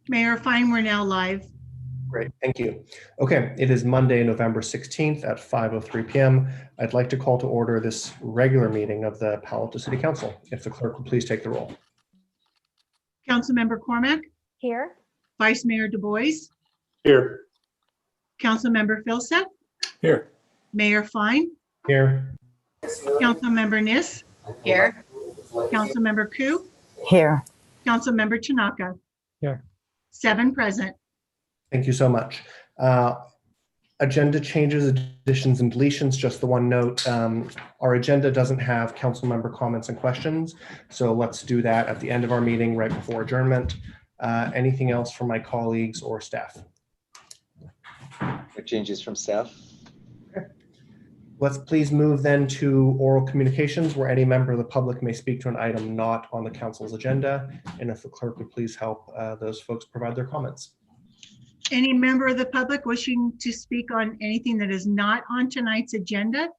Mayor Fine, we're now live. Great, thank you. Okay, it is Monday, November 16th at 5:03 p.m. I'd like to call to order this regular meeting of the Palo Alto City Council. If the clerk will please take the roll. Councilmember Cormack, Here. Vice Mayor Du Bois, Here. Councilmember Philseth, Here. Mayor Fine, Here. Councilmember Nis, Here. Councilmember Ku, Here. Councilmember Tanaka. Here. 7 present. Thank you so much. Agenda changes, additions, and deletions. Just the one note, our agenda doesn't have council member comments and questions. So let's do that at the end of our meeting right before adjournment. Anything else from my colleagues or staff? No changes from staff. Okay. Let's please move then to oral communications where any member of the public may speak to an item not on the council's agenda. And if the clerk would please help those folks provide their comments. Any member of the public wishing to speak on anything that is not on tonight's agenda,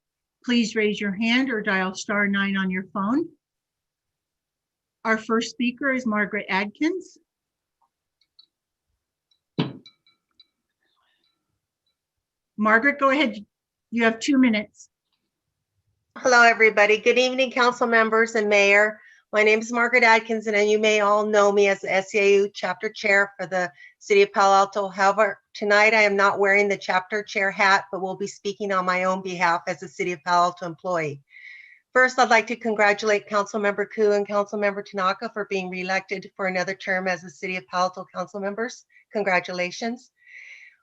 please raise your hand or dial *9 on your phone. Our first speaker is Margaret Adkins. Margaret, go ahead. You have 2 minutes. Hello, everybody. Good evening, council members and mayor. My name is Margaret Adkins, and you may all know me as the SEIU chapter chair for the city of Palo Alto. However, tonight I am not wearing the chapter chair hat, but will be speaking on my own behalf as a city of Palo Alto employee. First, I'd like to congratulate Councilmember Ku and Councilmember Tanaka for being reelected for another term as the city of Palo Alto council members. Congratulations.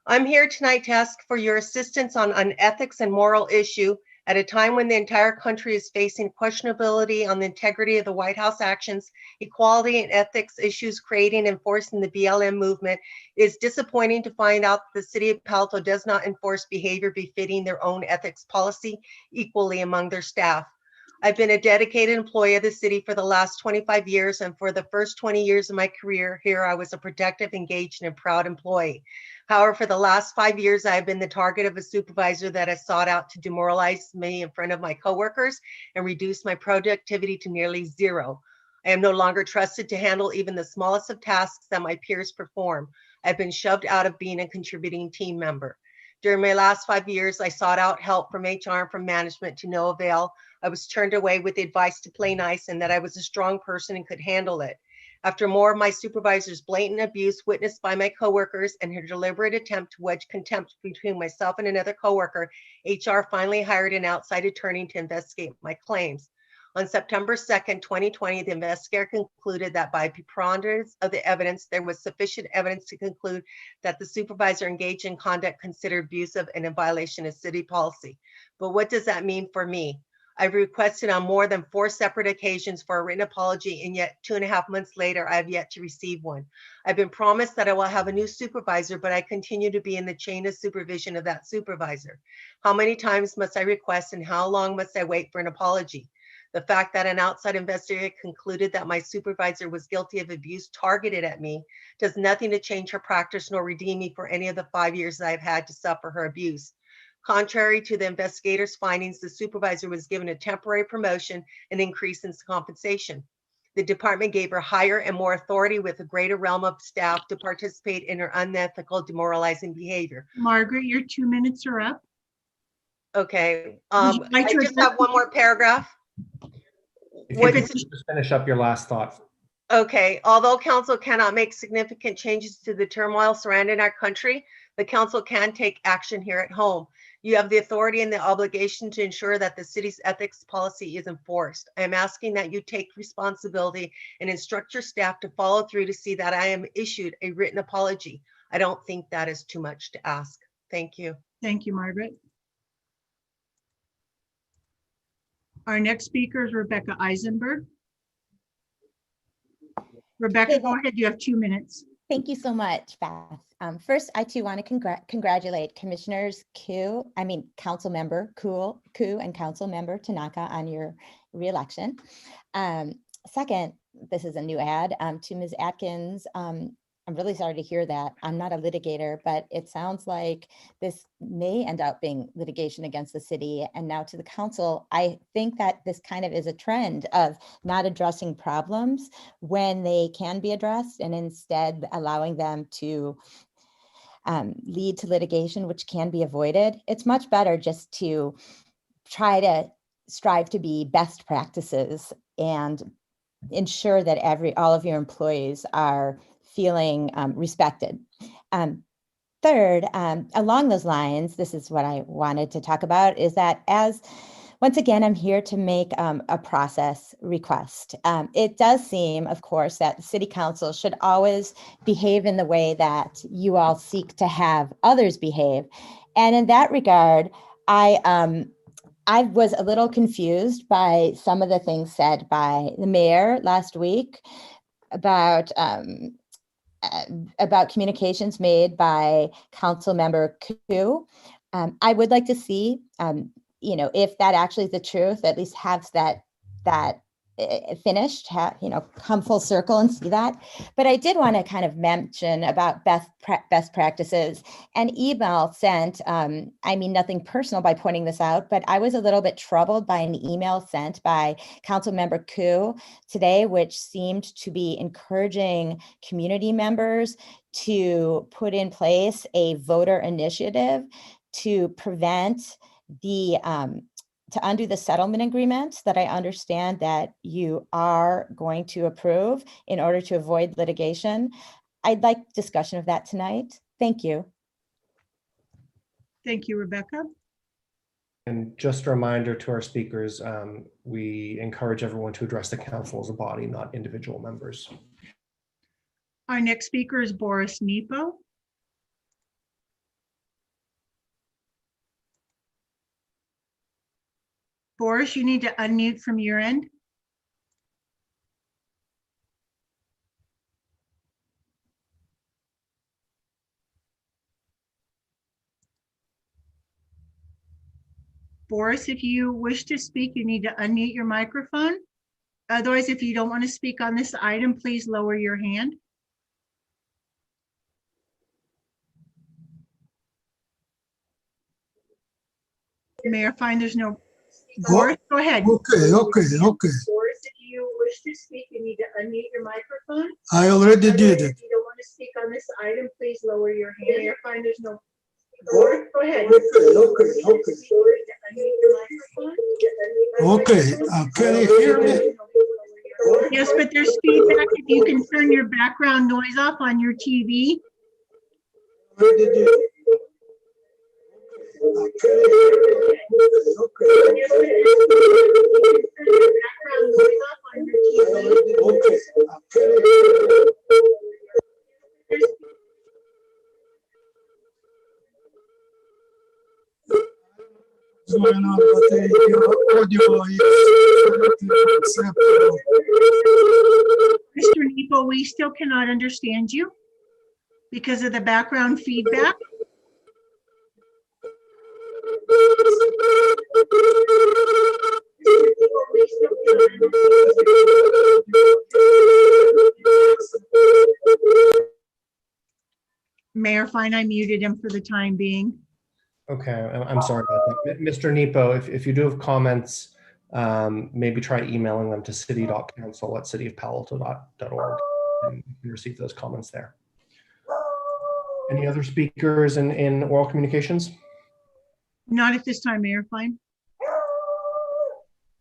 I'm here tonight to ask for your assistance on an ethics and moral issue at a time when the entire country is facing questionability on the integrity of the White House actions. Equality and ethics issues creating and enforcing the BLM movement. It is disappointing to find out that the city of Palo Alto does not enforce behavior befitting their own ethics policy equally among their staff. I've been a dedicated employee of the city for the last 25 years, and for the first 20 years of my career here, I was a productive, engaged, and proud employee. However, for the last 5 years, I have been the target of a supervisor that has sought out to demoralize me in front of my coworkers and reduce my productivity to nearly zero. I am no longer trusted to handle even the smallest of tasks that my peers perform. I've been shoved out of being a contributing team member. During my last 5 years, I sought out help from HR and from management to no avail. I was turned away with the advice to play nice and that I was a strong person and could handle it. After more of my supervisor's blatant abuse witnessed by my coworkers and her deliberate attempt to wedge contempt between myself and another coworker, HR finally hired an outside attorney to investigate my claims. On September 2nd, 2020, the investigator concluded that by preponderance of the evidence, there was sufficient evidence to conclude that the supervisor engaged in conduct considered abusive and in violation of city policy. But what does that mean for me? I've requested on more than 4 separate occasions for a written apology, and yet 2.5 months later, I have yet to receive one. I've been promised that I will have a new supervisor, but I continue to be in the chain of supervision of that supervisor. How many times must I request, and how long must I wait for an apology? The fact that an outside investigator concluded that my supervisor was guilty of abuse targeted at me does nothing to change her practice nor redeem me for any of the 5 years that I've had to suffer her abuse. Contrary to the investigator's findings, the supervisor was given a temporary promotion and increase in compensation. The department gave her higher and more authority with a greater realm of staff to participate in her unethical, demoralizing behavior. Margaret, your 2 minutes are up. Okay, Would you like I to just have one more paragraph. If you could just finish up your last thought. Okay, although council cannot make significant changes to the turmoil surrounding our country, the council can take action here at home. You have the authority and the obligation to ensure that the city's ethics policy is enforced. I am asking that you take responsibility and instruct your staff to follow through to see that I am issued a written apology. I don't think that is too much to ask. Thank you. Thank you, Margaret. Our next speaker is Rebecca Eisenberg. Rebecca, go ahead. You have 2 minutes. Thank you so much, Beth. First, I too want to congratulate Commissioners Councilmember Ku and Councilmember Tanaka on your reelection. Second, this is a new ad to Ms. Atkins. I'm really sorry to hear that. I'm not a litigator, but it sounds like this may end up being litigation against the city. And now to the council, I think that this kind of is a trend of not addressing problems when they can be addressed and instead allowing them to lead to litigation, which can be avoided. It's much better just to try to strive to be best practices and ensure that all of your employees are feeling respected. Third, along those lines, this is what I wanted to talk about, is that once again, I'm here to make a process request. It does seem, of course, that the city council should always behave in the way that you all seek to have others behave. And in that regard, I was a little confused by some of the things said by the mayor last week about communications made by Council Member Koo. I would like to see, if that actually is the truth, at least have that finished, come full circle and see that. But I did want to kind of mention about best practices. An email sent, nothing personal by pointing this out, but I was a little bit troubled by an email sent by Council Member Koo today, which seemed to be encouraging community members to put in place a voter initiative to prevent to undo the settlement agreement that I understand that you are going to approve in order to avoid litigation. I'd like discussion of that tonight. Thank you. Thank you, Rebecca. And just a reminder to our speakers, we encourage everyone to address the council as a body, not individual members. Our next speaker is Boris Nepo. Boris, you need to unmute from your end. Boris, if you wish to speak, you need to unmute your microphone. Otherwise, if you don't want to speak on this item, please lower your hand. Mayor, fine, there's no. Boris, go ahead. Okay. Boris, if you wish to speak, you need to unmute your microphone. I already did Otherwise, it. if you don't want to speak on this item, please lower your hand. Mayor, fine, there's no. Boris, go ahead. Okay, can you hear me? Yes, but there's feedback. If you can turn your background noise off on your TV. Already did it. What's going on, but your audio is acceptable. Mr. Nepo, we still cannot understand you because of the background feedback. Mayor, fine, I muted him for the time being. Okay, I'm sorry about that. Mr. Nepo, if you do have comments, maybe try emailing them to city.council@cityofpaloalto.org and you can receive those comments there. Any other speakers in oral communications? Not at this time, Mayor, fine.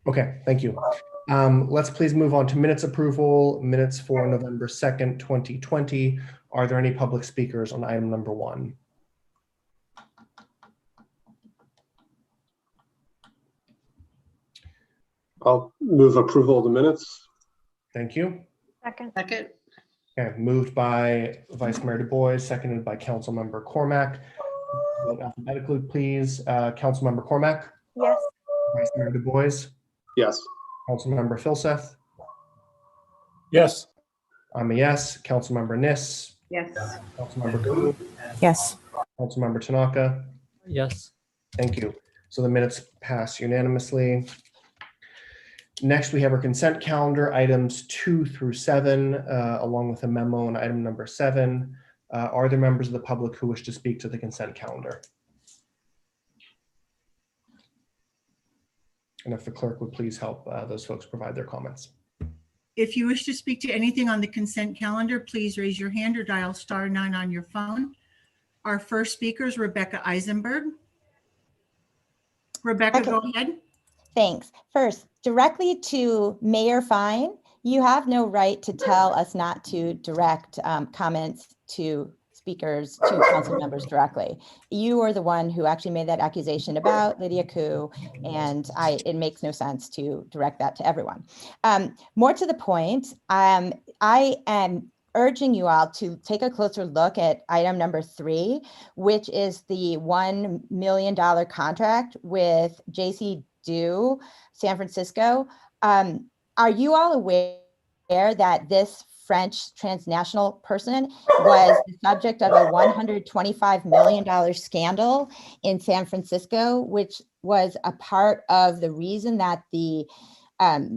Okay, thank you. Let's please move on to minutes approval, minutes for November 2nd, 2020. Are there any public speakers on item number 1? I'll move approval of the minutes. Thank you. Second. Okay, moved by Vice Mayor Du Bois, seconded by Councilmember Cormack. Vote alphabetically, please. Councilmember Cormack, Yes. Vice Mayor Du Bois, Yes. Councilmember Filseth. Yes. I'm a yes. Councilmember Niss, Yes. Councilmember Koo, Yes. Councilmember Tanaka. Yes. Thank you. So the minutes pass unanimously. Next, we have our consent calendar, items 2 through 7, along with a memo on item number 7. Are there members of the public who wish to speak to the consent calendar? And if the clerk would please help those folks provide their comments. If you wish to speak to anything on the consent calendar, please raise your hand or dial *9 on your phone. Our first speaker is Rebecca Eisenberg. Rebecca, Okay. go ahead. Thanks. First, directly to Mayor Fine, you have no right to tell us not to direct comments to speakers, to council members directly. You are the one who actually made that accusation about Lydia Ku, and it makes no sense to direct that to everyone. More to the point, I am urging you all to take a closer look at item number 3, which is the $1 million contract with JC Do San Francisco. Are you all aware that this French transnational person was the subject of a $125 million scandal in San Francisco, which was a part of the reason that the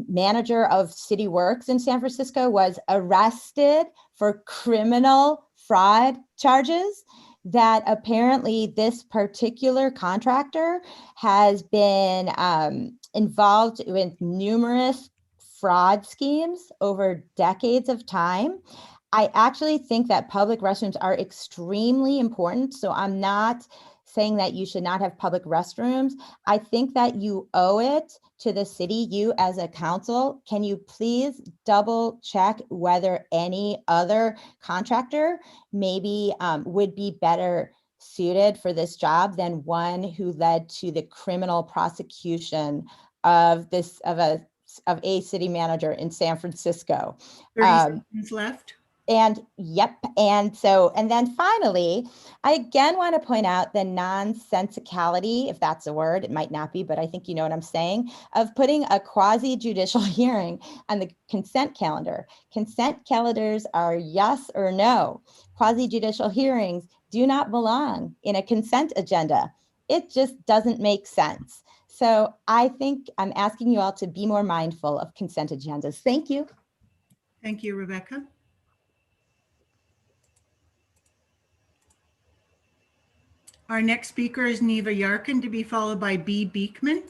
manager of City Works in San Francisco was arrested for criminal fraud charges? That apparently this particular contractor has been involved with numerous fraud schemes over decades of time. I actually think that public restrooms are extremely important. So I'm not saying that you should not have public restrooms. I think that you owe it to the city, you as a council. Can you please double check whether any other contractor maybe would be better suited for this job than one who led to the criminal prosecution of a city manager in San Francisco? 30 seconds left. And yep. And then finally, I again want to point out the nonsensicality, if that's a word, it might not be, but I think you know what I'm saying, of putting a quasi-judicial hearing on the consent calendar. Consent calendars are yes or no. Quasi-judicial hearings do not belong in a consent agenda. It just doesn't make sense. So I think I'm asking you all to be more mindful of consent agendas. Thank you. Thank you, Rebecca. Our next speaker is Neva Yarkin, to be followed by B. Beekman.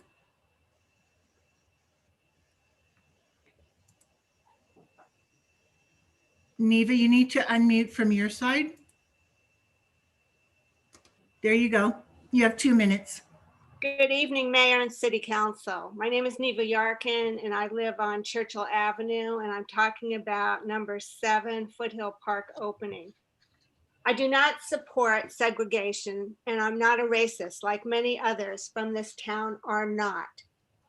Neva, you need to unmute from your side. There you go. You have 2 minutes. Good evening, Mayor and City Council. My name is Neva Yarkin, and I live on Churchill Avenue, and I'm talking about number 7 Foothill Park opening. I do not support segregation, and I'm not a racist like many others from this town are not.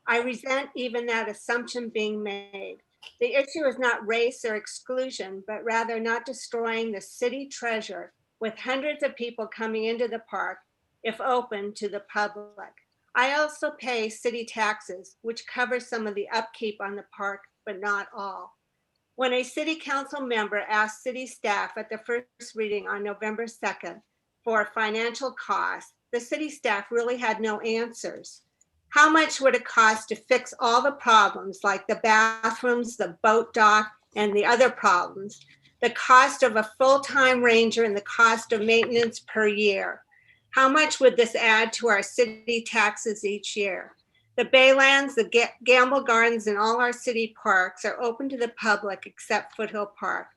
I resent even that assumption being made. The issue is not race or exclusion, but rather not destroying the city treasure with hundreds of people coming into the park if open to the public. I also pay city taxes, which cover some of the upkeep on the park, but not all. When a city council member asked city staff at the first reading on November 2nd for financial costs, the city staff really had no answers. How much would it cost to fix all the problems like the bathrooms, the boat dock, and the other problems? The cost of a full-time ranger and the cost of maintenance per year. How much would this add to our city taxes each year? The Baylands, the Gamble Gardens, and all our city parks are open to the public except Foothill Park.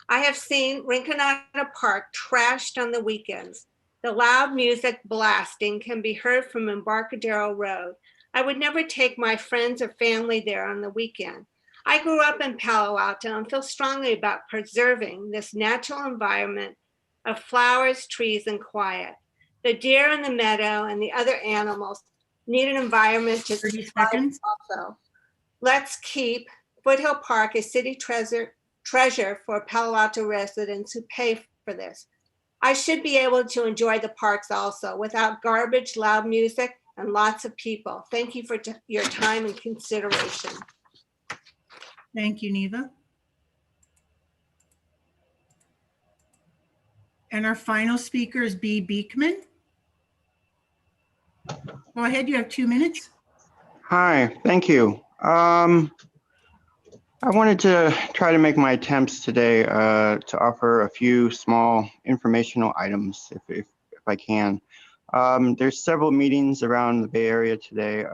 I have seen Rinconada Park trashed on the weekends. The loud music blasting can be heard from Embarcadero Road. I would never take my friends or family there on the weekend. I grew up in Palo Alto and feel strongly about preserving this natural environment of flowers, trees, and quiet. The deer in the meadow and the other animals need an environment to 30 survive seconds. also. Let's keep Foothill Park a city treasure for Palo Alto residents who pay for this. I should be able to enjoy the parks also without garbage, loud music, and lots of people. Thank you for your time and consideration. Thank you, Neva. And our final speaker is B. Beekman. Go ahead, you have 2 minutes. Hi, thank you. I wanted to try to make my attempts today to offer a few small informational items if I can. There's several meetings around the Bay Area today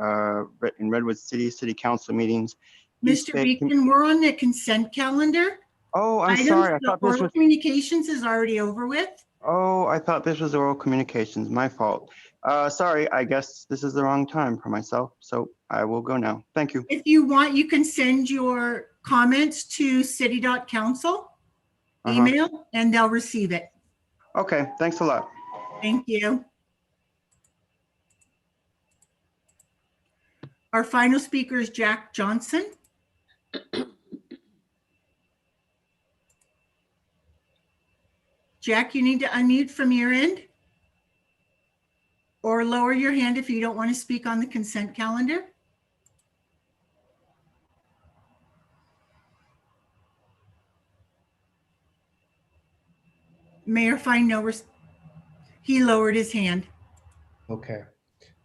in Redwood City Council meetings. East Mr. Bay- Beacon, we're on the consent calendar. Oh, I'm Items, sorry. I the thought this oral was. communications is already over with. Oh, I thought this was oral communications. My fault. Sorry. I guess this is the wrong time for myself. So I will go now. Thank you. If you want, you can send your comments to city.council email and they'll receive it. Okay. Thanks a lot. Thank you. Our final speaker is Jack Johnson. Jack, you need to unmute from your end or lower your hand if you don't want to speak on the consent calendar. Mayor Fine, he lowered his hand. Okay.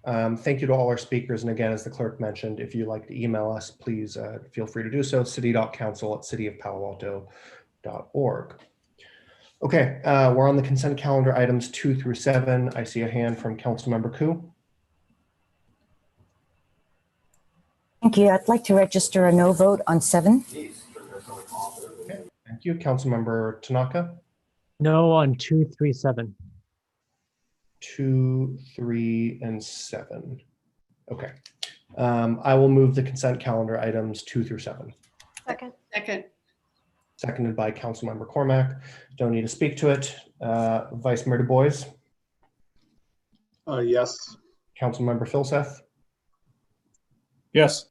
Thank you to all our speakers. And again, as the clerk mentioned, if you'd like to email us, please feel free to do so. city.council@cityofpaloalto.org. Okay, we're on the consent calendar items 2 through 7. I see a hand from Councilmember Koo. Thank you. I'd like to register a no vote on 7. Okay, thank you. Councilmember Tanaka. No on 2, 3, 7. 2, 3, and 7. Okay. I will move the consent calendar items 2 through 7. Second. Seconded by Councilmember Cormack. Don't need to speak to it. Vice Mayor Du Bois. Yes. Councilmember Filseth. Yes.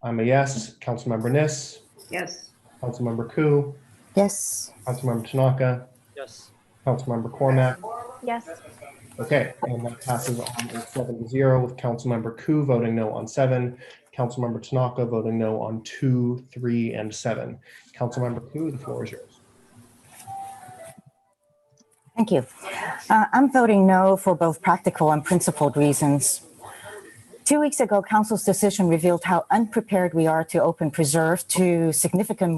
I'm a yes. Councilmember Niss. Yes. Councilmember Koo. Yes. Councilmember Tanaka. Yes. Councilmember Cormack. Yes. Okay, and that passes on a 7-0 with Councilmember Koo voting no on 7, Councilmember Tanaka voting no on 2, 3, and 7. Councilmember Koo, the floor is yours. Thank you. I'm voting no for both practical and principled reasons. 2 weeks ago, Council's decision revealed how unprepared we are to open preserve to significantly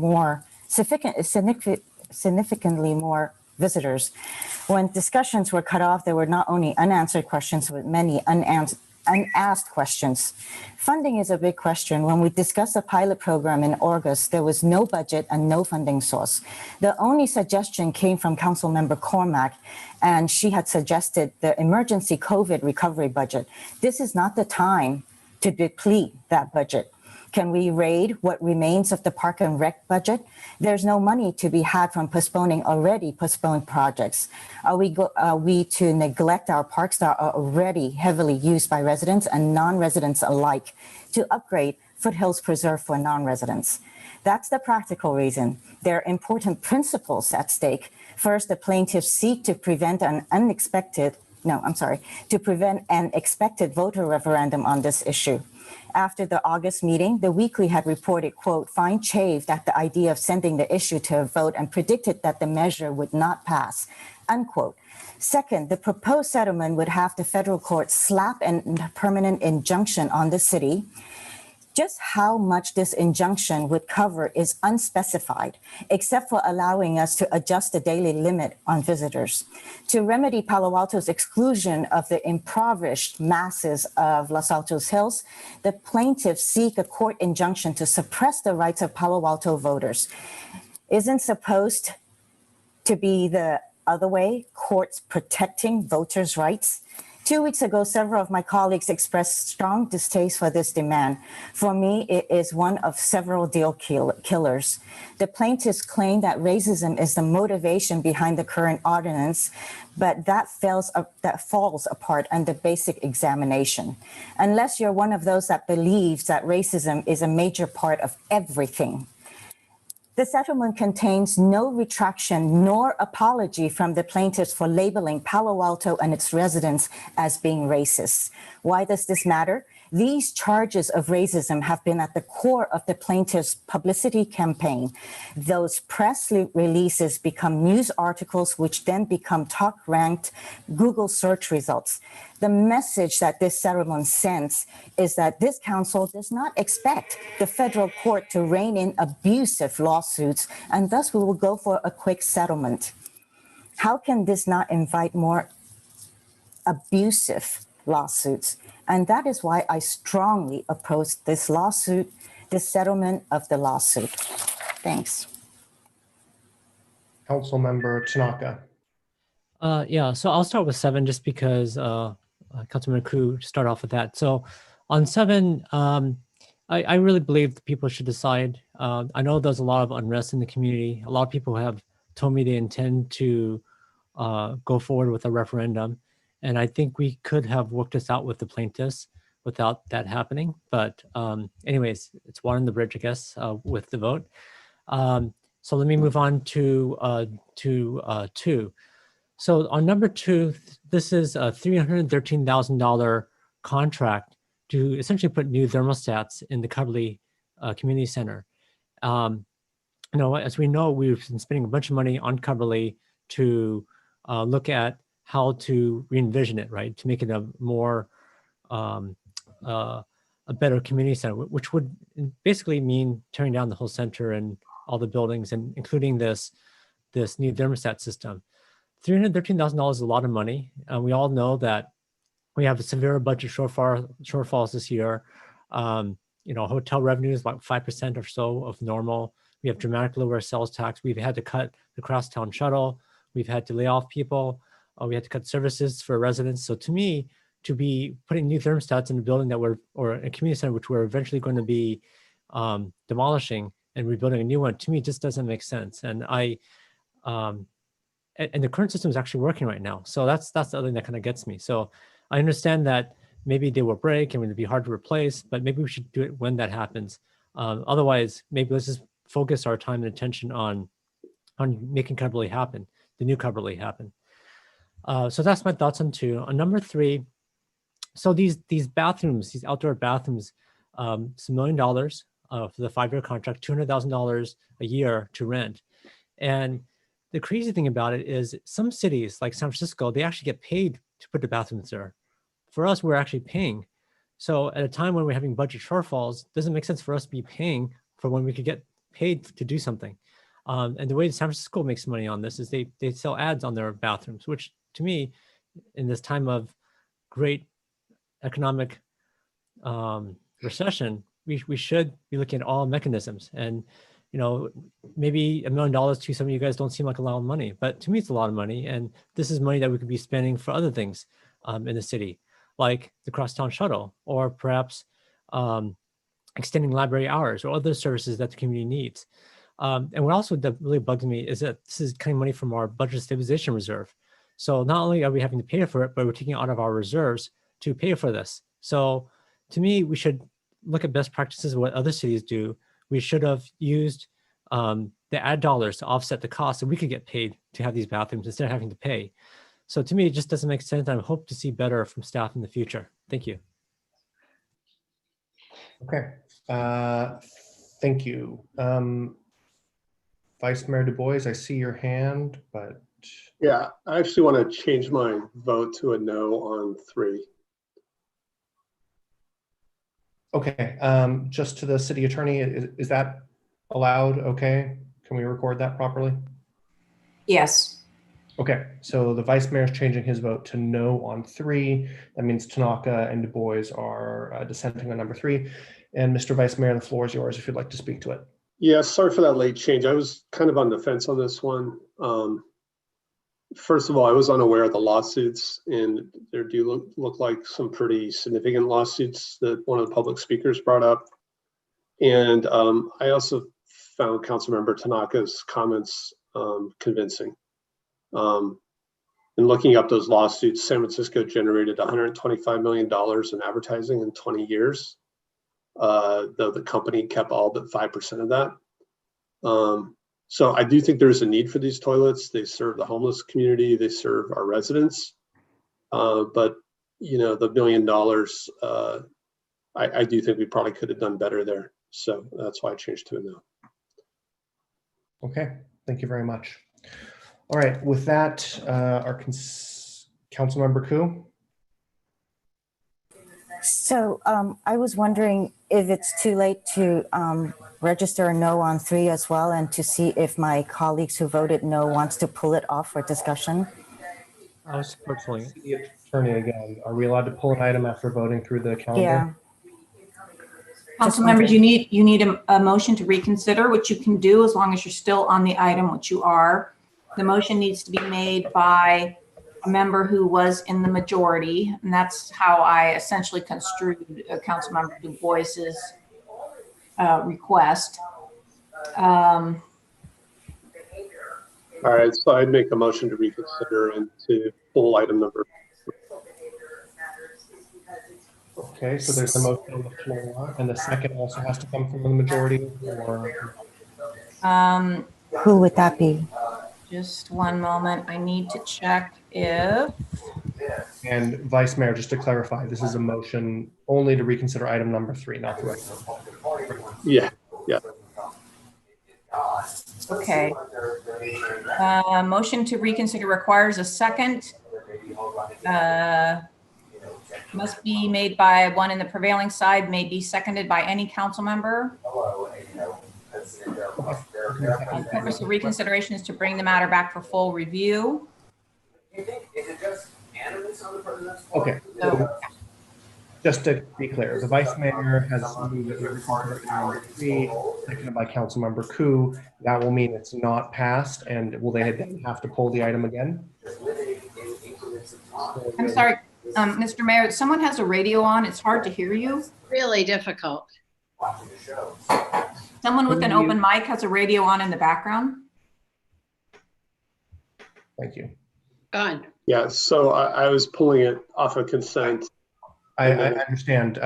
more visitors. When discussions were cut off, there were not only unanswered questions, but many unasked questions. Funding is a big question. When we discussed the pilot program in August, there was no budget and no funding source. The only suggestion came from Councilmember Cormack, and she had suggested the emergency COVID recovery budget. This is not the time to deplete that budget. Can we raid what remains of the Park and Rec budget? There's no money to be had from postponing already postponed projects. Are we to neglect our parks that are already heavily used by residents and non-residents alike to upgrade Foothills Preserve for non-residents? That's the practical reason. There are important principles at stake. First, the plaintiffs seek to prevent an expected voter referendum on this issue. After the August meeting, the Weekly had reported, quote, "Fine chafed at the idea of sending the issue to a vote and predicted that the measure would not pass," unquote. Second, the proposed settlement would have the federal court slap a permanent injunction on the city. Just how much this injunction would cover is unspecified, except for allowing us to adjust the daily limit on visitors. To remedy Palo Alto's exclusion of the impoverished masses of Los Altos Hills, the plaintiffs seek a court injunction to suppress the rights of Palo Alto voters. Isn't supposed to be the other way, courts protecting voters' rights? 2 weeks ago, several of my colleagues expressed strong distaste for this demand. For me, it is one of several deal killers. The plaintiffs claim that racism is the motivation behind the current ordinance, but that falls apart under basic examination. Unless you're one of those that believes that racism is a major part of everything. The settlement contains no retraction nor apology from the plaintiffs for labeling Palo Alto and its residents as being racist. Why does this matter? These charges of racism have been at the core of the plaintiffs' publicity campaign. Those press releases become news articles, which then become top-ranked Google search results. The message that this settlement sends is that this council does not expect the federal court to rein in abusive lawsuits, and thus we will go for a quick settlement. How can this not invite more abusive lawsuits? And that is why I strongly oppose this lawsuit, the settlement of the lawsuit. Thanks. Councilmember Tanaka. Yeah, so I'll start with 7 just because Councilman Ku start off with that. So on 7, I really believe that people should decide. I know there's a lot of unrest in the community. A lot of people have told me they intend to go forward with a referendum. And I think we could have worked this out with the plaintiffs without that happening. But anyways, it's water on the bridge, I guess, with the vote. So let me move on to 2. So on number 2, this is a $313,000 contract to essentially put new thermostats in the Cubberley Community Center. As we know, we've been spending a bunch of money on Cubberley to look at how to re-envision it, right? To make it a more, a better community center, which would basically mean tearing down the whole center and all the buildings, and including this new thermostat system. $313,000 is a lot of money. We all know that we have a severe budget shortfalls this year. Hotel revenue is about 5% or so of normal. We have dramatically lower sales tax. We've had to cut the crosstown shuttle. We've had to lay off people. We had to cut services for residents. So to me, to be putting new thermostats in a building that or a community center, which we're eventually going to be demolishing and rebuilding a new one, to me, just doesn't make sense. And and the current system is actually working right now. So that's the other thing that kind of gets me. So I understand that maybe they will break and it'll be hard to replace, but maybe we should do it when that happens. Otherwise, maybe let's just focus our time and attention on making Cubberley happen, the new Cubberley happen. So that's my thoughts on 2. On number 3, so these bathrooms, these outdoor bathrooms, it's $1 million for the 5-year contract, $200,000 a year to rent. And the crazy thing about it is some cities like San Francisco, they actually get paid to put the bathrooms there. For us, we're actually paying. So at a time when we're having budget shortfalls, it doesn't make sense for us to be paying for when we could get paid to do something. And the way San Francisco makes money on this is they sell ads on their bathrooms, which to me, in this time of great economic recession, we should be looking at all mechanisms. And maybe $1 million to some of you guys don't seem like a lot of money, but to me it's a lot of money. And this is money that we could be spending for other things in the city, like the crosstown shuttle, or perhaps extending library hours or other services that the community needs. And what also that really bugs me is that this is cutting money from our budget stabilization reserve. So not only are we having to pay for it, but we're taking it out of our reserves to pay for this. So to me, we should look at best practices of what other cities do. We should have used the ad dollars to offset the cost so we could get paid to have these bathrooms instead of having to pay. So to me, it just doesn't make sense. I hope to see better from staff in the future. Thank you. Okay, thank you. Vice Mayor Du Bois, I see your hand, but. Yeah, I actually want to change my vote to a no on 3. Okay, just to the city attorney, is that allowed? Okay, can we record that properly? Yes. Okay, so the vice mayor is changing his vote to no on 3. That means Tanaka and Du Bois are dissenting on number 3. And Mr. Vice Mayor, the floor is yours if you'd like to speak to it. Yeah, sorry for that late change. I was kind of on the fence on this one. First of all, I was unaware of the lawsuits, and there do look like some pretty significant lawsuits that one of the public speakers brought up. And I also found Councilmember Tanaka's comments convincing. In looking up those lawsuits, San Francisco generated $125 million in advertising in 20 years, though the company kept all but 5% of that. So I do think there's a need for these toilets. They serve the homeless community. They serve our residents. But the $1 million, I do think we probably could have done better there. So that's why I changed to a no. Okay, thank you very much. All right, with that, our Councilmember Ku. So I was wondering if it's too late to register a no on 3 as well, and to see if my colleagues who voted no wants to pull it off for discussion. I was support pulling it. The attorney again, are we allowed to pull an item after voting through the calendar? Yeah. Council members, you need a motion to reconsider, which you can do as long as you're still on the item, which you are. The motion needs to be made by a member who was in the majority, and that's how I essentially construed Councilmember Du Bois's request. All right, so I'd make a motion to reconsider and to pull item number. Okay, so there's a motion on the floor, and the second also has to come from the majority, or Who would that be? Just one moment. I need to check if, and Vice Mayor, just to clarify, this is a motion only to reconsider item number 3, not the rest of it. Yeah, okay. Motion to reconsider requires a second. Must be made by one in the prevailing side, may be seconded by any council member. The purpose of reconsideration is to bring the matter back for full review. Okay, so just to be clear, the Vice Mayor has moved that we reconsider item number 3, seconded by Councilmember Koo. That will mean it's not passed, and will they then have to pull the item again? I'm sorry, Mr. Mayor, someone has a radio on. It's hard to hear you. Really difficult. Someone with an open mic has a radio on in the background. Thank you. Gone. yeah. So I was pulling it off of consent. I understand,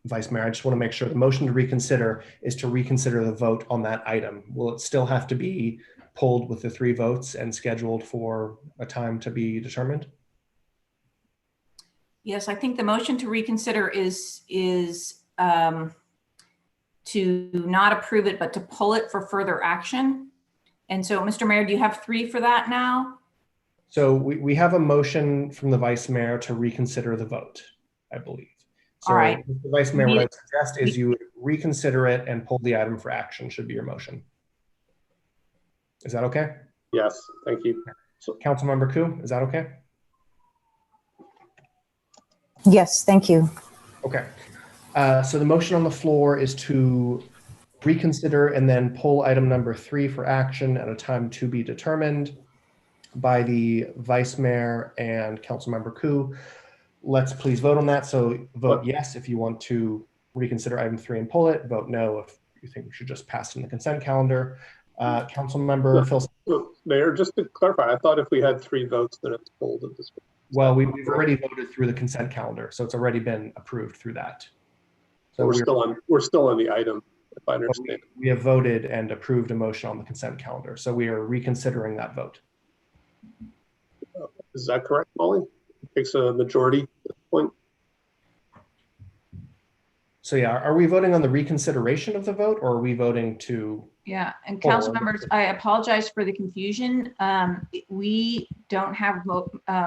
Vice Mayor. I just want to make sure the motion to reconsider is to reconsider the vote on that item. Will it still have to be pulled with the 3 votes and scheduled for a time to be determined? Yes, I think the motion to reconsider is to not approve it, but to pull it for further action. And so, Mr. Mayor, do you have 3 for that now? So we have a motion from the Vice Mayor to reconsider the vote, I believe. So All right. Mr. Vice Mayor, what I suggest is you reconsider it and pull the item for action should be your motion. Is that okay? Yes, thank you. So Councilmember Koo, is that okay? Yes, thank you. Okay. So the motion on the floor is to reconsider and then pull item number 3 for action at a time to be determined by the Vice Mayor and Councilmember Koo. Let's please vote on that. So vote yes if you want to reconsider item 3 and pull it. Vote no if you think we should just pass it in the consent calendar. Councilmember Phil. Mayor, just to clarify, I thought if we had 3 votes, then it's pulled at this point. Well, we've already voted through the consent calendar, so it's already been approved through that. So we're still on the item, if I understand. We have voted and approved a motion on the consent calendar, so we are reconsidering that vote. Is that correct, Molly? It takes a majority at this point. So yeah, are we voting on the reconsideration of the vote, or are we voting to? Yeah, and council members, I apologize for the confusion. We don't have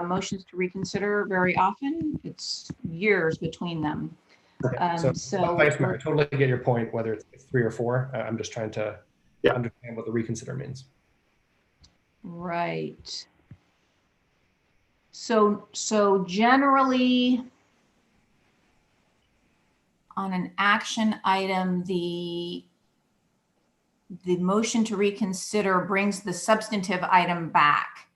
motions to reconsider very often. It's years between them. Okay, so Vice Mayor, I totally get your point, whether it's 3 or 4. I'm just trying to understand what the reconsider means. Right. So generally, on an action item, the motion to reconsider brings the substantive item back.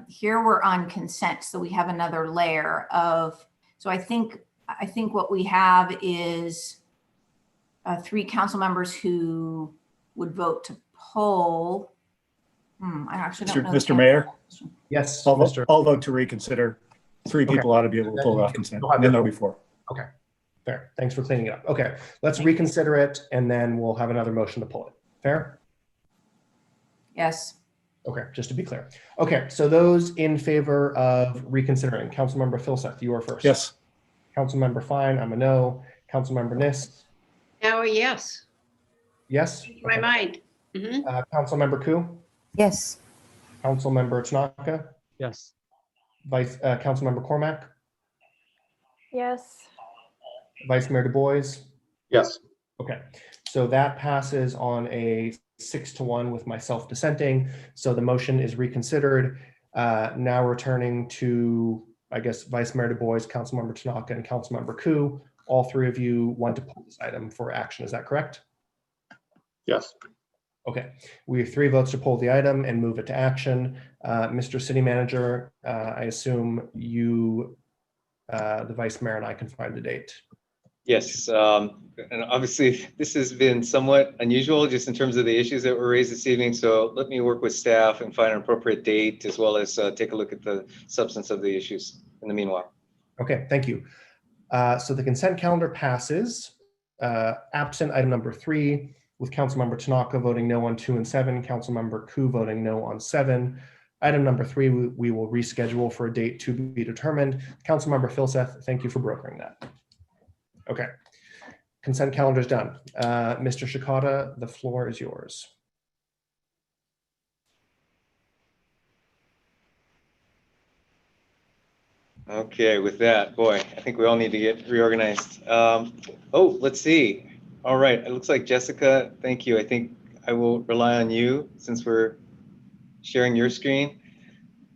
Here we're on consent, so we have another layer of, so I think what we have is 3 council members who would vote to pull. I actually don't know. Mr. Mayor? Yes, I'll vote to reconsider. 3 people ought to be able to pull it off consent, and then there'll be 4. Okay, fair. Thanks for cleaning it up. Okay, let's reconsider it, and then we'll have another motion to pull it. Fair? Yes. Okay, just to be clear. Okay, so those in favor of reconsidering, Councilmember Philseth, you are first. Yes. Councilmember Fine, I'm a no. Councilmember Niss? Now a yes. Yes? Change my mind. Councilmember Koo? Yes. Councilmember Tanaka? Yes. Councilmember Cormack? Yes. Vice Mayor Du Bois? Yes. Okay, so that passes on a 6-1 with myself dissenting. So the motion is reconsidered. Now returning to, I guess, Vice Mayor Du Bois, Councilmember Tanaka, and Councilmember Ku. All three of you want to pull this item for action. Is that correct? Yes. Okay, we have 3 votes to pull the item and move it to action. Mr. City Manager, I assume you, the Vice Mayor, and I can find the date. Yes, and obviously this has been somewhat unusual just in terms of the issues that were raised this evening. So let me work with staff and find an appropriate date, as well as take a look at the substance of the issues in the meanwhile. Okay, thank you. So the consent calendar passes, absent item number 3, with Councilmember Tanaka voting no on 2 and 7, Councilmember Ku voting no on 7. Item number 3, we will reschedule for a date to be determined. Councilmember Filseth, thank you for brokering that. Okay, consent calendar is done. Mr. Shikata, the floor is yours. Okay, with that, boy, I think we all need to get reorganized. Oh, let's see. All right, it looks like Jessica, thank you. I think I will rely on you since we're sharing your screen.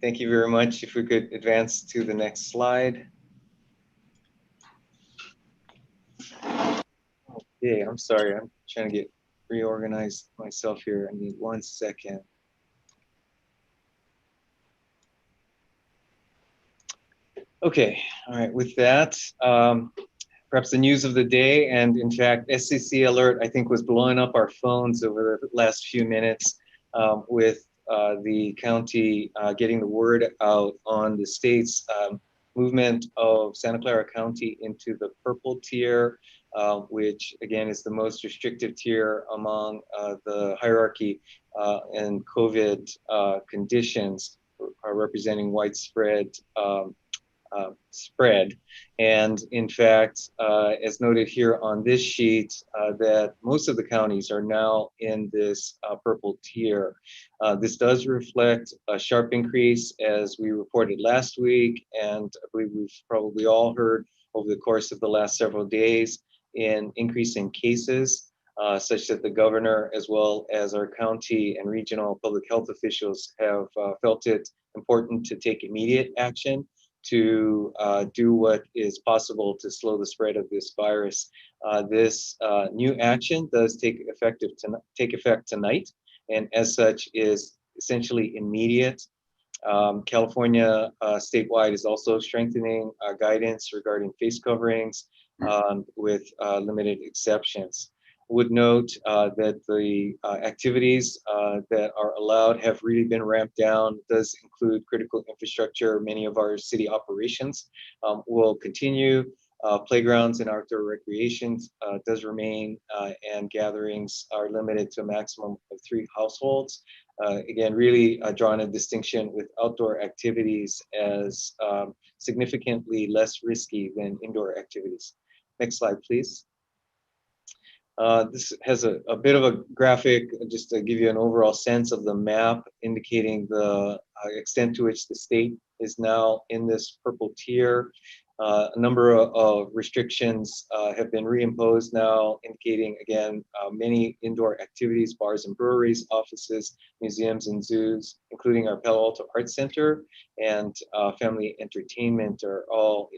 Thank you very much. If we could advance to the next slide. Okay, I'm sorry. I'm trying to get reorganized myself here. I need 1 second. Okay, all right, with that, perhaps the news of the day, and in fact, SCC alert, I think, was blowing up our phones over the last few minutes with the county getting the word out on the state's movement of Santa Clara County into the purple tier, which again is the most restrictive tier among the hierarchy and COVID conditions, representing widespread spread. And in fact, as noted here on this sheet, that most of the counties are now in this purple tier. This does reflect a sharp increase, as we reported last week, and I believe we've probably all heard over the course of the last several days, in increasing cases, such that the governor, as well as our county and regional public health officials, have felt it important to take immediate action to do what is possible to slow the spread of this virus. This new action does take effect tonight, and as such is essentially immediate. California statewide is also strengthening guidance regarding face coverings with limited exceptions. Would note that the activities that are allowed have really been ramped down. It does include critical infrastructure. Many of our city operations will continue. Playgrounds and outdoor recreation does remain, and gatherings are limited to a maximum of 3 households. Again, really drawing a distinction with outdoor activities as significantly less risky than indoor activities. Next slide, please. This has a bit of a graphic just to give you an overall sense of the map, indicating the extent to which the state is now in this purple tier. A number of restrictions have been reimposed now, indicating, again, many indoor activities, bars and breweries, offices, museums and zoos, including our Palo Alto Arts Center and family entertainment, are all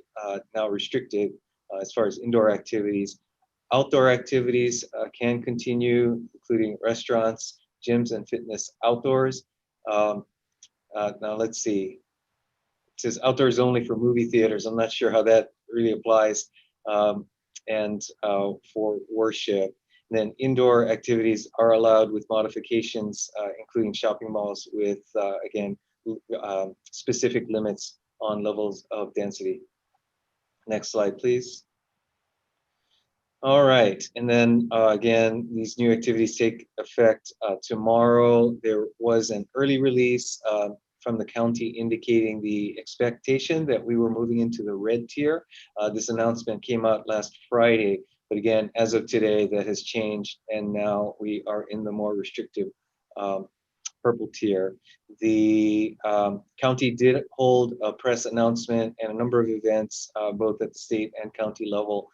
now restricted as far as indoor activities. Outdoor activities can continue, including restaurants, gyms, and fitness outdoors. Now let's see. It says outdoors only for movie theaters. I'm not sure how that really applies. And for worship. And then indoor activities are allowed with modifications, including shopping malls with, again, specific limits on levels of density. Next slide, please. All right, and then again, these new activities take effect tomorrow. There was an early release from the county indicating the expectation that we were moving into the red tier. This announcement came out last Friday, but again, as of today, that has changed, and now we are in the more restrictive purple tier. The county did hold a press announcement and a number of events, both at the state and county level,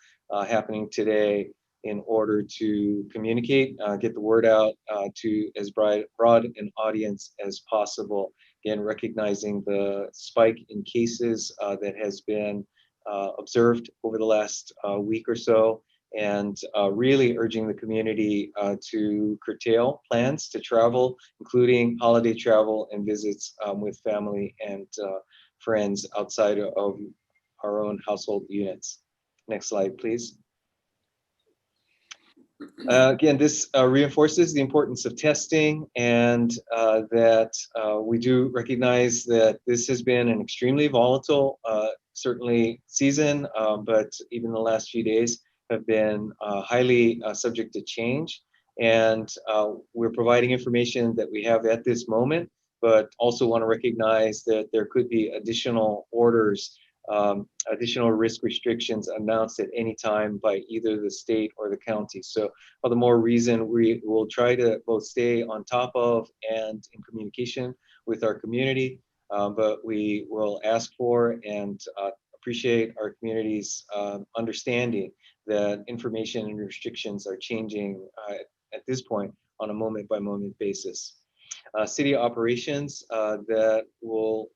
happening today in order to communicate, get the word out to as broad an audience as possible. Again, recognizing the spike in cases that has been observed over the last week or so, and really urging the community to curtail plans to travel, including holiday travel and visits with family and friends outside of our own household units. Next slide, please. Again, this reinforces the importance of testing, and that we do recognize that this has been an extremely volatile, certainly season, but even the last few days have been highly subject to change. And we're providing information that we have at this moment, but also want to recognize that there could be additional orders, additional risk restrictions announced at any time by either the state or the county. So all the more reason we will try to both stay on top of and in communication with our community, but we will ask for and appreciate our community's understanding that information and restrictions are changing at this point on a moment by moment basis. City operations that will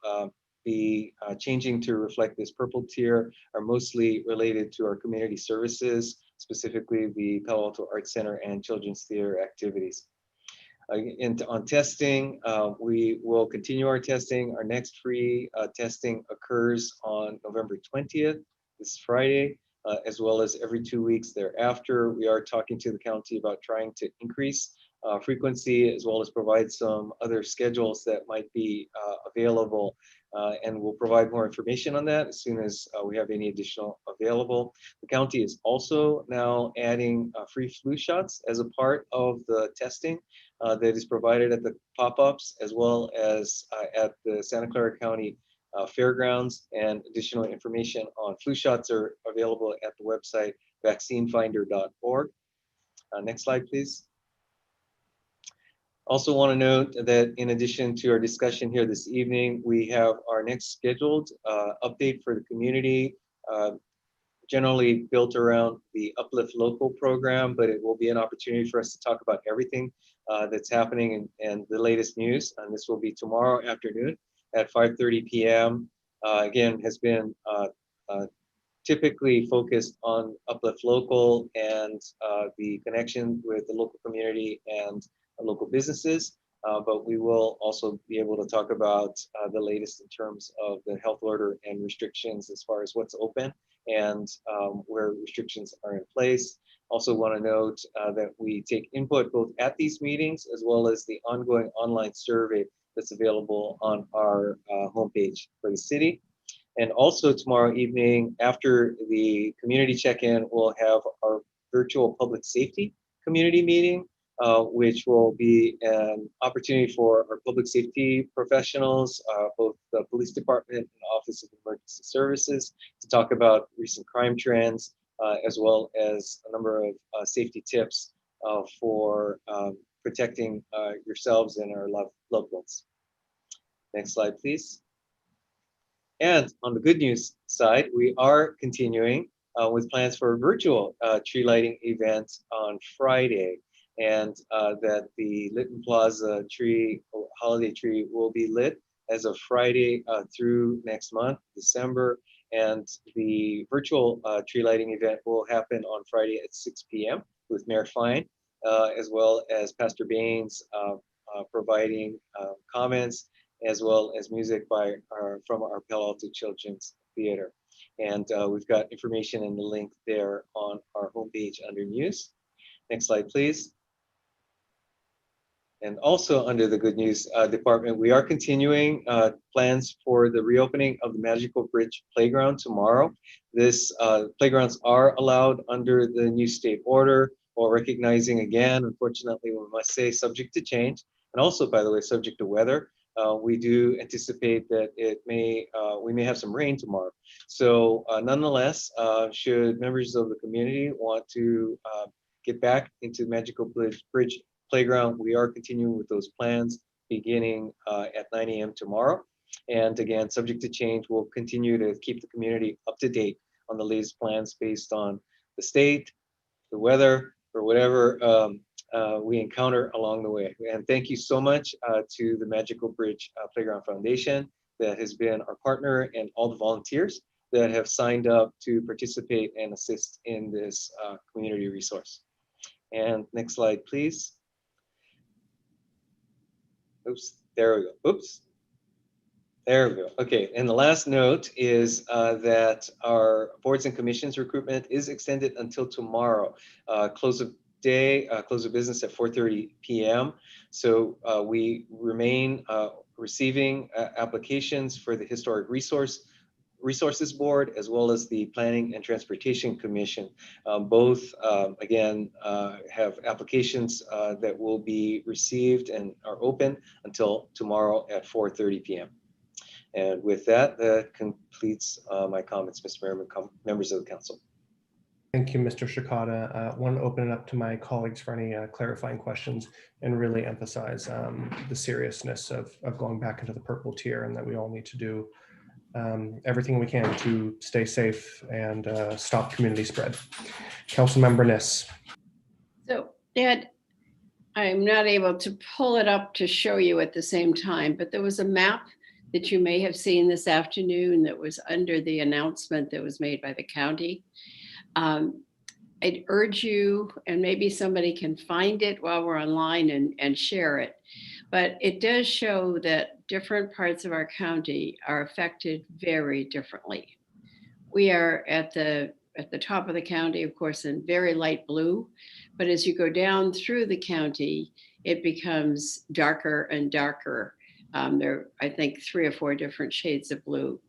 be changing to reflect this purple tier are mostly related to our community services, specifically the Palo Alto Arts Center and Children's Theater activities. And on testing, we will continue our testing. Our next free testing occurs on November 20th, this Friday, as well as every 2 weeks thereafter. We are talking to the county about trying to increase frequency, as well as provide some other schedules that might be available, and we'll provide more information on that as soon as we have any additional available. The county is also now adding free flu shots as a part of the testing that is provided at the pop-ups, as well as at the Santa Clara County Fairgrounds, and additional information on flu shots are available at the website vaccinefinder.org. Next slide, please. Also want to note that in addition to our discussion here this evening, we have our next scheduled update for the community, generally built around the Uplift Local program, but it will be an opportunity for us to talk about everything that's happening and the latest news. And this will be tomorrow afternoon at 5:30 p.m. Again, has been typically focused on Uplift Local and the connection with the local community and local businesses, but we will also be able to talk about the latest in terms of the health order and restrictions as far as what's open and where restrictions are in place. Also want to note that we take input both at these meetings as well as the ongoing online survey that's available on our homepage for the city. And also tomorrow evening, after the community check-in, we'll have our virtual public safety community meeting, which will be an opportunity for our public safety professionals, both the police department and Office of Emergency Services, to talk about recent crime trends, as well as a number of safety tips for protecting yourselves and our loved ones. Next slide, please. And on the good news side, we are continuing with plans for a virtual tree lighting event on Friday, and that the Lytton Plaza tree, holiday tree, will be lit as of Friday through next month, December. And the virtual tree lighting event will happen on Friday at 6 p.m. with Mayor Fine, as well as Pastor Baines providing comments, as well as music from our Palo Alto Children's Theater. And we've got information in the link there on our homepage under news. Next slide, please. And also under the good news department, we are continuing plans for the reopening of the Magical Bridge Playground tomorrow. This playgrounds are allowed under the new state order, while recognizing again, unfortunately, we must say subject to change, and also, by the way, subject to weather. We do anticipate that we may have some rain tomorrow. So nonetheless, should members of the community want to get back into Magical Bridge Playground, we are continuing with those plans. beginning at 9 a.m. tomorrow. And again, subject to change, we'll continue to keep the community up to date on the latest plans based on the state, the weather, or whatever we encounter along the way. And thank you so much to the Magical Bridge Playground Foundation that has been our partner, and all the volunteers that have signed up to participate and assist in this community resource. And next slide, please. Oops, there we go. Oops. There we go. Okay, and the last note is that our boards and commissions recruitment is extended until tomorrow. Close of business at 4:30 p.m. So we remain receiving applications for the Historic Resources Board, as well as the Planning and Transportation Commission. Both, again, have applications that will be received and are open until tomorrow at 4:30 p.m. And with that, that completes my comments, Mr. Mayor, members of the council. Thank you, Mr. Shikata. I want to open it up to my colleagues for any clarifying questions and really emphasize the seriousness of going back into the purple tier, and that we all need to do everything we can to stay safe and stop community spread. Councilmember Niss. So, Dad, I'm not able to pull it up to show you at the same time, but there was a map that you may have seen this afternoon that was under the announcement that was made by the county. I'd urge you, and maybe somebody can find it while we're online and share it, but it does show that different parts of our county are affected very differently. We are at the top of the county, of course, in very light blue, but as you go down through the county, it becomes darker and darker. There are, I think, 3 or 4 different shades of blue.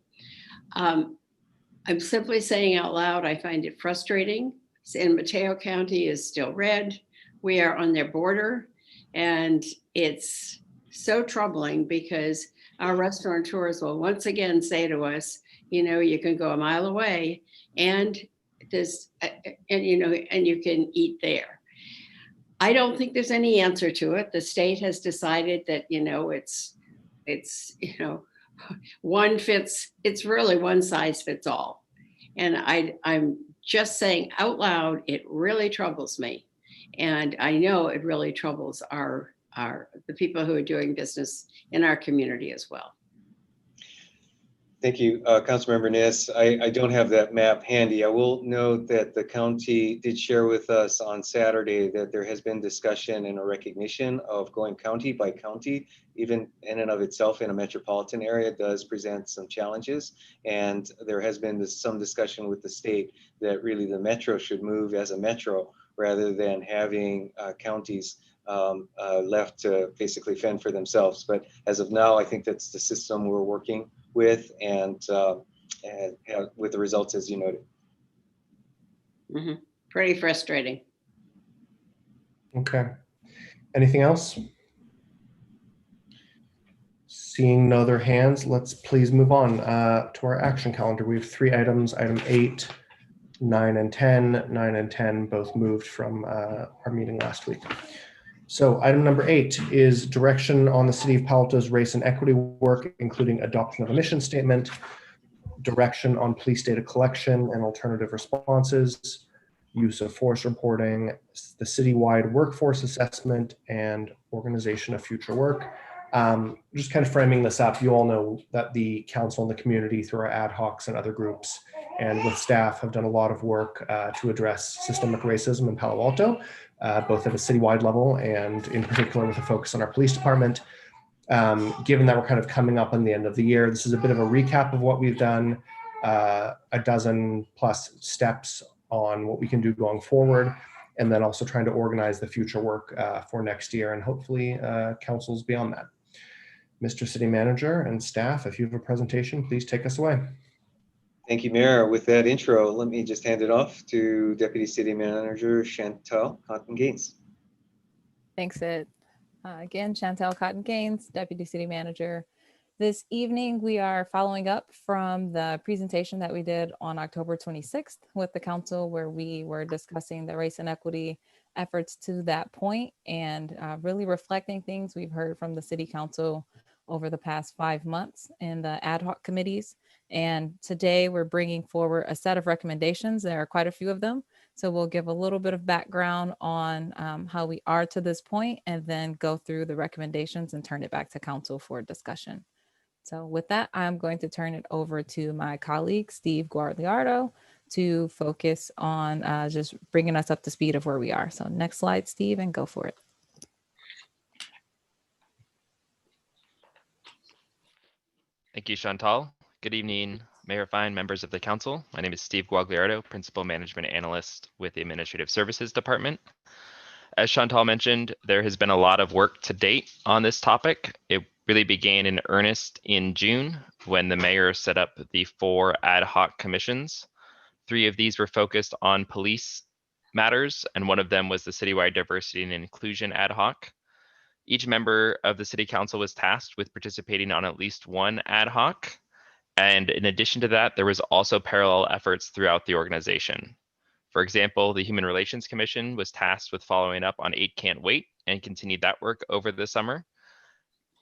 I'm simply saying out loud, I find it frustrating. San Mateo County is still red. We are on their border, and it's so troubling because our restaurateurs will once again say to us, you know, you can go a mile away and you can eat there. I don't think there's any answer to it. The state has decided that, it's it's really one size fits all. And I'm just saying out loud, it really troubles me. And I know it really troubles the people who are doing business in our community as well. Thank you, Councilmember Niss. I don't have that map handy. I will note that the county did share with us on Saturday that there has been discussion and a recognition of going county by county, even in and of itself in a metropolitan area does present some challenges. And there has been some discussion with the state that really the metro should move as a metro rather than having counties left to basically fend for themselves. But as of now, I think that's the system we're working with, and with the results as you noted. Mm-hmm. Pretty frustrating. Okay. Anything else? Seeing no other hands, let's please move on to our action calendar. We have 3 items, item 8, 9, and 10. 9 and 10 both moved from our meeting last week. So item number 8 is direction on the City of Palo Alto's race and equity work, including adoption of a mission statement, direction on police data collection and alternative responses, use of force reporting, the citywide workforce assessment, and organization of future work. Just kind of framing this up, you all know that the council and the community through our ad hocs and other groups and with staff have done a lot of work to address systemic racism in Palo Alto, both at a citywide level and in particular with a focus on our police department. Given that we're kind of coming up on the end of the year, this is a bit of a recap of what we've done, a dozen plus steps on what we can do going forward, and then also trying to organize the future work for next year and hopefully councils beyond that. Mr. City Manager and staff, if you have a presentation, please take us away. Thank you, Mayor. With that intro, let me just hand it off to Deputy City Manager Chantal Cotton-Gaines. Thanks, Ed. Again, Chantal Cotton-Gaines, Deputy City Manager. This evening, we are following up from the presentation that we did on October 26th with the council, where we were discussing the race and equity efforts to that point and really reflecting things we've heard from the city council over the past 5 months in the ad hoc committees. And today we're bringing forward a set of recommendations. There are quite a few of them. So we'll give a little bit of background on how we are to this point and then go through the recommendations and turn it back to council for discussion. So with that, I'm going to turn it over to my colleague, Steve Guarliardo, to focus on just bringing us up to speed of where we are. So next slide, Steve, and go for it. Thank you, Chantal. Good evening, Mayor Fine, members of the council. My name is Steve Guagliardo, Principal Management Analyst with the Administrative Services Department. As Chantal mentioned, there has been a lot of work to date on this topic. It really began in earnest in June when the mayor set up the 4 ad hoc commissions. 3 of these were focused on police matters, and one of them was the Citywide Diversity and Inclusion ad hoc. Each member of the City Council was tasked with participating on at least one ad hoc. And in addition to that, there was also parallel efforts throughout the organization. For example, the Human Relations Commission was tasked with following up on 8 Can't Wait and continued that work over the summer.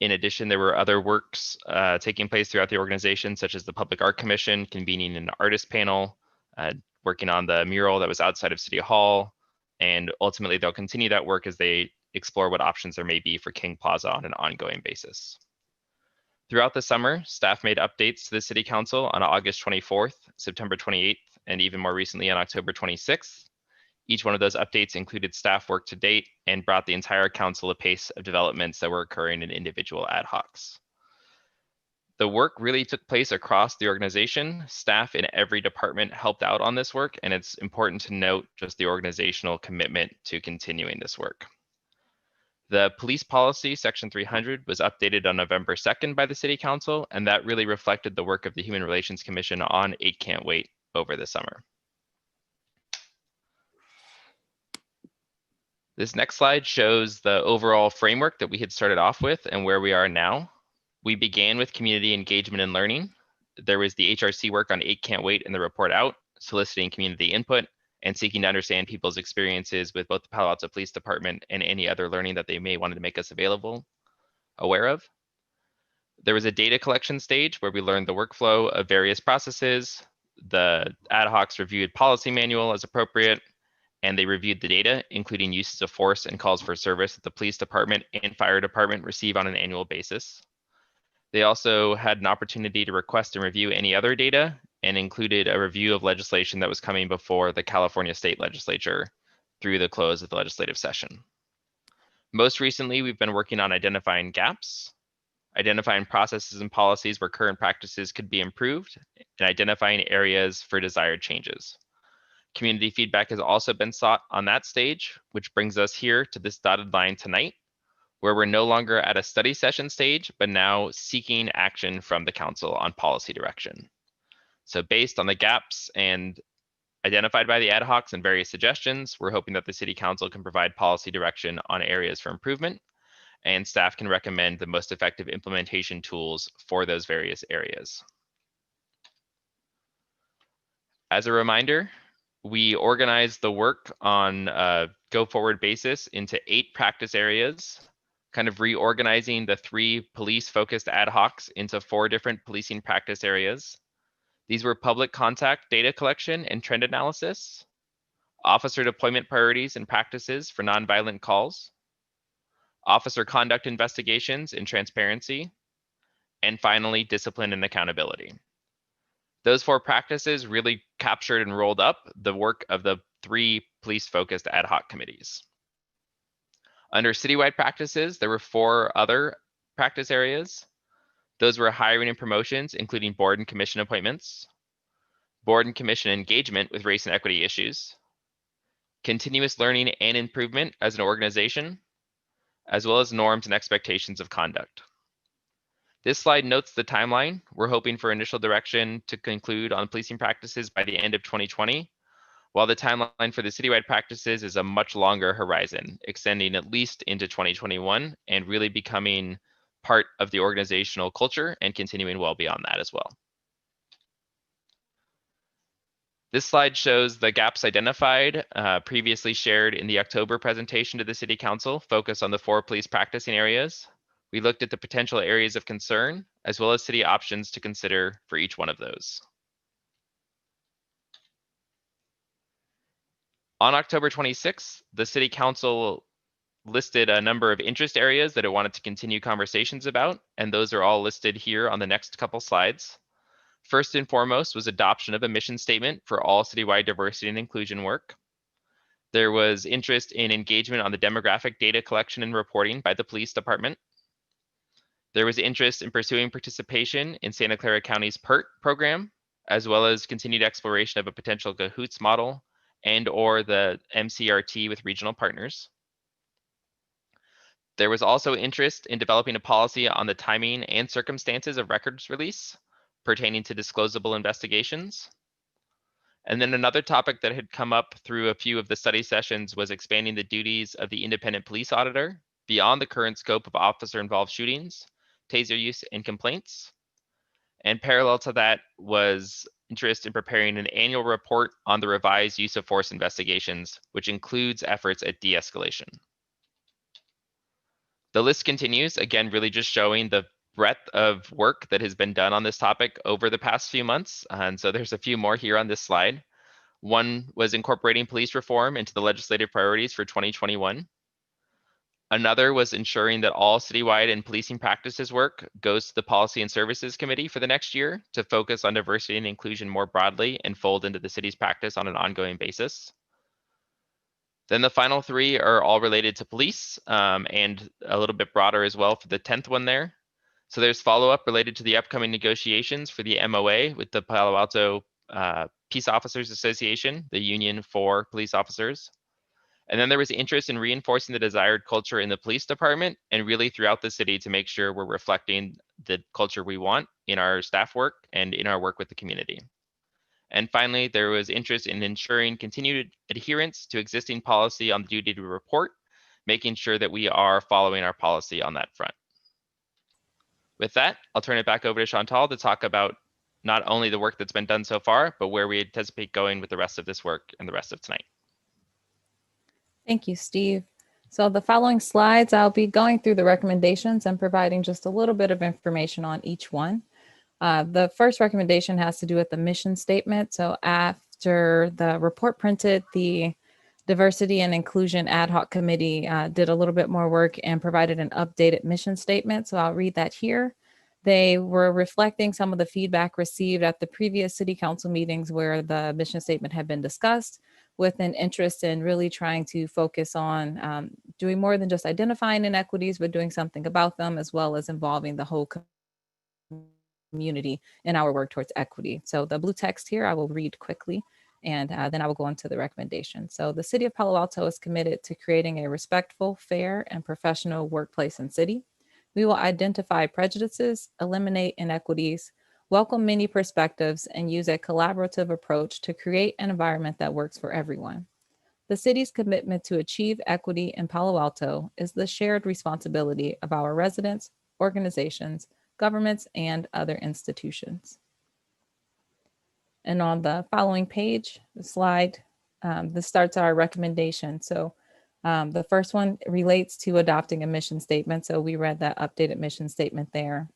In addition, there were other works taking place throughout the organization, such as the Public Art Commission convening an artist panel, working on the mural that was outside of City Hall, and ultimately they'll continue that work as they explore what options there may be for King Plaza on an ongoing basis. Throughout the summer, staff made updates to the City Council on August 24th, September 28th, and even more recently on October 26th. Each one of those updates included staff work to date and brought the entire council a pace of developments that were occurring in individual ad hocs. The work really took place across the organization. Staff in every department helped out on this work, and it's important to note just the organizational commitment to continuing this work. The police policy, section 300, was updated on November 2nd by the City Council, and that really reflected the work of the Human Relations Commission on 8 Can't Wait over the summer. This next slide shows the overall framework that we had started off with and where we are now. We began with community engagement and learning. There was the HRC work on 8 Can't Wait and the report out, soliciting community input and seeking to understand people's experiences with both the Palo Alto Police Department and any other learning that they may want to make us aware of. There was a data collection stage where we learned the workflow of various processes. The ad hocs reviewed policy manual as appropriate, and they reviewed the data, including uses of force and calls for service that the police department and fire department receive on an annual basis. They also had an opportunity to request and review any other data and included a review of legislation that was coming before the California State Legislature through the close of the legislative session. Most recently, we've been working on identifying gaps, identifying processes and policies where current practices could be improved, and identifying areas for desired changes. Community feedback has also been sought on that stage, which brings us here to this dotted line tonight, where we're no longer at a study session stage, but now seeking action from the council on policy direction. So based on the gaps and identified by the ad hocs and various suggestions, we're hoping that the City Council can provide policy direction on areas for improvement, and staff can recommend the most effective implementation tools for those various areas. As a reminder, we organize the work on a go-forward basis into 8 practice areas, kind of reorganizing the 3 police-focused ad hocs into 4 different policing practice areas. These were public contact data collection and trend analysis, officer deployment priorities and practices for nonviolent calls, officer conduct investigations and transparency, and finally, discipline and accountability. Those 4 practices really captured and rolled up the work of the 3 police-focused ad hoc committees. Under citywide practices, there were 4 other practice areas. Those were hiring and promotions, including board and commission appointments, board and commission engagement with race and equity issues, continuous learning and improvement as an organization, as well as norms and expectations of conduct. This slide notes the timeline. We're hoping for initial direction to conclude on policing practices by the end of 2020, while the timeline for the citywide practices is a much longer horizon, extending at least into 2021 and really becoming part of the organizational culture and continuing well beyond that as well. This slide shows the gaps identified, previously shared in the October presentation to the City Council, focused on the 4 police practicing areas. We looked at the potential areas of concern, as well as city options to consider for each one of those. On October 26th, the City Council listed a number of interest areas that it wanted to continue conversations about, and those are all listed here on the next couple slides. First and foremost was adoption of a mission statement for all citywide diversity and inclusion work. There was interest in engagement on the demographic data collection and reporting by the police department. There was interest in pursuing participation in Santa Clara County's PERT program, as well as continued exploration of a potential CAHOOTS model and or the MCRT with regional partners. There was also interest in developing a policy on the timing and circumstances of records release pertaining to disclosable investigations. And then another topic that had come up through a few of the study sessions was expanding the duties of the independent police auditor beyond the current scope of officer-involved shootings, taser use, and complaints. And parallel to that was interest in preparing an annual report on the revised use of force investigations, which includes efforts at de-escalation. The list continues, again, really just showing the breadth of work that has been done on this topic over the past few months. And so there's a few more here on this slide. One was incorporating police reform into the legislative priorities for 2021. Another was ensuring that all citywide and policing practices work goes to the Policy and Services Committee for the next year to focus on diversity and inclusion more broadly and fold into the city's practice on an ongoing basis. Then the final 3 are all related to police and a little bit broader as well for the 10th one there. So there's follow-up related to the upcoming negotiations for the MOA with the Palo Alto Peace Officers Association, the union for police officers. And then there was interest in reinforcing the desired culture in the police department and really throughout the city to make sure we're reflecting the culture we want in our staff work and in our work with the community. And finally, there was interest in ensuring continued adherence to existing policy on the duty to report, making sure that we are following our policy on that front. With that, I'll turn it back over to Chantal to talk about not only the work that's been done so far, but where we anticipate going with the rest of this work and the rest of tonight. Thank you, Steve. So the following slides, I'll be going through the recommendations and providing just a little bit of information on each one. The first recommendation has to do with the mission statement. So after the report printed, the Diversity and Inclusion Ad Hoc Committee did a little bit more work and provided an updated mission statement. So I'll read that here. They were reflecting some of the feedback received at the previous city council meetings where the mission statement had been discussed, with an interest in really trying to focus on doing more than just identifying inequities, but doing something about them, as well as involving the whole community in our work towards equity. So the blue text here, I will read quickly, and then I will go into the recommendation. So the City of Palo Alto is committed to creating a respectful, fair, and professional workplace and city. We will identify prejudices, eliminate inequities, welcome many perspectives, and use a collaborative approach to create an environment that works for everyone. The city's commitment to achieve equity in Palo Alto is the shared responsibility of our residents, organizations, governments, and other institutions. And on the following page, the slide, this starts our recommendation. So the first one relates to adopting a mission statement. So we read that updated mission statement there.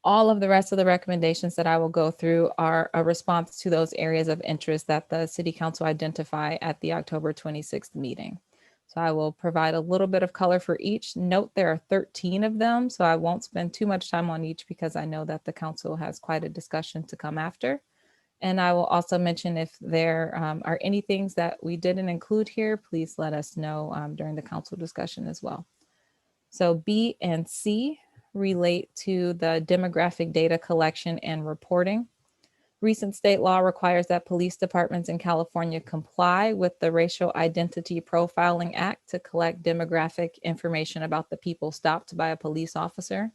All of the rest of the recommendations that I will go through are a response to those areas of interest that the City Council identified at the October 26th meeting. So I will provide a little bit of color for each. Note there are 13 of them, so I won't spend too much time on each because I know that the council has quite a discussion to come after. And I will also mention if there are any things that we didn't include here, please let us know during the council discussion as well. So B and C relate to the demographic data collection and reporting. Recent state law requires that police departments in California comply with the Racial Identity Profiling Act to collect demographic information about the people stopped by a police officer.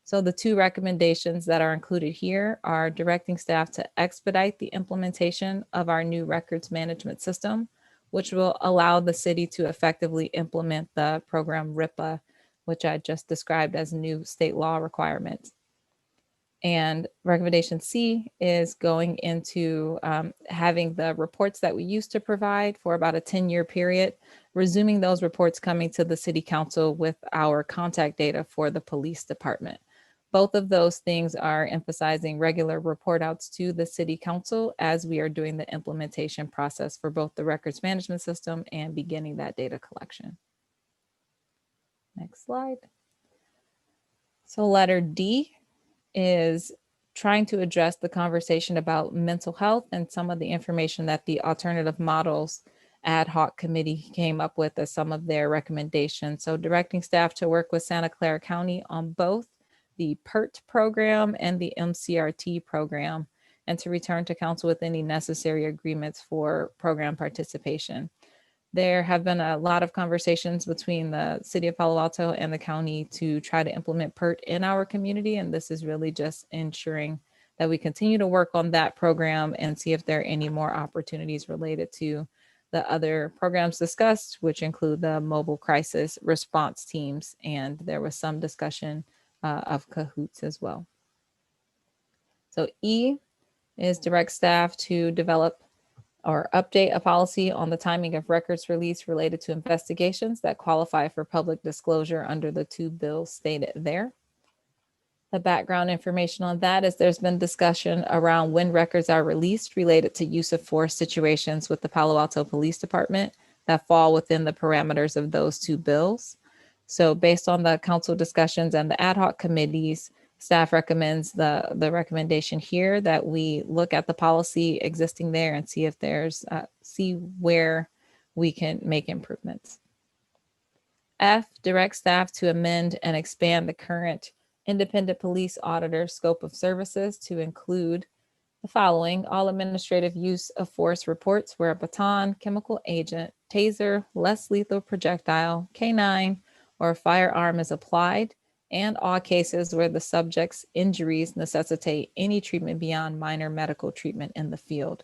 So the 2 recommendations that are included here are directing staff to expedite the implementation of our new records management system, which will allow the city to effectively implement the program RIPA, which I just described as new state law requirements. And recommendation C is going into having the reports that we used to provide for about a 10-year period, resuming those reports coming to the city council with our contact data for the police department. Both of those things are emphasizing regular report outs to the city council as we are doing the implementation process for both the records management system and beginning that data collection. Next slide. So letter D is trying to address the conversation about mental health and some of the information that the alternative models ad hoc committee came up with as some of their recommendations. So directing staff to work with Santa Clara County on both the PERT program and the MCRT program, and to return to council with any necessary agreements for program participation. There have been a lot of conversations between the city of Palo Alto and the county to try to implement PERT in our community. And this is really just ensuring that we continue to work on that program and see if there are any more opportunities related to the other programs discussed, which include the mobile crisis response teams. And there was some discussion of cahoots as well. So E is direct staff to develop or update a policy on the timing of records release related to investigations that qualify for public disclosure under the two bills stated there. The background information on that is there's been discussion around when records are released related to use of force situations with the Palo Alto Police Department that fall within the parameters of those two bills. So based on the council discussions and the ad hoc committees, staff recommends the recommendation here that we look at the policy existing there and see if there's, see where we can make improvements. F, direct staff to amend and expand the current independent police auditor scope of services to include the following: all administrative use of force reports where a baton, chemical agent, taser, less lethal projectile, K9, or a firearm is applied, and all cases where the subject's injuries necessitate any treatment beyond minor medical treatment in the field.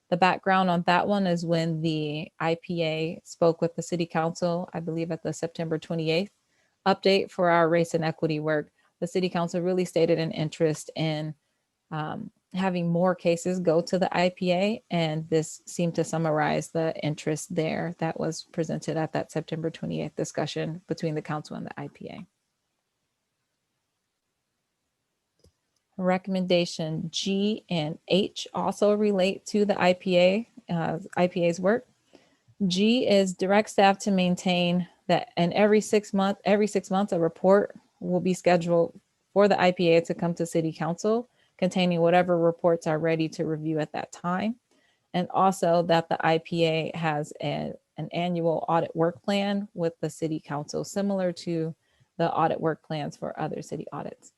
The background on that one is when the IPA spoke with the city council, I believe at the September 28th update for our race and equity work, the city council really stated an interest in having more cases go to the IPA, and this seemed to summarize the interest there that was presented at that September 28th discussion between the council and the IPA. Recommendation G and H also relate to the IPA's work. G is direct staff to maintain that, and every 6 months, a report will be scheduled for the IPA to come to city council, containing whatever reports are ready to review at that time. And also that the IPA has an annual audit work plan with the city council, similar to the audit work plans for other city audits.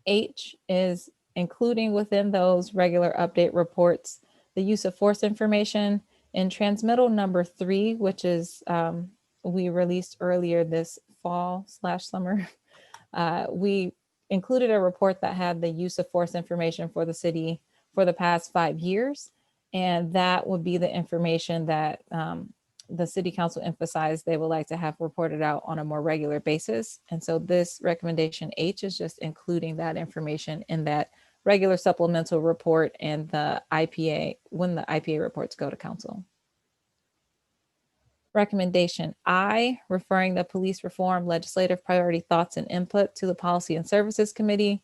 H is including within those regular update reports the use of force information. In transmittal number 3, which is we released earlier this fall/summer, we included a report that had the use of force information for the city for the past 5 years. And that would be the information that the city council emphasized they would like to have reported out on a more regular basis. And so this recommendation H is just including that information in that regular supplemental report and the IPA, when the IPA reports go to council. Recommendation I, referring the police reform legislative priority thoughts and input to the Policy and Services Committee.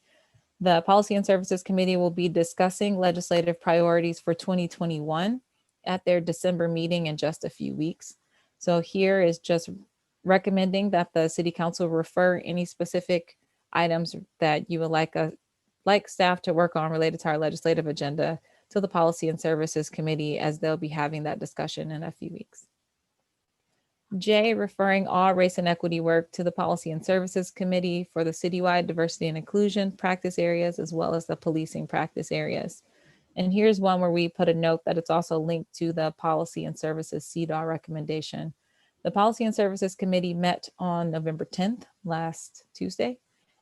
The Policy and Services Committee will be discussing legislative priorities for 2021 at their December meeting in just a few weeks. So here is just recommending that the City Council refer any specific items that you would like staff to work on related to our legislative agenda to the Policy and Services Committee, as they'll be having that discussion in a few weeks. J, referring all race and equity work to the Policy and Services Committee for the citywide diversity and inclusion practice areas, as well as the policing practice areas. And here's one where we put a note that it's also linked to the Policy and Services CDAW recommendation. The Policy and Services Committee met on November 10th, last Tuesday,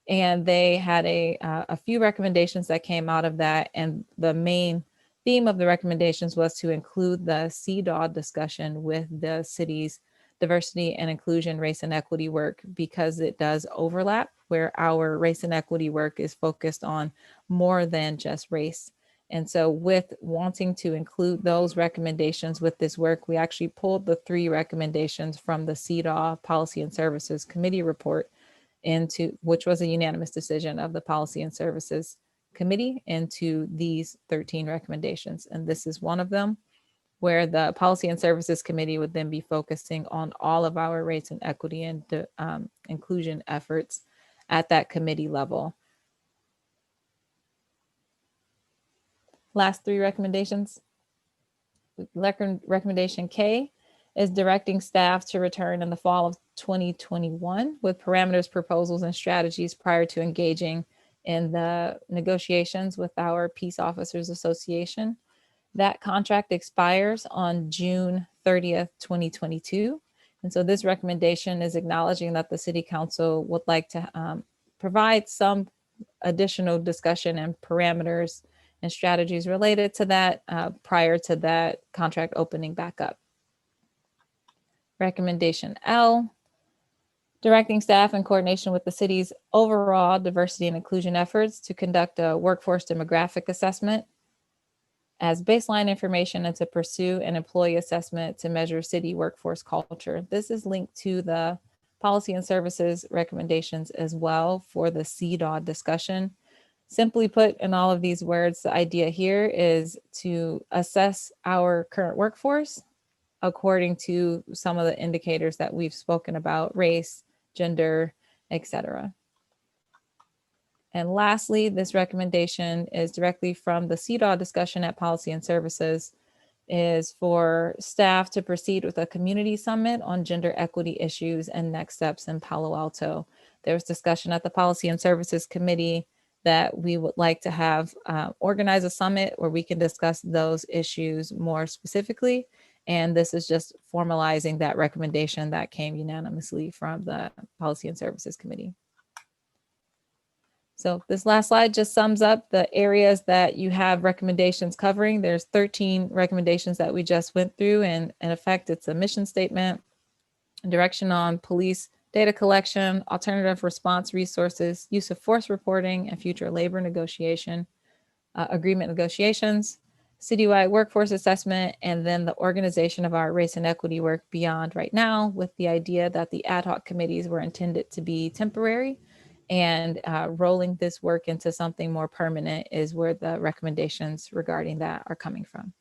and they had a few recommendations that came out of that. And the main theme of the recommendations was to include the CDAW discussion with the city's diversity and inclusion, race and equity work, because it does overlap where our race and equity work is focused on more than just race. And so with wanting to include those recommendations with this work, we actually pulled the 3 recommendations from the CEDAW Policy and Services Committee report into, which was a unanimous decision of the Policy and Services Committee, into these 13 recommendations. And this is one of them, where the Policy and Services Committee would then be focusing on all of our race and equity and inclusion efforts at that committee level. Last 3 recommendations. Recommendation K is directing staff to return in the fall of 2021 with parameters, proposals, and strategies prior to engaging in the negotiations with our Peace Officers Association. That contract expires on June 30th, 2022. And so this recommendation is acknowledging that the City Council would like to provide some additional discussion and parameters and strategies related to that prior to that contract opening back up. Recommendation L, directing staff in coordination with the city's overall diversity and inclusion efforts to conduct a workforce demographic assessment as baseline information and to pursue an employee assessment to measure city workforce culture. This is linked to the policy and services recommendations as well for the CEDAW discussion. Simply put, in all of these words, the idea here is to assess our current workforce according to some of the indicators that we've spoken about: race, gender, etc. And lastly, this recommendation is directly from the CEDAW discussion at Policy and Services, is for staff to proceed with a community summit on gender equity issues and next steps in Palo Alto. There was discussion at the Policy and Services Committee that we would like to have organize a summit where we can discuss those issues more specifically. And this is just formalizing that recommendation that came unanimously from the Policy and Services Committee. So this last slide just sums up the areas that you have recommendations covering. There's 13 recommendations that we just went through, and in effect, it's a mission statement, direction on police data collection, alternative response resources, use of force reporting, and future labor negotiation, agreement negotiations, citywide workforce assessment, and then the organization of our race and equity work beyond right now, with the idea that the ad hoc committees were intended to be temporary, and rolling this work into something more permanent is where the recommendations regarding that are coming from.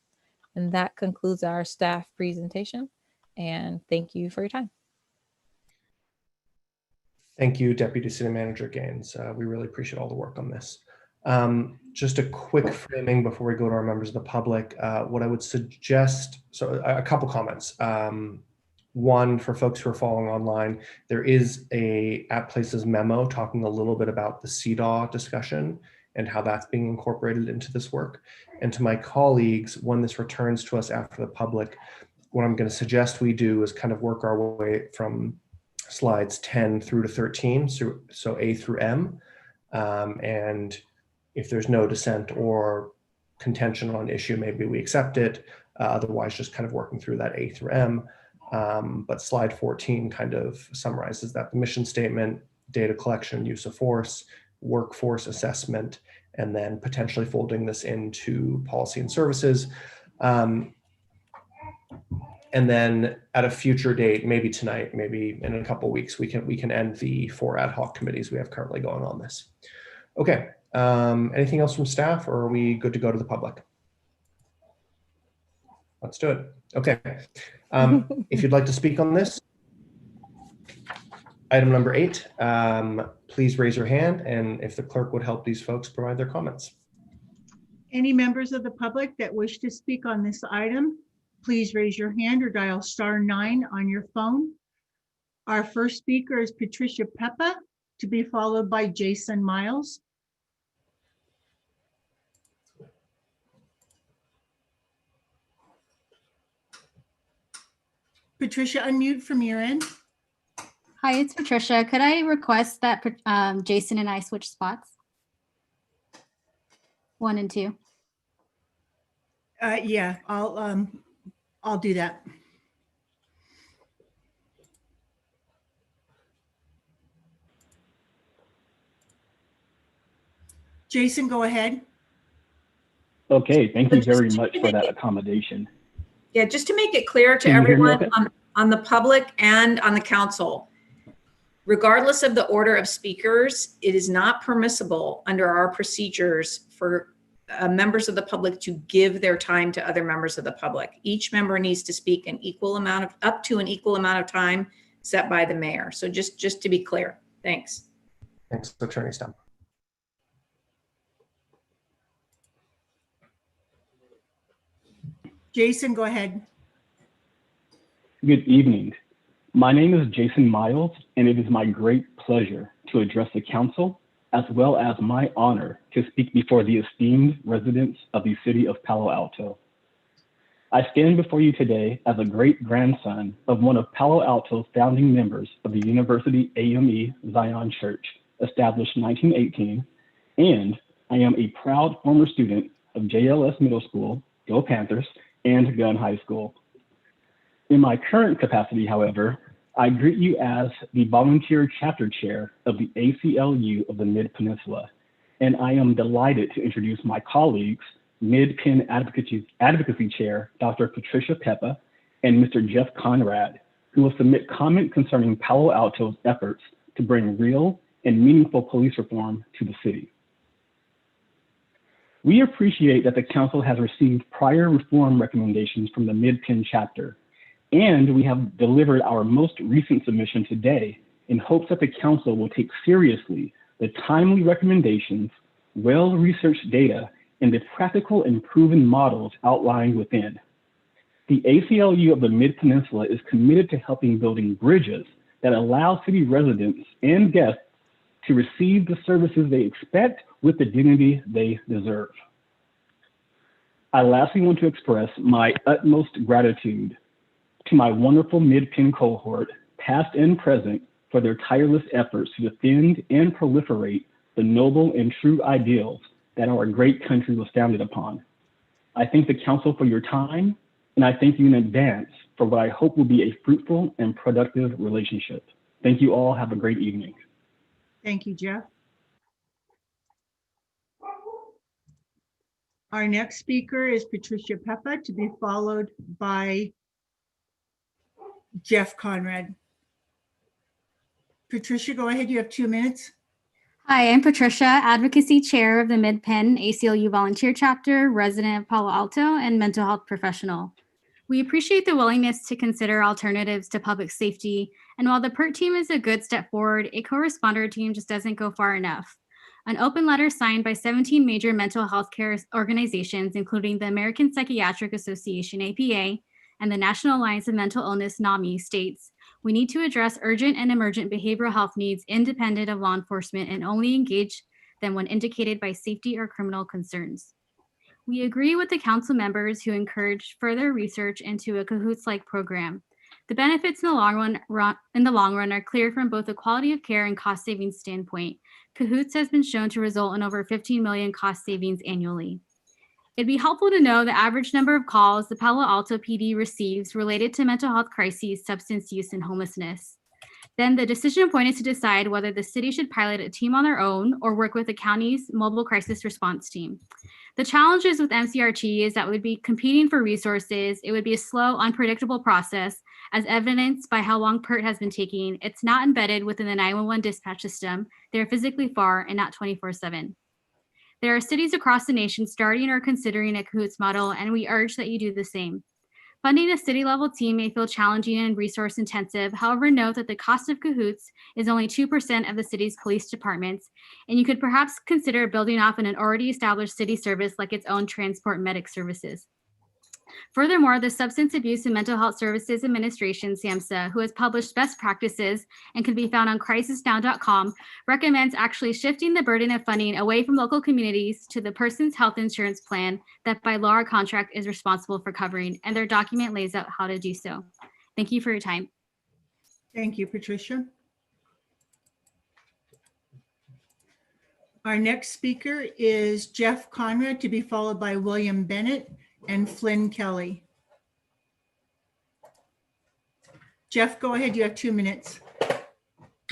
And that concludes our staff presentation. And thank you for your time. Thank you, Deputy City Manager Gaines. We really appreciate all the work on this. Just a quick framing before we go to our members of the public. What I would suggest, so a couple comments. One, for folks who are following online, there is a At Places memo talking a little bit about the CEDAW discussion and how that's being incorporated into this work. And to my colleagues, when this returns to us after the public, what I'm going to suggest we do is kind of work our way from slides 10 through to 13, so A through M. And if there's no dissent or contention on issue, maybe we accept it. Otherwise, just kind of working through that A through M. But slide 14 kind of summarizes that: the mission statement, data collection, use of force, workforce assessment, and then potentially folding this into policy and services. And then at a future date, maybe tonight, maybe in a couple of weeks, we can end the 4 ad hoc committees we have currently going on this. Okay, anything else from staff, or are we good to go to the public? Let's do it. Okay. If you'd like to speak on this, item number 8, please raise your hand, and if the clerk would help these folks provide their comments. Any members of the public that wish to speak on this item, please raise your hand or dial *9 on your phone. Our first speaker is Patricia Peppa, to be followed by Jason Miles. Patricia, unmute from your end. Hi, it's Patricia. Could I request that Jason and I switch spots? 1 and 2. Yeah, I'll do that. Jason, go ahead. Okay, thank you very much for that accommodation. Yeah, just to make it clear to Can you hear me everyone okay? on the public and on the council, regardless of the order of speakers, it is not permissible under our procedures for members of the public to give their time to other members of the public. Each member needs to speak up to an equal amount of time set by the mayor. So just to be clear, thanks. Thanks, Attorney Stump. Jason, go ahead. Good evening. My name is Jason Miles, and it is my great pleasure to address the council, as well as my honor to speak before the esteemed residents of the city of Palo Alto. I stand before you today as a great-grandson of one of Palo Alto's founding members of the University AME Zion Church, established in 1918, and I am a proud former student of JLS Middle School, Go Panthers, and Gunn High School. In my current capacity, however, I greet you as the volunteer chapter chair of the ACLU of the Mid-Peninsula, and I am delighted to introduce my colleagues, Mid-Pen Advocacy Chair, Dr. Patricia Peppa, and Mr. Jeff Conrad, who will submit comment concerning Palo Alto's efforts to bring real and meaningful police reform to the city. We appreciate that the council has received prior reform recommendations from the Mid-Pen chapter, and we have delivered our most recent submission today in hopes that the council will take seriously the timely recommendations, well-researched data, and the practical and proven models outlined within. The ACLU of the Mid-Peninsula is committed to helping building bridges that allow city residents and guests to receive the services they expect with the dignity they deserve. I lastly want to express my utmost gratitude to my wonderful Mid-Pen cohort, past and present, for their tireless efforts to defend and proliferate the noble and true ideals that our great country was founded upon. I thank the council for your time, and I thank you in advance for what I hope will be a fruitful and productive relationship. Thank you all. Have a great evening. Thank you, Jeff. Our next speaker is Patricia Peppa, to be followed by Jeff Conrad. Patricia, go ahead. You have 2 minutes. Hi, I'm Patricia, Advocacy Chair of the Mid-Pen ACLU Volunteer Chapter, resident of Palo Alto, and mental health professional. We appreciate the willingness to consider alternatives to public safety, and while the PERT team is a good step forward, a co-responder team just doesn't go far enough. An open letter signed by 17 major mental health care organizations, including the American Psychiatric Association, APA, and the National Alliance of Mental Illness, NAMI, states, we need to address urgent and emergent behavioral health needs independent of law enforcement and only engage them when indicated by safety or criminal concerns. We agree with the council members who encourage further research into a CAHOOTS-like program. The benefits in the long run are clear from both a quality of care and cost savings standpoint. CAHOOTS has been shown to result in over 15 million cost savings annually. It'd be helpful to know the average number of calls the Palo Alto PD receives related to mental health crises, substance use, and homelessness. Then the decision point is to decide whether the city should pilot a team on their own or work with the county's mobile crisis response team. The challenges with MCRT is that we'd be competing for resources. It would be a slow, unpredictable process, as evidenced by how long PERT has been taking. It's not embedded within the 911 dispatch system. They're physically far and not 24/7. There are cities across the nation starting or considering a CAHOOTS model, and we urge that you do the same. Funding a city-level team may feel challenging and resource-intensive. However, note that the cost of CAHOOTS is only 2% of the city's police departments, and you could perhaps consider building off an already established city service like its own transport medic services. Furthermore, the Substance Abuse and Mental Health Services Administration, SAMHSA, who has published best practices and can be found on crisisnow.com, recommends actually shifting the burden of funding away from local communities to the person's health insurance plan that by law or contract is responsible for covering, and their document lays out how to do so. Thank you for your time. Thank you, Patricia. Our next speaker is Jeff Conrad, to be followed by William Bennett and Flynn Kelly. Jeff, go ahead. You have 2 minutes.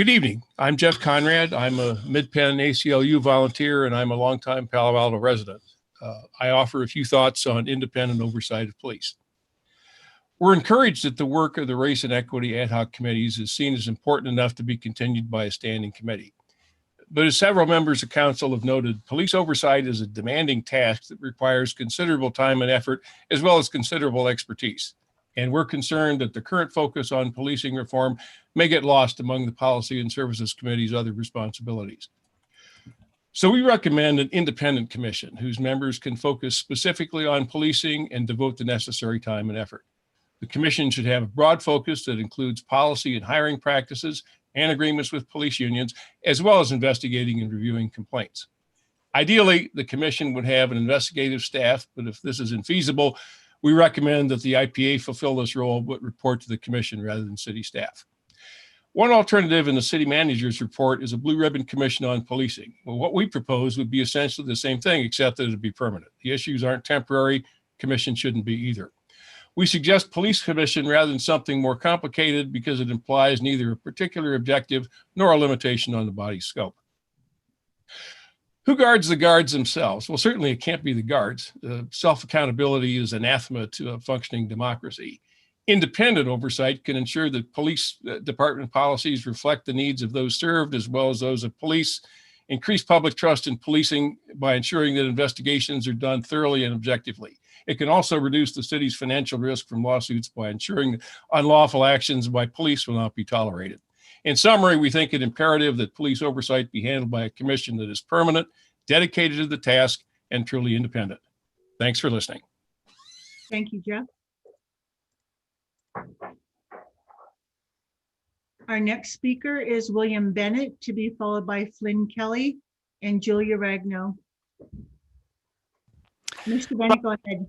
Good evening. I'm Jeff Conrad. I'm a Mid-Penn ACLU volunteer, and I'm a longtime Palo Alto resident. I offer a few thoughts on independent oversight of police. We're encouraged that the work of the Race and Equity Ad Hoc Committees is seen as important enough to be continued by a standing committee. But as several members of council have noted, police oversight is a demanding task that requires considerable time and effort, as well as considerable expertise. And we're concerned that the current focus on policing reform may get lost among the Policy and Services Committee's other responsibilities. So we recommend an independent commission whose members can focus specifically on policing and devote the necessary time and effort. The commission should have a broad focus that includes policy and hiring practices and agreements with police unions, as well as investigating and reviewing complaints. Ideally, the commission would have an investigative staff, but if this is infeasible, we recommend that the IPA fulfill this role, but report to the commission rather than city staff. One alternative in the city manager's report is a blue ribbon commission on policing. Well, what we propose would be essentially the same thing, except that it would be permanent. The issues aren't temporary. Commission shouldn't be either. We suggest police commission rather than something more complicated because it implies neither a particular objective nor a limitation on the body's scope. Who guards the guards themselves? Well, certainly it can't be the guards. Self-accountability is anathema to a functioning democracy. Independent oversight can ensure that police department policies reflect the needs of those served as well as those of police, increase public trust in policing by ensuring that investigations are done thoroughly and objectively. It can also reduce the city's financial risk from lawsuits by ensuring that unlawful actions by police will not be tolerated. In summary, we think it imperative that police oversight be handled by a commission that is permanent, dedicated to the task, and truly independent. Thanks for listening. Thank you, Jeff. Our next speaker is William Bennett, to be followed by Flynn Kelly and Julia Ragno. Mr. Bennett, go ahead.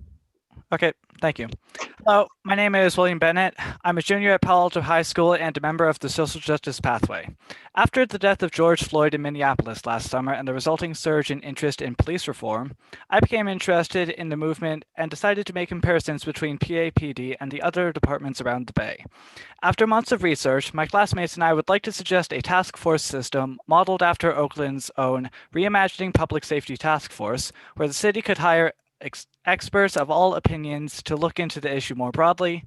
Okay, thank you. Hello, my name is William Bennett. I'm a junior at Palo Alto High School and a member of the Social Justice Pathway. After the death of George Floyd in Minneapolis last summer and the resulting surge in interest in police reform, I became interested in the movement and decided to make comparisons between PAPD and the other departments around the Bay. After months of research, my classmates and I would like to suggest a task force system modeled after Oakland's own Reimagining Public Safety Task Force, where the city could hire experts of all opinions to look into the issue more broadly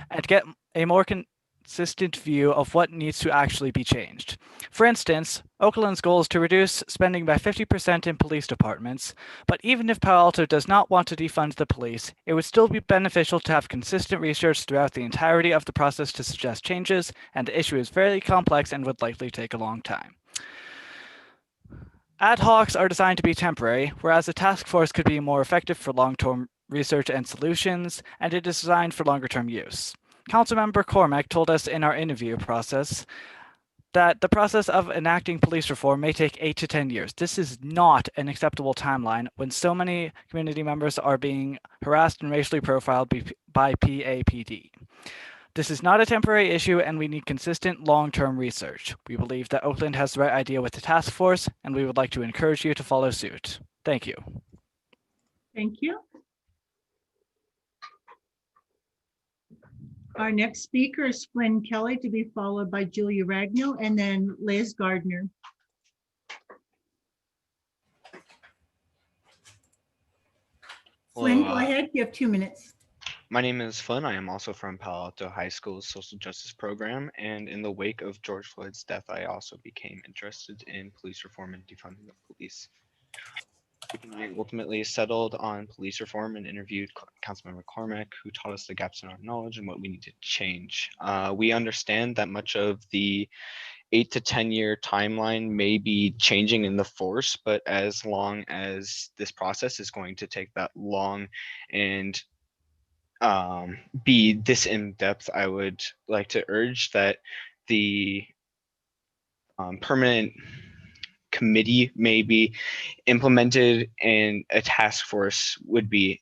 and get a more consistent view of what needs to actually be changed. For instance, Oakland's goal is to reduce spending by 50% in police departments, but even if Palo Alto does not want to defund the police, it would still be beneficial to have consistent research throughout the entirety of the process to suggest changes, and the issue is very complex and would likely take a long time. Ad hocs are designed to be temporary, whereas a task force could be more effective for long-term research and solutions, and it is designed for longer-term use. Councilmember Cormack told us in our interview process that the process of enacting police reform may take 8 to 10 years. This is not an acceptable timeline when so many community members are being harassed and racially profiled by PAPD. This is not a temporary issue, and we need consistent long-term research. We believe that Oakland has the right idea with the task force, and we would like to encourage you to follow suit. Thank you. Thank you. Our next speaker is Flynn Kelly, to be followed by Julia Ragno and then Liz Gardner. Flynn, go ahead. You have 2 minutes. My name is Flynn. I am also from Palo Alto High School's social justice program, and in the wake of George Floyd's death, I also became interested in police reform and defunding the police. I ultimately settled on police reform and interviewed Councilmember Cormack, who taught us the gaps in our knowledge and what we need to change. We understand that much of the 8 to 10 year timeline may be changing in the force, but as long as this process is going to take that long and be this in depth, I would like to urge that the permanent committee may be implemented and a task force would be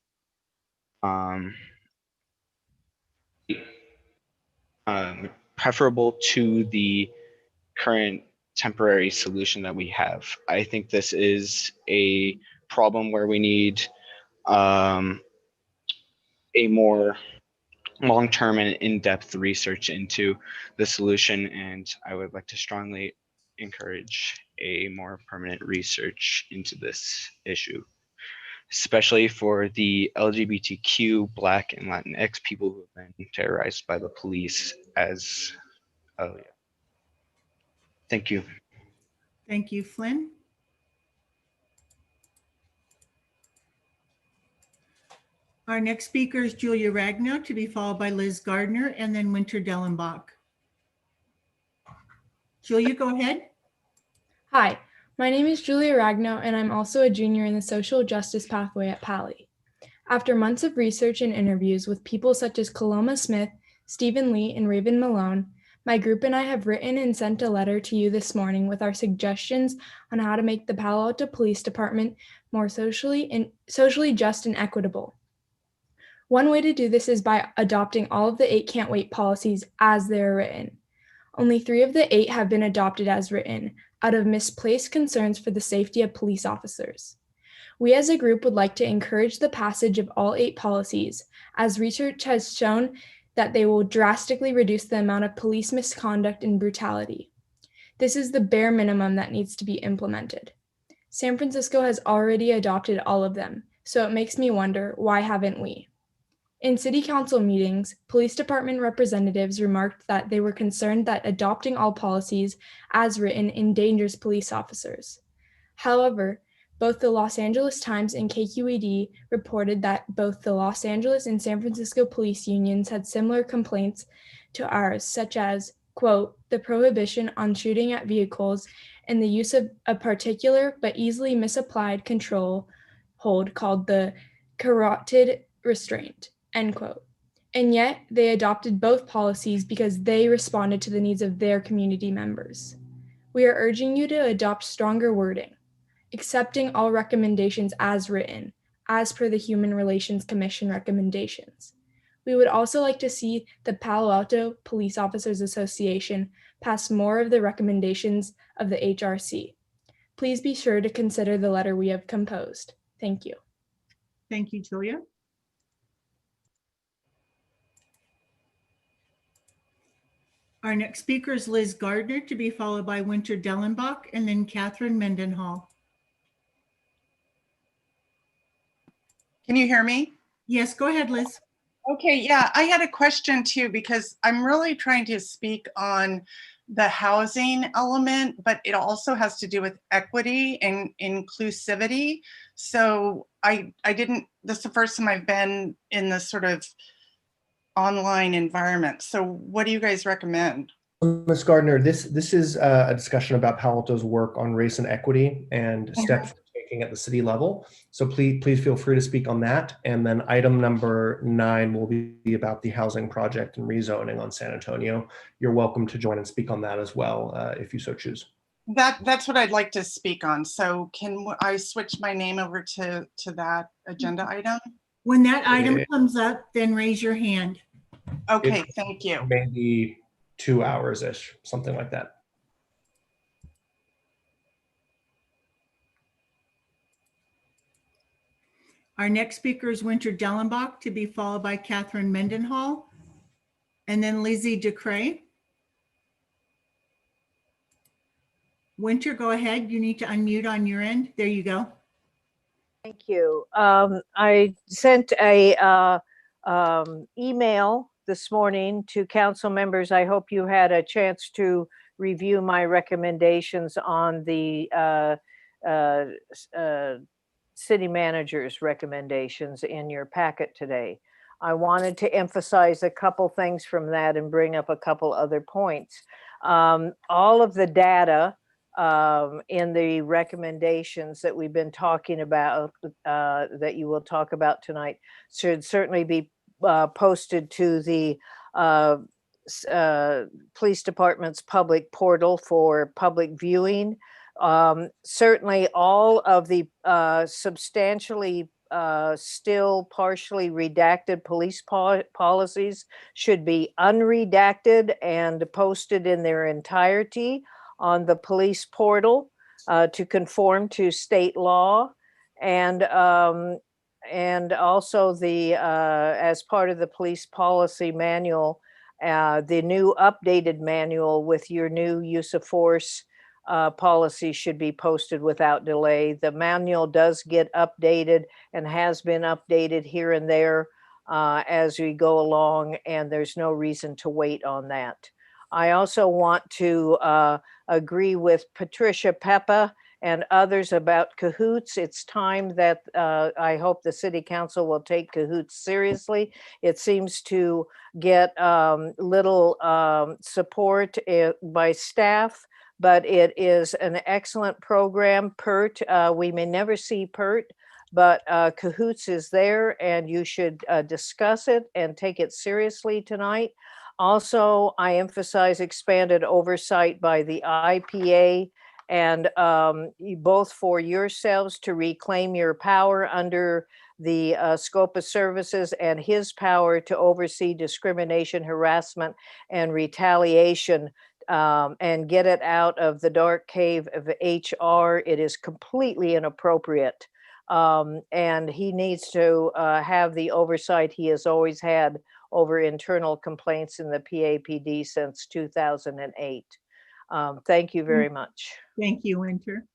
preferable to the current temporary solution that we have. I think this is a problem where we need a more long-term and in-depth research into the solution, and I would like to strongly encourage a more permanent research into this issue, especially for the LGBTQ, Black, and Latinx people who have been terrorized by the police as, oh yeah. Thank you. Thank you, Flynn. Our next speaker is Julia Ragnow, to be followed by Liz Gardner and then Winter Dellenbach. Julia, go ahead. Hi, my name is Julia Ragnow, and I'm also a junior in the social justice pathway at Pali. After months of research and interviews with people such as Kaloma Smith, Stephen Lee, and Raven Malone, my group and I have written and sent a letter to you this morning with our suggestions on how to make the Palo Alto Police Department more socially just and equitable. One way to do this is by adopting all of the 8 can't wait policies as they're written. Only 3 of the 8 have been adopted as written, out of misplaced concerns for the safety of police officers. We as a group would like to encourage the passage of all 8 policies, as research has shown that they will drastically reduce the amount of police misconduct and brutality. This is the bare minimum that needs to be implemented. San Francisco has already adopted all of them, so it makes me wonder, why haven't we? In city council meetings, police department representatives remarked that they were concerned that adopting all policies as written endangers police officers. However, both the Los Angeles Times and KQED reported that both the Los Angeles and San Francisco police unions had similar complaints to ours, such as, quote, the prohibition on shooting at vehicles and the use of a particular but easily misapplied control hold called the carotid restraint, end quote. And yet they adopted both policies because they responded to the needs of their community members. We are urging you to adopt stronger wording, accepting all recommendations as written, as per the Human Relations Commission recommendations. We would also like to see the Palo Alto Police Officers Association pass more of the recommendations of the HRC. Please be sure to consider the letter we have composed. Thank you. Thank you, Julia. Our next speaker is Liz Gardner, to be followed by Winter Dellenbach and then Catherine Mendenhall. Can you hear me? Yes, go ahead, Liz. Okay, yeah, I had a question too, because I'm really trying to speak on the housing element, but it also has to do with equity and inclusivity. So I didn't, this is the first time I've been in this sort of online environment. So what do you guys recommend? Ms. Gardner, this is a discussion about Palo Alto's work on race and equity and steps we're taking at the city level. So please feel free to speak on that. And then item number 9 will be about the housing project and rezoning on San Antonio. You're welcome to join and speak on that as well, if you so choose. That's what I'd like to speak on. So can I switch my name over to that agenda item? When that item comes up, then raise your hand. Okay, thank you. Maybe 2 hours-ish, something like that. Our next speaker is Winter Dellenbach, to be followed by Catherine Mendenhall and then Lizzie DeCray. Winter, go ahead. You need to unmute on your end. There you go. Thank you. I sent a email this morning to council members. I hope you had a chance to review my recommendations on the city manager's recommendations in your packet today. I wanted to emphasize a couple things from that and bring up a couple other points. All of the data in the recommendations that we've been talking about, that you will talk about tonight, should certainly be posted to the police department's public portal for public viewing. Certainly all of the substantially still partially redacted police policies should be unredacted and posted in their entirety on the police portal to conform to state law. And And also as part of the police policy manual, the new updated manual with your new use of force policy should be posted without delay. The manual does get updated and has been updated here and there as we go along, and there's no reason to wait on that. I also want to agree with Patricia Peppa and others about cahoots. It's time that I hope the City Council will take cahoots seriously. It seems to get little support by staff, but it is an excellent program. PERT, we may never see PERT, but cahoots is there, and you should discuss it and take it seriously tonight. Also, I emphasize expanded oversight by the IPA, and both for yourselves to reclaim your power under the scope of services, and his power to oversee discrimination, harassment, and retaliation, and get it out of the dark cave of HR. It is completely inappropriate. And he needs to have the oversight he has always had over internal complaints in the PAPD since 2008. Thank you very much. Thank you, Winter.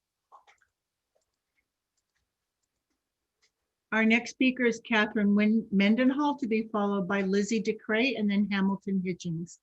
Our next speaker is Catherine Mendenhall, to be followed by Lizzie DeCray and then Hamilton Hitchings.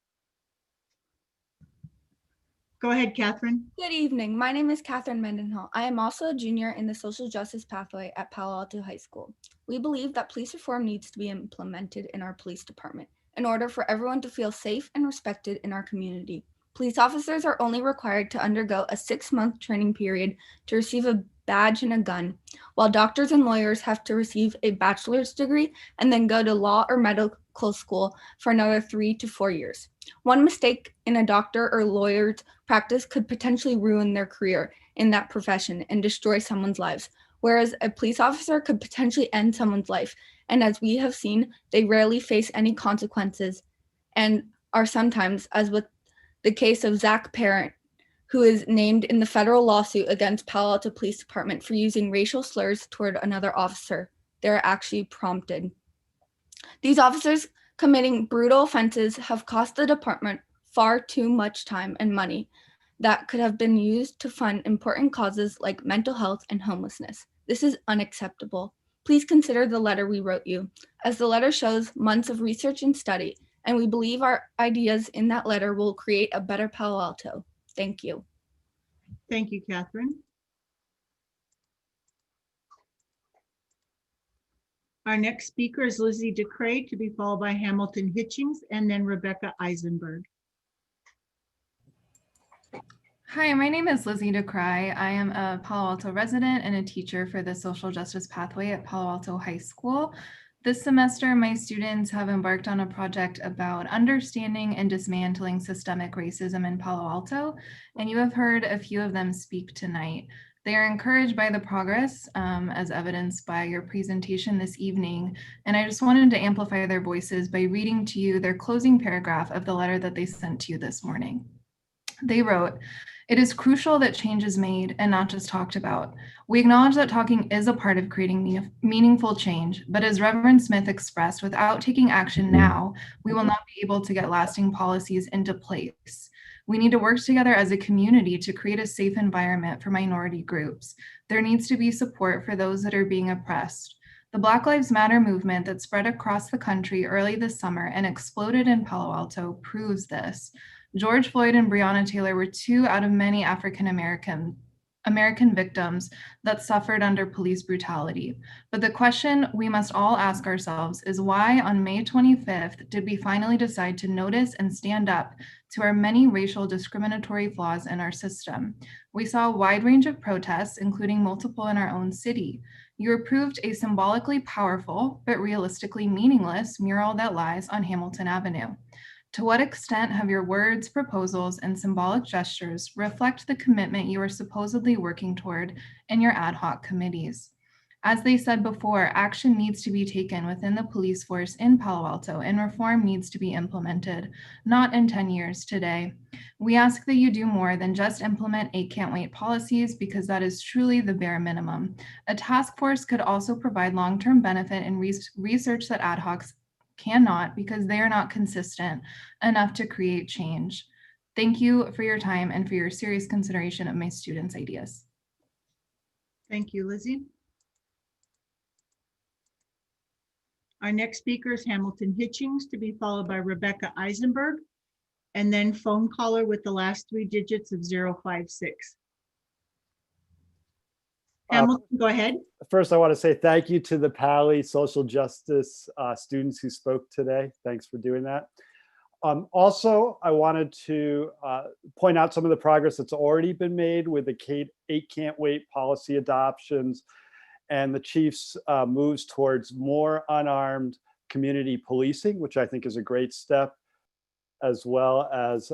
Go ahead, Catherine. Good evening. My name is Catherine Mendenhall. I am also a junior in the social justice pathway at Palo Alto High School. We believe that police reform needs to be implemented in our police department in order for everyone to feel safe and respected in our community. Police officers are only required to undergo a 6-month training period to receive a badge and a gun, while doctors and lawyers have to receive a bachelor's degree and then go to law or medical school for another 3 to 4 years. One mistake in a doctor or lawyer's practice could potentially ruin their career in that profession and destroy someone's lives, whereas a police officer could potentially end someone's life. And as we have seen, they rarely face any consequences and are sometimes, as with the case of Zach Parent, who is named in the federal lawsuit against Palo Alto Police Department for using racial slurs toward another officer, they're actually prompted. These officers committing brutal offenses have cost the department far too much time and money that could have been used to fund important causes like mental health and homelessness. This is unacceptable. Please consider the letter we wrote you, as the letter shows months of research and study, and we believe our ideas in that letter will create a better Palo Alto. Thank you. Thank you, Catherine. Our next speaker is Lizzie DeCray, to be followed by Hamilton Hitchings and then Rebecca Eisenberg. Hi, my name is Lizzie DeCray. I am a Palo Alto resident and a teacher for the social justice pathway at Palo Alto High School. This semester, my students have embarked on a project about understanding and dismantling systemic racism in Palo Alto, and you have heard a few of them speak tonight. They are encouraged by the progress, as evidenced by your presentation this evening, and I just wanted to amplify their voices by reading to you their closing paragraph of the letter that they sent to you this morning. They wrote, "It is crucial that change is made and not just talked about. We acknowledge that talking is a part of creating meaningful change, but as Reverend Smith expressed, without taking action now, we will not be able to get lasting policies into place. We need to work together as a community to create a safe environment for minority groups. There needs to be support for those that are being oppressed. The Black Lives Matter movement that spread across the country early this summer and exploded in Palo Alto proves this. George Floyd and Breonna Taylor were 2 out of many African-American victims that suffered under police brutality. But the question we must all ask ourselves is why on May 25th did we finally decide to notice and stand up to our many racial discriminatory flaws in our system? We saw a wide range of protests, including multiple in our own city. You approved a symbolically powerful, but realistically meaningless mural that lies on Hamilton Avenue. To what extent have your words, proposals, and symbolic gestures reflect the commitment you are supposedly working toward in your ad hoc committees? As they said before, action needs to be taken within the police force in Palo Alto, and reform needs to be implemented, not in 10 years today. We ask that you do more than just implement 8 can't wait policies, because that is truly the bare minimum. A task force could also provide long-term benefit in research that ad hocs cannot, because they are not consistent enough to create change. Thank you for your time and for your serious consideration of my students' ideas. Thank you, Lizzie. Our next speaker is Hamilton Hitchings, to be followed by Rebecca Eisenberg, and then phone caller with the last 3 digits of 056. Hamilton, go ahead. First, I want to say thank you to the Pali social justice students who spoke today. Thanks for doing that. Also, I wanted to point out some of the progress that's already been made with the 8 can't wait policy adoptions and the chief's moves towards more unarmed community policing, which I think is a great step, as well as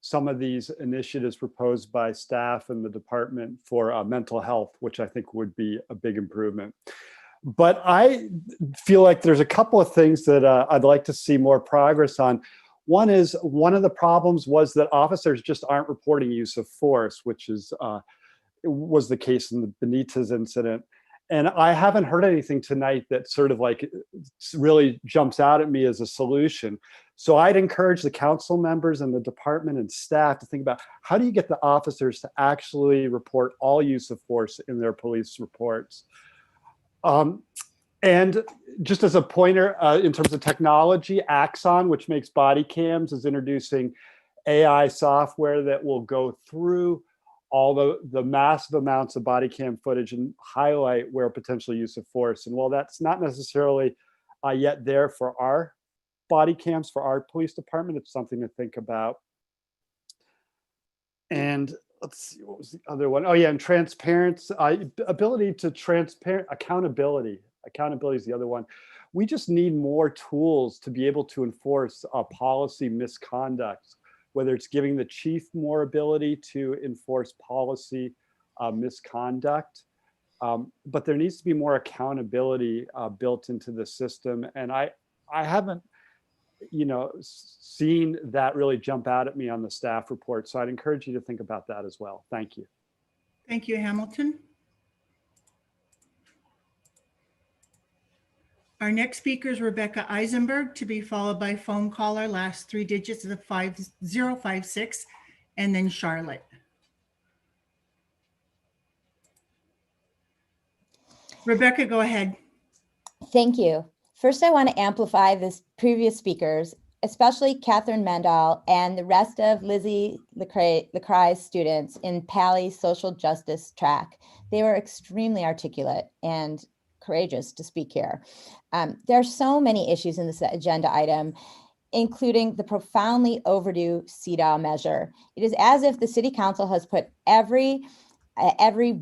some of these initiatives proposed by staff and the department for mental health, which I think would be a big improvement. But I feel like there's a couple of things that I'd like to see more progress on. One is, one of the problems was that officers just aren't reporting use of force, which was the case in the Benitez incident. And I haven't heard anything tonight that sort of like really jumps out at me as a solution. So I'd encourage the council members and the department and staff to think about, how do you get the officers to actually report all use of force in their police reports? And just as a pointer, in terms of technology, Axon, which makes body cams, is introducing AI software that will go through all the massive amounts of body cam footage and highlight where potential use of force. And while that's not necessarily yet there for our body cams, for our police department, it's something to think about. And let's see, what was the other one? Oh yeah, and transparency, ability to transparent, accountability. Accountability is the other one. We just need more tools to be able to enforce policy misconduct, whether it's giving the chief more ability to enforce policy misconduct. But there needs to be more accountability built into the system. And I haven't, seen that really jump out at me on the staff report. So I'd encourage you to think about that as well. Thank you. Thank you, Hamilton. Our next speaker is Rebecca Eisenberg, to be followed by phone caller, last 3 digits of 5056, and then Charlotte. Rebecca, go ahead. Thank you. First, I want to amplify the previous speakers, especially Catherine Mendel and the rest of Lizzie Lecrae's students in Pali's social justice track. They were extremely articulate and courageous to speak here. There are so many issues in this agenda item, including the profoundly overdue CEDAW measure. It is as if the City Council has put every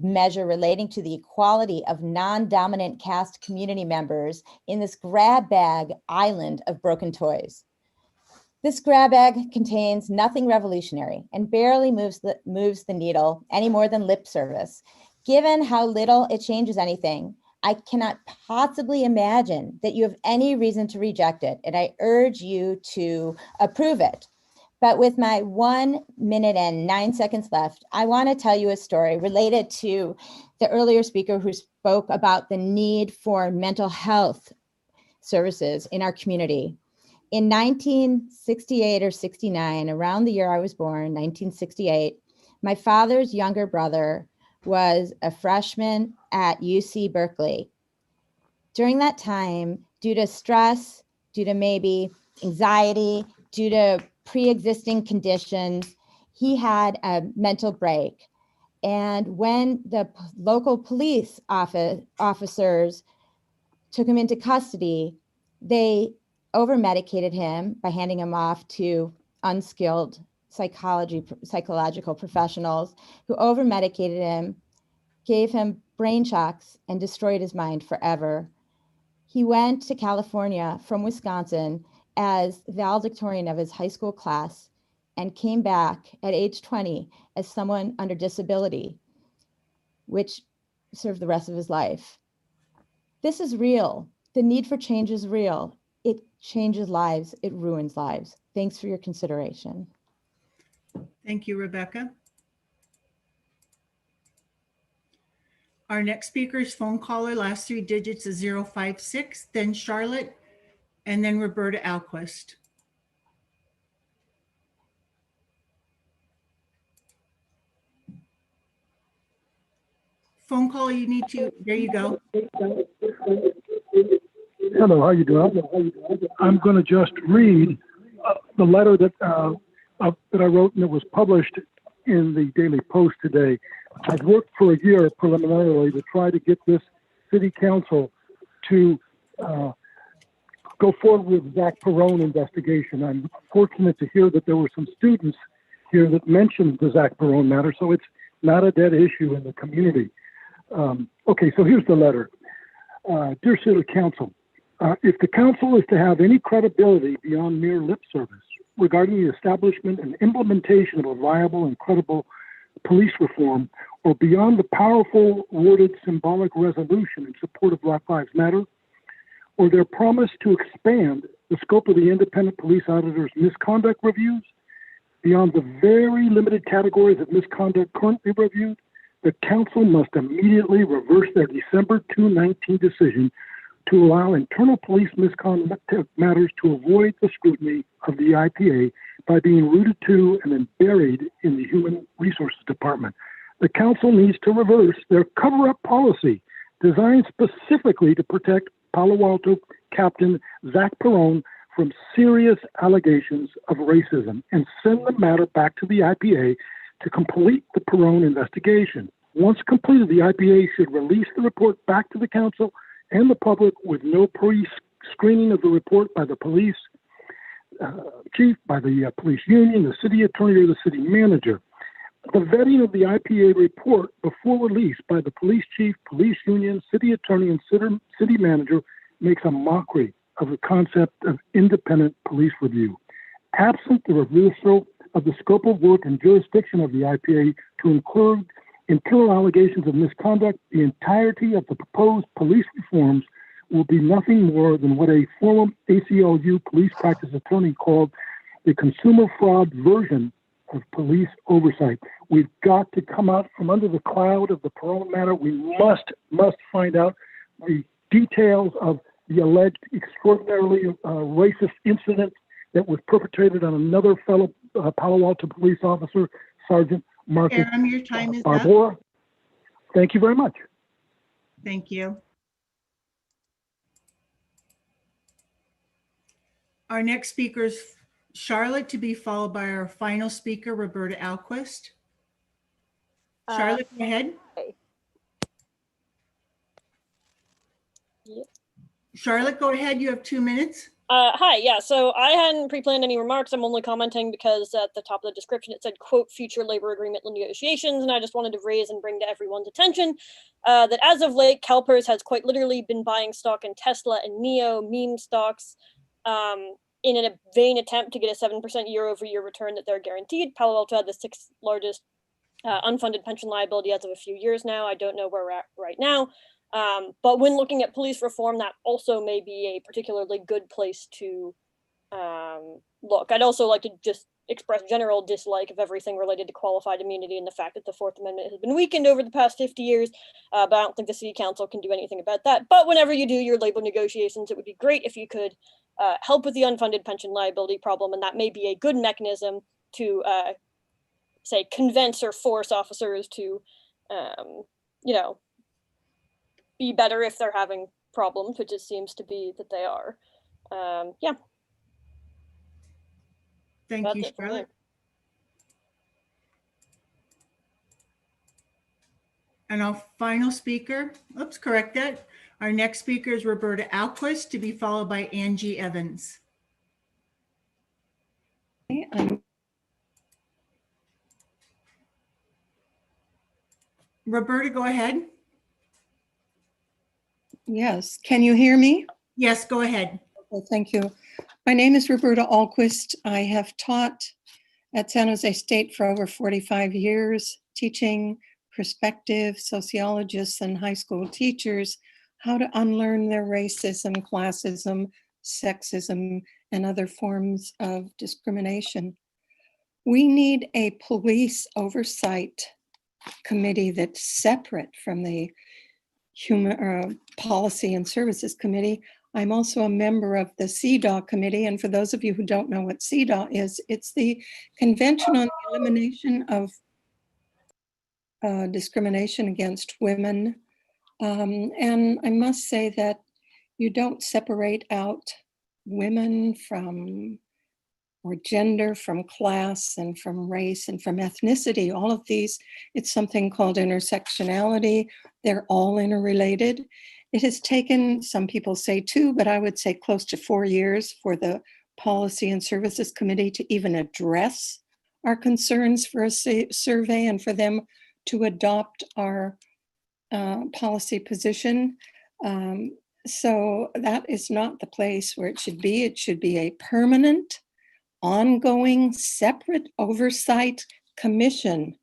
measure relating to the equality of non-dominant caste community members in this grab bag island of broken toys. This grab bag contains nothing revolutionary and barely moves the needle any more than lip service. Given how little it changes anything, I cannot possibly imagine that you have any reason to reject it, and I urge you to approve it. But with my 1 minute and 9 seconds left, I want to tell you a story related to the earlier speaker who spoke about the need for mental health services in our community. In 1968 or 69, around the year I was born, 1968, my father's younger brother was a freshman at UC Berkeley. During that time, due to stress, due to maybe anxiety, due to pre-existing conditions, he had a mental break. And when the local police officers took him into custody, they over-medicated him by handing him off to unskilled psychological professionals who over-medicated him, gave him brain shocks, and destroyed his mind forever. He went to California from Wisconsin as valedictorian of his high school class and came back at age 20 as someone under disability, which served the rest of his life. This is real. The need for change is real. It changes lives. It ruins lives. Thanks for your consideration. Thank you, Rebecca. Our next speaker is phone caller. Last three digits is 056, then Charlotte, and then Roberta Alquist. Phone caller, you need to, there you go. Hello, how you doing? I'm going to just read the letter that I wrote and it was published in the Daily Post today. I've worked for a year preliminarily to try to get this city council to go forward with Zach Perone investigation. I'm fortunate to hear that there were some students here that mentioned the Zach Perone matter, so it's not a dead issue in the community. Okay, so here's the letter. Dear City Council, if the council is to have any credibility beyond mere lip service regarding the establishment and implementation of a viable and credible police reform, or beyond the powerful worded symbolic resolution in support of Black Lives Matter, or their promise to expand the scope of the independent police auditor's misconduct reviews beyond the very limited categories of misconduct currently reviewed, the council must immediately reverse their December 2019 decision to allow internal police misconduct matters to avoid the scrutiny of the IPA by being rooted to and then buried in the Human Resources Department. The council needs to reverse their cover-up policy designed specifically to protect Palo Alto Captain Zach Perone from serious allegations of racism and send the matter back to the IPA to complete the Perone investigation. Once completed, the IPA should release the report back to the council and the public with no pre-screening of the report by the police chief, by the police union, the city attorney, or the city manager. The vetting of the IPA report before release by the police chief, police union, city attorney, and city manager makes a mockery of the concept of independent police review. Absent the reversal of the scope of work and jurisdiction of the IPA to include internal allegations of misconduct, the entirety of the proposed police reforms will be nothing more than what a former ACLU police practice attorney called the consumer fraud version of police oversight. We've got to come out from under the cloud of the Perone matter. We must find out the details of the alleged extraordinarily racist incident that was perpetrated on another fellow Palo Alto police officer, Sergeant Marcus Aaron, your time is Barbora. up. Thank you very much. Thank you. Our next speaker is Charlotte, to be followed by our final speaker, Roberta Alquist. Charlotte, go ahead. Charlotte, go ahead. You have 2 minutes. Hi, yeah, so I hadn't pre-planned any remarks. I'm only commenting because at the top of the description it said, quote, future labor agreement negotiations, and I just wanted to raise and bring to everyone's attention that as of late, CalPERS has quite literally been buying stock in Tesla and NEO, meme stocks, in a vain attempt to get a 7% year-over-year return that they're guaranteed. Palo Alto had the 6th largest unfunded pension liability as of a few years now. I don't know where we're at right now. But when looking at police reform, that also may be a particularly good place to look. I'd also like to just express general dislike of everything related to qualified immunity and the fact that the Fourth Amendment has been weakened over the past 50 years. But I don't think the city council can do anything about that. But whenever you do your labor negotiations, it would be great if you could help with the unfunded pension liability problem. And that may be a good mechanism to, say, convince or force officers to, you know, be better if they're having problems, which it seems to be that they are. Yeah. Thank you, Charlotte. And our final speaker, oops, correct that. Our next speaker is Roberta Alquist, to be followed by Angie Evans. Roberta, go ahead. Yes, can you hear me? Yes, go ahead. Okay, thank you. My name is Roberta Alquist. I have taught at San Jose State for over 45 years, teaching prospective sociologists and high school teachers how to unlearn their racism, classism, sexism, and other forms of discrimination. We need a police oversight committee that's separate from the Human Policy and Services Committee. I'm also a member of the CDAW committee, and for those of you who don't know what CDAW is, it's the Convention on the Elimination of Discrimination Against Women. And I must say that you don't separate out women from, or gender from class and from race and from ethnicity. All of these, it's something called intersectionality. They're all interrelated. It has taken, some people say 2, but I would say close to 4 years for the Policy and Services Committee to even address our concerns for a survey and for them to adopt our policy position. So that is not the place where it should be. It should be a permanent, ongoing, separate oversight commission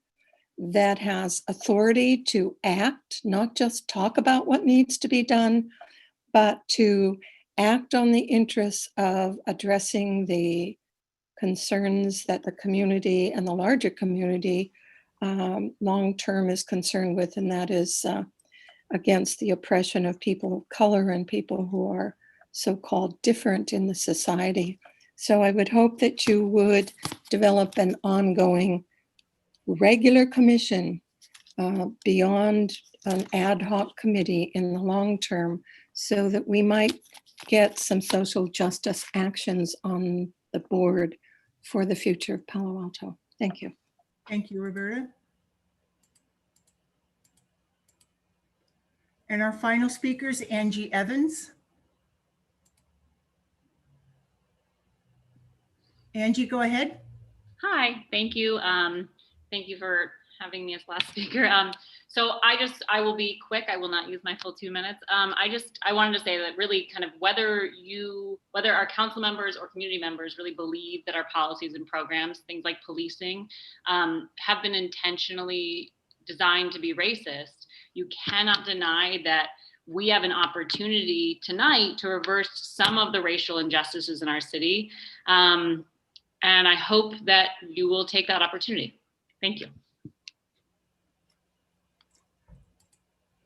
that has authority to act, not just talk about what needs to be done, but to act on the interests of addressing the concerns that the community and the larger community long-term is concerned with, and that is against the oppression of people of color and people who are so-called different in the society. So I would hope that you would develop an ongoing regular commission beyond an ad hoc committee in the long term, so that we might get some social justice actions on the board for the future of Palo Alto. Thank you. Thank you, Roberta. And our final speaker is Angie Evans. Angie, go ahead. Hi, thank you. Thank you for having me as last speaker. So I will be quick. I will not use my full 2 minutes. I wanted to say that really kind of whether our council members or community members really believe that our policies and programs, things like policing, have been intentionally designed to be racist, you cannot deny that we have an opportunity tonight to reverse some of the racial injustices in our city. And I hope that you will take that opportunity. Thank you.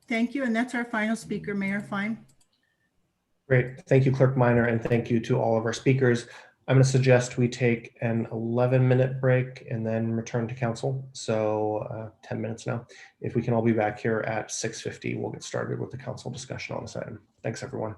Thank you. And that's our final speaker, Mayor Fine. Great. Thank you, Clerk Minor, and thank you to all of our speakers. I'm going to suggest we take an 11-minute break and then return to council. So 10 minutes now. If we can all be back here at 6:50, we'll get started with the council discussion on this item. Thanks, everyone.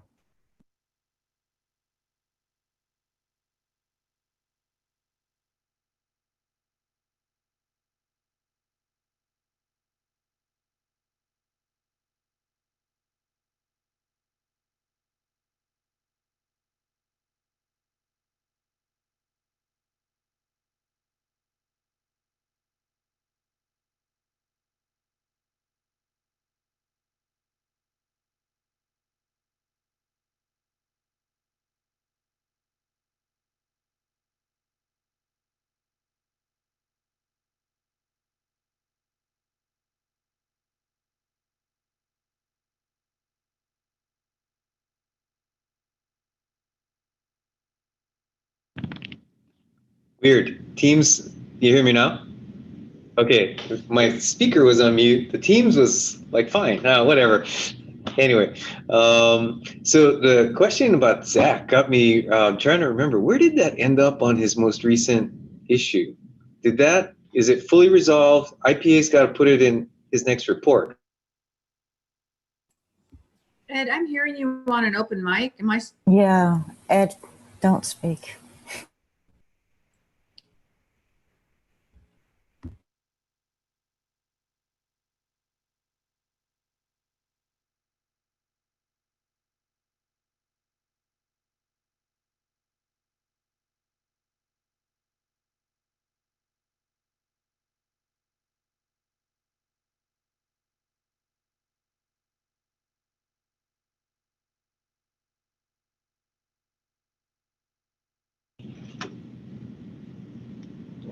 Weird. Teams, you hear me now? Okay, my speaker was on mute. The Teams was like fine. Whatever. Anyway, so the question about Zach got me trying to remember, where did that end up on his most recent issue? Is it fully resolved? IPA's got to put it in his next report. Ed, I'm hearing you on an open mic. Am I? Yeah, Ed, don't speak.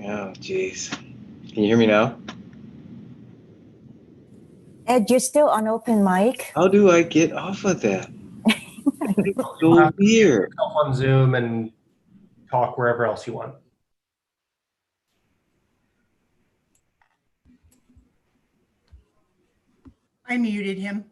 Oh, geez. Can you hear me now? Ed, you're still on open mic. How do I get off of that? It's You'll so have to put weird. yourself on Zoom and talk wherever else you want. I muted him.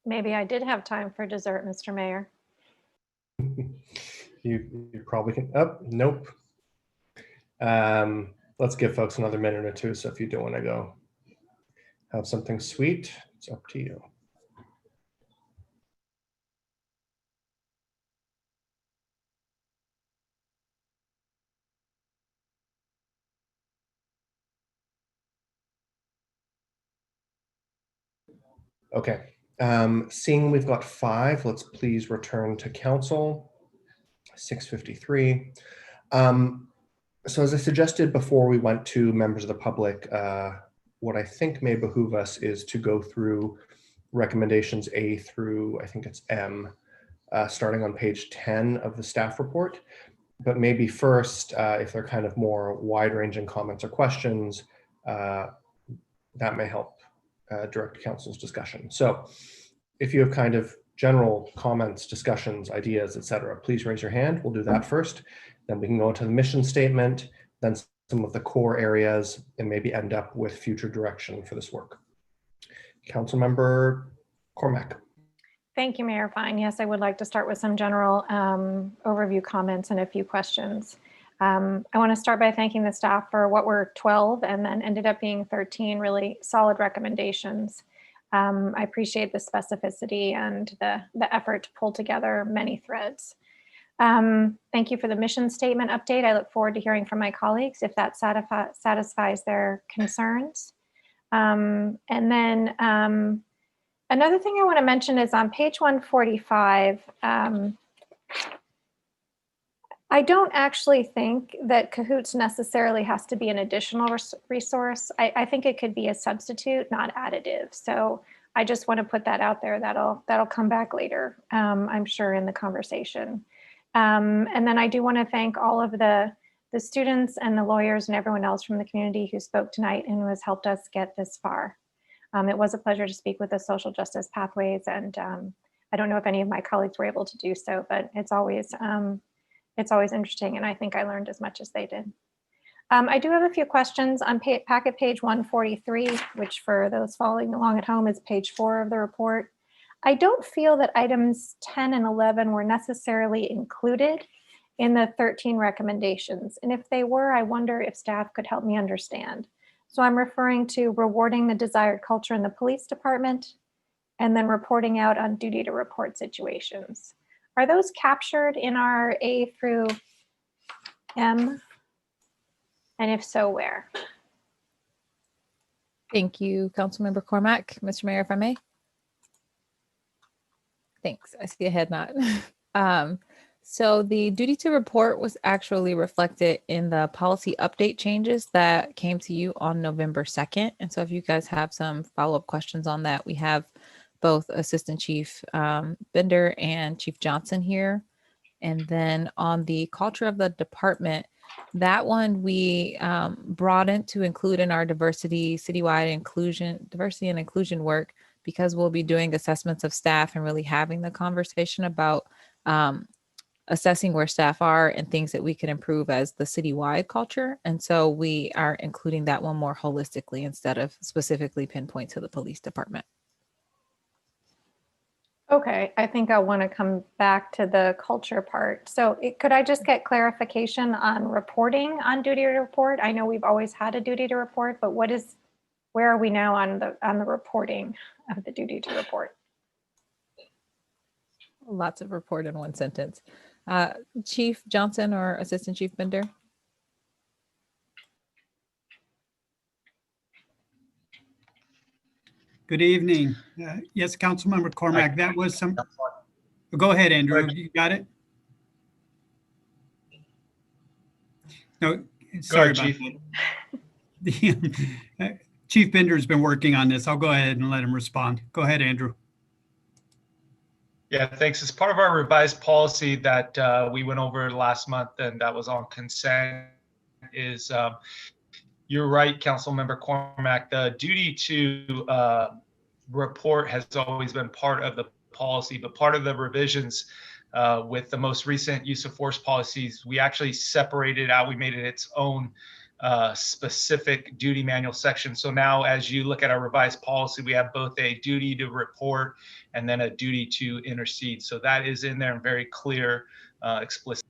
Maybe I did have time for dessert, Mr. Mayor. You probably can, oh, nope. Let's give folks another minute or two. So if you don't want to go have something sweet, it's up to you. Okay, seeing we've got 5, let's please return to council. 6:53. So as I suggested before we went to members of the public, what I think may behoove us is to go through recommendations A through, I think it's M, starting on page 10 of the staff report. But maybe first, if they're kind of more wide-ranging comments or questions, that may help direct council's discussion. So if you have kind of general comments, discussions, ideas, etc., please raise your hand. We'll do that first. Then we can go into the mission statement, then some of the core areas, and maybe end up with future direction for this work. Councilmember Cormack. Thank you, Mayor Fine. Yes, I would like to start with some general overview comments and a few questions. I want to start by thanking the staff for what were 12 and then ended up being 13 really solid recommendations. I appreciate the specificity and the effort to pull together many threads. Thank you for the mission statement update. I look forward to hearing from my colleagues if that satisfies their concerns. And then another thing I want to mention is on page 145, I don't actually think that Cahoots necessarily has to be an additional resource. I think it could be a substitute, not additive. So I just want to put that out there. That'll come back later, I'm sure, in the conversation. And then I do want to thank all of the students and the lawyers and everyone else from the community who spoke tonight and who has helped us get this far. It was a pleasure to speak with the Social Justice Pathways, and I don't know if any of my colleagues were able to do so, but it's always interesting, and I think I learned as much as they did. I do have a few questions on packet page 143, which for those following along at home is page 4 of the report. I don't feel that items 10 and 11 were necessarily included in the 13 recommendations, and if they were, I wonder if staff could help me understand. So I'm referring to rewarding the desired culture in the police department and then reporting out on duty to report situations. Are those captured in our A through M? And if so, where? Thank you, Councilmember Cormack. Mr. Mayor, if I may. Thanks. I see a head nod. So the duty to report was actually reflected in the policy update changes that came to you on November 2nd. And so if you guys have some follow-up questions on that, we have both Assistant Chief Bender and Chief Johnson here. And then on the culture of the department, that one we broadened to include in our diversity and inclusion work, because we'll be doing assessments of staff and really having the conversation about assessing where staff are and things that we can improve as the citywide culture. And so we are including that one more holistically instead of specifically pinpoint to the police department. Okay, I think I want to come back to the culture part. So could I just get clarification on reporting on duty to report? I know we've always had a duty to report, but where are we now on the reporting of the duty to report? Lots of report in one sentence. Chief Johnson or Assistant Chief Bender? Good evening. Yes, Councilmember Cormack, that was some. Go ahead, Andrew. You got it? No, sorry about that. Chief Bender's been working on this. I'll go ahead and let him respond. Go ahead, Andrew. Yeah, thanks. As part of our revised policy that we went over last month and that was on consent is, you're right, Councilmember Cormack, the duty to report has always been part of the policy, but part of the revisions with the most recent use of force policies, we actually separated out, we made it its own specific duty manual section. So now as you look at our revised policy, we have both a duty to report and then a duty to intercede. So that is in there and very clear, explicit.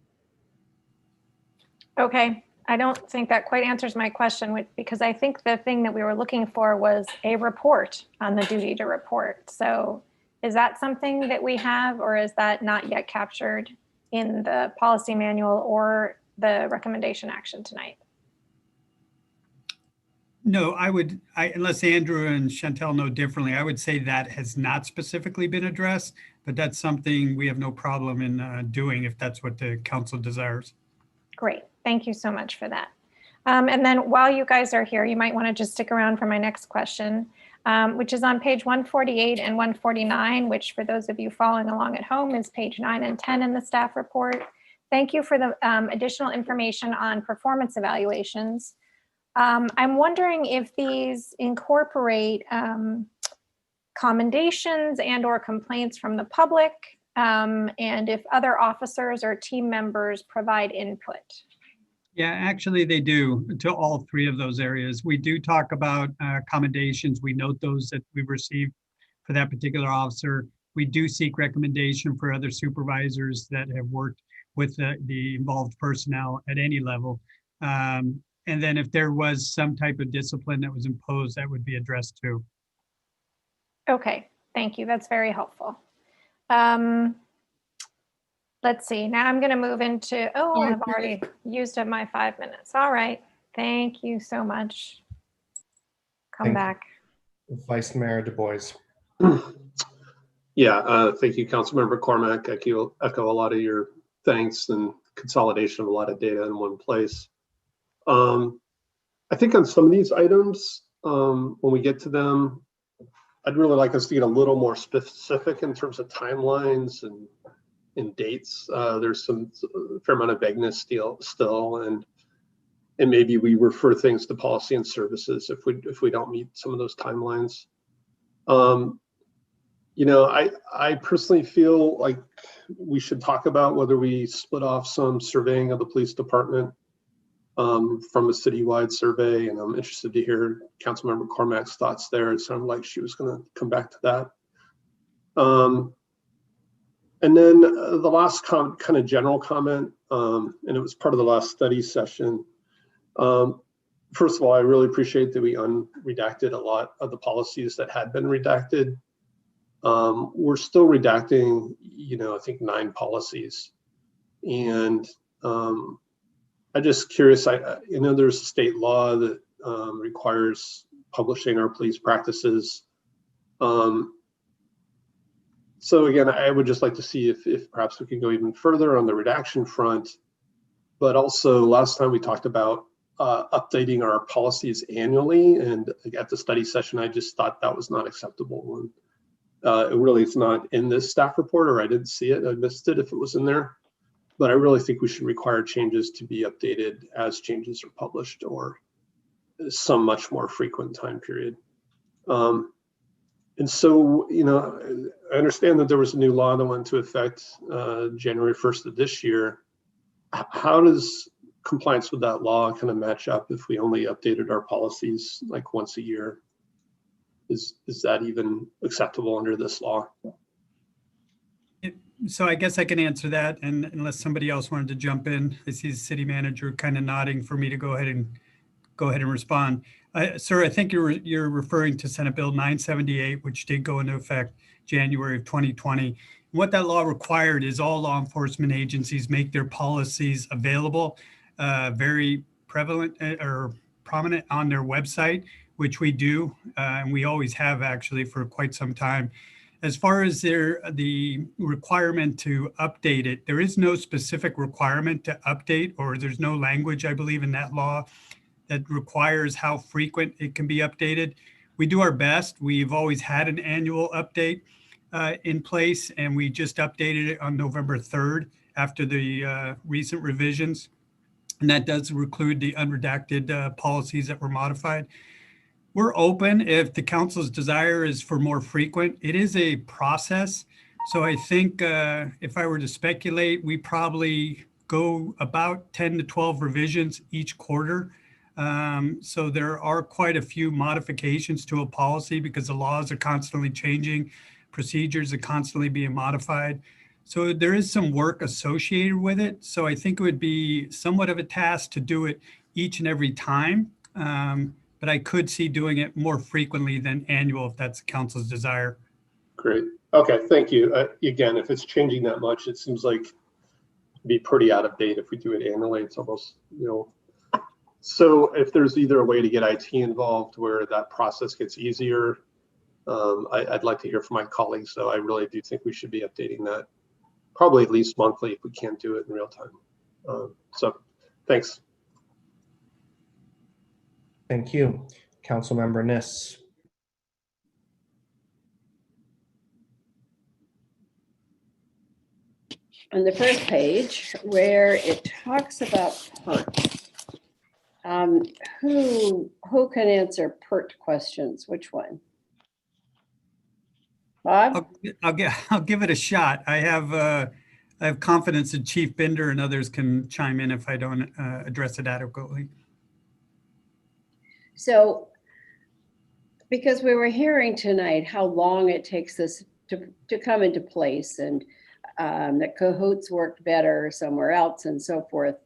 Okay, I don't think that quite answers my question because I think the thing that we were looking for was a report on the duty to report. So is that something that we have, or is that not yet captured in the policy manual or the recommendation action tonight? No, unless Andrew and Chantel know differently, I would say that has not specifically been addressed, but that's something we have no problem in doing if that's what the council desires. Great, thank you so much for that. And then while you guys are here, you might want to just stick around for my next question, which is on page 148 and 149, which for those of you following along at home is page 9 and 10 in the staff report. Thank you for the additional information on performance evaluations. I'm wondering if these incorporate commendations and or complaints from the public, and if other officers or team members provide input. Yeah, actually they do to all three of those areas. We do talk about commendations. We note those that we've received for that particular officer. We do seek recommendation for other supervisors that have worked with the involved personnel at any level. And then if there was some type of discipline that was imposed, that would be addressed too. Okay, thank you. That's very helpful. Let's see. Now I'm going to move into, I've already used up my 5 minutes. All right. Thank you so much. Come back. Vice Mayor Du Bois. Yeah, thank you, Councilmember Cormack. I echo a lot of your thanks and consolidation of a lot of data in one place. I think on some of these items, when we get to them, I'd really like us to get a little more specific in terms of timelines and dates. There's a fair amount of vagueness still, and maybe we refer things to policy and services if we don't meet some of those timelines. You know, I personally feel like we should talk about whether we split off some surveying of the police department from a citywide survey, and I'm interested to hear Councilmember Cormack's thoughts there. It sounded like she was going to come back to that. And then the last kind of general comment, and it was part of the last study session. First of all, I really appreciate that we unredacted a lot of the policies that had been redacted. We're still redacting, you know, I think 9 policies. And I'm just curious, you know, there's a state law that requires publishing our police practices. So again, I would just like to see if perhaps we can go even further on the redaction front. But also last time we talked about updating our policies annually, and at the study session, I just thought that was not acceptable. And it really is not in this staff report, or I didn't see it. I missed it if it was in there. But I really think we should require changes to be updated as changes are published or some much more frequent time period. And so, you know, I understand that there was a new law that went into effect January 1st of this year. How does compliance with that law kind of match up if we only updated our policies like once a year? Is that even acceptable under this law? So I guess I can answer that, and unless somebody else wanted to jump in. I see the city manager kind of nodding for me to go ahead and respond. Sir, I think you're referring to Senate Bill 978, which did go into effect January of 2020. What that law required is all law enforcement agencies make their policies available, very prevalent or prominent on their website, which we do, and we always have actually for quite some time. As far as the requirement to update it, there is no specific requirement to update, or there's no language, I believe, in that law that requires how frequent it can be updated. We do our best. We've always had an annual update in place, and we just updated it on November 3rd after the recent revisions. And that does include the unredacted policies that were modified. We're open if the council's desire is for more frequent. It is a process. So I think if I were to speculate, we probably go about 10 to 12 revisions each quarter. So there are quite a few modifications to a policy because the laws are constantly changing, procedures are constantly being modified. So there is some work associated with it. So I think it would be somewhat of a task to do it each and every time. But I could see doing it more frequently than annual if that's the council's desire. Great. Okay, thank you. Again, if it's changing that much, it seems like it'd be pretty out of date if we do it annually. It's almost, So if there's either a way to get IT involved where that process gets easier, I'd like to hear from my colleagues. So I really do think we should be updating that probably at least monthly if we can't do it in real time. So thanks. Thank you. Councilmember Niss. On the first page where it talks about PERT, who can answer PERT questions? Which one? Bob? I'll give it a shot. I have confidence that Chief Binder and others can chime in if I don't address it adequately. So, because we were hearing tonight how long it takes this to come into place, and that cahoots worked better somewhere else and so forth.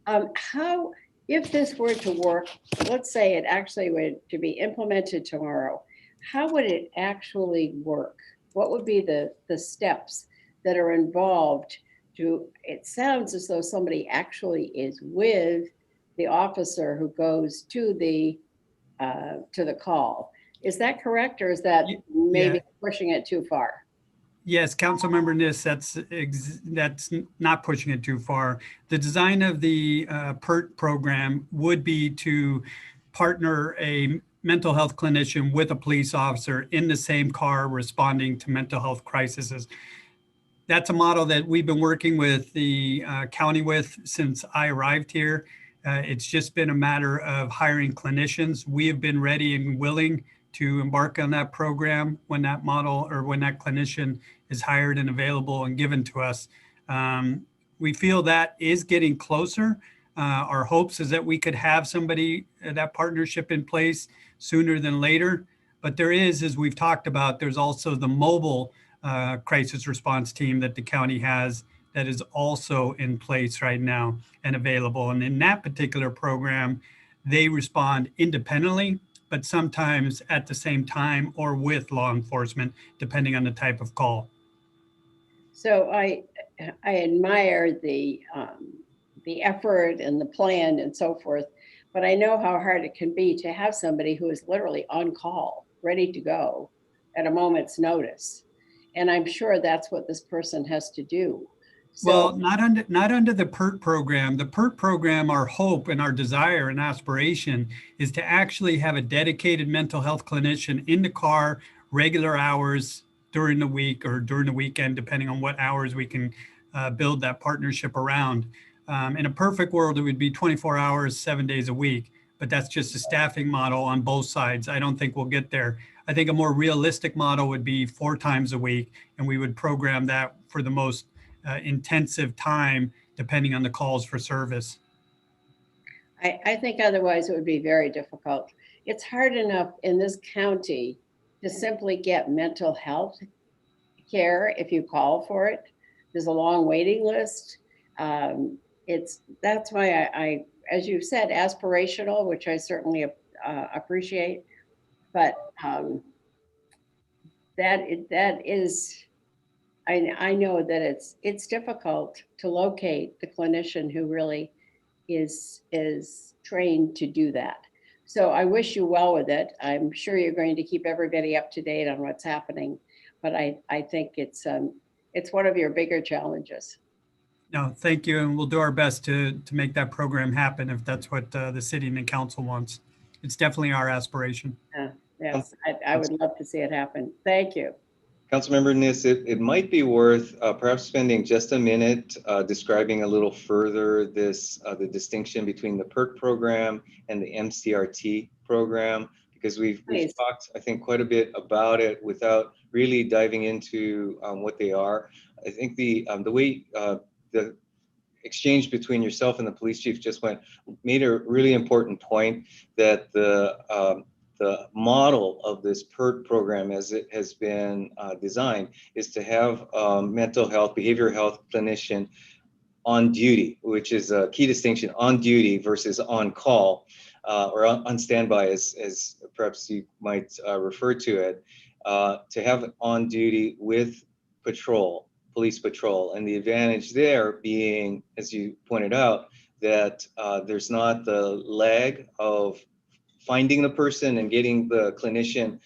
How, if this were to work, let's say it actually were to be implemented tomorrow, how would it actually work? What would be the steps that are involved to, it sounds as though somebody actually is with the officer who goes to the call. Is that correct, or is that maybe pushing it too far? Yes, Councilmember Niss, that's not pushing it too far. The design of the PERT program would be to partner a mental health clinician with a police officer in the same car responding to mental health crises. That's a model that we've been working with the county with since I arrived here. It's just been a matter of hiring clinicians. We have been ready and willing to embark on that program when that model or when that clinician is hired and available and given to us. We feel that is getting closer. Our hopes is that we could have somebody, that partnership in place sooner than later. But there is, as we've talked about, there's also the mobile crisis response team that the county has that is also in place right now and available. And in that particular program, they respond independently, but sometimes at the same time or with law enforcement, depending on the type of call. So I admire the effort and the plan and so forth, but I know how hard it can be to have somebody who is literally on call, ready to go at a moment's notice. And I'm sure that's what this person has to do. So, well, not under the PERT program. The PERT program, our hope and our desire and aspiration is to actually have a dedicated mental health clinician in the car, regular hours during the week or during the weekend, depending on what hours we can build that partnership around. In a perfect world, it would be 24 hours, 7 days a week, but that's just a staffing model on both sides. I don't think we'll get there. I think a more realistic model would be 4 times a week, and we would program that for the most intensive time, depending on the calls for service. I think otherwise it would be very difficult. It's hard enough in this county to simply get mental health care if you call for it. There's a long waiting list. That's why I, as you've said, aspirational, which I certainly appreciate, but that is, I know that it's difficult to locate the clinician who really is trained to do that. So I wish you well with it. I'm sure you're going to keep everybody up to date on what's happening, but I think it's one of your bigger challenges. No, thank you, and we'll do our best to make that program happen if that's what the city and the council wants. It's definitely our aspiration. Yes, I would love to see it happen. Thank you. Councilmember Niss, it might be worth perhaps spending just a minute describing a little further the distinction between the PERT program and the MCRT program, because we've talked, I think, quite a bit about it without really diving into what they are. I think the way the exchange between yourself and the police chief just made a really important point that the model of this PERT program as it has been designed is to have mental health, behavioral health clinician on duty, which is a key distinction, on duty versus on call, or on standby, as perhaps you might refer to it, to have on duty with patrol, police patrol. And the advantage there being, as you pointed out, that there's not the lag of finding the person and getting the clinician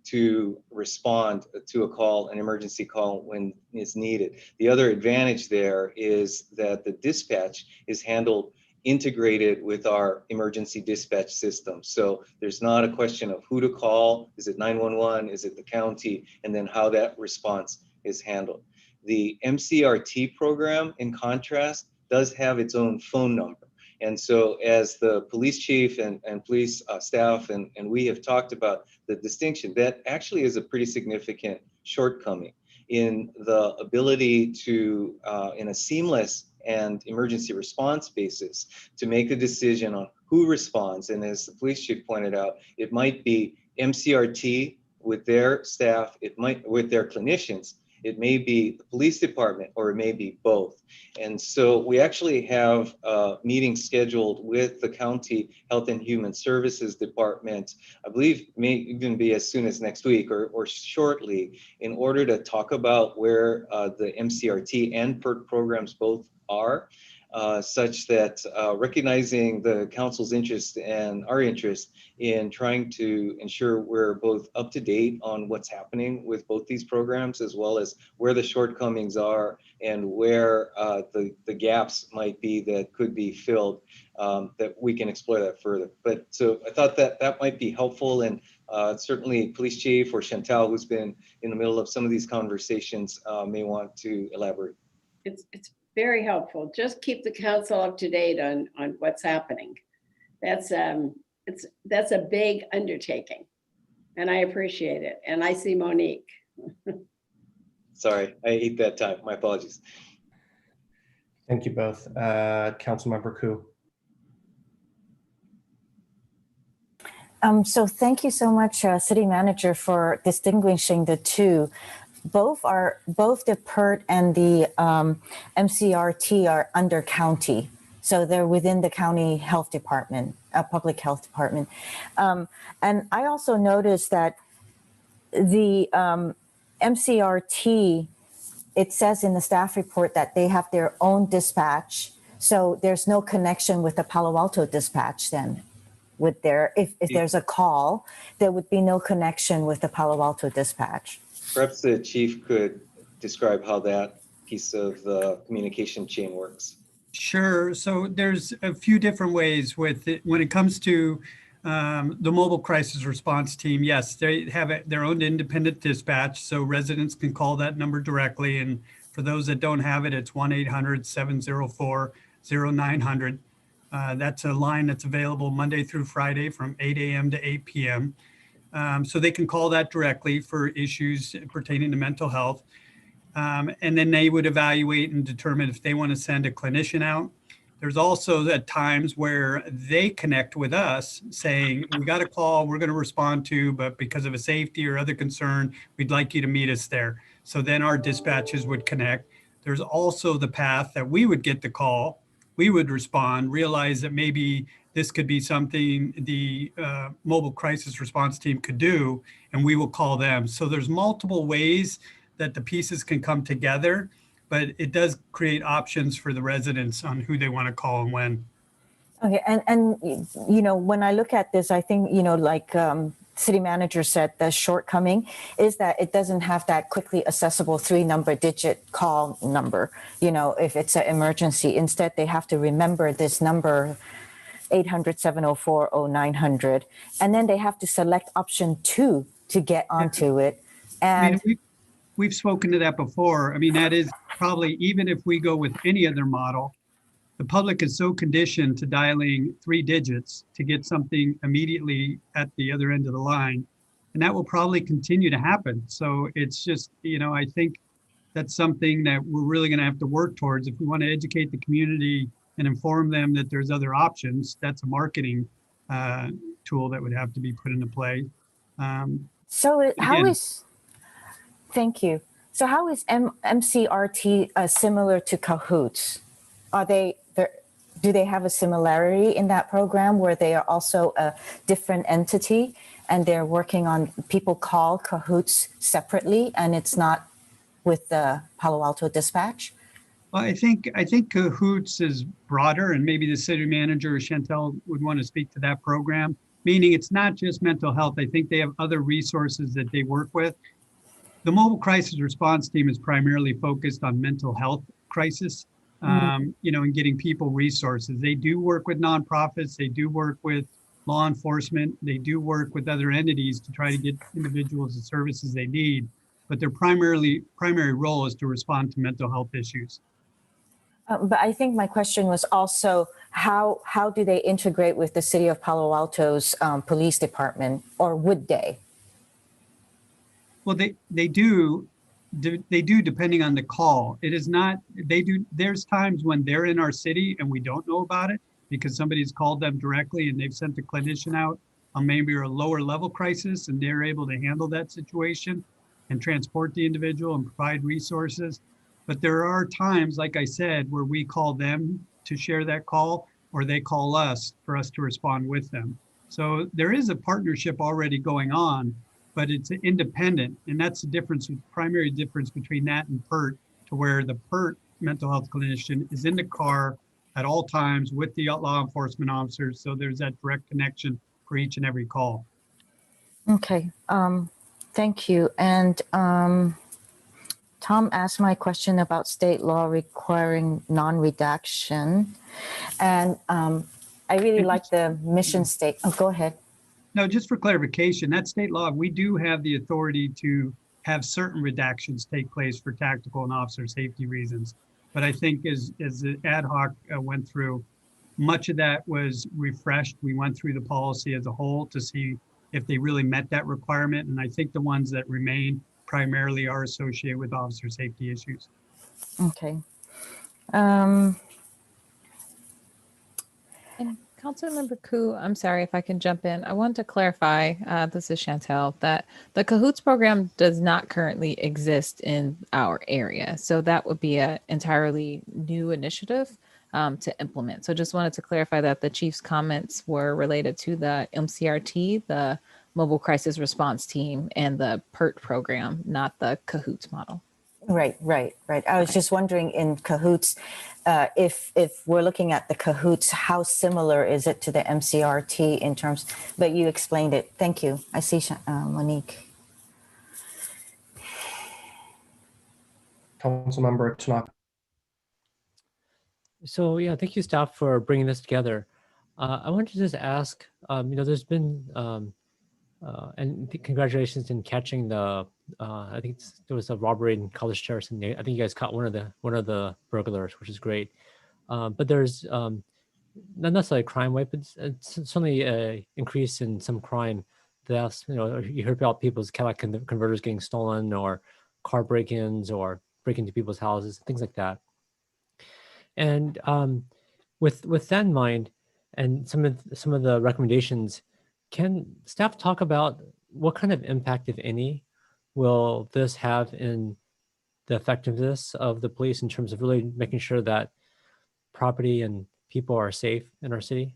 to respond to a call, an emergency call when it's needed. The other advantage there is that the dispatch is handled integrated with our emergency dispatch system. So there's not a question of who to call. Is it 911? Is it the county? And then how that response is handled. The MCRT program, in contrast, does have its own phone number. And so as the police chief and police staff and we have talked about the distinction, that actually is a pretty significant shortcoming in the ability to, in a seamless and emergency response basis, to make a decision on who responds. And as the police chief pointed out, it might be MCRT with their staff, it might with their clinicians, it may be the police department, or it may be both. And so we actually have a meeting scheduled with the County Health and Human Services Department, I believe may even be as soon as next week or shortly, in order to talk about where the MCRT and PERT programs both are, such that recognizing the council's interest and our interest in trying to ensure we're both up to date on what's happening with both these programs, as well as where the shortcomings are and where the gaps might be that could be filled, that we can explore that further. But so I thought that that might be helpful, and certainly Police Chief or Chantal, who's been in the middle of some of these conversations, may want to elaborate. It's very helpful. Just keep the council up to date on what's happening. That's a big undertaking, and I appreciate it. And I see Monique. Sorry, I ate that time. My apologies. Thank you both. Councilmember Koo. So thank you so much, City Manager, for distinguishing the two. Both the PERT and the MCRT are under county. So they're within the county health department, public health department. And I also noticed that the MCRT, it says in the staff report that they have their own dispatch. So there's no connection with the Palo Alto dispatch then. With if there's a call, there would be no connection with the Palo Alto dispatch. Perhaps the chief could describe how that piece of the communication chain works. Sure. So there's a few different ways with it. When it comes to the mobile crisis response team, yes, they have their own independent dispatch, so residents can call that number directly. And for those that don't have it, it's 1-800-704-0900. That's a line that's available Monday through Friday from 8 a.m. to 8 p.m. So they can call that directly for issues pertaining to mental health. And then they would evaluate and determine if they want to send a clinician out. There's also at times where they connect with us saying, we got a call we're going to respond to, but because of a safety or other concern, we'd like you to meet us there. So then our dispatches would connect. There's also the path that we would get the call, we would respond, realize that maybe this could be something the mobile crisis response team could do, and we will call them. So there's multiple ways that the pieces can come together, but it does create options for the residents on who they want to call and when. Okay, and you know, when I look at this, I think, you know, like City Manager said, the shortcoming is that it doesn't have that quickly accessible 3-digit call number. You know, if it's an emergency, instead they have to remember this number, 800-704-0900, and then they have to select option 2 to get onto it. And I mean, we've spoken to that before. I mean, that is probably, even if we go with any other model, the public is so conditioned to dialing 3 digits to get something immediately at the other end of the line. And that will probably continue to happen. So it's just, you know, I think that's something that we're really going to have to work towards. If we want to educate the community and inform them that there's other options, that's a marketing tool that would have to be put into play. So how Again, is, thank you. So how is MCRT similar to Cahoots? Are they, do they have a similarity in that program where they are also a different entity and they're working on, people call Cahoots separately and it's not with the Palo Alto Dispatch? well, I think Cahoots is broader, and maybe the city manager or Chantel would want to speak to that program, meaning it's not just mental health. I think they have other resources that they work with. The mobile crisis response team is primarily focused on mental health crisis, and getting people resources. They do work with nonprofits. They do work with law enforcement. They do work with other entities to try to get individuals the services they need. But their primary role is to respond to mental health issues. But I think my question was also how do they integrate with the city of Palo Alto's police department, or would they? Well, they do depending on the call. It is not, there's times when they're in our city and we don't know about it because somebody's called them directly and they've sent a clinician out on maybe a lower level crisis, and they're able to handle that situation and transport the individual and provide resources. But there are times, like I said, where we call them to share that call, or they call us for us to respond with them. So there is a partnership already going on, but it's independent. And that's the primary difference between that and PERT, to where the PERT mental health clinician is in the car at all times with the law enforcement officers. So there's that direct connection for each and every call. Okay, thank you. And Tom asked my question about state law requiring non-redaction. And I really like the mission state. Oh, go ahead. No, just for clarification, that state law, we do have the authority to have certain redactions take place for tactical and officer safety reasons. But I think as the ad hoc went through, much of that was refreshed. We went through the policy as a whole to see if they really met that requirement. And I think the ones that remain primarily are associated with officer safety issues. Okay. And Councilmember Koo, I'm sorry if I can jump in. I want to clarify, this is Chantel, that the Cahoots program does not currently exist in our area. So that would be an entirely new initiative to implement. So just wanted to clarify that the chief's comments were related to the MCRT, the Mobile Crisis Response Team, and the PERT program, not the Cahoots model. Right. I was just wondering in Cahoots, if we're looking at the Cahoots, how similar is it to the MCRT in terms, but you explained it. Thank you. I see Monique. Councilmember Tanaka. So yeah, thank you staff for bringing this together. I wanted to just ask, there's been, and congratulations in catching the, I think there was a robbery in College Terrace, and I think you guys caught one of the burglars, which is great. But there's not necessarily a crime rate, but it's certainly an increase in some crime. That's, you heard about people's Cadillac converters getting stolen, or car break-ins, or break into people's houses, things like that. And with that in mind, and some of the recommendations, can staff talk about what kind of impact, if any, will this have in the effectiveness of the police in terms of really making sure that property and people are safe in our city?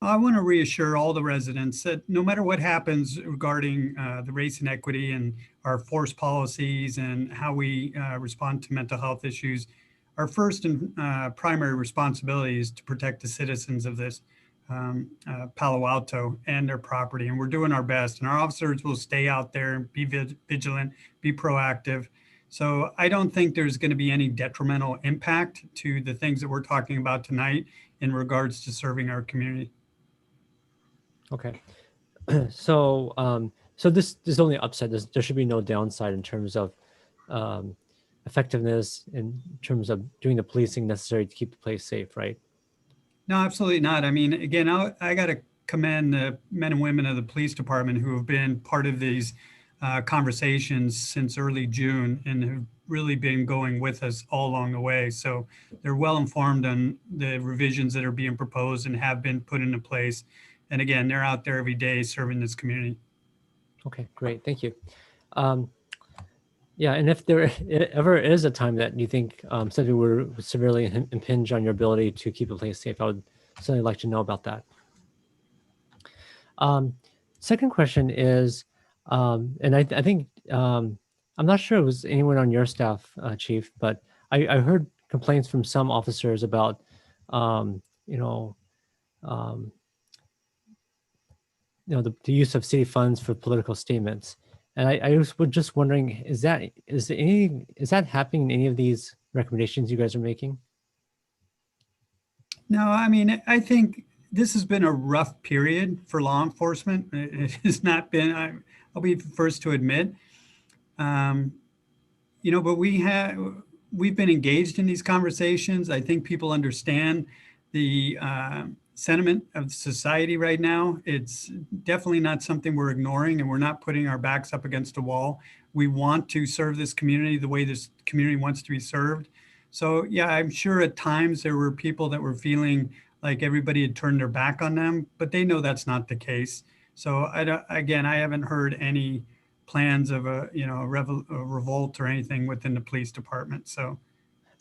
I want to reassure all the residents that no matter what happens regarding the race and equity and our force policies and how we respond to mental health issues, our first and primary responsibility is to protect the citizens of this Palo Alto and their property. And we're doing our best. And our officers will stay out there and be vigilant, be proactive. So I don't think there's going to be any detrimental impact to the things that we're talking about tonight in regards to serving our community. Okay. So this is only upside. There should be no downside in terms of effectiveness, in terms of doing the policing necessary to keep the place safe, right? No, absolutely not. I mean, again, I got to commend the men and women of the police department who have been part of these conversations since early June and have really been going with us all along the way. So they're well informed on the revisions that are being proposed and have been put into place. And again, they're out there every day serving this community. Okay, great. Thank you. Yeah, and if there ever is a time that you think something would severely impinge on your ability to keep a place safe, I would certainly like to know about that. Second question is, and I think, I'm not sure it was anyone on your staff, Chief, but I heard complaints from some officers about, you know, the use of city funds for political statements. And I was just wondering, is that happening in any of these recommendations you guys are making? No, I mean, I think this has been a rough period for law enforcement. It has not been, I'll be the first to admit. But we've been engaged in these conversations. I think people understand the sentiment of society right now. It's definitely not something we're ignoring, and we're not putting our backs up against a wall. We want to serve this community the way this community wants to be served. So yeah, I'm sure at times there were people that were feeling like everybody had turned their back on them, but they know that's not the case. So again, I haven't heard any plans of a revolt or anything within the police department. So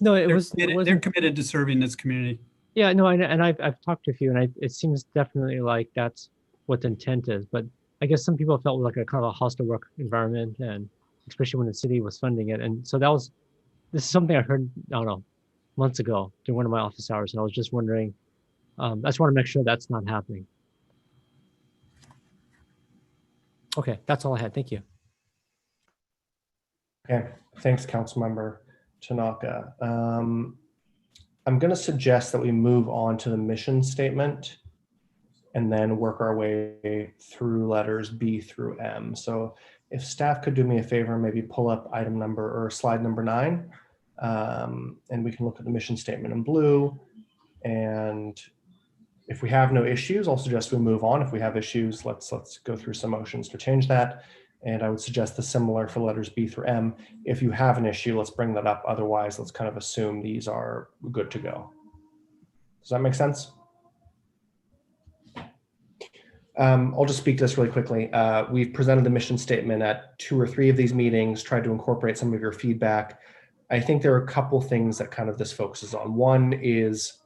No, they're committed to serving this community. Yeah, no, and I've talked to a few, and it seems definitely like that's what the intent is. But I guess some people felt like a kind of a hostile work environment, and especially when the city was funding it. And so this is something I heard, I don't know, months ago during one of my office hours, and I was just wondering, I just want to make sure that's not happening. Okay, that's all I had. Thank you. Okay, thanks, Councilmember Tanaka. I'm going to suggest that we move on to the mission statement and then work our way through letters B through M. So if staff could do me a favor, maybe pull up item number or slide number 9, and we can look at the mission statement in blue. And if we have no issues, I'll suggest we move on. If we have issues, let's go through some motions to change that. And I would suggest the similar for letters B through M. If you have an issue, let's bring that up. Otherwise, let's kind of assume these are good to go. Does that make sense? I'll just speak to this really quickly. We've presented the mission statement at 2 or 3 of these meetings, tried to incorporate some of your feedback. I think there are a couple things that kind of this focuses on. One is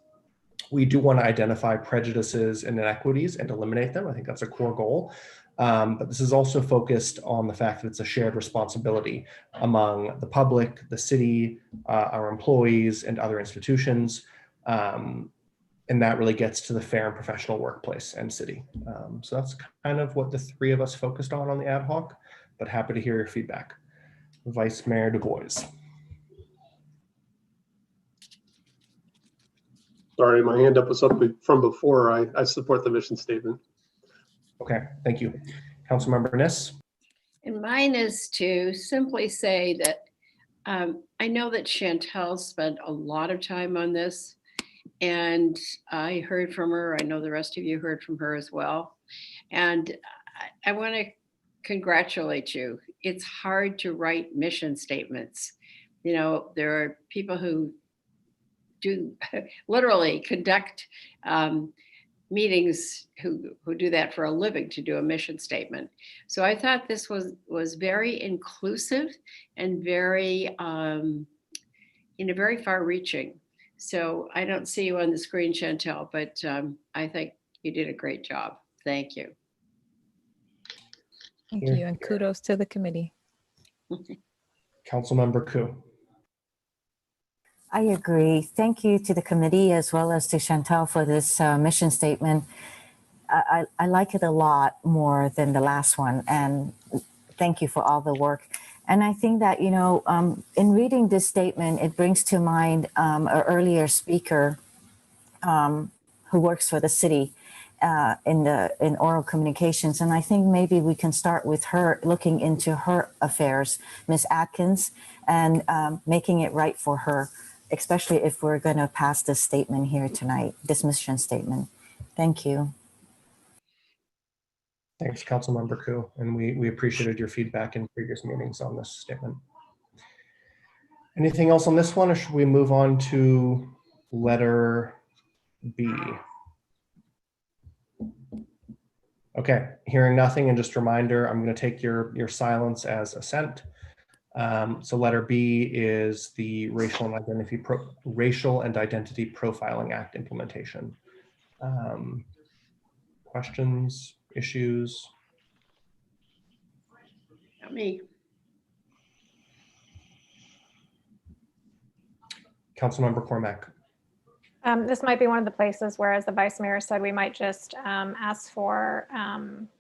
we do want to identify prejudices and inequities and eliminate them. I think that's a core goal. But this is also focused on the fact that it's a shared responsibility among the public, the city, our employees, and other institutions. And that really gets to the fair and professional workplace and city. So that's kind of what the 3 of us focused on the ad hoc, but happy to hear your feedback. Vice Mayor Du Bois. Sorry, my hand up was up from before. I support the mission statement. Okay, thank you. Councilmember Niss. And mine is to simply say that I know that Chantel spent a lot of time on this, and I heard from her. I know the rest of you heard from her as well. And I want to congratulate you. It's hard to write mission statements. There are people who do literally conduct meetings who do that for a living, to do a mission statement. So I thought this was very inclusive and very, very far reaching. So I don't see you on the screen, Chantel, but I think you did a great job. Thank you. Thank you, and kudos to the committee. Councilmember Koo. I agree. Thank you to the committee as well as to Chantel for this mission statement. I like it a lot more than the last one, and thank you for all the work. And I think that, in reading this statement, it brings to mind an earlier speaker who works for the city in oral communications. And I think maybe we can start with her, looking into her affairs, Ms. Atkins, and making it right for her, especially if we're going to pass this statement here tonight, this mission statement. Thank you. Thanks, Councilmember Koo, and we appreciated your feedback in previous meetings on this statement. Anything else on this one, or should we move on to letter B? Okay, hearing nothing, and just a reminder, I'm going to take your silence as assent. So letter B is the Racial and Identity Profiling Act implementation. Questions, issues? Not me. Councilmember Cormack. This might be one of the places where, as the vice mayor said, we might just ask for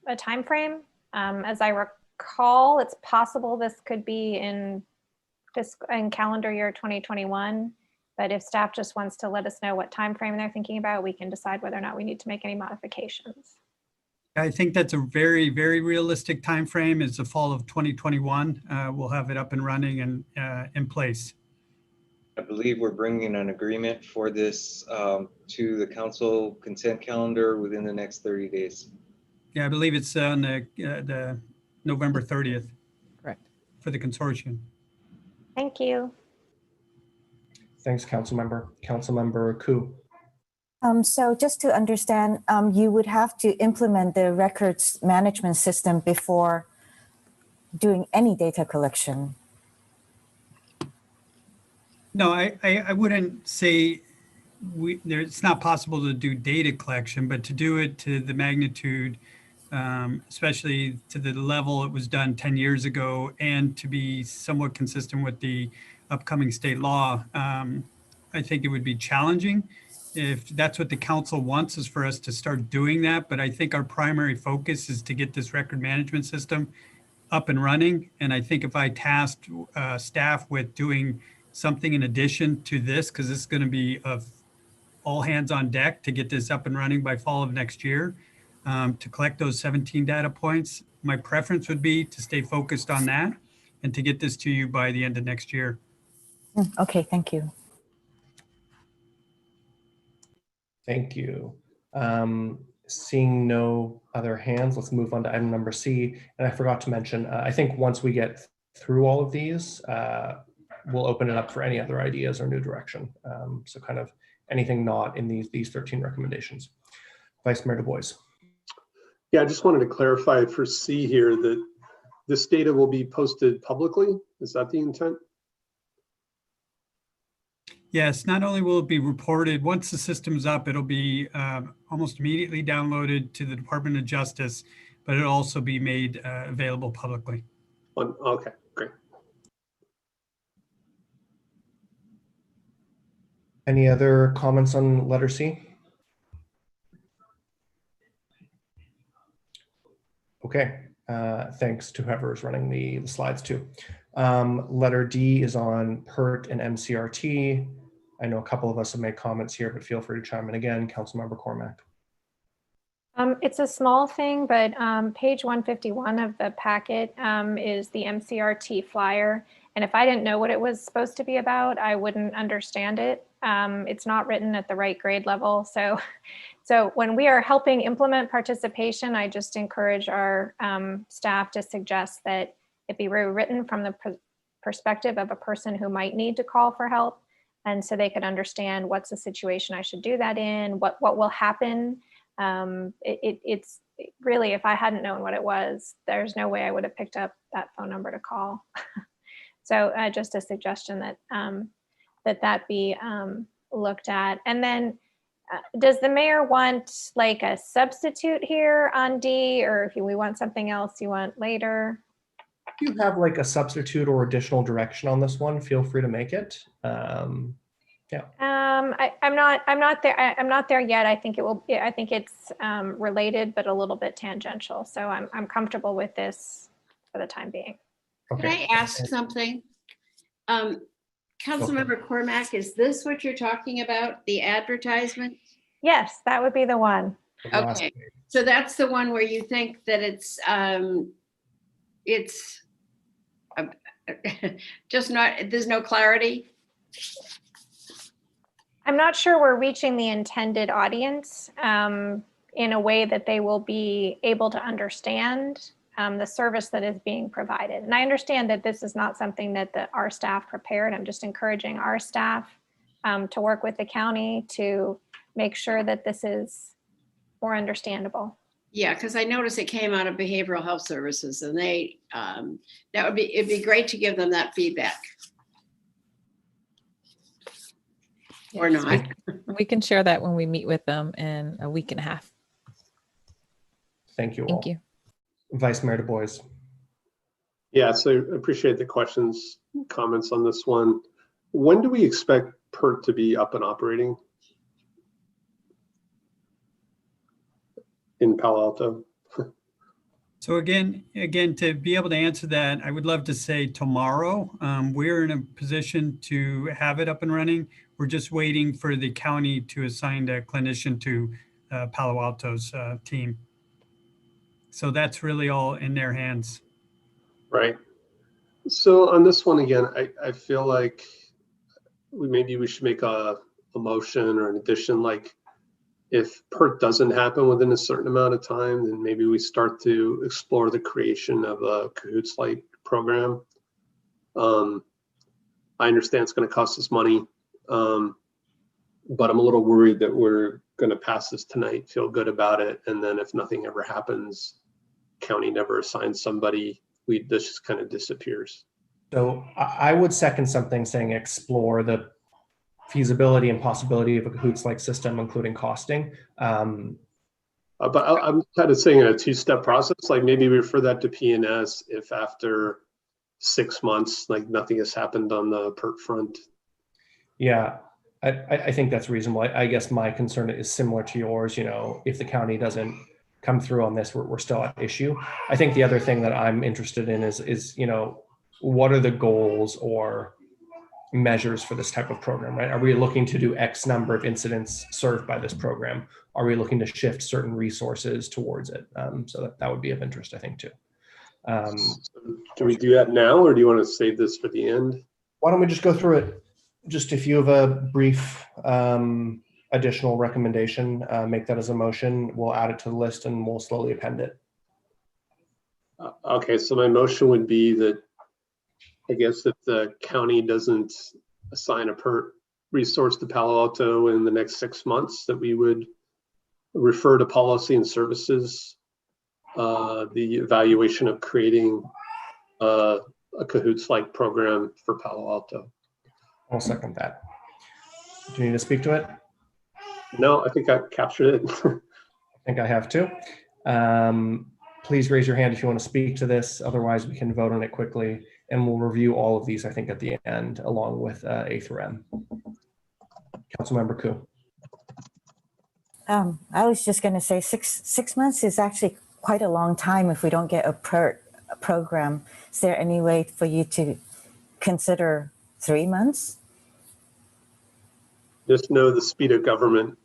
a time frame. As I recall, it's possible this could be in calendar year 2021. But if staff just wants to let us know what time frame they're thinking about, we can decide whether or not we need to make any modifications. I think that's a very, very realistic time frame. Is the fall of 2021. We'll have it up and running and in place. I believe we're bringing an agreement for this to the council consent calendar within the next 30 days. Yeah, I believe it's on the November 30th. Correct. For the consortium. Thank you. Thanks, Councilmember. Councilmember Koo. So just to understand, you would have to implement the records management system before doing any data collection. No, I wouldn't say it's not possible to do data collection, but to do it to the magnitude, especially to the level it was done 10 years ago, and to be somewhat consistent with the upcoming state law, I think it would be challenging. If that's what the council wants, is for us to start doing that. But I think our primary focus is to get this record management system up and running. And I think if I tasked staff with doing something in addition to this, because this is going to be of all hands on deck to get this up and running by fall of next year, to collect those 17 data points, my preference would be to stay focused on that and to get this to you by the end of next year. Okay, thank you. Thank you. Seeing no other hands, let's move on to item number C. And I forgot to mention, I think once we get through all of these, we'll open it up for any other ideas or new direction. So kind of anything not in these 13 recommendations. Vice Mayor Du Bois. Yeah, I just wanted to clarify for C here that this data will be posted publicly. Is that the intent? Yes, not only will it be reported, once the system's up, it'll be almost immediately downloaded to the Department of Justice, but it'll also be made available publicly. Okay, great. Any other comments on letter C? Okay, thanks to whoever is running the slides too. Letter D is on PERT and MCRT. I know a couple of us have made comments here, but feel free to chime in again. Councilmember Cormack. It's a small thing, but page 151 of the packet is the MCRT flyer. And if I didn't know what it was supposed to be about, I wouldn't understand it. It's not written at the right grade level. So when we are helping implement participation, I just encourage our staff to suggest that it be rewritten from the perspective of a person who might need to call for help. And so they could understand what's the situation I should do that in, what will happen. It's really, if I hadn't known what it was, there's no way I would have picked up that phone number to call. So just a suggestion that that be looked at. And then does the mayor want like a substitute here on D, or if we want something else you want later? If you have like a substitute or additional direction on this one, feel free to make it. Yeah. I'm not there yet. I think it will. I think it's related, but a little bit tangential. So I'm comfortable with this for the time being. Okay. Can I ask something? Councilmember Cormack, is this what you're talking about? The advertisement? Yes, that would be the one. Okay, so that's the one where you think that it's just not, there's no clarity? I'm not sure we're reaching the intended audience. in a way that they will be able to understand the service that is being provided. And I understand that this is not something that our staff prepared. I'm just encouraging our staff to work with the county to make sure that this is more understandable. Yeah, because I noticed it came out of behavioral health services, and it'd be great to give them that feedback. Or Yes, not. we can share that when we meet with them in a week and a half. Thank you all. Thank you. Vice Mayor Du Bois. Yeah, so I appreciate the questions, comments on this one. When do we expect PERT to be up and operating in Palo Alto? So again, to be able to answer that, I would love to say tomorrow. We're in a position to have it up and running. We're just waiting for the county to assign a clinician to Palo Alto's team. So that's really all in their hands. Right. So on this one again, I feel like maybe we should make a motion or an addition, like if PERT doesn't happen within a certain amount of time, then maybe we start to explore the creation of a Cahoots-like program. I understand it's going to cost us money, but I'm a little worried that we're going to pass this tonight, feel good about it, and then if nothing ever happens, county never assigns somebody, this just kind of disappears. So I would second something saying explore the feasibility and possibility of a Cahoots-like system, including costing. But I'm kind of saying a two-step process, like maybe refer that to P&S if after 6 months, like nothing has happened on the PERT front. Yeah, I think that's reasonable. I guess my concern is similar to yours. You know, if the county doesn't come through on this, we're still at issue. I think the other thing that I'm interested in is you know, what are the goals or measures for this type of program, right? Are we looking to do X number of incidents served by this program? Are we looking to shift certain resources towards it? So that would be of interest, I think, too. Do we do that now, or do you want to save this for the end? Why don't we just go through it? Just if you have a brief additional recommendation, make that as a motion. We'll add it to the list and we'll slowly append it. Okay, so my motion would be that I guess if the county doesn't assign a PERT resource to Palo Alto in the next 6 months, that we would refer to policy and services, the evaluation of creating a Cahoots-like program for Palo Alto. I'll second that. Do you need to speak to it? No, I think I captured it. I think I have too. Please raise your hand if you want to speak to this. Otherwise, we can vote on it quickly. And we'll review all of these, I think, at the end, along with A through M. Councilmember Koo. I was just going to say 6 months is actually quite a long time if we don't get a PERT program. Is there any way for you to consider 3 months? Just know the speed of government.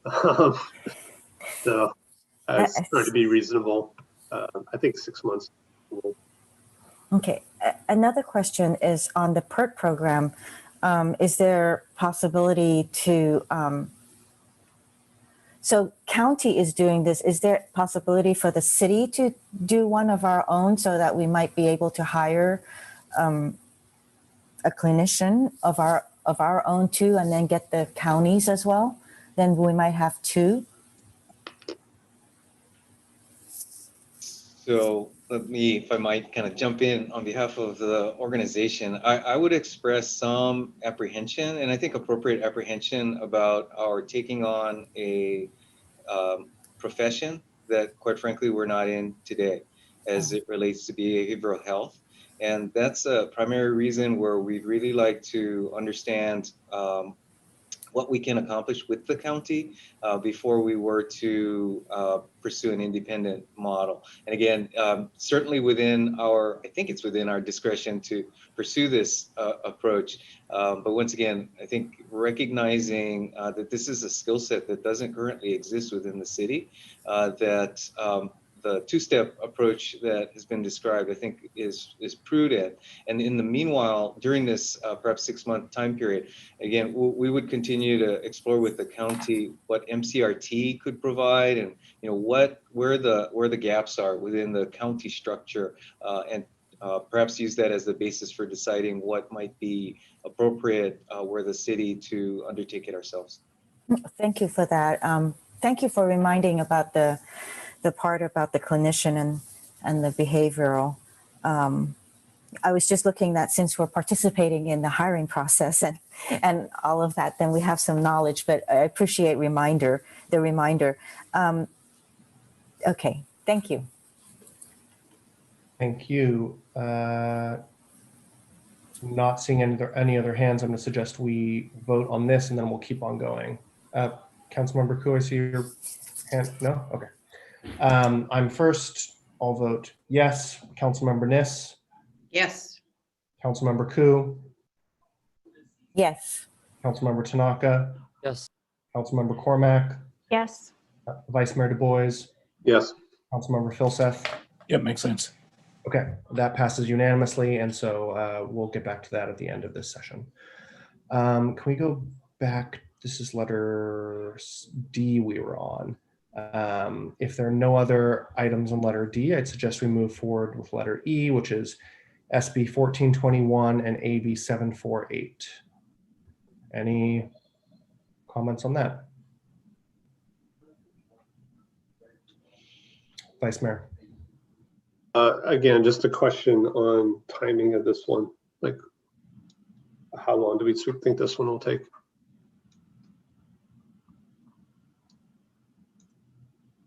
So it's trying to be reasonable. I think 6 months. Okay. Another question is on the PERT program. Is there possibility to, so county is doing this, is there possibility for the city to do one of our own so that we might be able to hire a clinician of our own too, and then get the counties as well? Then we might have two. So let me, if I might kind of jump in on behalf of the organization, I would express some apprehension, and I think appropriate apprehension, about our taking on a profession that, quite frankly, we're not in today as it relates to behavioral health. And that's a primary reason where we'd really like to understand what we can accomplish with the county before we were to pursue an independent model. And again, certainly within our, I think it's within our discretion to pursue this approach. But once again, I think recognizing that this is a skill set that doesn't currently exist within the city, that the two-step approach that has been described, I think is prudent. And in the meanwhile, during this perhaps 6-month time period, again, we would continue to explore with the county what MCRT could provide, and where the gaps are within the county structure, and perhaps use that as the basis for deciding what might be appropriate where the city to undertake it ourselves. Thank you for that. Thank you for reminding about the part about the clinician and the behavioral. I was just looking that since we're participating in the hiring process and all of that, then we have some knowledge, but I appreciate the reminder. Okay, thank you. Thank you. Not seeing any other hands, I'm going to suggest we vote on this and then we'll keep on going. Councilmember Koo, I see your hand. No? Okay. I'm first. I'll vote yes. Councilmember Niss. Yes. Councilmember Koo. Yes. Councilmember Tanaka. Yes. Councilmember Cormack. Yes. Vice Mayor Du Bois. Yes. Councilmember Philseth. Yep, makes sense. Okay, that passes unanimously, and so we'll get back to that at the end of this session. Can we go back? This is letter D we were on. If there are no other items on letter D, I'd suggest we move forward with letter E, which is SB 1421 and AB 748. Any comments on that? Vice Mayor. Again, just a question on timing of this one. Like, how long do we think this one will take?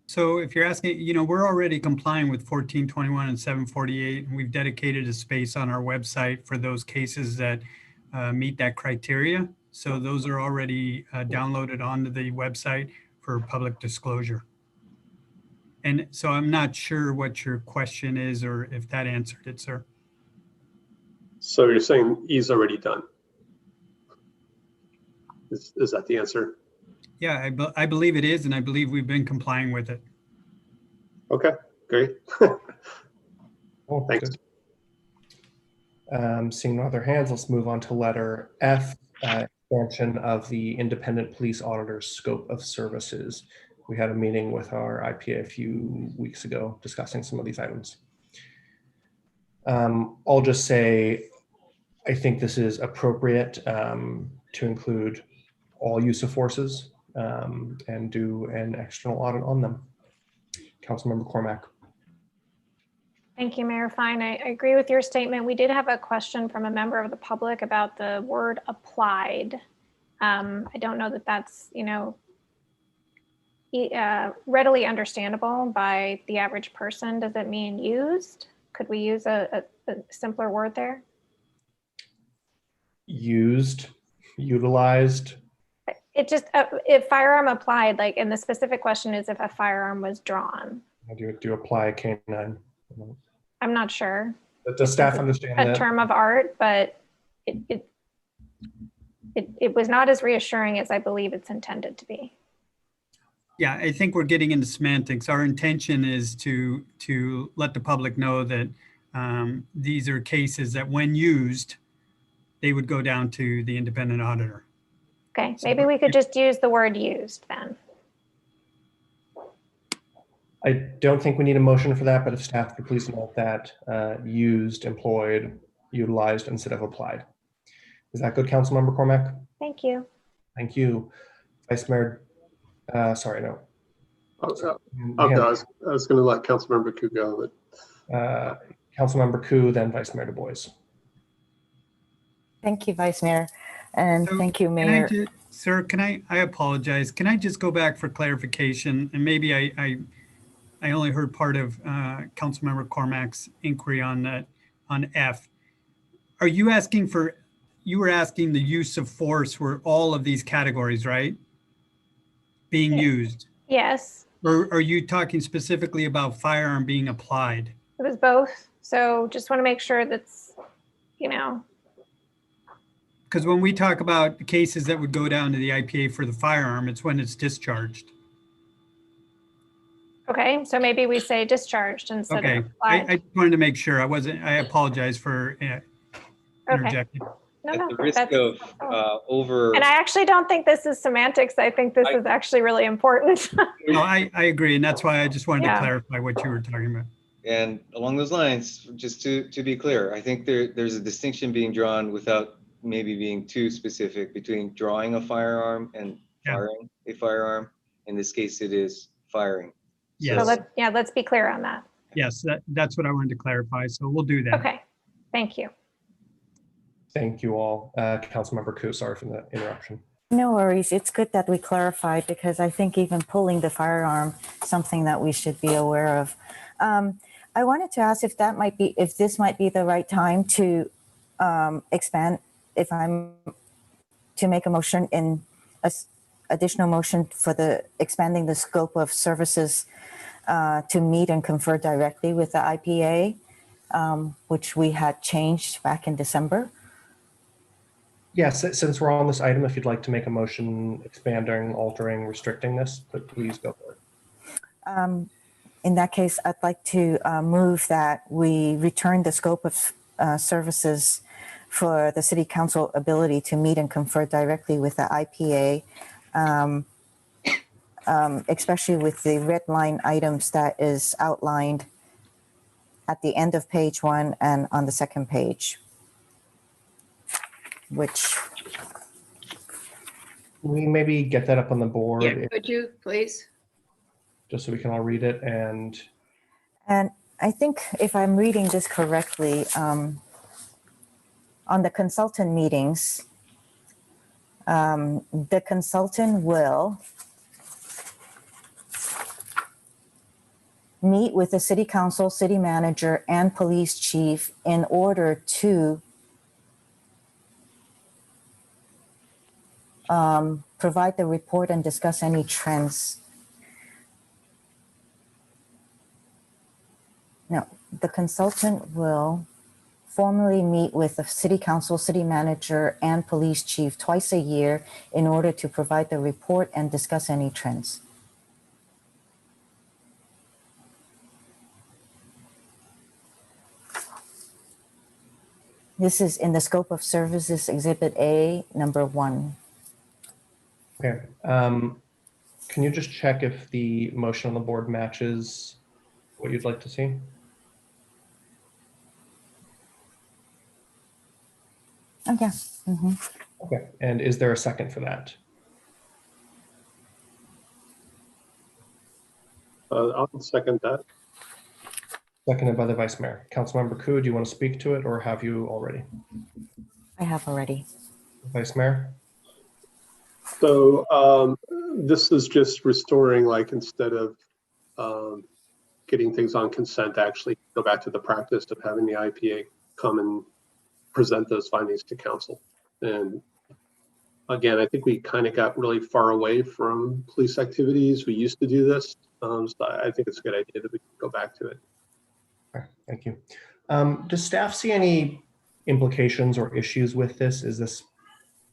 So if you're asking, we're already complying with 1421 and 748, and we've dedicated a space on our website for those cases that meet that criteria. So those are already downloaded onto the website for public disclosure. And so I'm not sure what your question is or if that answered it, sir. So you're saying E's already done? Is that the answer? Yeah, I believe it is, and I believe we've been complying with it. Okay, great. Oh, thanks. Seeing no other hands, let's move on to letter F, expansion of the independent police auditor's scope of services. We had a meeting with our IPA a few weeks ago discussing some of these items. I'll just say, I think this is appropriate to include all use of forces and do an external audit on them. Councilmember Cormack. Thank you, Mayor Fine. I agree with your statement. We did have a question from a member of the public about the word applied. I don't know that that's, readily understandable by the average person. Does it mean used? Could we use a simpler word there? Used, utilized. It just, if firearm applied, like, and the specific question is if a firearm was drawn. Do you apply a canine? I'm not sure. Does staff understand that? A term of art, but it was not as reassuring as I believe it's intended to be. Yeah, I think we're getting into semantics. Our intention is to let the public know that these are cases that when used, they would go down to the independent auditor. Okay, maybe we could just use the word used then. I don't think we need a motion for that, but if staff could please note that used, employed, utilized instead of applied. Is that good, Councilmember Cormack? Thank you. Thank you. Vice Mayor, sorry, no. Okay, I was going to let Councilmember Koo go, but Councilmember Koo, then Vice Mayor Du Bois. Thank you, Vice Mayor, and thank you, Mayor. Sir, I apologize. Can I just go back for clarification? And maybe I only heard part of Councilmember Cormack's inquiry on that, on F. Are you asking you were asking the use of force for all of these categories, right? Being used? Yes. Or are you talking specifically about firearm being applied? It was both. So just want to make sure that's, Because when we talk about cases that would go down to the IPA for the firearm, it's when it's discharged. Okay, so maybe we say discharged instead Okay, of I applied. just wanted to make sure. I apologize for Okay. interjecting. No, At no, the risk that's of over. And I actually don't think this is semantics. I think this is actually really important. No, I agree. And that's why I just wanted to Yeah. clarify what you were talking about. And along those lines, just to be clear, I think there's a distinction being drawn without maybe being too specific between drawing a firearm and firing a firearm. In this case, it is firing. Yes. So let's be clear on that. Yes, that's what I wanted to clarify. So we'll do that. Okay, thank you. Thank you all. Councilmember Koo, sorry for the interruption. No worries. It's good that we clarified because I think even pulling the firearm, something that we should be aware of. I wanted to ask if this might be the right time to expand, if I'm to make a motion in additional motion for the expanding the scope of services to meet and confer directly with the IPA, which we had changed back in December. Yes, since we're on this item, if you'd like to make a motion expanding, altering, restricting this, but please go for it. In that case, I'd like to move that we return the scope of services for the City Council ability to meet and confer directly with the IPA, especially with the red line items that is outlined at the end of page 1 and on the second page, which... Can we maybe get that up on the board? Yeah, could you please? Just so we can all read it. And I think if I'm reading this correctly, on the consultant meetings, the consultant will meet with the city council, city manager, and police chief in order to provide the report and discuss any trends. No, the consultant will formally meet with the city council, city manager, and police chief twice a year in order to provide the report and discuss any trends. This is in the scope of services, Exhibit A, number 1. okay, can you just check if the motion on the board matches what you'd like to see? Oh, yeah. Mm-hmm. Okay, and is there a second for that? I'll second that. Seconded by the Vice Mayor. Councilmember Koo, do you want to speak to it or have you already? I have already. Vice Mayor? So this is just restoring, like, instead of getting things on consent, actually go back to the practice of having the IPA come and present those findings to council. And again, I think we kind of got really far away from police activities. We used to do this. So I think it's a good idea that we go back to it. Okay, thank you. Does staff see any implications or issues with this? Is this,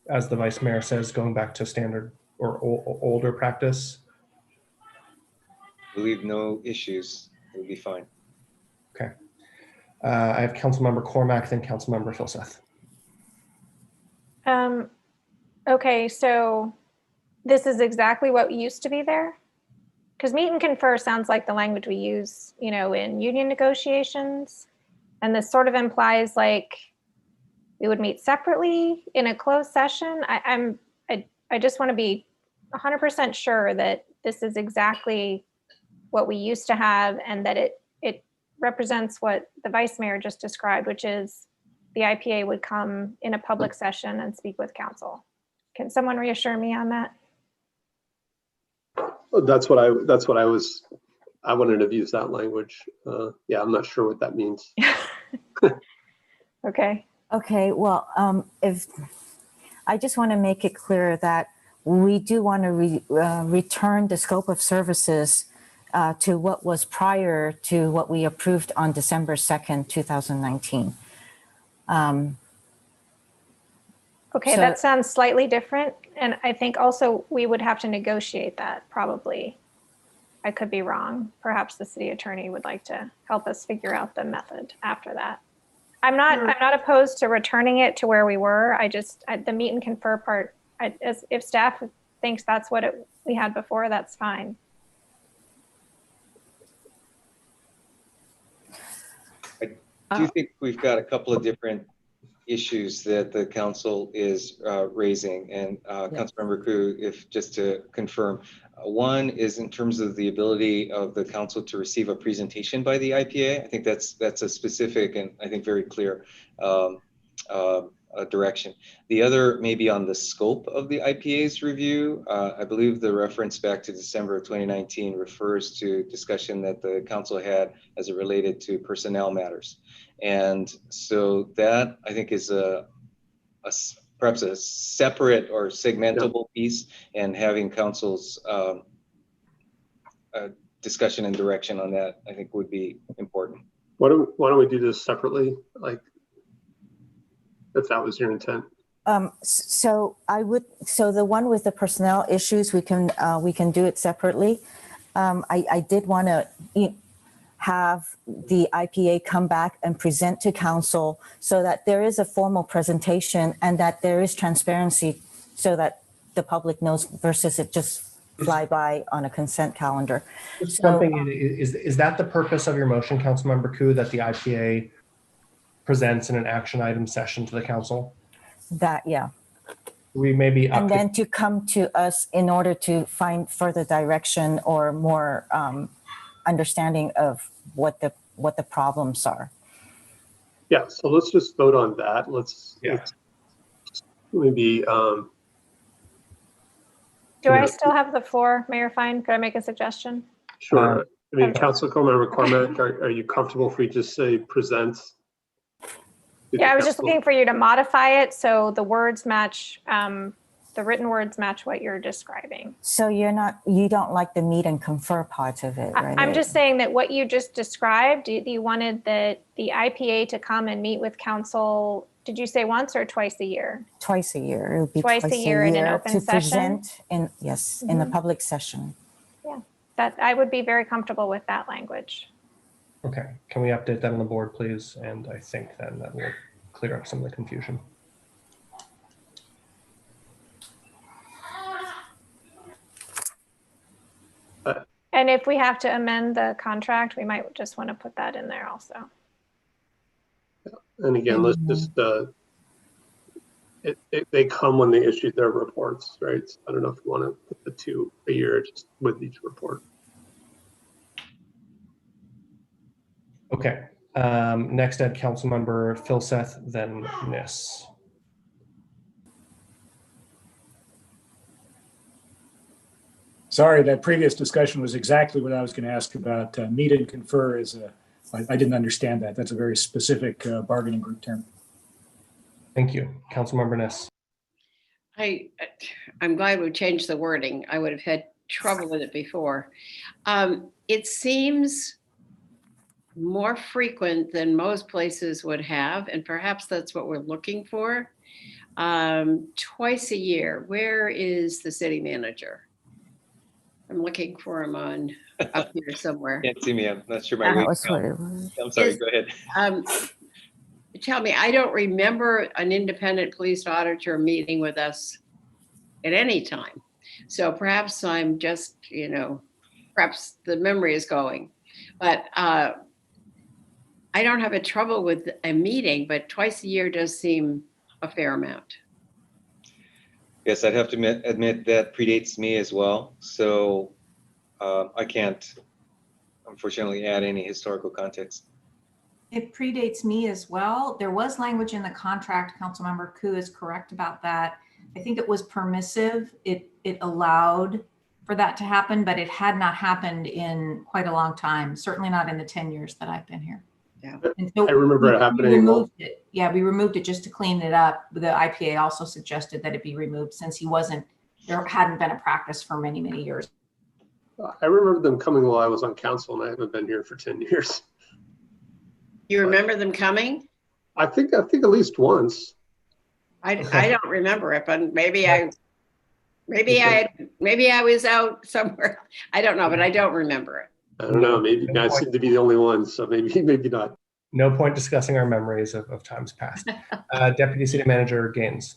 as the Vice Mayor says, going back to standard or older practice? I believe no issues. It'll be fine. Okay. I have Councilmember Cormack, then Councilmember Filseth. Okay, so this is exactly what used to be there? Because meet and confer sounds like the language we use, in union negotiations. And this sort of implies like we would meet separately in a closed session. I just want to be 100% sure that this is exactly what we used to have and that it represents what the Vice Mayor just described, which is the IPA would come in a public session and speak with council. Can someone reassure me on that? That's what I wanted to use that language. Yeah, I'm not sure what that means. Okay. Okay, well, if I just want to make it clear that we do want to return the scope of services to what was prior to what we approved on December 2nd, 2019. Okay, that sounds slightly different. And I think also we would have to negotiate that probably. I could be wrong. Perhaps the city attorney would like to help us figure out the method after that. I'm not opposed to returning it to where we were. The meet and confer part, if staff thinks that's what we had before, that's fine. I do think we've got a couple of different issues that the council is raising, and Councilmember Koo, if just to confirm, one is in terms of the ability of the council to receive a presentation by the IPA. I think that's a specific and I think very clear direction. The other may be on the scope of the IPA's review. I believe the reference back to December of 2019 refers to discussion that the council had as it related to personnel matters. And so that I think is perhaps a separate or segmentable piece, and having council's discussion and direction on that, I think would be important. Why don't we do this separately? Like, if that was your intent. So the one with the personnel issues, we can do it separately. I did want to have the IPA come back and present to council so that there is a formal presentation and that there is transparency so that the public knows versus it just fly by on a consent calendar. Just jumping in, is that the purpose of your motion, Councilmember Koo, that the IPA presents in an action item session to the council? That, yeah. We may be up and then to come to us in order to find further direction or more understanding of what the problems are. Yeah, so let's just vote on that. Let's maybe. Do I still have the floor, Mayor Fine? Could I make a suggestion? Sure. I mean, Councilmember Cormack, are you comfortable if we just say present? Yeah, I was just looking for you to modify it so the words match, the written words match what you're describing. So you don't like the meet and confer part of it, right? I'm just saying that what you just described, you wanted the IPA to come and meet with council, did you say once or twice a year? Twice a year. It would be twice a year in an open session? Present in a public session. Yeah, that I would be very comfortable with that language. Okay, can we update that on the board, please? And I think then that will clear up some of the confusion. And if we have to amend the contract, we might just want to put that in there also. And again, let's just, they come when they issue their reports, right? So I don't know if you want to put the 2 a year just with each report. Okay, next Ed Councilmember Philseth, then Nis. Sorry, that previous discussion was exactly what I was going to ask about. Meet and confer I didn't understand that. That's a very specific bargaining group term. Thank you. Councilmember Nis. I'm glad we changed the wording. I would have had trouble with it before. It seems more frequent than most places would have, and perhaps that's what we're looking for. Twice a year. Where is the city manager? I'm looking for him up here somewhere. Can't see me. I'm not sure my weight. I'm sorry. Go ahead. Tell me, I don't remember an independent police auditor meeting with us at any time. So perhaps I'm just, perhaps the memory is going. But I don't have a trouble with a meeting, but twice a year does seem a fair amount. Yes, I'd have to admit that predates me as well. So I can't, unfortunately, add any historical context. It predates me as well. There was language in the contract. Councilmember Koo is correct about that. I think it was permissive. It allowed for that to happen, but it had not happened in quite a long time. Certainly not in the 10 years that I've been here. Yeah. And so I remember it happening. We removed it. Yeah, we removed it just to clean it up. The IPA also suggested that it be removed since there hadn't been a practice for many, many years. I remember them coming while I was on council, and I haven't been here for 10 years. You remember them coming? I think at least once. I don't remember it, but maybe I Maybe I was out somewhere. I don't know, but I don't remember it. I don't know. Maybe I seem to be the only one, so maybe not. No point discussing our memories of times past. Deputy City Manager Gaines.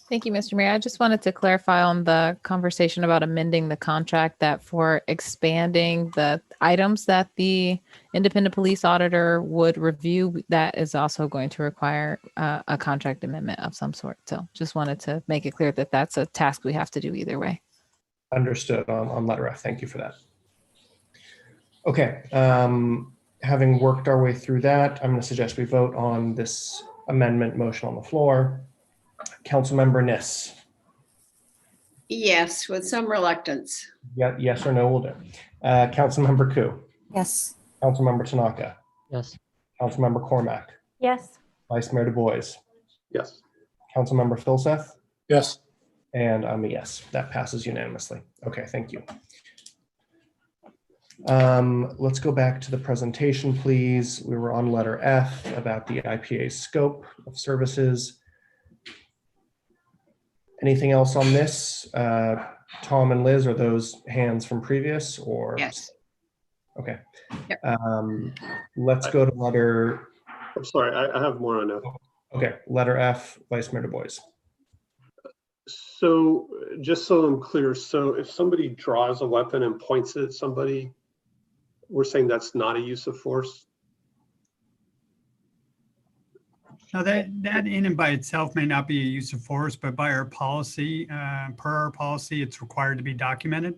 Thank you, Mr. Mayor. I just wanted to clarify on the conversation about amending the contract that for expanding the items that the independent police auditor would review, that is also going to require a contract amendment of some sort. So just wanted to make it clear that that's a task we have to do either way. Understood on letter F. Thank you for that. Okay. Having worked our way through that, I'm going to suggest we vote on this amendment motion on the floor. Councilmember Niss. Yes, with some reluctance. Yeah, yes or no will do. Councilmember Koo. Yes. Councilmember Tanaka. Yes. Councilmember Cormack. Yes. Vice Mayor Du Bois. Yes. Councilmember Filseth. Yes. And I'm a yes. That passes unanimously. Okay, thank you. Let's go back to the presentation, please. We were on letter F about the IPA scope of services. Anything else on this? Tom and Liz, are those hands from previous or? Yes. Okay. Yep. Let's go to letter. I'm sorry, I have more on F. Okay, letter F, Vice Mayor Du Bois. So just so I'm clear, so if somebody draws a weapon and points it at somebody, we're saying that's not a use of force? Now that in and by itself may not be a use of force, but by our policy, per our policy, it's required to be documented.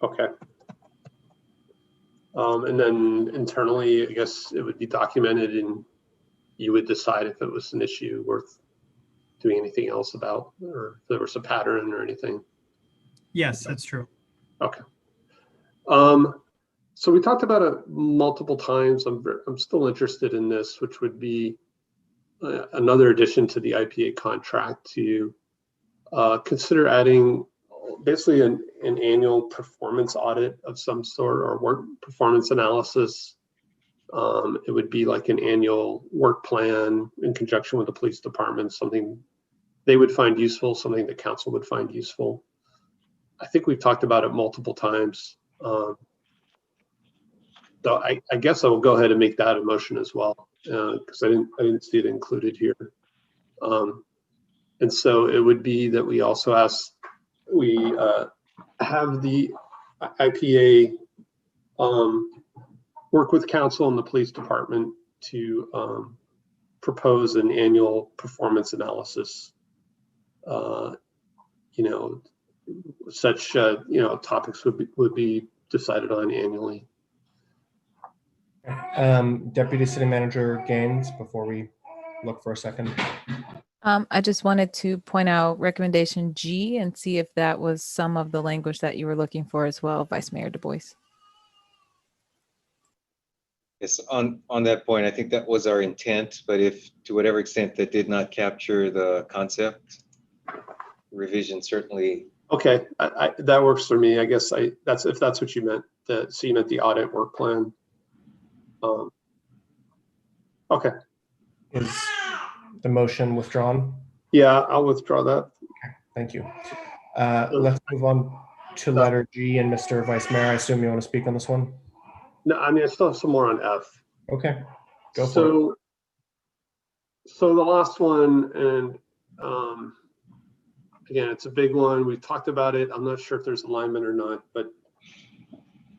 Okay. And then internally, I guess it would be documented and you would decide if it was an issue worth doing anything else about, or if there was a pattern or anything. Yes, that's true. Okay. So we talked about it multiple times. I'm still interested in this, which would be another addition to the IPA contract to consider adding basically an annual performance audit of some sort, or work performance analysis. It would be like an annual work plan in conjunction with the police department, something they would find useful, something the council would find useful. I think we've talked about it multiple times. So I guess I will go ahead and make that a motion as well, because I didn't see it included here. And so it would be that we also we have the IPA work with council and the police department to propose an annual performance analysis. Such topics would be decided on annually. Deputy City Manager Gaines, before we look for a second. I just wanted to point out recommendation G and see if that was some of the language that you were looking for as well, Vice Mayor Du Bois. Yes, on that point, I think that was our intent, but if to whatever extent that did not capture the concept, revision certainly. Okay, that works for me. I guess that's if that's what you meant. So you meant the audit work plan. Okay. Is the motion withdrawn? Yeah, I'll withdraw that. Okay, thank you. Let's move on to letter G, and Mr. Vice Mayor, I assume you want to speak on this one? No, I mean, I still have some more on F. Okay, go for it. So the last one, and again, it's a big one. We've talked about it. I'm not sure if there's alignment or not, but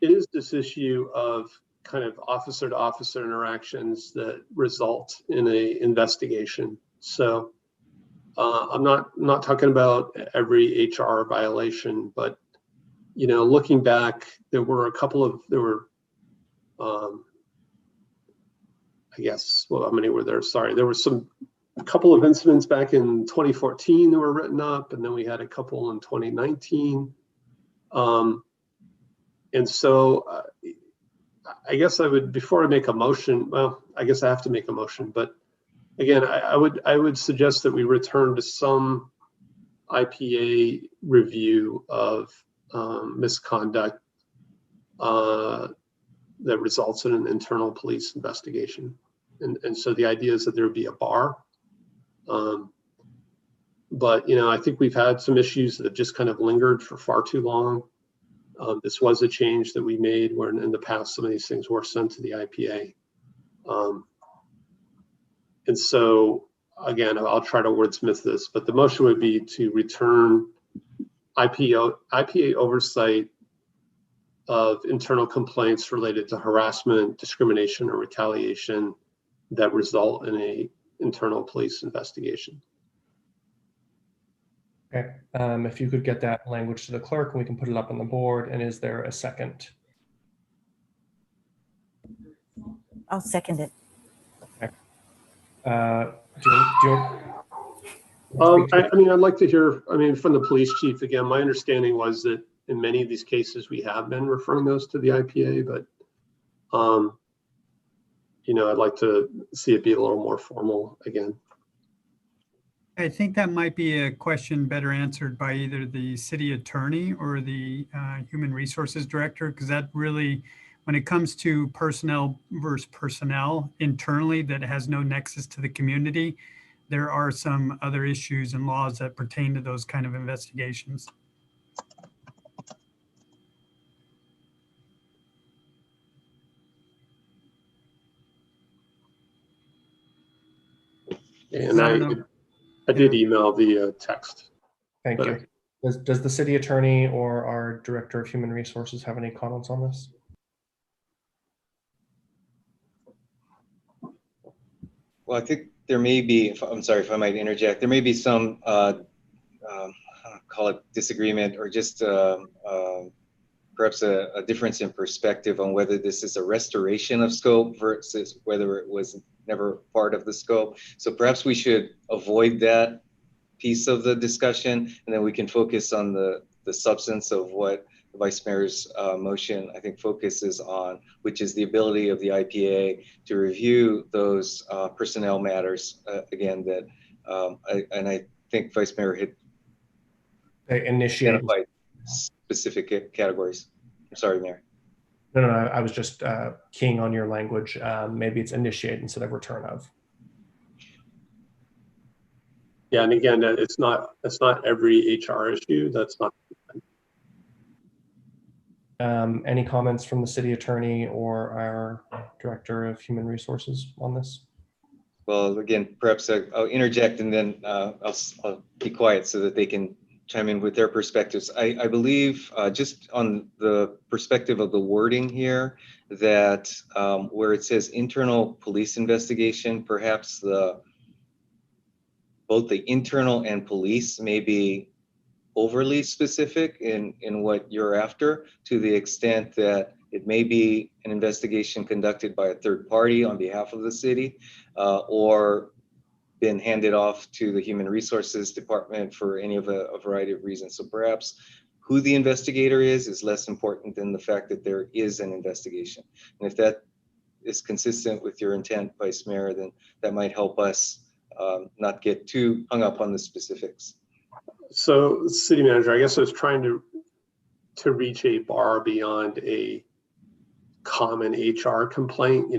it is this issue of kind of officer to officer interactions that result in a investigation. So I'm not talking about every HR violation, but looking back, there were I guess, well, how many were there? Sorry, there were a couple of incidents back in 2014 that were written up, and then we had a couple in 2019. And so I guess I would, before I make a motion, well, I guess I have to make a motion, but again, I would suggest that we return to some IPA review of misconduct that results in an internal police investigation. And so the idea is that there would be a bar. But, I think we've had some issues that have just kind of lingered for far too long. This was a change that we made where in the past, some of these things were sent to the IPA. And so, again, I'll try to wordsmith this, but the motion would be to return IPA oversight of internal complaints related to harassment, discrimination, or retaliation that result in a internal police investigation. Okay, if you could get that language to the clerk, and we can put it up on the board. And is there a second? I'll second it. Okay. I mean, I'd like to hear, from the police chief again. My understanding was that in many of these cases, we have been referring those to the IPA, but, I'd like to see it be a little more formal again. I think that might be a question better answered by either the city attorney or the human resources director, because that really, when it comes to personnel versus personnel internally that has no nexus to the community, there are some other issues and laws that pertain to those kind of investigations. And I did email the text. Thank you. Does the city attorney or our director of human resources have any comments on this? Well, I think there may be, I'm sorry if I might interject, there may be some, call it disagreement or just perhaps a difference in perspective on whether this is a restoration of scope versus whether it was never part of the scope. So perhaps we should avoid that piece of the discussion, and then we can focus on the substance of what the Vice Mayor's motion, I think, focuses on, which is the ability of the IPA to review those personnel matters, again, that, I think Vice Mayor had identified specific categories. I'm sorry, Mayor. No, I was just keying on your language. Maybe it's initiate instead of return of. Yeah, and again, it's not every HR issue. That's not. Any comments from the city attorney or our director of human resources on this? Well, again, perhaps I'll interject and then I'll be quiet so that they can chime in with their perspectives. I believe just on the perspective of the wording here, that where it says internal police investigation, perhaps both the internal and police may be overly specific in what you're after, to the extent that it may be an investigation conducted by a third party on behalf of the city, or been handed off to the Human Resources Department for any of a variety of reasons. So perhaps who the investigator is less important than the fact that there is an investigation. And if that is consistent with your intent, Vice Mayor, then that might help us not get too hung up on the specifics. So, City Manager, I guess I was trying to reach a bar beyond a common HR complaint,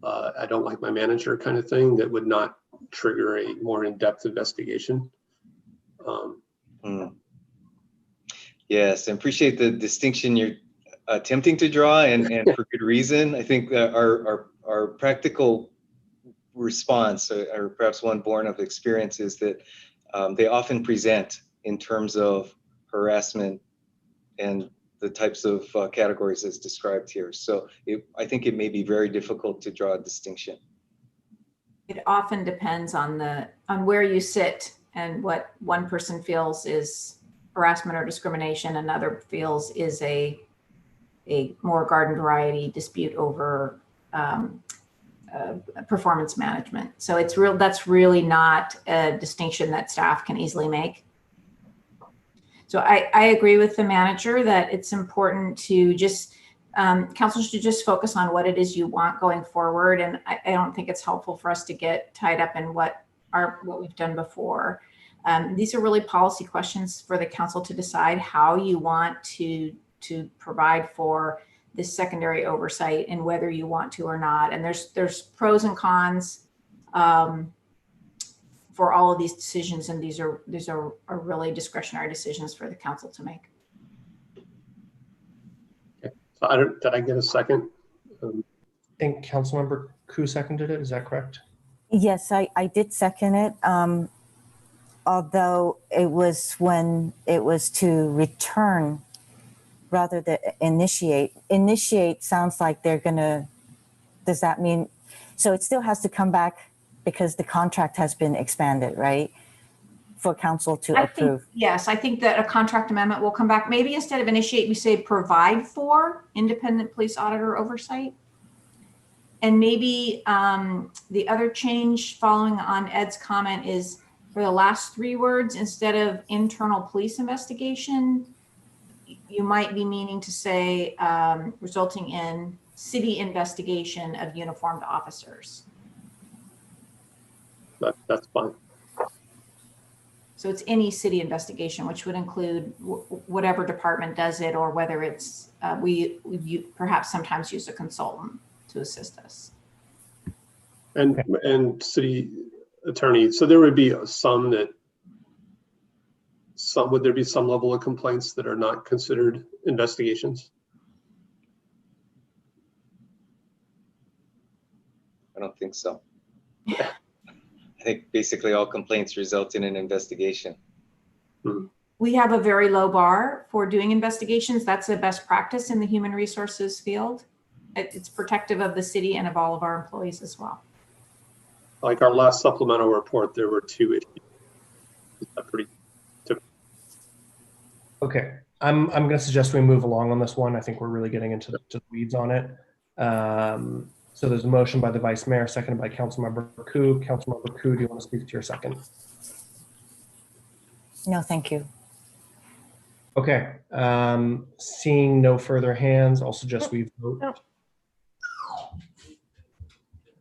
I don't like my manager kind of thing that would not trigger a more in-depth investigation. Yes, I appreciate the distinction you're attempting to draw, and for good reason. I think that our practical response, or perhaps one born of experience, is that they often present in terms of harassment and the types of categories as described here. So I think it may be very difficult to draw a distinction. It often depends on where you sit and what one person feels is harassment or discrimination, another feels is a more garden variety dispute over performance management. So that's really not a distinction that staff can easily make. So I agree with the manager that it's important to just, council should just focus on what it is you want going forward. And I don't think it's helpful for us to get tied up in what we've done before. These are really policy questions for the council to decide how you want to provide for this secondary oversight and whether you want to or not. And there's pros and cons. for all of these decisions, and these are really discretionary decisions for the council to make. Okay. So did I get a second? I think Councilmember Ku seconded it. Is that correct? Yes, I did second it. Although it was when it was to return rather than initiate. Initiate sounds like they're gonna, does that mean, so it still has to come back because the contract has been expanded, right? For council to approve. Yes, I think that a contract amendment will come back. Maybe instead of initiate, we say provide for independent police auditor oversight. And maybe the other change following on Ed's comment is for the last 3 words, instead of internal police investigation, you might be meaning to say resulting in city investigation of uniformed officers. That's fine. So it's any city investigation, which would include whatever department does it, or whether it's we perhaps sometimes use a consultant to assist us. And city attorney. So there would be would there be some level of complaints that are not considered investigations? I don't think so. I think basically all complaints result in an investigation. We have a very low bar for doing investigations. That's a best practice in the human resources field. It's protective of the city and of all of our employees as well. Like our last supplemental report, there were 2 issues. Is that pretty typical? Okay, I'm going to suggest we move along on this one. I think we're really getting into the weeds on it. So there's a motion by the Vice Mayor, seconded by Councilmember Ku. Councilmember Ku, do you want to speak to your second? No, thank you. Okay, seeing no further hands, I'll suggest we vote.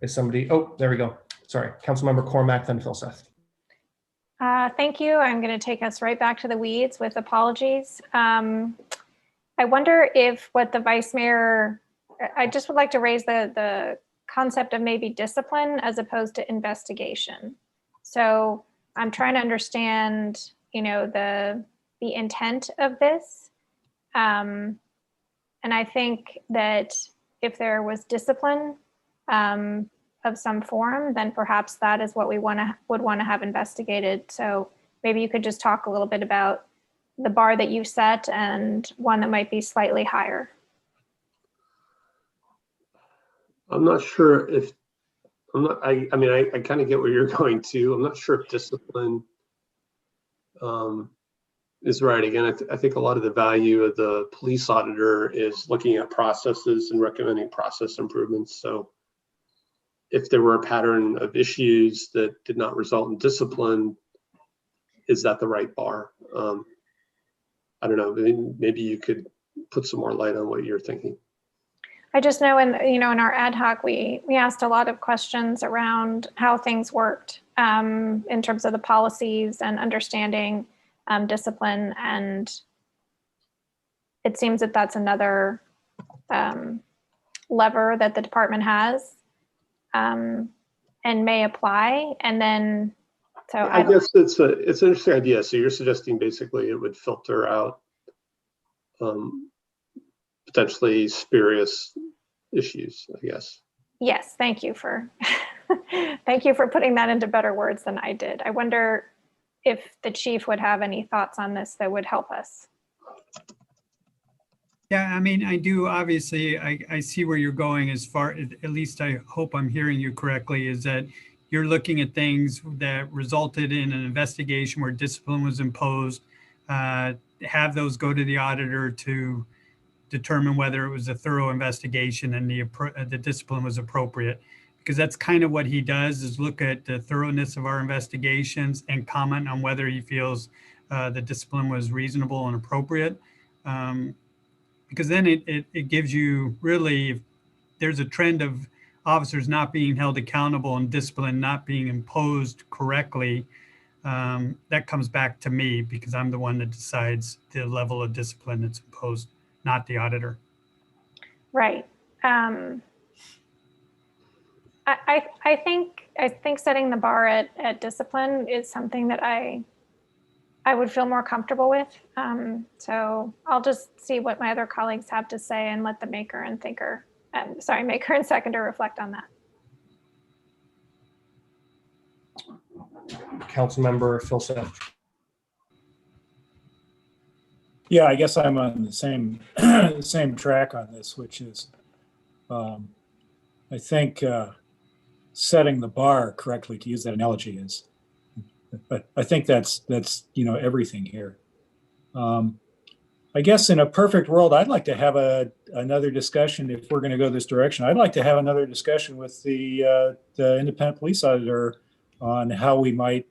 Is somebody, oh, there we go. Sorry, Councilmember Cormack, then Philseth. Thank you. I'm going to take us right back to the weeds with apologies. I wonder if what the Vice Mayor, I just would like to raise the concept of maybe discipline as opposed to investigation. So I'm trying to understand, the intent of this. And I think that if there was discipline of some form, then perhaps that is what we would want to have investigated. So maybe you could just talk a little bit about the bar that you set and one that might be slightly higher. I'm not sure if I kind of get where you're going to. I'm not sure if discipline is right. Again, I think a lot of the value of the police auditor is looking at processes and recommending process improvements. So if there were a pattern of issues that did not result in discipline, is that the right bar? I don't know. Maybe you could put some more light on what you're thinking. I just know in our ad hoc, we asked a lot of questions around how things worked in terms of the policies and understanding discipline. And it seems that that's another lever that the department has and may apply. And then, so I guess it's an interesting idea. So you're suggesting basically it would filter out potentially spurious issues, I guess. Yes, thank you for thank you for putting that into better words than I did. I wonder if the chief would have any thoughts on this that would help us. Yeah, I mean, I do. Obviously, I see where you're going as far, at least I hope I'm hearing you correctly, is that you're looking at things that resulted in an investigation where discipline was imposed, have those go to the auditor to determine whether it was a thorough investigation and the discipline was appropriate. Because that's kind of what he does, is look at the thoroughness of our investigations and comment on whether he feels the discipline was reasonable and appropriate. Because then it gives you really, if there's a trend of officers not being held accountable and discipline not being imposed correctly, that comes back to me because I'm the one that decides the level of discipline that's imposed, not the auditor. Right. I think I think setting the bar at discipline is something that I would feel more comfortable with. So I'll just see what my other colleagues have to say and let the maker and seconder reflect on that. Councilmember Philseth. Yeah, I guess I'm on the same track on this, which is, I think setting the bar correctly, to use that analogy, is, but I think that's everything here. I guess in a perfect world, I'd like to have another discussion. If we're going to go this direction, I'd like to have another discussion with the independent police auditor on how we might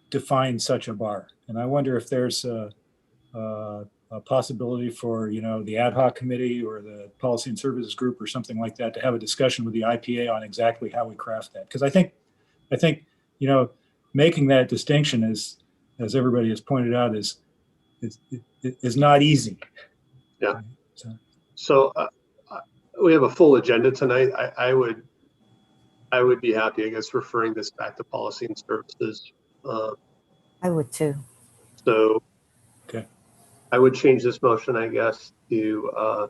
define such a bar. And I wonder if there's a possibility for the ad hoc committee or the policy and services group or something like that to have a discussion with the IPA on exactly how we craft that. Because I think making that distinction is, as everybody has pointed out, is not easy. Yeah. So we have a full agenda tonight. I would be happy, I guess, referring this back to policy and services. I would too. So okay, I would change this motion, I guess, to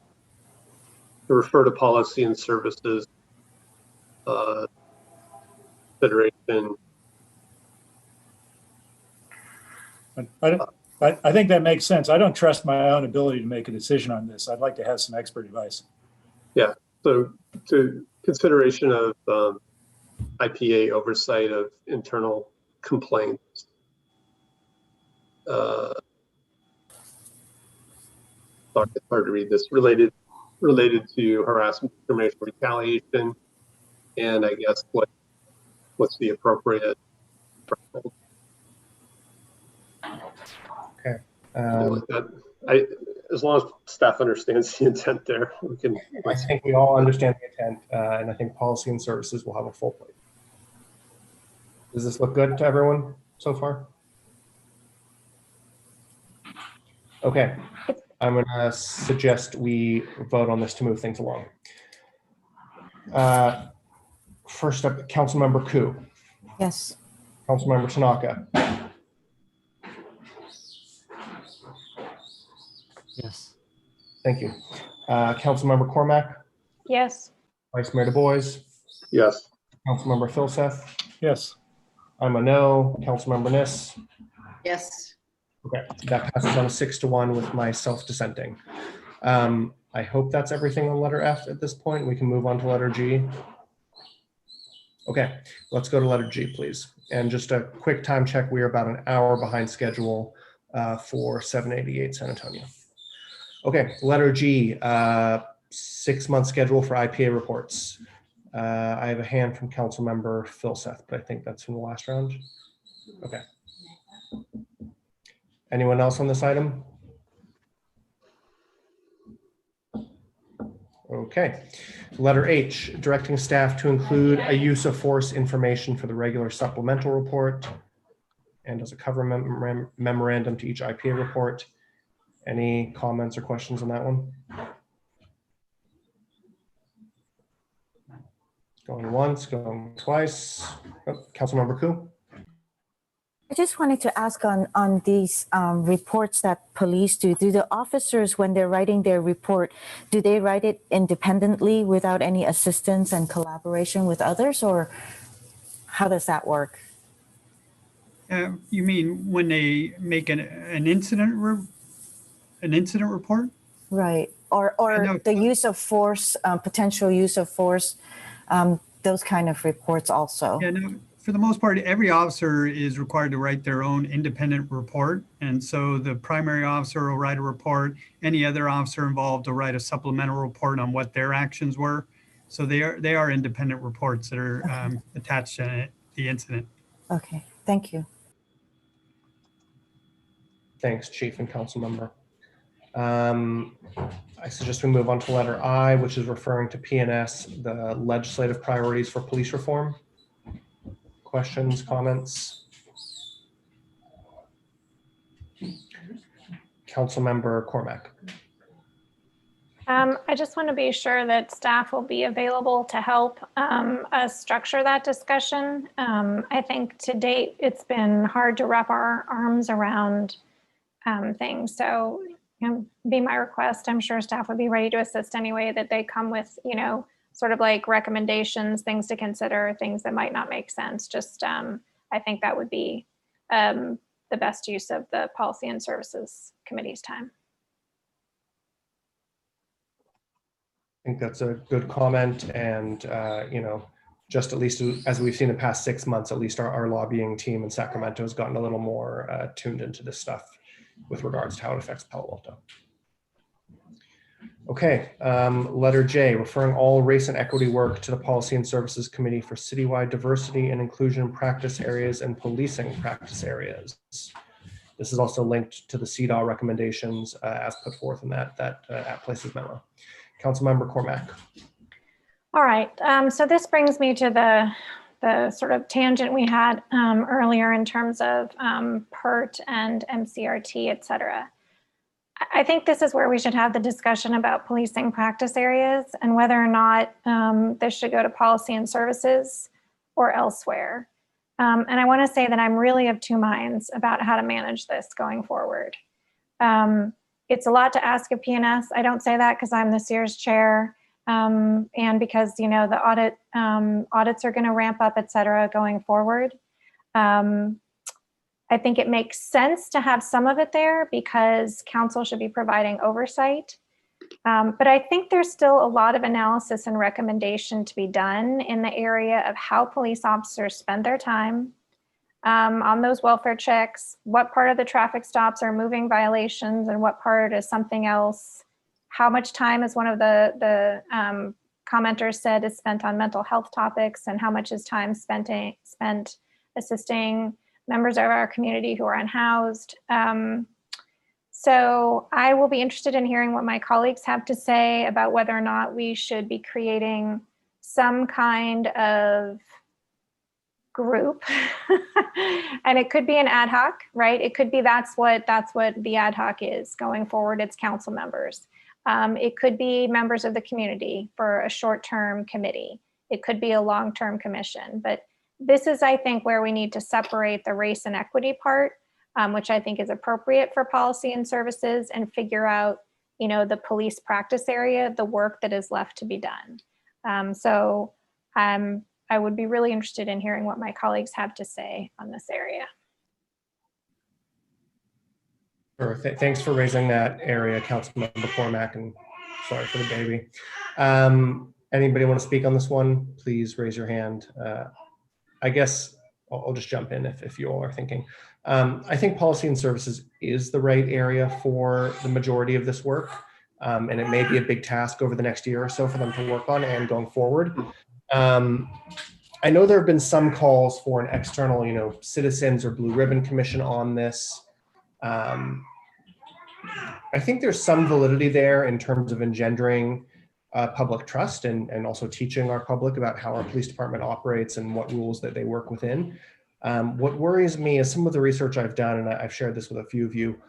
refer to policy and services consideration. I think that makes sense. I don't trust my own ability to make a decision on this. I'd like to have some expert advice. Yeah. So to consideration of IPA oversight of internal complaints. Sorry, it's hard to read this. Related to harassment, discrimination, retaliation, and I guess what's the appropriate threshold? Okay. As long as staff understands the intent there, we can. I think we all understand the intent, and I think policy and services will have a full plate. Does this look good to everyone so far? Okay, I'm going to suggest we vote on this to move things along. First up, Councilmember Koo. Yes. Councilmember Tanaka. Yes. Thank you. Councilmember Cormack. Yes. Vice Mayor Du Bois. Yes. Councilmember Philseth. Yes. I'm a no. Councilmember Niss. Yes. Okay, that passes on 6-1 with myself dissenting. I hope that's everything on letter F at this point. We can move on to letter G. Okay, let's go to letter G, please. And just a quick time check. We are about an hour behind schedule for 788 San Antonio. Okay, letter G, 6-month schedule for IPA reports. I have a hand from Councilmember Philseth, but I think that's from the last round. Okay. Anyone else on this item? Okay. Letter H, directing staff to include a use of force information for the regular supplemental report and as a cover memorandum to each IPA report. Any comments or questions on that one? Going once, going twice. Oh, Councilmember Koo. I just wanted to ask on these reports that police do the officers, when they're writing their report, do they write it independently without any assistance and collaboration with others, or how does that work? You mean when they make an incident report? Right, or the use of force, potential use of force, those kind of reports also. Yeah, no, for the most part, every officer is required to write their own independent report. And so the primary officer will write a report. Any other officer involved will write a supplemental report on what their actions were. So they are independent reports that are attached to the incident. Okay, thank you. Thanks, Chief and Council Member. I suggest we move on to letter I, which is referring to PNS, the legislative priorities for police reform. Questions, comments? Councilmember Cormack. I just want to be sure that staff will be available to help us structure that discussion. I think to date, it's been hard to wrap our arms around things. So, be my request. I'm sure staff would be ready to assist any way that they come with, sort of like recommendations, things to consider, things that might not make sense. Just, I think that would be the best use of the Policy and Services Committee's time. I think that's a good comment, and just at least as we've seen the past 6 months, at least our lobbying team in Sacramento has gotten a little more tuned into this stuff with regards to how it affects Palo Alto. Okay, letter J, referring all race and equity work to the Policy and Services Committee for citywide diversity and inclusion practice areas and policing practice areas. This is also linked to the CDAW recommendations as put forth in that At Places memo. Councilmember Cormack. All right, so this brings me to the sort of tangent we had earlier in terms of PERT and MCRT, et cetera. I think this is where we should have the discussion about policing practice areas and whether or not this should go to Policy and Services or elsewhere. And I want to say that I'm really of two minds about how to manage this going forward. It's a lot to ask of PNS. I don't say that because I'm the Sears chair and because, the audits are going to ramp up, et cetera, going forward. I think it makes sense to have some of it there because council should be providing oversight. But I think there's still a lot of analysis and recommendation to be done in the area of how police officers spend their time on those welfare checks, what part of the traffic stops are moving violations and what part is something else. How much time, as one of the commenters said, is spent on mental health topics and how much is time spent assisting members of our community who are unhoused. So I will be interested in hearing what my colleagues have to say about whether or not we should be creating some kind of group. And it could be an ad hoc, right? It could be that's what the ad hoc is going forward. It's council members. It could be members of the community for a short-term committee. It could be a long-term commission, but this is, I think, where we need to separate the race and equity part, which I think is appropriate for Policy and Services, and figure out, the police practice area, the work that is left to be done. So I would be really interested in hearing what my colleagues have to say on this area. Sure. Thanks for raising that area, Councilmember Cormack, and sorry for the baby. Anybody want to speak on this one? Please raise your hand. I guess I'll just jump in if you all are thinking. I think Policy and Services is the right area for the majority of this work. And it may be a big task over the next year or so for them to work on and going forward. I know there have been some calls for an external, citizens or blue ribbon commission on this. I think there's some validity there in terms of engendering public trust and also teaching our public about how our police department operates and what rules that they work within. What worries me is some of the research I've done, and I've shared this with a few of you,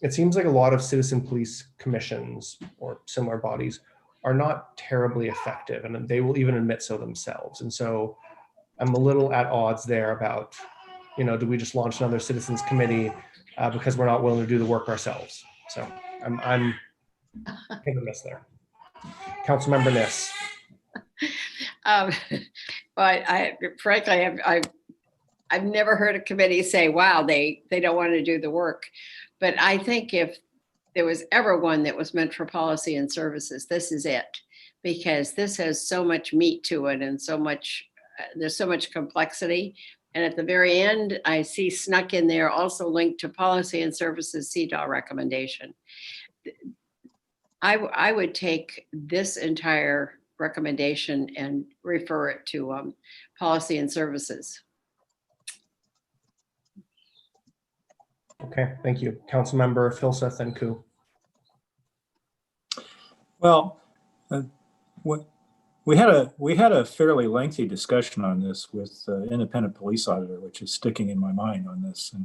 it seems like a lot of citizen police commissions or similar bodies are not terribly effective, and they will even admit so themselves. And so I'm a little at odds there about, do we just launch another citizens committee because we're not willing to do the work ourselves? So I'm hit or miss there. Councilmember Niss. But frankly, I've never heard a committee say, wow, they don't want to do the work. But I think if there was ever one that was meant for Policy and Services, this is it, because this has so much meat to it and so much, there's so much complexity. And at the very end, I see snuck in there also linked to Policy and Services CDAW recommendation. I would take this entire recommendation and refer it to Policy and Services. Okay, thank you. Councilmember Filseth and Koo. Well, we had a fairly lengthy discussion on this with the independent police auditor, which is sticking in my mind on this,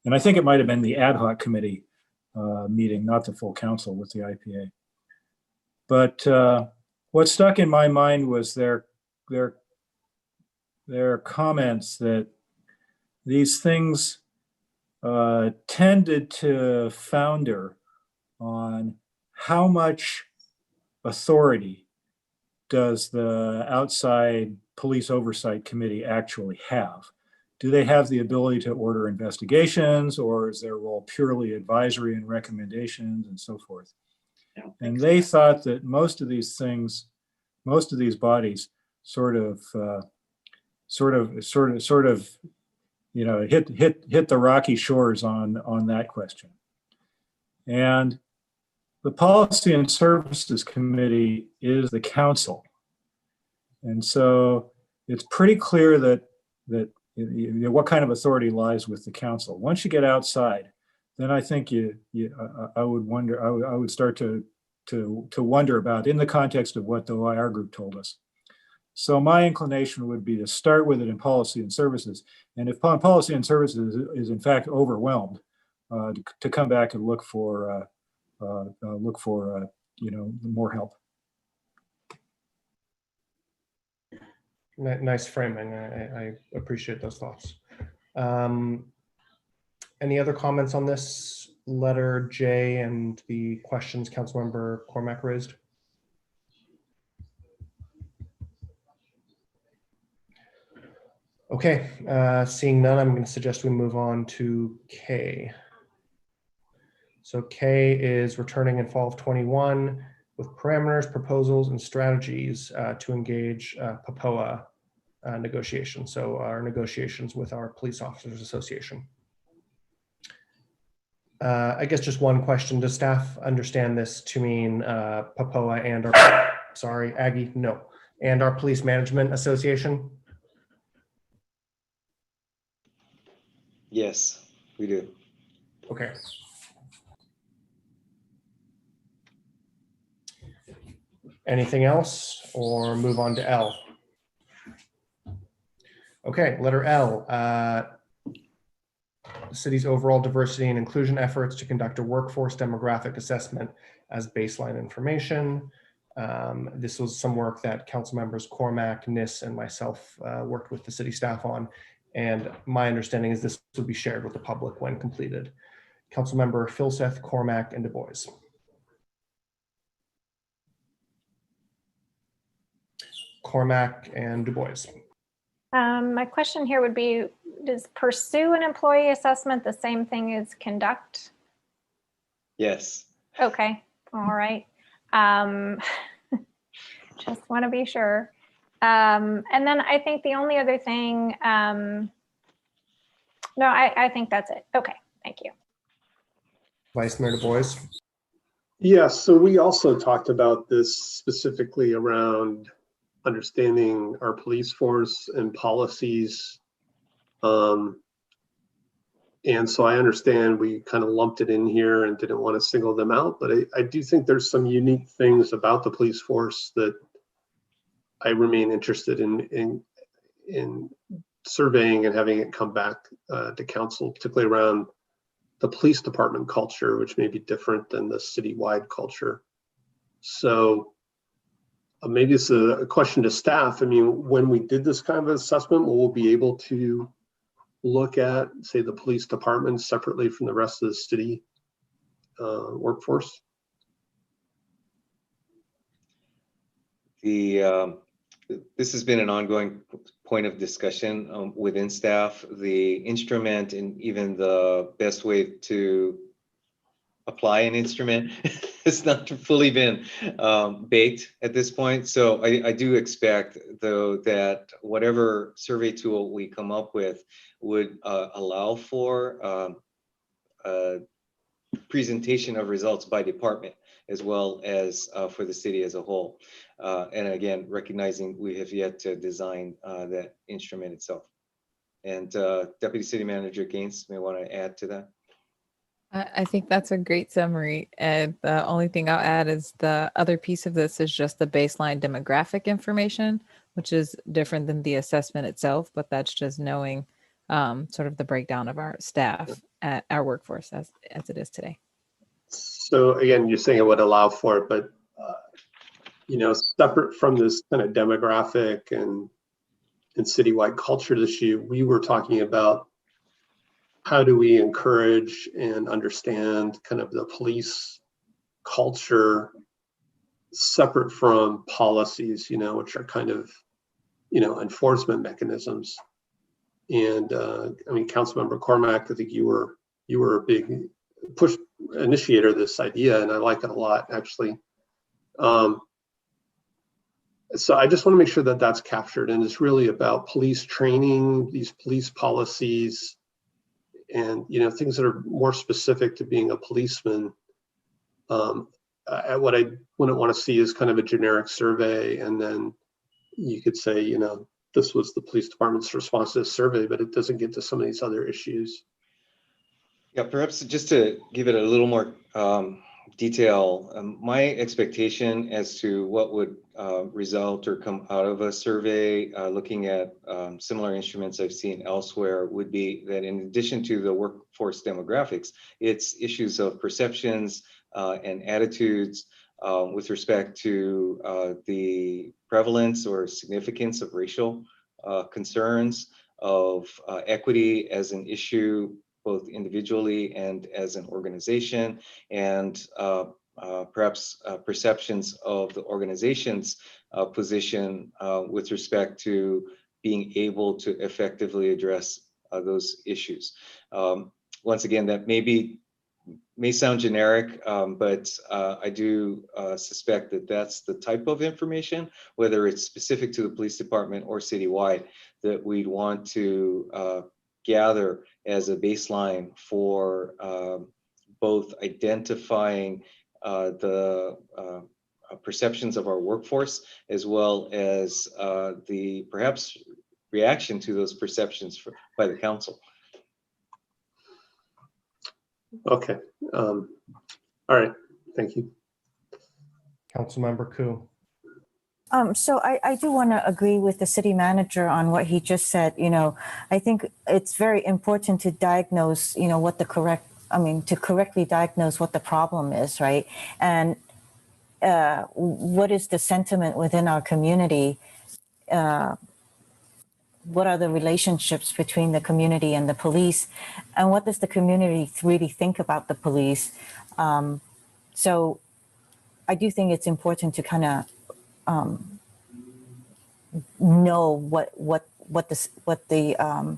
and I think it might have been the ad hoc committee meeting, not the full council with the IPA. But what stuck in my mind was their comments that these things tended to founder on how much authority does the outside police oversight committee actually have? Do they have the ability to order investigations, or is their role purely advisory and recommendations and so forth? And they thought that most of these things, most of these bodies sort of, you know, hit the rocky shores on that question. And the Policy and Services Committee is the council. And so it's pretty clear that you know, what kind of authority lies with the council. Once you get outside, then I think I would start to wonder about, in the context of what the OIR group told us. So my inclination would be to start with it in policy and services. And if policy and services is in fact overwhelmed, to come back and look for you know, more help. Nice framing. I appreciate those thoughts. Any other comments on this letter J and the questions Councilmember Cormack raised? Okay, seeing none, I'm going to suggest we move on to K. So K is returning in fall of 21 with parameters, proposals, and strategies to engage PAPOA negotiations. So our negotiations with our Police Officers Association. I guess just one question. Does staff understand this to mean PAPOA and our, sorry, Aggie, no, and our Police Management Association? Yes, we do. Okay. Anything else, or move on to L? Okay, letter L. The city's overall diversity and inclusion efforts to conduct a workforce demographic assessment as baseline information. This was some work that council members Cormack, Nis, and myself worked with the city staff on. And my understanding is this would be shared with the public when completed. Councilmember Filseth, Cormack, and Du Bois. Cormack and Du Bois. My question here would be, does pursue an employee assessment the same thing as conduct? Yes. Okay, all right. Just want to be sure. And then I think the only other thing, no, I think that's it. Okay, thank you. Vice Mayor Du Bois. Yes, so we also talked about this specifically around understanding our police force and policies. And so I understand we kind of lumped it in here and didn't want to single them out, but I do think there's some unique things about the police force that I remain interested in surveying and having it come back to council, particularly around the police department culture, which may be different than the citywide culture. So maybe it's a question to staff. I mean, when we did this kind of assessment, we'll be able to look at, say, the police department separately from the rest of the city workforce. This has been an ongoing point of discussion within staff. The instrument and even the best way to apply an instrument has not fully been baked at this point. So I do expect, though, that whatever survey tool we come up with would allow for presentation of results by department, as well as for the city as a whole. And again, recognizing we have yet to design that instrument itself. And Deputy City Manager Gaines may want to add to that. I think that's a great summary. And the only thing I'll add is the other piece of this is just the baseline demographic information, which is different than the assessment itself, but that's just knowing sort of the breakdown of our staff at our workforce as it is today. So again, you're saying it would allow for it, but separate from this kind of demographic and citywide culture issue, we were talking about how do we encourage and understand kind of the police culture separate from policies, which are kind of, enforcement mechanisms. And I mean, Councilmember Cormack, I think you were a big push initiator of this idea, and I like it a lot, actually. So I just want to make sure that that's captured, and it's really about police training, these police policies, and things that are more specific to being a policeman. What I wouldn't want to see is kind of a generic survey, and then you could say, this was the police department's response to this survey, but it doesn't get to some of these other issues. Yeah, perhaps just to give it a little more detail, my expectation as to what would result or come out of a survey looking at similar instruments I've seen elsewhere would be that in addition to the workforce demographics, it's issues of perceptions and attitudes with respect to the prevalence or significance of racial concerns, of equity as an issue, both individually and as an organization, and perhaps perceptions of the organization's position with respect to being able to effectively address those issues. Once again, that may sound generic, but I do suspect that that's the type of information, whether it's specific to the police department or citywide, that we'd want to gather as a baseline for both identifying the perceptions of our workforce, as well as the perhaps reaction to those perceptions by the council. Okay. All right. Thank you. Councilmember Koo. So I do want to agree with the city manager on what he just said. I think it's very important to diagnose, what the to correctly diagnose what the problem is, right? And what is the sentiment within our community? What are the relationships between the community and the police? And what does the community really think about the police? So I do think it's important to kind of know what the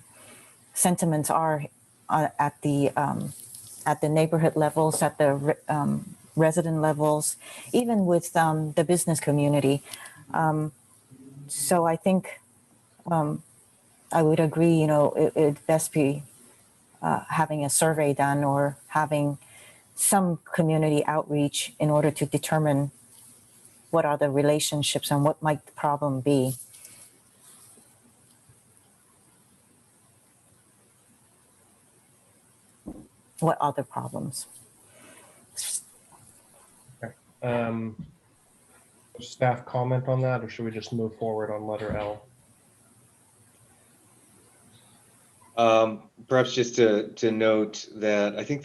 sentiments are at the neighborhood levels, at the resident levels, even with the business community. So I think I would agree. It'd best be having a survey done or having some community outreach in order to determine what are the relationships and what might the problem be. What other problems? Okay. Staff comment on that, or should we just move forward on letter L? Perhaps just to note that I think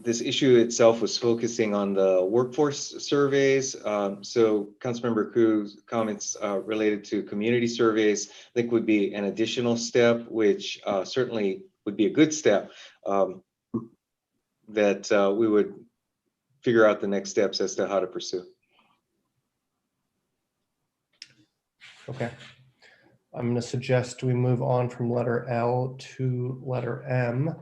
this issue itself was focusing on the workforce surveys. So Councilmember Koo's comments related to community surveys, I think would be an additional step, which certainly would be a good step that we would figure out the next steps as to how to pursue. Okay. I'm going to suggest we move on from letter L to letter M,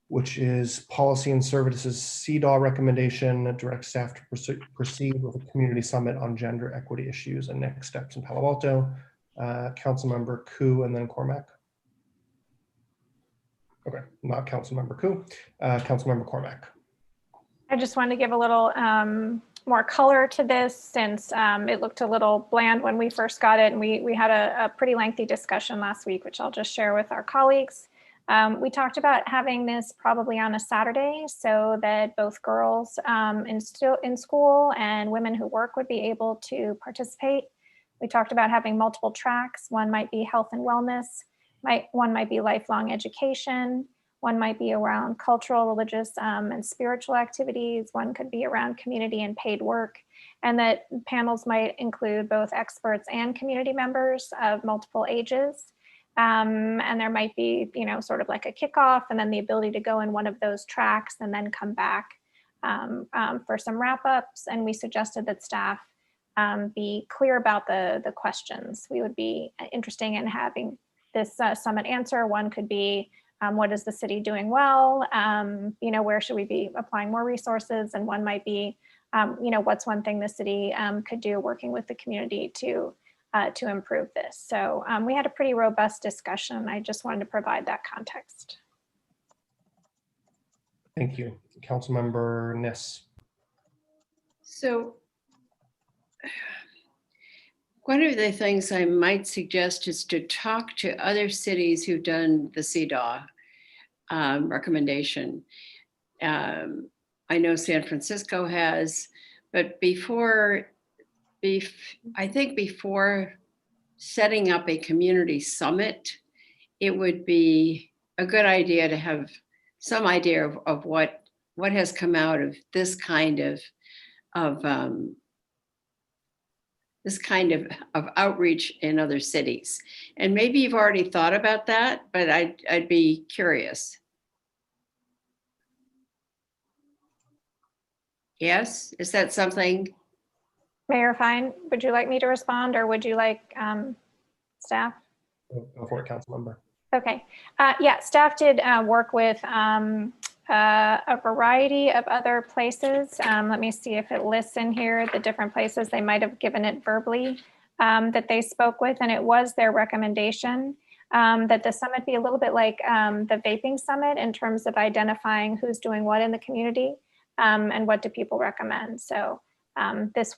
which is policy and services CDAW recommendation that directs staff to proceed with a community summit on gender equity issues and next steps in Palo Alto. Councilmember Koo and then Cormack. Okay, not Councilmember Koo. Councilmember Cormack. I just wanted to give a little more color to this since it looked a little bland when we first got it. And we had a pretty lengthy discussion last week, which I'll just share with our colleagues. We talked about having this probably on a Saturday so that both girls in school and women who work would be able to participate. We talked about having multiple tracks. One might be health and wellness. One might be lifelong education. One might be around cultural, religious, and spiritual activities. One could be around community and paid work. And that panels might include both experts and community members of multiple ages. And there might be, sort of like a kickoff and then the ability to go in one of those tracks and then come back for some wrap-ups. And we suggested that staff be clear about the questions. We would be interested in having this summit answer. One could be, what is the city doing well? Where should we be applying more resources? And one might be, what's one thing the city could do working with the community to improve this. So we had a pretty robust discussion. I just wanted to provide that context. Thank you. Councilmember Niss. So one of the things I might suggest is to talk to other cities who've done the CDAW recommendation. I know San Francisco has, but I think before setting up a community summit, it would be a good idea to have some idea of what has come out of this kind of outreach in other cities. And maybe you've already thought about that, but I'd be curious. Yes, is that something? Mayor Fine, would you like me to respond or would you like staff? Go for it, Councilmember. Okay, yeah, staff did work with a variety of other places. Let me see if it lists in here the different places they might have given it verbally that they spoke with, and it was their recommendation that the summit be a little bit like the vaping summit in terms of identifying who's doing what in the community and what do people recommend. So this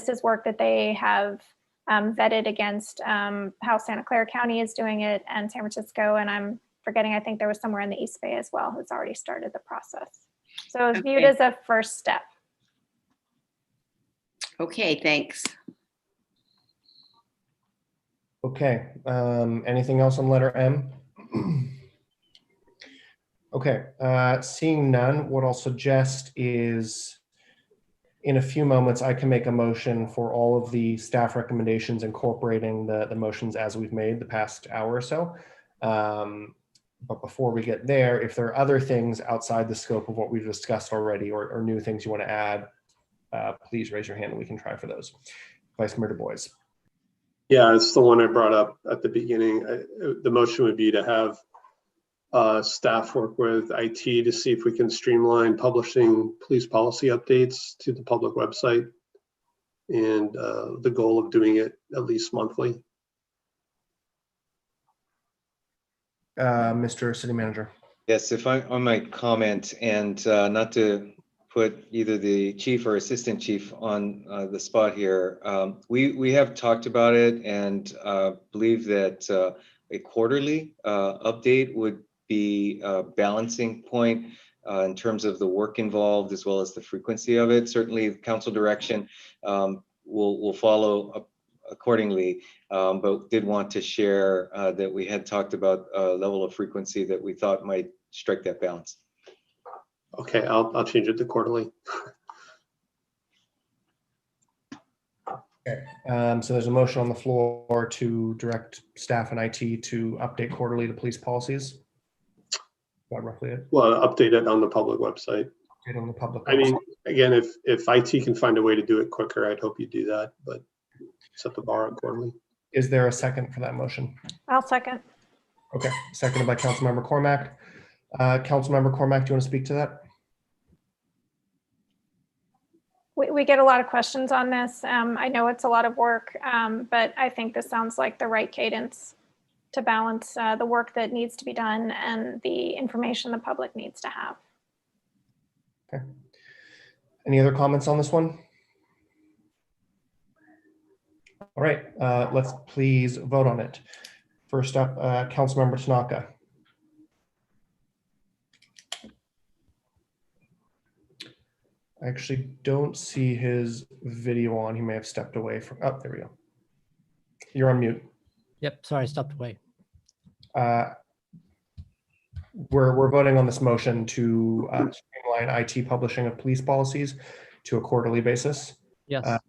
is work that they have vetted against how Santa Clara County is doing it and San Francisco, and I'm forgetting, I think there was somewhere in the East Bay as well who's already started the process. So it's viewed as a first step. Okay, thanks. Okay, anything else on letter M? Okay, seeing none, what I'll suggest is in a few moments, I can make a motion for all of the staff recommendations incorporating the motions as we've made the past hour or so. But before we get there, if there are other things outside the scope of what we've discussed already or new things you want to add, please raise your hand and we can try for those. Vice Mayor Du Bois. Yeah, it's the one I brought up at the beginning. The motion would be to have staff work with IT to see if we can streamline publishing police policy updates to the public website, and the goal of doing it at least monthly. Mr. City Manager. Yes, if I might comment, and not to put either the chief or assistant chief on the spot here, we have talked about it and believe that a quarterly update would be a balancing point in terms of the work involved as well as the frequency of it. Certainly, council direction will follow up accordingly, but did want to share that we had talked about a level of frequency that we thought might strike that balance. Okay, I'll change it to quarterly. Okay, so there's a motion on the floor to direct staff and IT to update quarterly the police policies. Is that roughly it? Well, update it on the public website. Update on the public website. I mean, again, if IT can find a way to do it quicker, I'd hope you do that, but set the bar at quarterly. Is there a second for that motion? I'll second. Okay, seconded by Councilmember Cormack. Councilmember Cormack, do you want to speak to that? We get a lot of questions on this. I know it's a lot of work, but I think this sounds like the right cadence to balance the work that needs to be done and the information the public needs to have. Okay. Any other comments on this one? All right, let's please vote on it. First up, Councilmember Tanaka. I actually don't see his video on. He may have stepped away from, oh, there we go. You're on mute. Yep, sorry, I stepped away. we're voting on this motion to streamline IT publishing of police policies to a quarterly basis. Yes.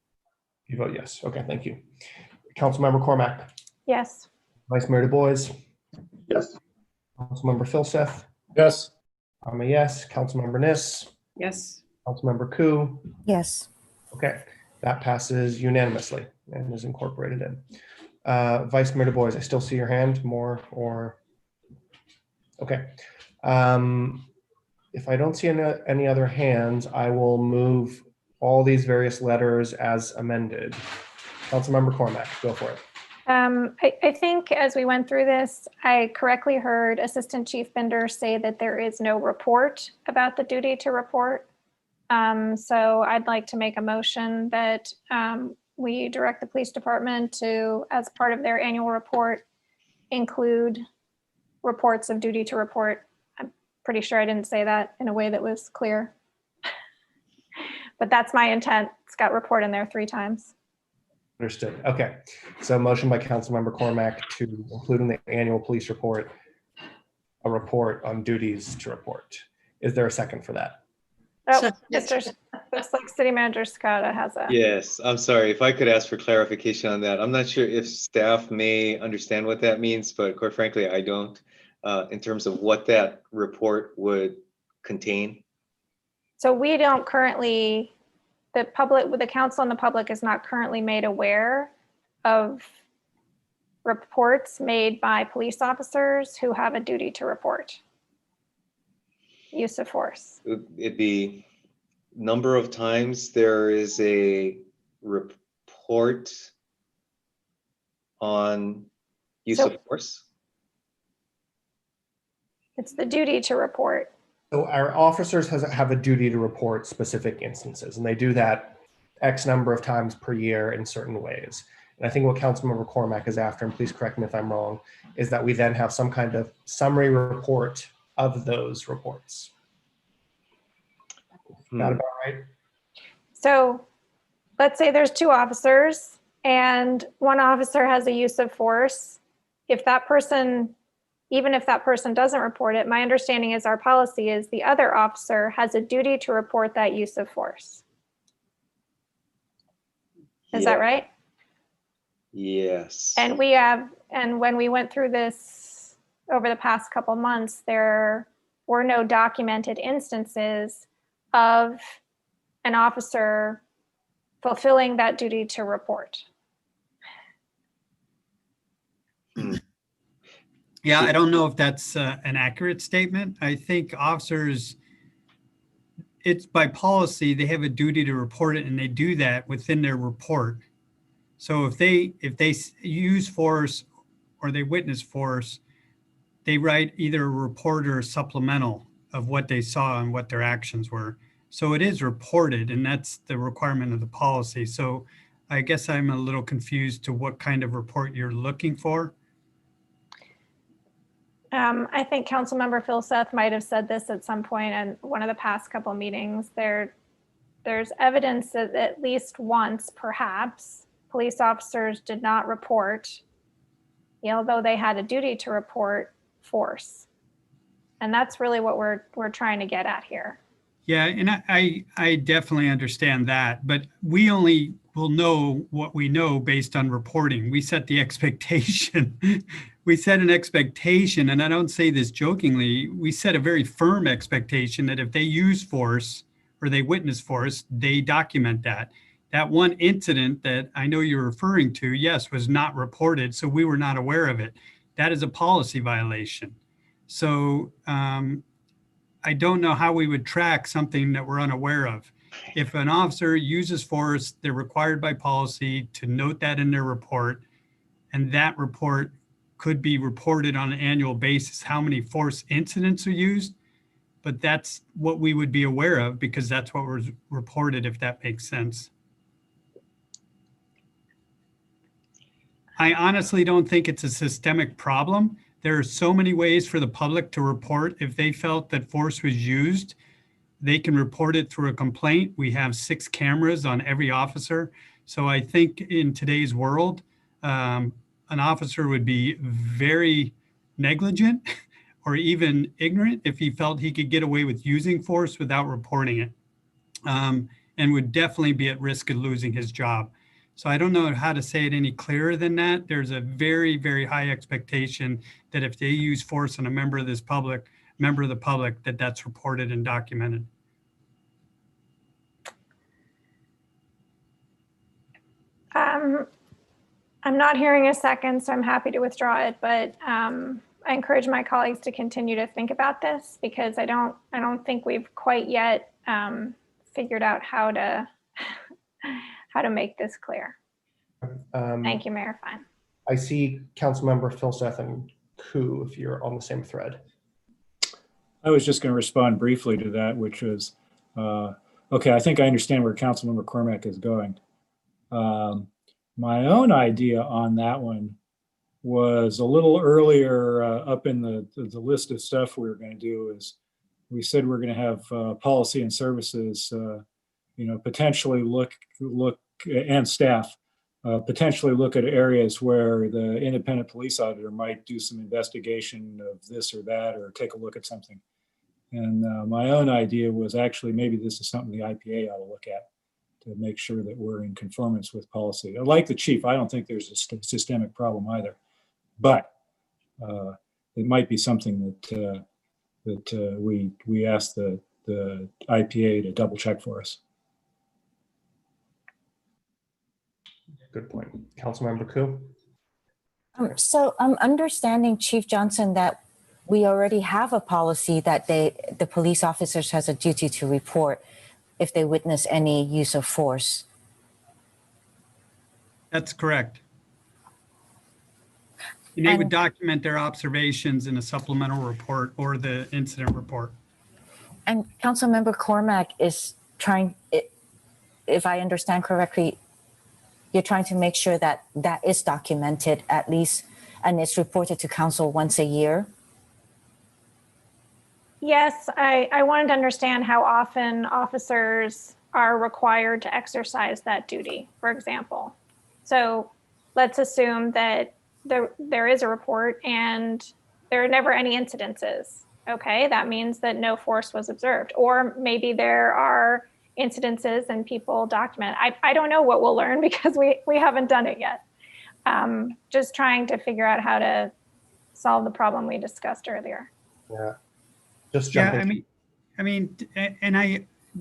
You vote yes. Okay, thank you. Councilmember Cormack. Yes. Vice Mayor Du Bois. Yes. Councilmember Filseth. Yes. I'm a yes. Councilmember Niss. Yes. Councilmember Koo. Yes. Okay, that passes unanimously and is incorporated in. Vice Mayor Du Bois, I still see your hand. More or okay. If I don't see any other hands, I will move all these various letters as amended. Councilmember Cormack, go for it. I think as we went through this, I correctly heard Assistant Chief Bender say that there is no report about the duty to report. So I'd like to make a motion that we direct the police department to, as part of their annual report, include reports of duty to report. I'm pretty sure I didn't say that in a way that was clear. But that's my intent. It's got report in there 3 times. Understood. Okay. So motion by Councilmember Cormack to include in the annual police report a report on duties to report. Is there a second for that? Oh, looks like City Manager Scott has a. Yes, I'm sorry. If I could ask for clarification on that. I'm not sure if staff may understand what that means, but quite frankly, I don't, in terms of what that report would contain. So we don't currently, the council and the public is not currently made aware of reports made by police officers who have a duty to report use of force. It'd be number of times there is a report on use of force. It's the duty to report. So our officers have a duty to report specific instances, and they do that X number of times per year in certain ways. And I think what Councilmember Cormack is after, and please correct me if I'm wrong, is that we then have some kind of summary report of those reports. Is that about right? So let's say there's 2 officers and one officer has a use of force. If that person, even if that person doesn't report it, my understanding is our policy is the other officer has a duty to report that use of force. Is that right? Yes. And when we went through this over the past couple months, there were no documented instances of an officer fulfilling that duty to report. Yeah, I don't know if that's an accurate statement. I think officers, it's by policy, they have a duty to report it, and they do that within their report. So if they use force or they witness force, they write either a report or a supplemental of what they saw and what their actions were. So it is reported, and that's the requirement of the policy. So I guess I'm a little confused to what kind of report you're looking for. I think Councilmember Filseth might have said this at some point in one of the past couple meetings. There's evidence that at least once, perhaps, police officers did not report, although they had a duty to report force. And that's really what we're trying to get at here. Yeah, and I definitely understand that, but we only will know what we know based on reporting. We set the expectation. We set an expectation, and I don't say this jokingly, we set a very firm expectation that if they use force or they witness force, they document that. That one incident that I know you're referring to, yes, was not reported, so we were not aware of it. That is a policy violation. So I don't know how we would track something that we're unaware of. If an officer uses force, they're required by policy to note that in their report, and that report could be reported on an annual basis, how many force incidents are used, but that's what we would be aware of because that's what was reported, if that makes sense. I honestly don't think it's a systemic problem. There are so many ways for the public to report. If they felt that force was used, they can report it through a complaint. We have 6 cameras on every officer. So I think in today's world, an officer would be very negligent or even ignorant if he felt he could get away with using force without reporting it, and would definitely be at risk of losing his job. So I don't know how to say it any clearer than that. There's a very, very high expectation that if they use force on a member of the public, that that's reported and documented. I'm not hearing a second, so I'm happy to withdraw it, but I encourage my colleagues to continue to think about this because I don't think we've quite yet figured out how to make this clear. Thank you, Mayor Fine. I see Councilmember Philseth and Koo, if you're on the same thread. I was just going to respond briefly to that, which was, okay, I think I understand where Councilmember Cormack is going. My own idea on that one was a little earlier up in the list of stuff we were going to do is we said we're going to have policy and services, potentially look and staff potentially look at areas where the independent police auditor might do some investigation of this or that or take a look at something. And my own idea was actually maybe this is something the IPA ought to look at to make sure that we're in conformance with policy. Like the chief, I don't think there's a systemic problem either, but it might be something that we ask the IPA to double check for us. Good point. Councilmember Koo? So I'm understanding, Chief Johnson, that we already have a policy that the police officers has a duty to report if they witness any use of force. That's correct. And they would document their observations in a supplemental report or the incident report. And Councilmember Cormack is trying, if I understand correctly, you're trying to make sure that that is documented at least and it's reported to council once a year. Yes, I wanted to understand how often officers are required to exercise that duty, for example. So let's assume that there is a report and there are never any incidences. Okay, that means that no force was observed. Or maybe there are incidences and people document. I don't know what we'll learn because we haven't done it yet. Just trying to figure out how to solve the problem we discussed earlier. Yeah. Just jump in.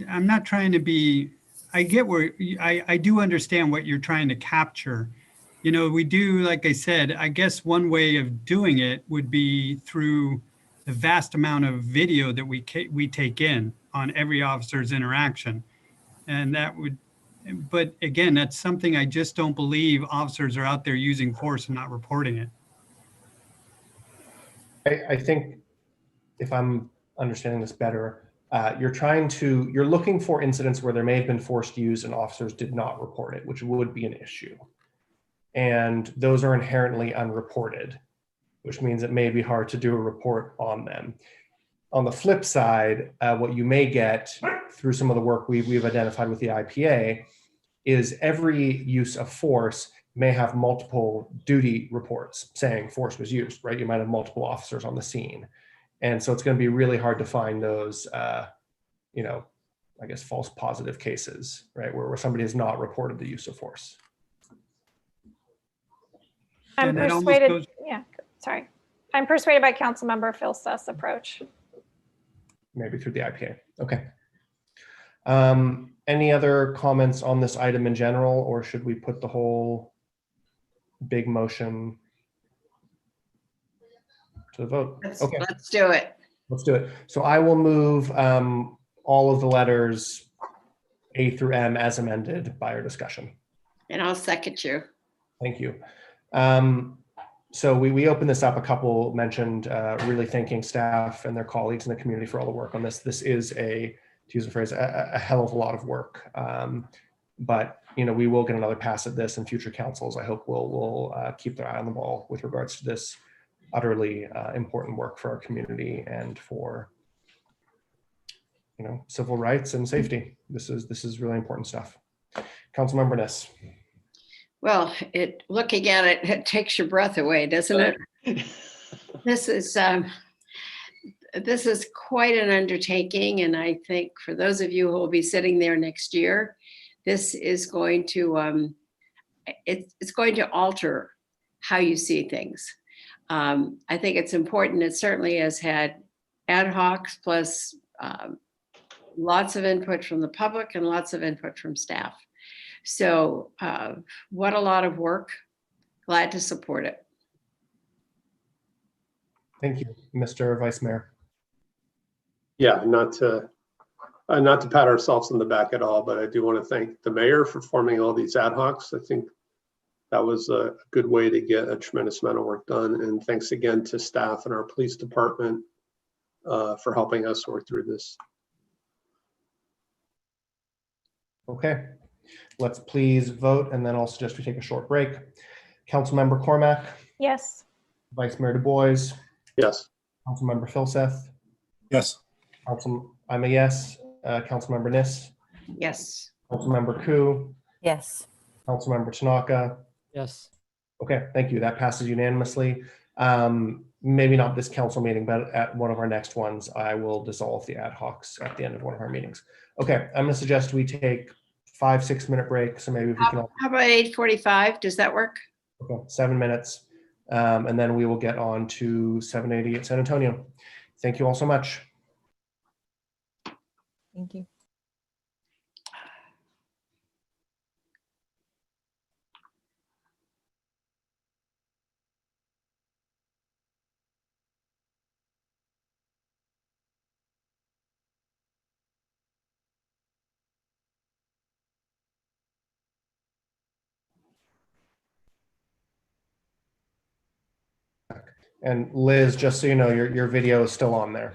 I'm not trying to be, I get where, I do understand what you're trying to capture. We do, like I said, I guess one way of doing it would be through the vast amount of video that we take in on every officer's interaction. And that would, but again, that's something I just don't believe officers are out there using force and not reporting it. I think if I'm understanding this better, you're looking for incidents where there may have been forced use and officers did not report it, which would be an issue. And those are inherently unreported, which means it may be hard to do a report on them. On the flip side, what you may get through some of the work we've identified with the IPA is every use of force may have multiple duty reports saying force was used, right? You might have multiple officers on the scene. And so it's going to be really hard to find those, I guess, false positive cases, right? Where somebody has not reported the use of force. I'm persuaded, I'm persuaded by Councilmember Philseth's approach. Maybe through the IPA. Okay. Any other comments on this item in general, or should we put the whole big motion to the vote? Okay. Let's do it. Let's do it. So I will move all of the letters A through M as amended by our discussion. And I'll second you. Thank you. So we opened this up, a couple mentioned really thanking staff and their colleagues in the community for all the work on this. This is to use the phrase, a hell of a lot of work. But we will get another pass at this in future councils. I hope we'll keep their eye on the ball with regards to this utterly important work for our community and for civil rights and safety. This is really important stuff. Councilmember Niss. Well, looking at it, it takes your breath away, doesn't it? This is this is quite an undertaking, and I think for those of you who will be sitting there next year, this is going to it's going to alter how you see things. I think it's important. It certainly has had ad hocs plus lots of input from the public and lots of input from staff. So what a lot of work. Glad to support it. Thank you, Mr. Vice Mayor. Yeah, not to pat ourselves on the back at all, but I do want to thank the mayor for forming all these ad hocs. I think that was a good way to get a tremendous amount of work done. And thanks again to staff and our police department for helping us work through this. Okay, let's please vote, and then I'll suggest we take a short break. Councilmember Cormack, Yes. Vice Mayor Du Bois, Yes. Councilmember Filseth, Yes. I'm a yes. Councilmember Nis, Yes. Councilmember Ku, Yes. Councilmember Tanaka. Yes. Okay, thank you. That passes unanimously. Maybe not this council meeting, but at one of our next ones, I will dissolve the ad hocs at the end of one of our meetings. Okay, I'm gonna suggest we take 5-6 minute break. So maybe if we can all, How about 8:45? Does that work? okay, 7 minutes. And then we will get on to 780 at San Antonio. Thank you all so much. Thank you. And Liz, just so you know, your video is still on there.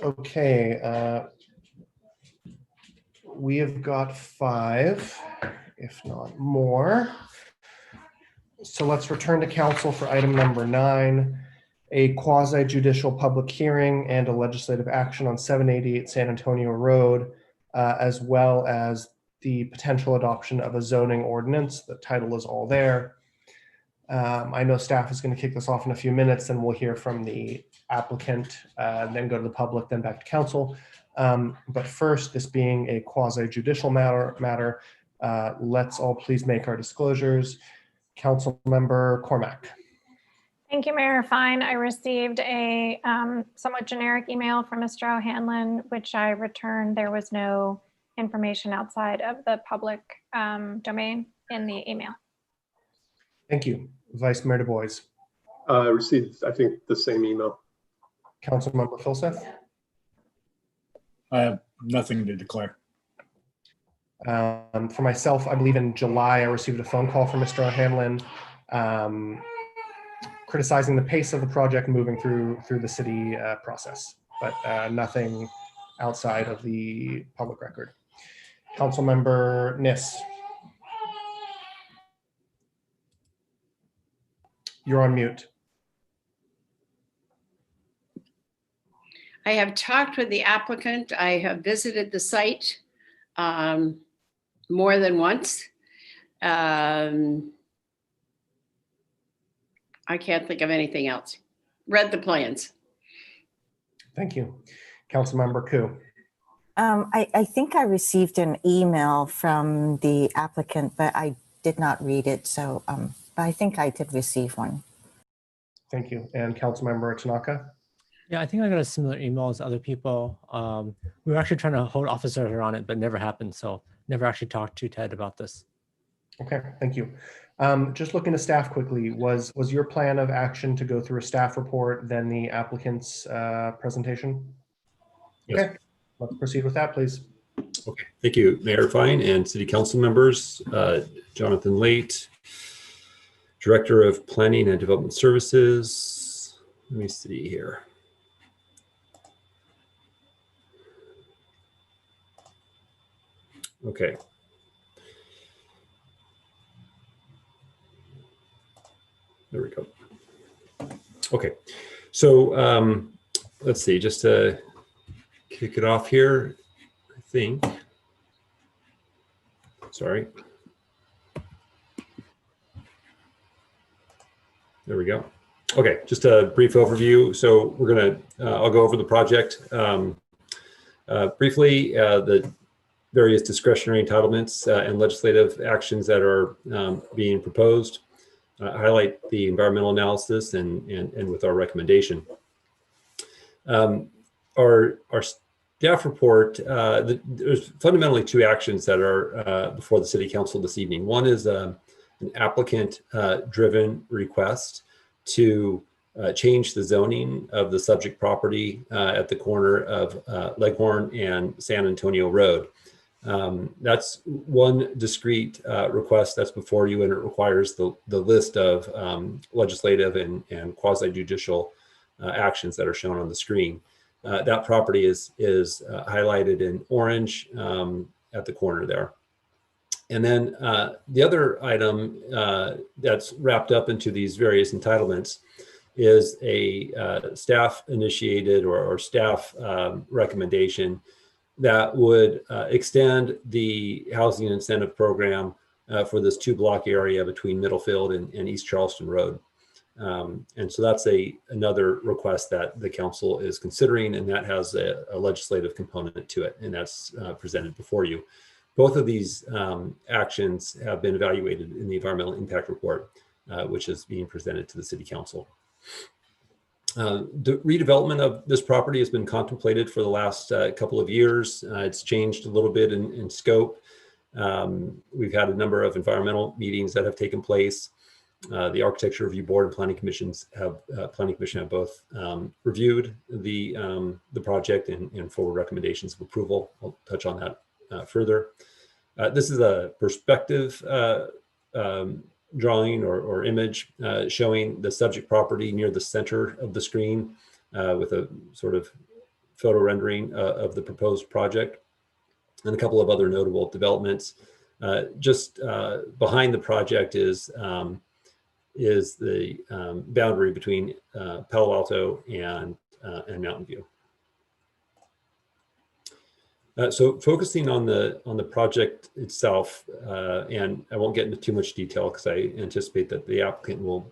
Okay, we have got 5, if not more. So let's return to council for item number 9, a quasi judicial public hearing and a legislative action on 788 San Antonio Road, as well as the potential adoption of a zoning ordinance. The title is all there. I know staff is going to kick this off in a few minutes, and we'll hear from the applicant, then go to the public, then back to council. But first, this being a quasi judicial matter, let's all please make our disclosures. Council member Cormack. Thank you, Mayor Fine. I received a somewhat generic email from Mr. O'Hanlon, which I returned. There was no information outside of the public domain in the email. Thank you. Vice Mayor Du Bois. Received, I think, the same email. Council member Filseth. I have nothing to declare. For myself, I believe in July, I received a phone call from Mr. O'Hanlon criticizing the pace of the project moving through the city process, but nothing outside of the public record. Council member Nis. You're on mute. I have talked with the applicant. I have visited the site more than once. I can't think of anything else. Read the plans. Thank you. Councilmember Koo. I think I received an email from the applicant, but I did not read it. So but I think I did receive one. Thank you. And Councilmember Tanaka. Yeah, I think I got a similar email as other people. We were actually trying to hold officers on it, but never happened. So never actually talked to Ted about this. Okay, thank you. Just looking to staff quickly, was your plan of action to go through a staff report, then the applicant's presentation? Yes. Okay, let's proceed with that, please. Okay, thank you, Mayor Fine and City Council members. Jonathan Late, Director of Planning and Development Services. Let me see here. Okay. There we go. Okay, so let's see, just to kick it off here, I think. Sorry. There we go. Okay, just a brief overview. So we're gonna, I'll go over the project briefly, the various discretionary entitlements and legislative actions that are being proposed, highlight the environmental analysis and with our recommendation. Our staff report, there's fundamentally 2 actions that are before the City Council this evening. One is an applicant driven request to change the zoning of the subject property at the corner of Leghorn and San Antonio Road. That's one discrete request that's before you, and it requires the list of legislative and quasi-judicial actions that are shown on the screen. That property is highlighted in orange at the corner there. And then the other item that's wrapped up into these various entitlements is a staff initiated or staff recommendation that would extend the housing incentive program for this 2-block area between Middlefield and East Charleston Road. And so that's another request that the council is considering, and that has a legislative component to it, and that's presented before you. Both of these actions have been evaluated in the environmental impact report, which is being presented to the City Council. The redevelopment of this property has been contemplated for the last couple of years. It's changed a little bit in scope. We've had a number of environmental meetings that have taken place. The Architecture Review Board and Planning Commission have both reviewed the project and forward recommendations of approval. I'll touch on that further. This is a perspective drawing or image showing the subject property near the center of the screen with a sort of photo rendering of the proposed project and a couple of other notable developments. Just behind the project is the boundary between Palo Alto and Mountain View. So focusing on the project itself, and I won't get into too much detail because I anticipate that the applicant will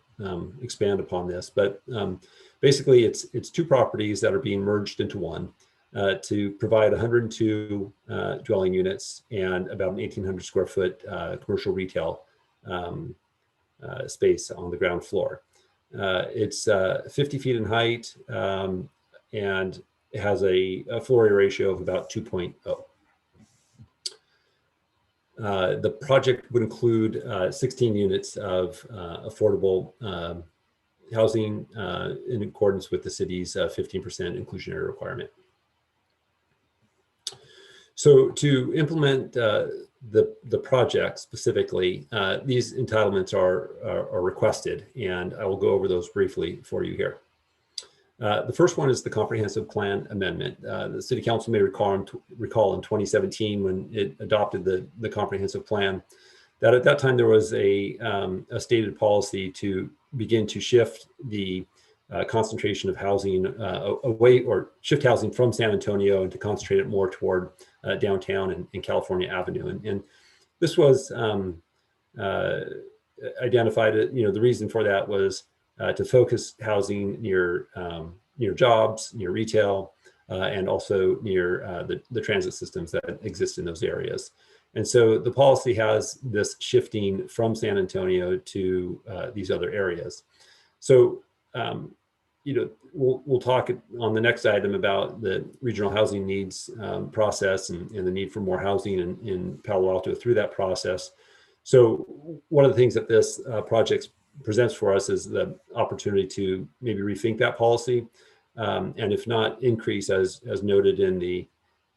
expand upon this, but basically it's two properties that are being merged into one to provide 102 dwelling units and about an 1,800 square foot commercial retail space on the ground floor. It's 50 feet in height, and it has a floor area ratio of about 2.0. The project would include 16 units of affordable housing in accordance with the city's 15% inclusionary requirement. So to implement the project specifically, these entitlements are requested, and I will go over those briefly for you here. The first one is the comprehensive plan amendment. The City Council may recall in 2017 when it adopted the comprehensive plan that at that time there was a stated policy to begin to shift the concentration of housing away, or shift housing from San Antonio and to concentrate it more toward downtown and California Avenue. And this was identified, the reason for that was to focus housing near jobs, near retail, and also near the transit systems that exist in those areas. And so the policy has this shifting from San Antonio to these other areas. So, we'll talk on the next item about the regional housing needs process and the need for more housing in Palo Alto through that process. So one of the things that this project presents for us is the opportunity to maybe rethink that policy, and if not increase, as noted in the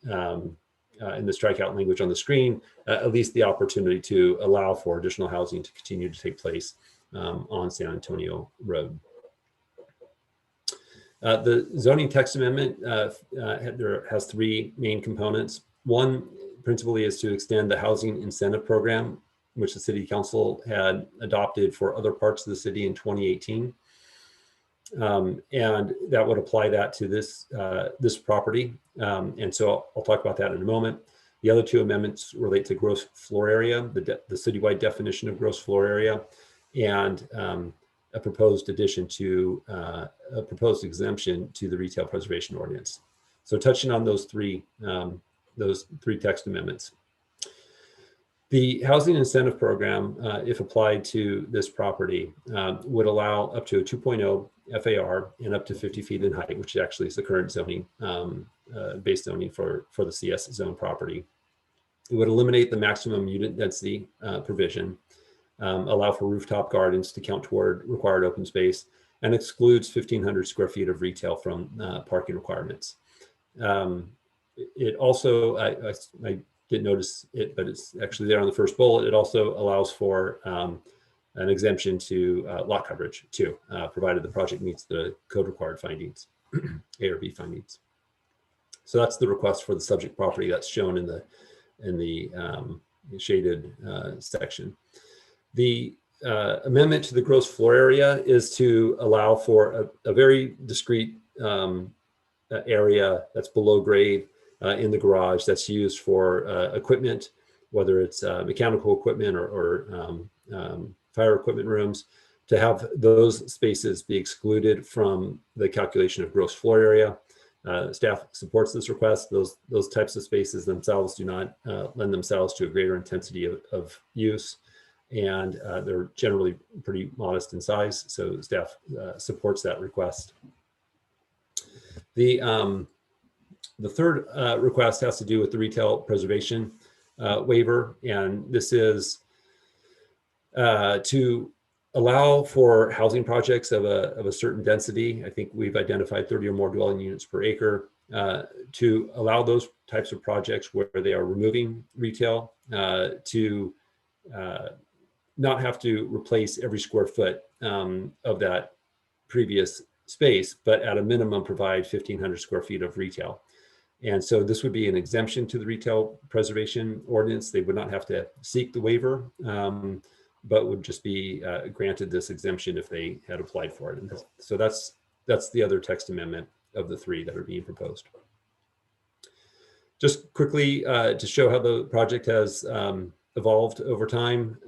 strikeout language on the screen, at least the opportunity to allow for additional housing to continue to take place on San Antonio Road. The zoning text amendment has three main components. One principally is to extend the housing incentive program, which the City Council had adopted for other parts of the city in 2018. And that would apply that to this property. And so I'll talk about that in a moment. The other two amendments relate to gross floor area, the citywide definition of gross floor area, and a proposed addition to a proposed exemption to the retail preservation ordinance. So touching on those three text amendments. The housing incentive program, if applied to this property, would allow up to a 2.0 FAR and up to 50 feet in height, which actually is the current zoning, base zoning for the CS zone property. It would eliminate the maximum unit density provision, allow for rooftop gardens to count toward required open space, and excludes 1,500 square feet of retail from parking requirements. It also, I didn't notice it, but it's actually there on the first bullet. It also allows for an exemption to lot coverage too, provided the project meets the code required findings, A or B findings. So that's the request for the subject property that's shown in the shaded section. The amendment to the gross floor area is to allow for a very discrete area that's below grade in the garage that's used for equipment, whether it's mechanical equipment or fire equipment rooms, to have those spaces be excluded from the calculation of gross floor area. Staff supports this request. Those types of spaces themselves do not lend themselves to a greater intensity of use, and they're generally pretty modest in size, so staff supports that request. The third request has to do with the retail preservation waiver, and this is to allow for housing projects of a certain density. I think we've identified 30 or more dwelling units per acre, to allow those types of projects where they are removing retail to not have to replace every square foot of that previous space, but at a minimum provide 1,500 square feet of retail. And so this would be an exemption to the retail preservation ordinance. They would not have to seek the waiver, but would just be granted this exemption if they had applied for it. And so that's the other text amendment of the three that are being proposed. Just quickly to show how the project has evolved over time.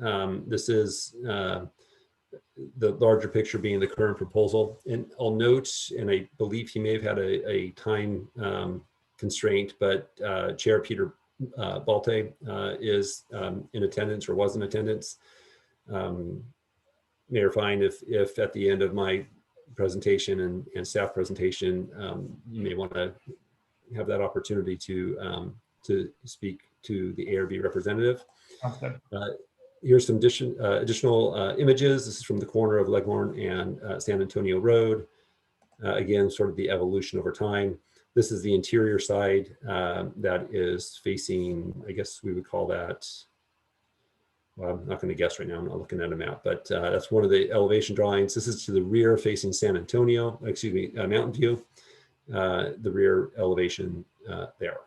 This is the larger picture being the current proposal. And I'll note, and I believe he may have had a time constraint, but Chair Peter Balte is in attendance or was in attendance. Mayor Fine, if at the end of my presentation and staff presentation, you may want to have that opportunity to speak to the ARB representative. Okay. Here's some additional images. This is from the corner of Leghorn and San Antonio Road. Again, sort of the evolution over time. This is the interior side that is facing, I guess we would call that, well, I'm not going to guess right now, I'm not looking at a map, but that's one of the elevation drawings. This is to the rear facing San Antonio, excuse me, Mountain View, the rear elevation there.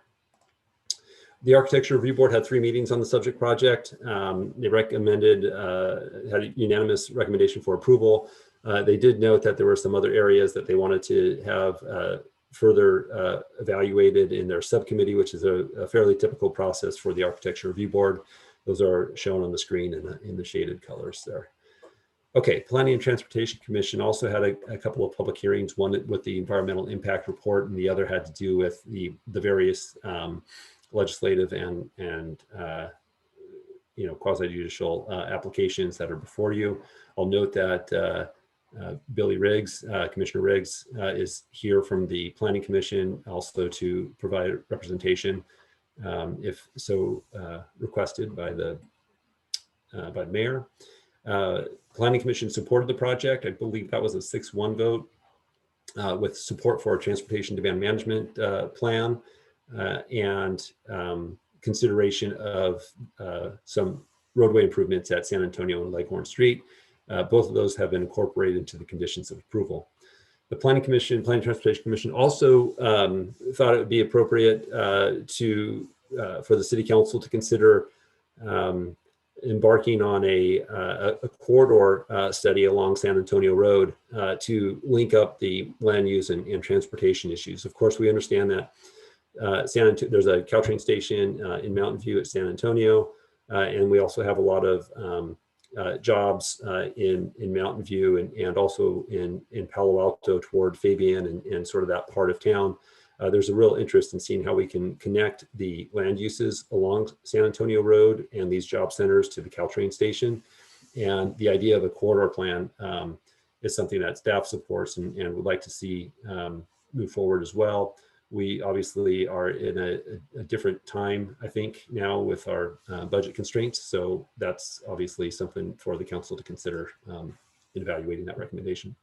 The Architecture Review Board had 3 meetings on the subject project. They recommended, had a unanimous recommendation for approval. They did note that there were some other areas that they wanted to have further evaluated in their subcommittee, which is a fairly typical process for the Architecture Review Board. Those are shown on the screen in the shaded colors there. Okay, Planning and Transportation Commission also had a couple of public hearings, one with the environmental impact report, and the other had to do with the various legislative and quasi-judicial applications that are before you. I'll note that Billy Riggs, Commissioner Riggs, is here from the Planning Commission also to provide representation if so requested by the mayor. Planning Commission supported the project. I believe that was a 6-1 vote with support for a transportation demand management plan and consideration of some roadway improvements at San Antonio and Leghorn Street. Both of those have been incorporated into the conditions of approval. The Planning and Transportation Commission also thought it would be appropriate for the City Council to consider embarking on a corridor study along San Antonio Road to link up the land use and transportation issues. Of course, we understand that there's a Caltrain station in Mountain View at San Antonio, and we also have a lot of jobs in Mountain View and also in Palo Alto toward Fabian and sort of that part of town. There's a real interest in seeing how we can connect the land uses along San Antonio Road and these job centers to the Caltrain station. And the idea of a corridor plan is something that staff supports and would like to see move forward as well. We obviously are in a different time, I think, now with our budget constraints. So that's obviously something for the council to consider in evaluating that recommendation.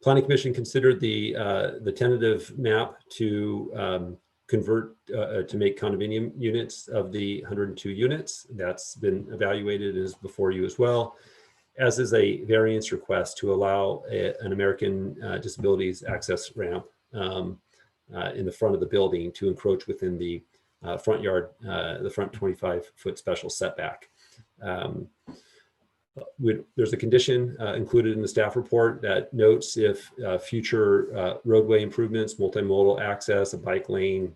Planning Commission considered the tentative map to convert to make condominium units of the 102 units. That's been evaluated and is before you as well, as is a variance request to allow an American Disabilities Access ramp in the front of the building to encroach within the front yard, the front 25-foot special setback. There's a condition included in the staff report that notes if future roadway improvements, multimodal access, a bike lane,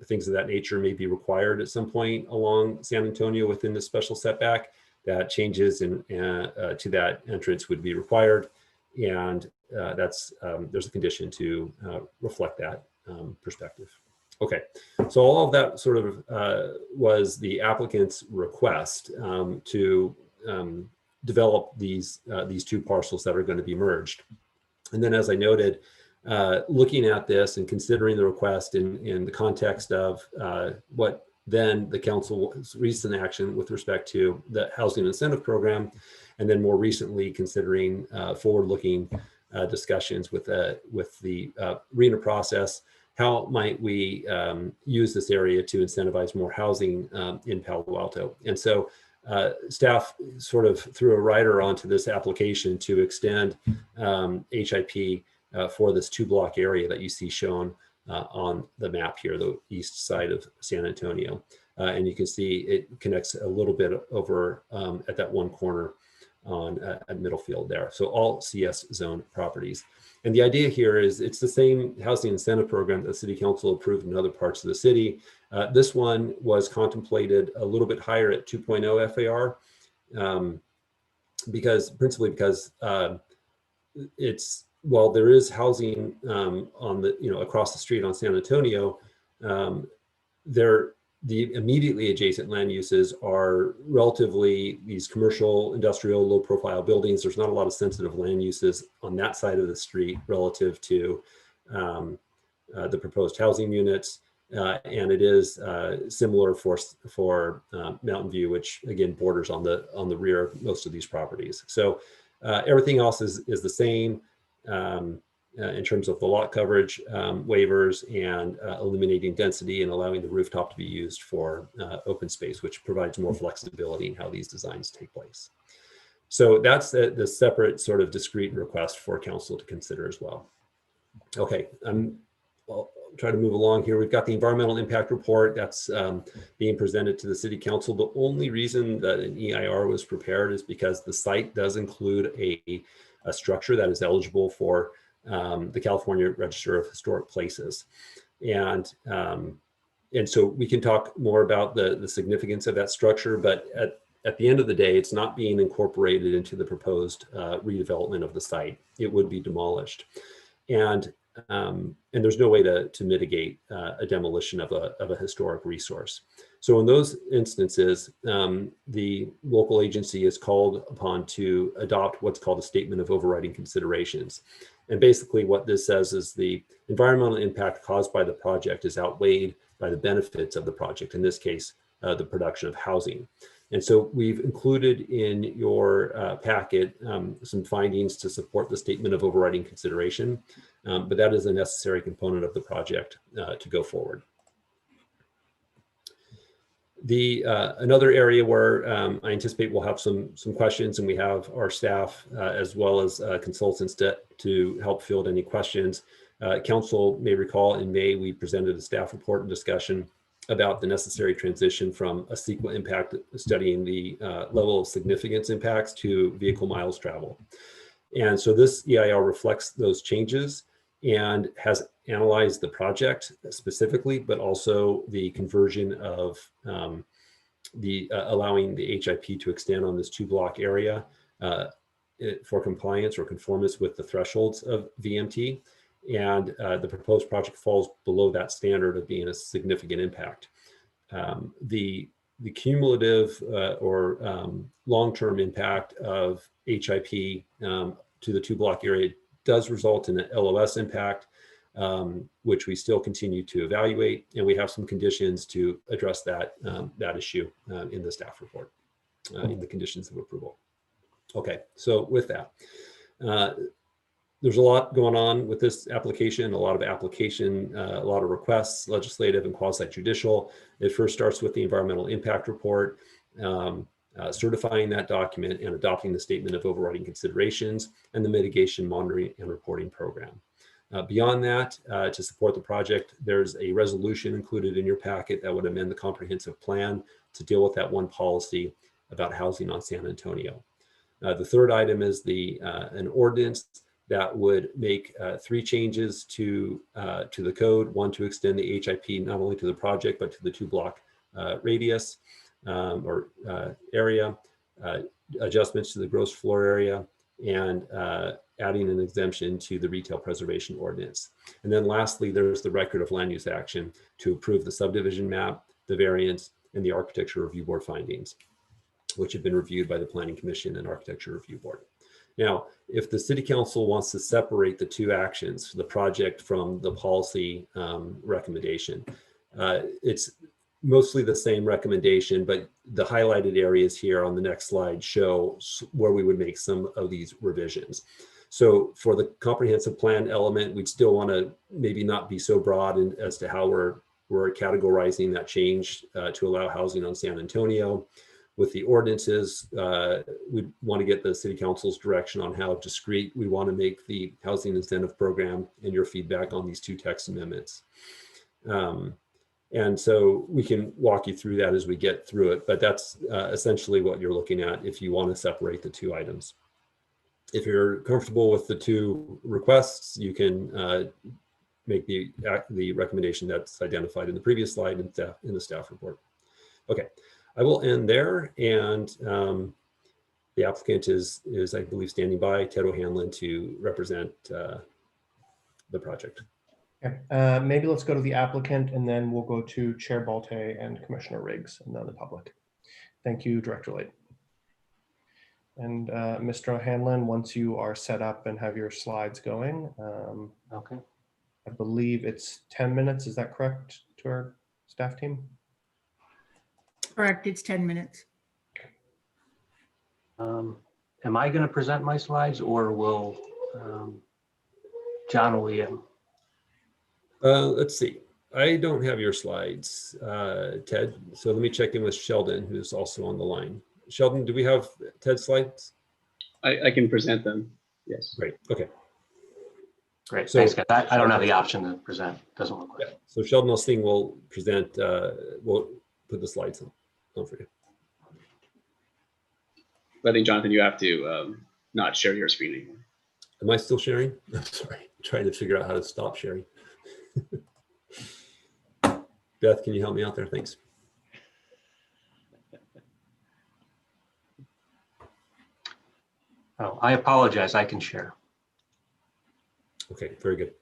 things of that nature may be required at some point along San Antonio within the special setback, that changes to that entrance would be required. And there's a condition to reflect that perspective. Okay, so all of that sort of was the applicant's request to develop these 2 parcels that are going to be merged. And then, as I noted, looking at this and considering the request in the context of what then the council's recent action with respect to the housing incentive program, and then more recently considering forward-looking discussions with the RENA process, how might we use this area to incentivize more housing in Palo Alto? And so staff sort of threw a rider onto this application to extend HIP for this 2-block area that you see shown on the map here, the east side of San Antonio. And you can see it connects a little bit over at that one corner on at Middlefield there. So all CS zone properties. And the idea here is it's the same housing incentive program that the City Council approved in other parts of the city. This one was contemplated a little bit higher at 2.0 FAR principally because it's, while there is housing on the, across the street on San Antonio, the immediately adjacent land uses are relatively these commercial, industrial, low profile buildings. There's not a lot of sensitive land uses on that side of the street relative to the proposed housing units. And it is similar for Mountain View, which again borders on the rear of most of these properties. So everything else is the same in terms of the lot coverage waivers and eliminating density and allowing the rooftop to be used for open space, which provides more flexibility in how these designs take place. So that's the separate sort of discrete request for council to consider as well. Okay, I'll try to move along here. We've got the environmental impact report that's being presented to the City Council. The only reason that an EIR was prepared is because the site does include a structure that is eligible for the California Register of Historic Places. And so we can talk more about the significance of that structure, but at the end of the day, it's not being incorporated into the proposed redevelopment of the site. It would be demolished. And there's no way to mitigate a demolition of a historic resource. So in those instances, the local agency is called upon to adopt what's called a statement of overriding considerations. And basically what this says is the environmental impact caused by the project is outweighed by the benefits of the project, in this case, the production of housing. And so we've included in your packet some findings to support the statement of overriding consideration, but that is a necessary component of the project to go forward. Another area where I anticipate we'll have some questions, and we have our staff as well as consultants to help field any questions. Council may recall in May, we presented a staff report and discussion about the necessary transition from a CEQA impact studying the level of significance impacts to vehicle miles traveled. And so this EIR reflects those changes and has analyzed the project specifically, but also the conversion of allowing the HIP to extend on this 2-block area for compliance or conformance with the thresholds of VMT. And the proposed project falls below that standard of being a significant impact. The cumulative or long-term impact of HIP to the 2-block area does result in an LOS impact, which we still continue to evaluate, and we have some conditions to address that issue in the staff report, in the conditions of approval. Okay, so with that, there's a lot going on with this application, a lot of requests, legislative and quasi-judicial. It first starts with the environmental impact report, certifying that document and adopting the statement of overriding considerations and the mitigation monitoring and reporting program. Beyond that, to support the project, there's a resolution included in your packet that would amend the comprehensive plan to deal with that one policy about housing on San Antonio. The third item is an ordinance that would make 3 changes to the code. One, to extend the HIP not only to the project, but to the 2-block radius or area, adjustments to the gross floor area, and adding an exemption to the retail preservation ordinance. And then lastly, there's the record of land use action to approve the subdivision map, the variance, and the architecture review board findings, which have been reviewed by the Planning Commission and Architecture Review Board. Now, if the City Council wants to separate the 2 actions, the project from the policy recommendation, it's mostly the same recommendation, but the highlighted areas here on the next slide show where we would make some of these revisions. So for the comprehensive plan element, we'd still want to maybe not be so broad as to how we're categorizing that change to allow housing on San Antonio. With the ordinances, we want to get the city council's direction on how discrete we want to make the housing incentive program and your feedback on these two text amendments. And so we can walk you through that as we get through it, but that's essentially what you're looking at if you want to separate the two items. If you're comfortable with the two requests, you can make the recommendation that's identified in the previous slide in the staff report. Okay, I will end there, and the applicant is I believe standing by, Ted O'Hanlon, to represent the project. Okay. Maybe let's go to the applicant, and then we'll go to Chair Balte and Commissioner Riggs, and then the public. Thank you, Director Late. And Mr. O'Hanlon, once you are set up and have your slides going, okay. I believe it's 10 minutes. Is that correct to our staff team? Correct, it's 10 minutes. Am I going to present my slides, or will John William? Let's see. I don't have your slides, Ted. So let me check in with Sheldon, who's also on the line. Sheldon, do we have Ted's slides? I can present them. Yes. Great. Okay. Great. So, thanks, guys. I don't have the option to present. Doesn't look like. Yeah. So Sheldon Osting will present. We'll put the slides on for you. I think, Jonathan, you have to not share your screen anymore. Am I still sharing? I'm sorry. I'm trying to figure out how to stop sharing. Beth, can you help me out there? Thanks. Oh, I apologize. I can share. Okay, very good.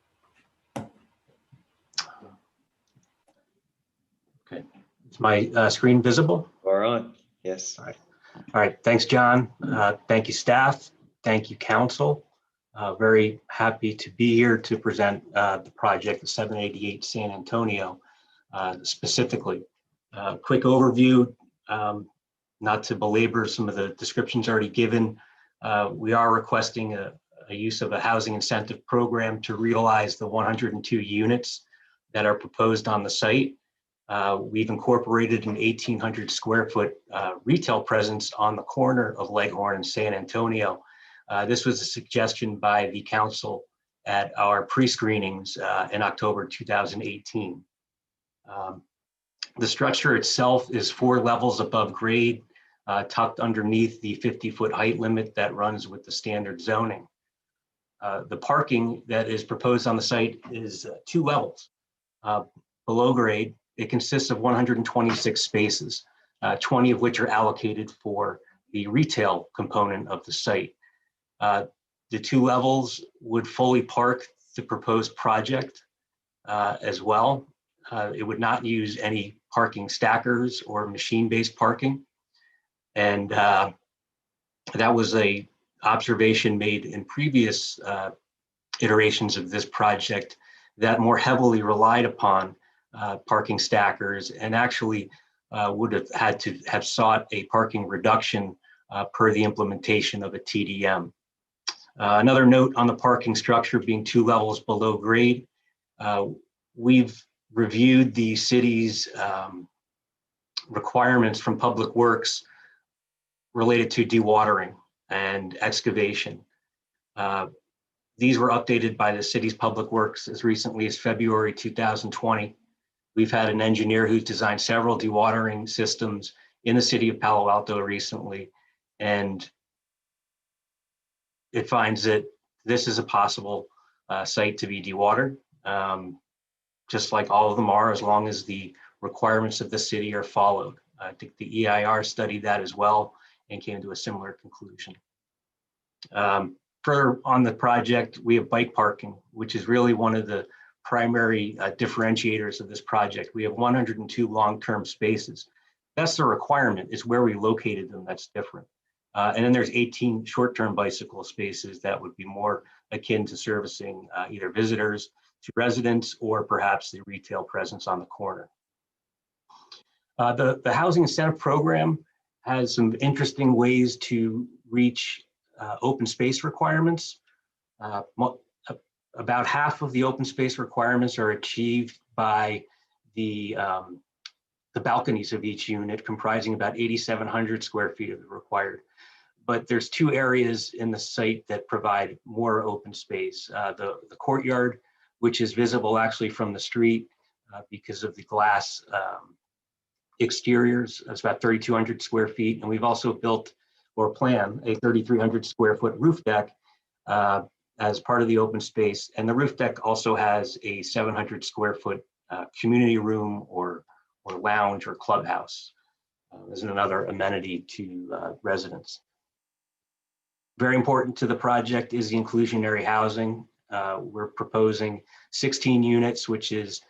Okay. Is my screen visible? We're on. Yes. All right. All right. Thanks, John. Thank you, staff. Thank you, council. Very happy to be here to present the project of 788 San Antonio specifically. Quick overview, not to belabor some of the descriptions already given. We are requesting a use of a housing incentive program to realize the 102 units that are proposed on the site. We've incorporated an 1,800 square foot retail presence on the corner of Leghorn and San Antonio. This was a suggestion by the council at our pre-screenings in October 2018. The structure itself is 4 levels above grade, tucked underneath the 50-foot height limit that runs with the standard zoning. The parking that is proposed on the site is 2 levels. Below grade, it consists of 126 spaces, 20 of which are allocated for the retail component of the site. The 2 levels would fully park the proposed project as well. It would not use any parking stackers or machine-based parking. And that was a observation made in previous iterations of this project that more heavily relied upon parking stackers, and actually would have had to have sought a parking reduction per the implementation of a TDM. Another note on the parking structure being 2 levels below grade. We've reviewed the city's requirements from Public Works related to dewatering and excavation. These were updated by the city's Public Works as recently as February 2020. We've had an engineer who's designed several dewatering systems in the city of Palo Alto recently, and it finds that this is a possible site to be dewatered, just like all of them are, as long as the requirements of the city are followed. I think the EIR studied that as well and came to a similar conclusion. Further on the project, we have bike parking, which is really one of the primary differentiators of this project. We have 102 long-term spaces. That's the requirement, is where we located them that's different. And then there's 18 short-term bicycle spaces that would be more akin to servicing either visitors to residents or perhaps the retail presence on the corner. The housing incentive program has some interesting ways to reach open space requirements. About half of the open space requirements are achieved by the the balconies of each unit, comprising about 8,700 square feet of the required. But there's two areas in the site that provide more open space. The courtyard, which is visible actually from the street because of the glass exteriors. That's about 3,200 square feet. And we've also built or plan a 3,300 square foot roof deck as part of the open space. And the roof deck also has a 700 square foot community room or lounge or clubhouse as another amenity to residents. Very important to the project is the inclusionary housing. We're proposing 16 units, which is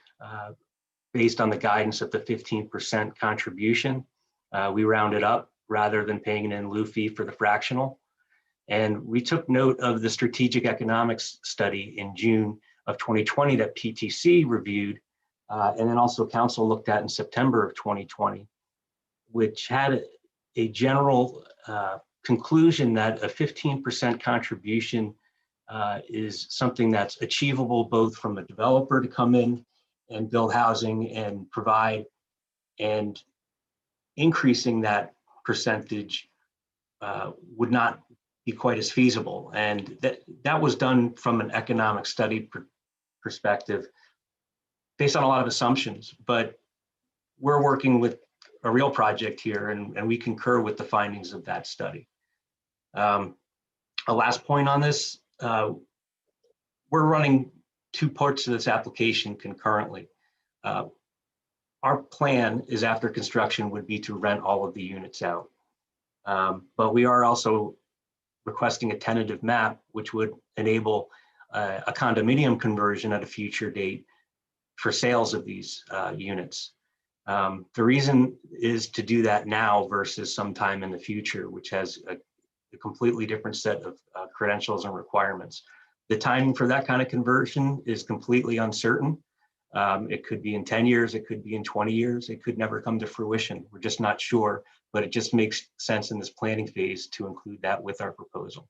based on the guidance of the 15% contribution. We rounded up rather than paying an in lieu fee for the fractional. And we took note of the strategic economics study in June of 2020 that PTC reviewed, and then also council looked at in September of 2020, which had a general conclusion that a 15% contribution is something that's achievable both from a developer to come in and build housing and provide, and increasing that percentage would not be quite as feasible. And that was done from an economic study perspective based on a lot of assumptions, but we're working with a real project here and we concur with the findings of that study. A last point on this, we're running two parts of this application concurrently. Our plan is after construction would be to rent all of the units out. But we are also requesting a tentative map, which would enable a condominium conversion at a future date for sales of these units. The reason is to do that now versus sometime in the future, which has a completely different set of credentials and requirements. The timing for that kind of conversion is completely uncertain. It could be in 10 years, it could be in 20 years, it could never come to fruition. We're just not sure, but it just makes sense in this planning phase to include that with our proposal.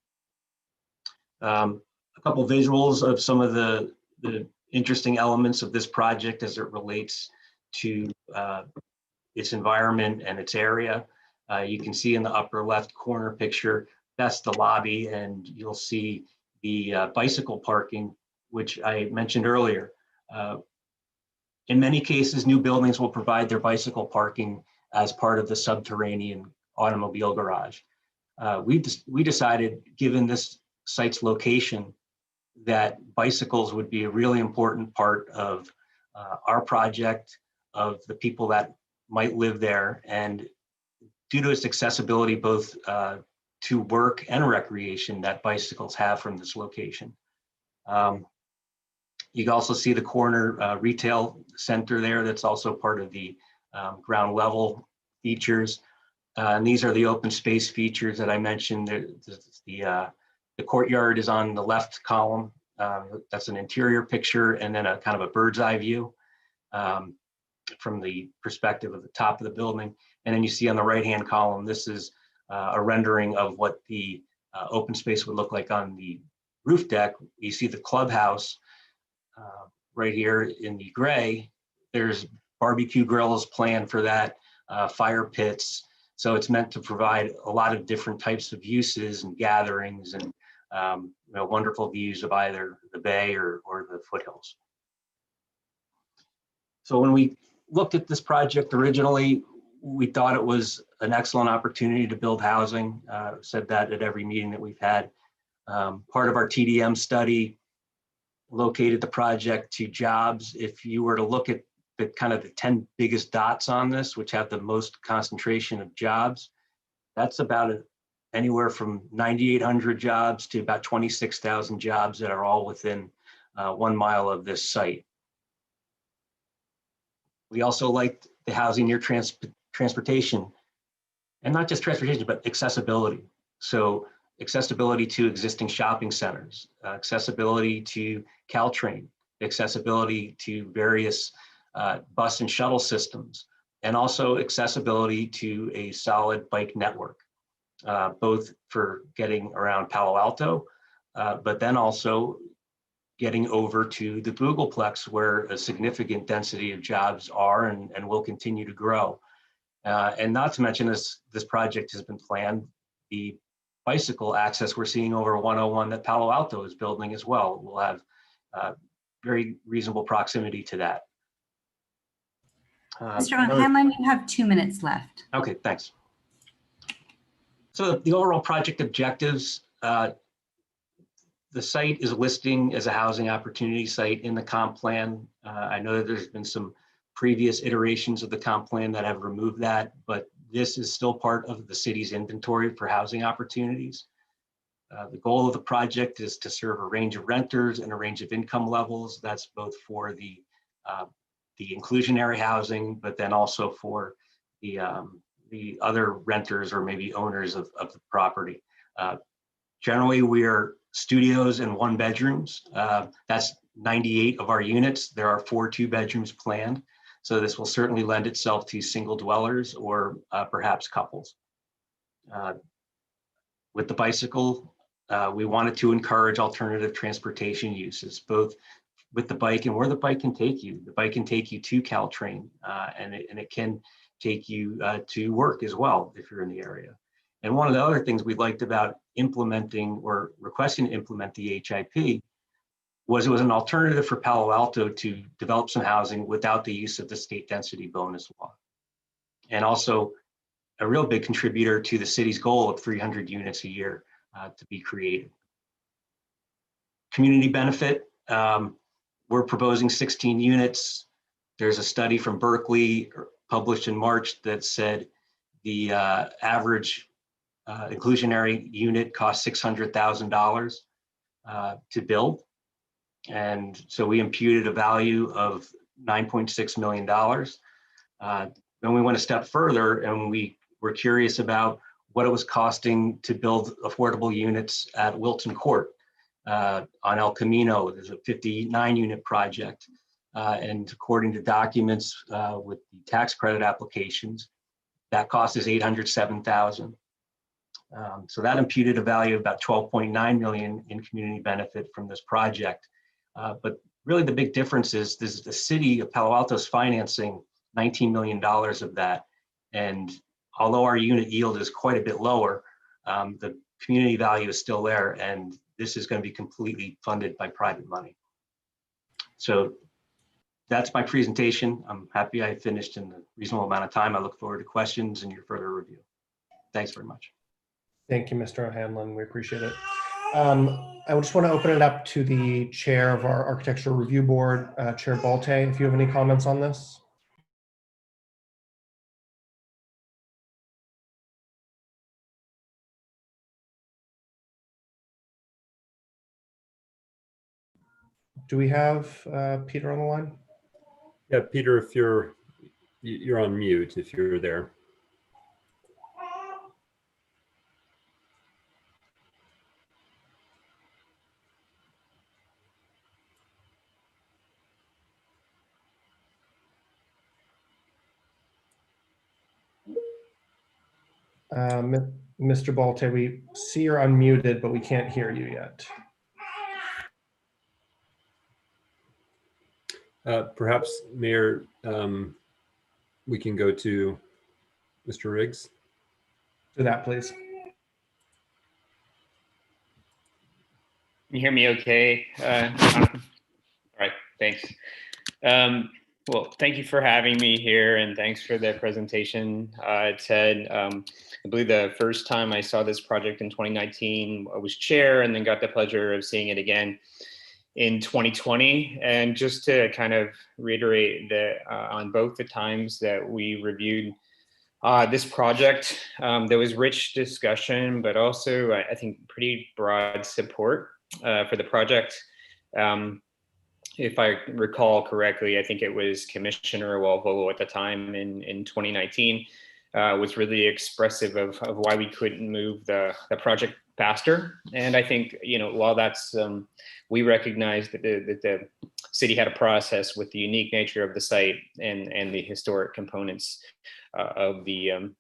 A couple visuals of some of the interesting elements of this project as it relates to its environment and its area. You can see in the upper left corner picture, that's the lobby, and you'll see the bicycle parking, which I mentioned earlier. In many cases, new buildings will provide their bicycle parking as part of the subterranean automobile garage. We decided, given this site's location, that bicycles would be a really important part of our project, of the people that might live there, and due to its accessibility both to work and recreation that bicycles have from this location. You can also see the corner retail center there that's also part of the ground level features. And these are the open space features that I mentioned. The courtyard is on the left column. That's an interior picture, and then a kind of a bird's eye view from the perspective of the top of the building. And then you see on the right-hand column, this is a rendering of what the open space would look like on the roof deck. You see the clubhouse right here in the gray. There's barbecue grills planned for that, fire pits. So it's meant to provide a lot of different types of uses and gatherings and wonderful views of either the bay or the foothills. So when we looked at this project originally, we thought it was an excellent opportunity to build housing. Said that at every meeting that we've had. Part of our TDM study located the project to jobs. If you were to look at the kind of the 10 biggest dots on this, which have the most concentration of jobs, that's about anywhere from 9,800 jobs to about 26,000 jobs that are all within 1 mile of this site. We also liked the housing near transportation, and not just transportation, but accessibility. So accessibility to existing shopping centers, accessibility to Caltrain, accessibility to various bus and shuttle systems, and also accessibility to a solid bike network, both for getting around Palo Alto, but then also getting over to the Googleplex, where a significant density of jobs are and will continue to grow. And not to mention, this project has been planned, the bicycle access we're seeing over 101 that Palo Alto is building as well will have very reasonable proximity to that. Mr. O'Hanlon, you have 2 minutes left. Okay, thanks. So the overall project objectives, the site is listing as a housing opportunity site in the comp plan. I know that there's been some previous iterations of the comp plan that have removed that, but this is still part of the city's inventory for housing opportunities. The goal of the project is to serve a range of renters and a range of income levels. That's both for the inclusionary housing, but then also for the other renters or maybe owners of the property. Generally, we are studios and 1 bedrooms. That's 98 of our units. There are 4 2-bedrooms planned. So this will certainly lend itself to single dwellers or perhaps couples. With the bicycle, we wanted to encourage alternative transportation uses, both with the bike and where the bike can take you. The bike can take you to Caltrain, and it can take you to work as well if you're in the area. And one of the other things we liked about implementing or requesting to implement the HIP was it was an alternative for Palo Alto to develop some housing without the use of the state density bonus law. And also a real big contributor to the city's goal of 300 units a year to be created. Community benefit, we're proposing 16 units. There's a study from Berkeley published in March that said the average inclusionary unit costs $600,000 to build. And so we imputed a value of $9.6 million. Then we went a step further and we were curious about what it was costing to build affordable units at Wilton Court on El Camino. There's a 59 unit project. And according to documents with the tax credit applications, that cost is $807,000. So that imputed a value of about $12.9 million in community benefit from this project. But really the big difference is this: the city of Palo Alto is financing $19 million of that. And although our unit yield is quite a bit lower, the community value is still there. And this is going to be completely funded by private money. So that's my presentation. I'm happy I finished in a reasonable amount of time. I look forward to questions and your further review. Thanks very much. Thank you, Mr. O'Hanlon. We appreciate it. I just want to open it up to the chair of our Architecture Review Board, Chair Balte, if you have any comments on this. Do we have Peter on the line? Yeah, Peter, if you're on mute, if you're there. Mr. Balte, we see you're unmuted, but we can't hear you yet. Perhaps, Mayor, we can go to Mr. Riggs. Do that, please. Can you hear me okay? All right, thanks. Well, thank you for having me here and thanks for the presentation, Ted. I believe the first time I saw this project in 2019, I was chair and then got the pleasure of seeing it again in 2020. And just to kind of reiterate that on both the times that we reviewed this project, there was rich discussion, but also I think pretty broad support for the project. If I recall correctly, I think it was Commissioner Walvolo at the time in 2019 was really expressive of why we couldn't move the project faster. And I think, you know, while that's, we recognize that the city had a process with the unique nature of the site and the historic components of the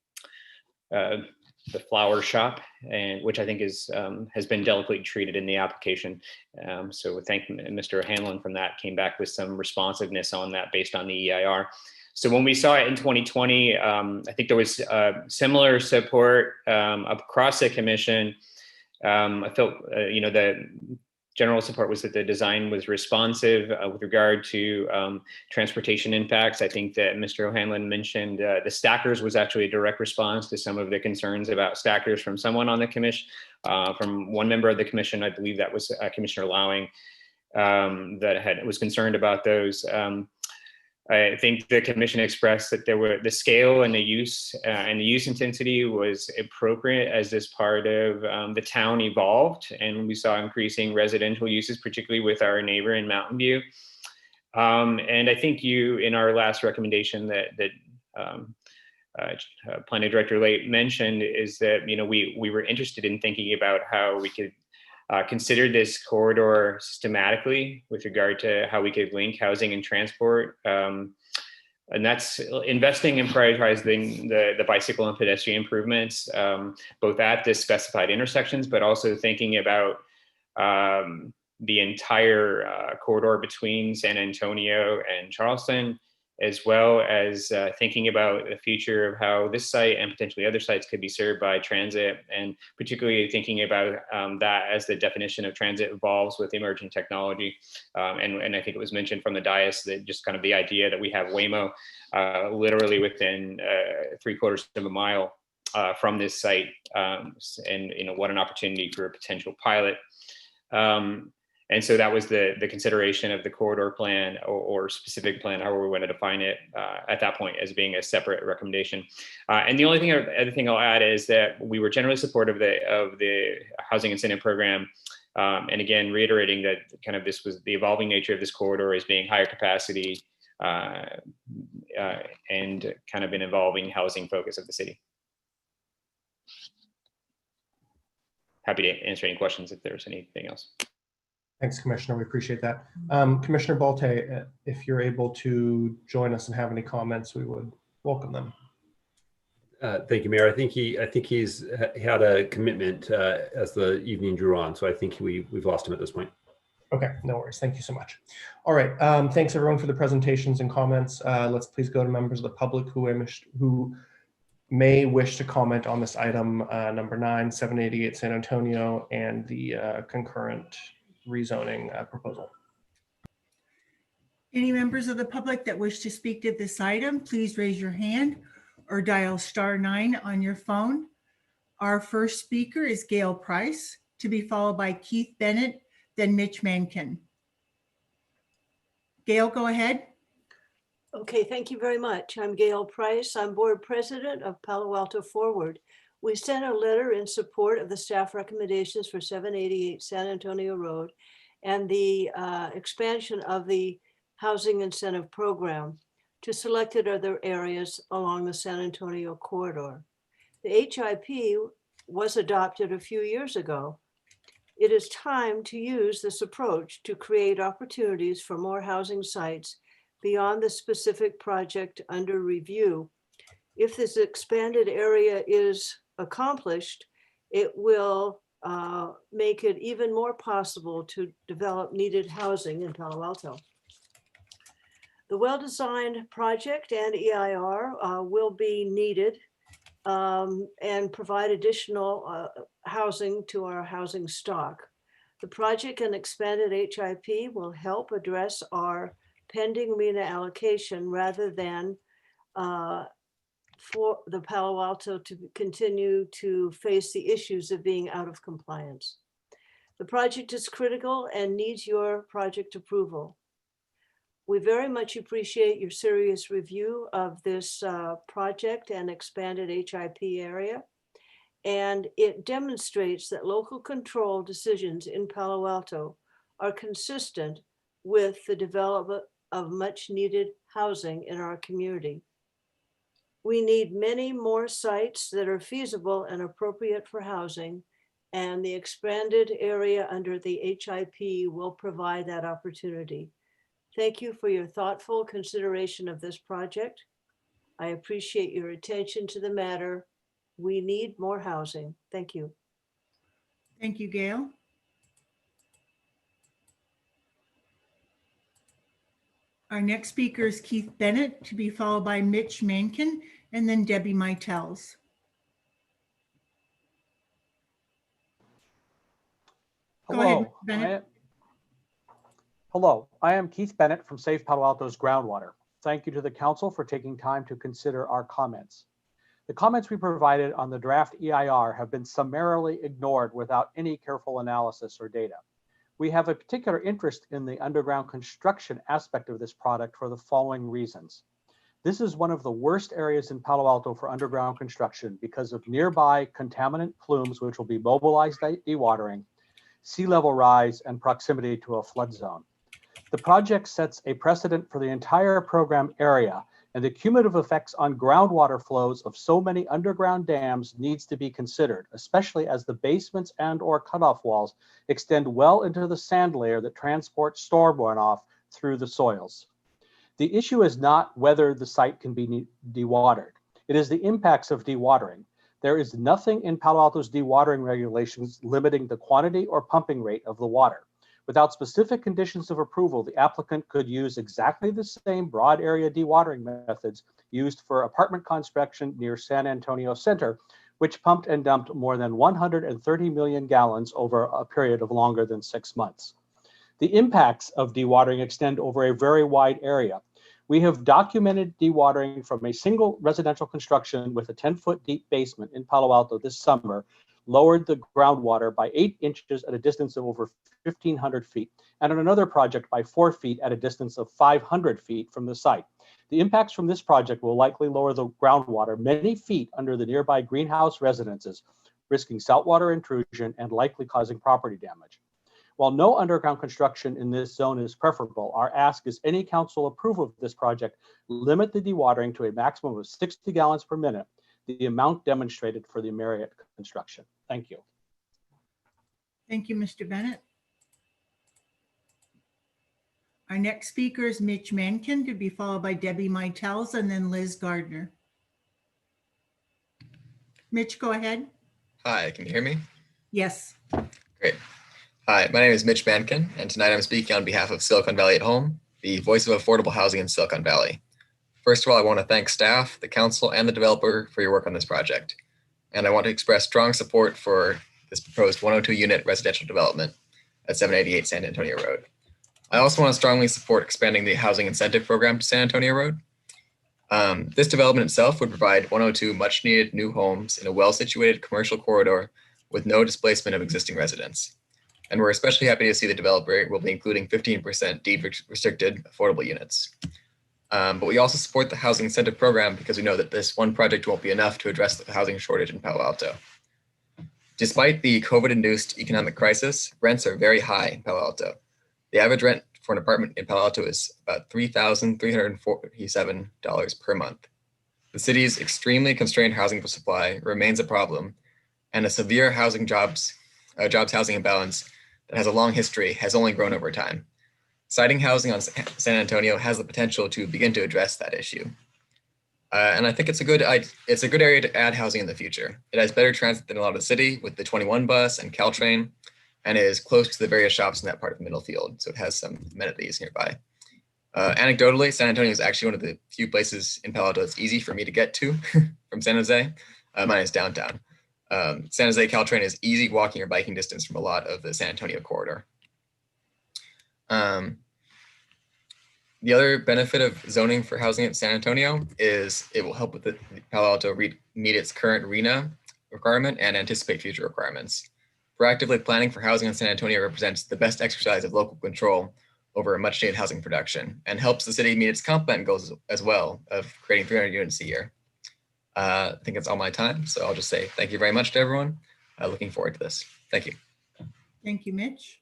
flower shop, and which I think is has been delicately treated in the application. So we thank Mr. Hanlon from that, came back with some responsiveness on that based on the EIR. So when we saw it in 2020, I think there was similar support across the commission. I felt, the general support was that the design was responsive with regard to transportation impacts. I think that Mr. O'Hanlon mentioned the stackers was actually a direct response to some of the concerns about stackers from someone on the commission, from one member of the commission. I believe that was Commissioner Lowing, that was concerned about those. I think the commission expressed that the scale and the use intensity was appropriate as this part of the town evolved, and we saw increasing residential uses, particularly with our neighbor in Mountain View. And I think in our last recommendation that Planning Director Late mentioned is that we were interested in thinking about how we could consider this corridor systematically with regard to how we could link housing and transport. And that's investing in prioritizing the bicycle and pedestrian improvements, both at the specified intersections, but also thinking about the entire corridor between San Antonio and Charleston, as well as thinking about the future of how this site and potentially other sites could be served by transit, and particularly thinking about that as the definition of transit evolves with emerging technology. And I think it was mentioned from the dais that just kind of the idea that we have Waymo literally within 3/4 of a mile from this site, and what an opportunity for a potential pilot. And so that was the consideration of the corridor plan or specific plan, however we want to define it at that point, as being a separate recommendation. And the only other thing I'll add is that we were generally supportive of the housing incentive program. And again, reiterating that kind of this was the evolving nature of this corridor as being higher capacity and kind of an evolving housing focus of the city. Happy to answer any questions if there's anything else. Thanks, Commissioner. We appreciate that. Commissioner Bolte, if you're able to join us and have any comments, we would welcome them. Thank you, Mayor. I think he's had a commitment as the evening drew on, so I think we've lost him at this point. Okay, no worries. Thank you so much. All right. Thanks everyone for the presentations and comments. Let's please go to members of the public who may wish to comment on this item number 9, 788 San Antonio, and the concurrent rezoning proposal. Any members of the public that wish to speak to this item, please raise your hand or dial *9 on your phone. Our first speaker is Gail Price, to be followed by Keith Bennett, then Mitch Mankin. Gail, go ahead. Okay, thank you very much. I'm Gail Price. I'm board president of Palo Alto Forward. We sent a letter in support of the staff recommendations for 788 San Antonio Road and the expansion of the housing incentive program to selected other areas along the San Antonio corridor. The HIP was adopted a few years ago. It is time to use this approach to create opportunities for more housing sites beyond the specific project under review. If this expanded area is accomplished, it will make it even more possible to develop needed housing in Palo Alto. The well-designed project and EIR will be needed and provide additional housing to our housing stock. The project and expanded HIP will help address our pending RENA allocation rather than for the Palo Alto to continue to face the issues of being out of compliance. The project is critical and needs your project approval. We very much appreciate your serious review of this project and expanded HIP area. And it demonstrates that local control decisions in Palo Alto are consistent with the development of much needed housing in our community. We need many more sites that are feasible and appropriate for housing, and the expanded area under the HIP will provide that opportunity. Thank you for your thoughtful consideration of this project. I appreciate your attention to the matter. We need more housing. Thank you. Thank you, Gail. Our next speaker is Keith Bennett, to be followed by Mitch Mankin and then Debbie Mitels. Go ahead, Mr. Bennett. Hello, I am Keith Bennett from Safe Palo Alto's Groundwater. Thank you to the council for taking time to consider our comments. The comments we provided on the draft EIR have been summarily ignored without any careful analysis or data. We have a particular interest in the underground construction aspect of this product for the following reasons. This is one of the worst areas in Palo Alto for underground construction because of nearby contaminant plumes, which will be mobilized dewatering, sea level rise, and proximity to a flood zone. The project sets a precedent for the entire program area, and the cumulative effects on groundwater flows of so many underground dams needs to be considered, especially as the basements and/or cutoff walls extend well into the sand layer that transports storm runoff through the soils. The issue is not whether the site can be dewatered. It is the impacts of dewatering. There is nothing in Palo Alto's dewatering regulations limiting the quantity or pumping rate of the water. Without specific conditions of approval, the applicant could use exactly the same broad area dewatering methods used for apartment construction near San Antonio Center, which pumped and dumped more than 130 million gallons over a period of longer than 6 months. The impacts of dewatering extend over a very wide area. We have documented dewatering from a single residential construction with a 10-foot deep basement in Palo Alto this summer, lowered the groundwater by 8 inches at a distance of over 1,500 feet, and on another project by 4 feet at a distance of 500 feet from the site. The impacts from this project will likely lower the groundwater many feet under the nearby greenhouse residences, risking saltwater intrusion and likely causing property damage. While no underground construction in this zone is preferable, our ask is any council approval of this project limit the dewatering to a maximum of 60 gallons per minute, the amount demonstrated for the Marriott construction. Thank you. Thank you, Mr. Bennett. Our next speaker is Mitch Mankin, to be followed by Debbie Mitels and then Liz Gardner. Mitch, go ahead. Hi, can you hear me? Yes. Great. Hi, my name is Mitch Mankin, and tonight I'm speaking on behalf of Silicon Valley at Home, the voice of affordable housing in Silicon Valley. First of all, I want to thank staff, the council, and the developer for your work on this project. And I want to express strong support for this proposed 102-unit residential development at 788 San Antonio Road. I also want to strongly support expanding the housing incentive program to San Antonio Road. This development itself would provide 102 much-needed new homes in a well-situated commercial corridor with no displacement of existing residents. And we're especially happy to see the developer will be including 15% deed-restricted affordable units. But we also support the housing incentive program because we know that this one project won't be enough to address the housing shortage in Palo Alto. Despite the COVID-induced economic crisis, rents are very high in Palo Alto. The average rent for an apartment in Palo Alto is about $3,347 per month. The city's extremely constrained housing supply remains a problem, and a severe jobs housing imbalance that has a long history has only grown over time. Citing housing on San Antonio has the potential to begin to address that issue. And I think it's a good area to add housing in the future. It has better transit than a lot of the city with the 21 bus and Caltrain, and it is close to the various shops in that part of Middlefield, so it has some amenities nearby. Anecdotally, San Antonio is actually one of the few places in Palo Alto that's easy for me to get to from San Jose. Mine is downtown. San Jose Caltrain is easy walking or biking distance from a lot of the San Antonio corridor. The other benefit of zoning for housing in San Antonio is it will help with the Palo Alto meet its current RENA requirement and anticipate future requirements. Proactively planning for housing in San Antonio represents the best exercise of local control over much needed housing production and helps the city meet its comp plan goals as well of creating 300 units a year. I think that's all my time, so I'll just say thank you very much to everyone. Looking forward to this. Thank you. Thank you, Mitch.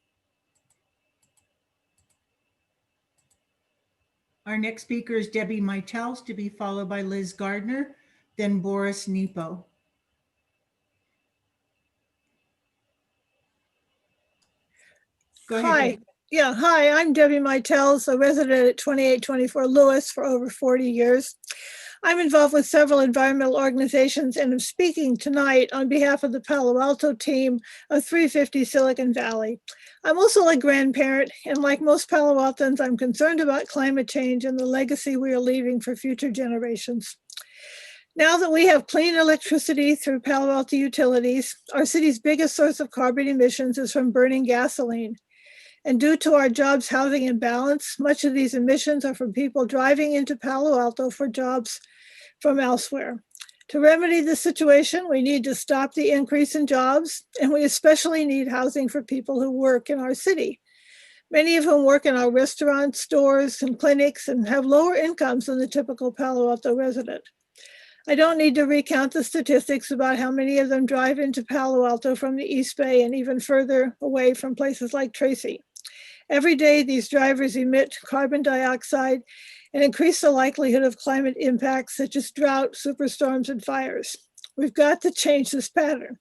Our next speaker is Debbie Mitels, to be followed by Liz Gardner, then Boris Nepo. Go ahead, Hi. Debbie. Yeah, hi, I'm Debbie Mitels, a resident at 2824 Lewis for over 40 years. I'm involved with several environmental organizations and am speaking tonight on behalf of the Palo Alto team of 350 Silicon Valley. I'm also a grandparent, and like most Palo Altans, I'm concerned about climate change and the legacy we are leaving for future generations. Now that we have clean electricity through Palo Alto Utilities, our city's biggest source of carbon emissions is from burning gasoline. And due to our jobs housing imbalance, much of these emissions are from people driving into Palo Alto for jobs from elsewhere. To remedy this situation, we need to stop the increase in jobs, and we especially need housing for people who work in our city, many of whom work in our restaurants, stores, and clinics and have lower incomes than the typical Palo Alto resident. I don't need to recount the statistics about how many of them drive into Palo Alto from the East Bay and even further away from places like Tracy. Every day, these drivers emit carbon dioxide and increase the likelihood of climate impacts such as drought, superstorms, and fires. We've got to change this pattern.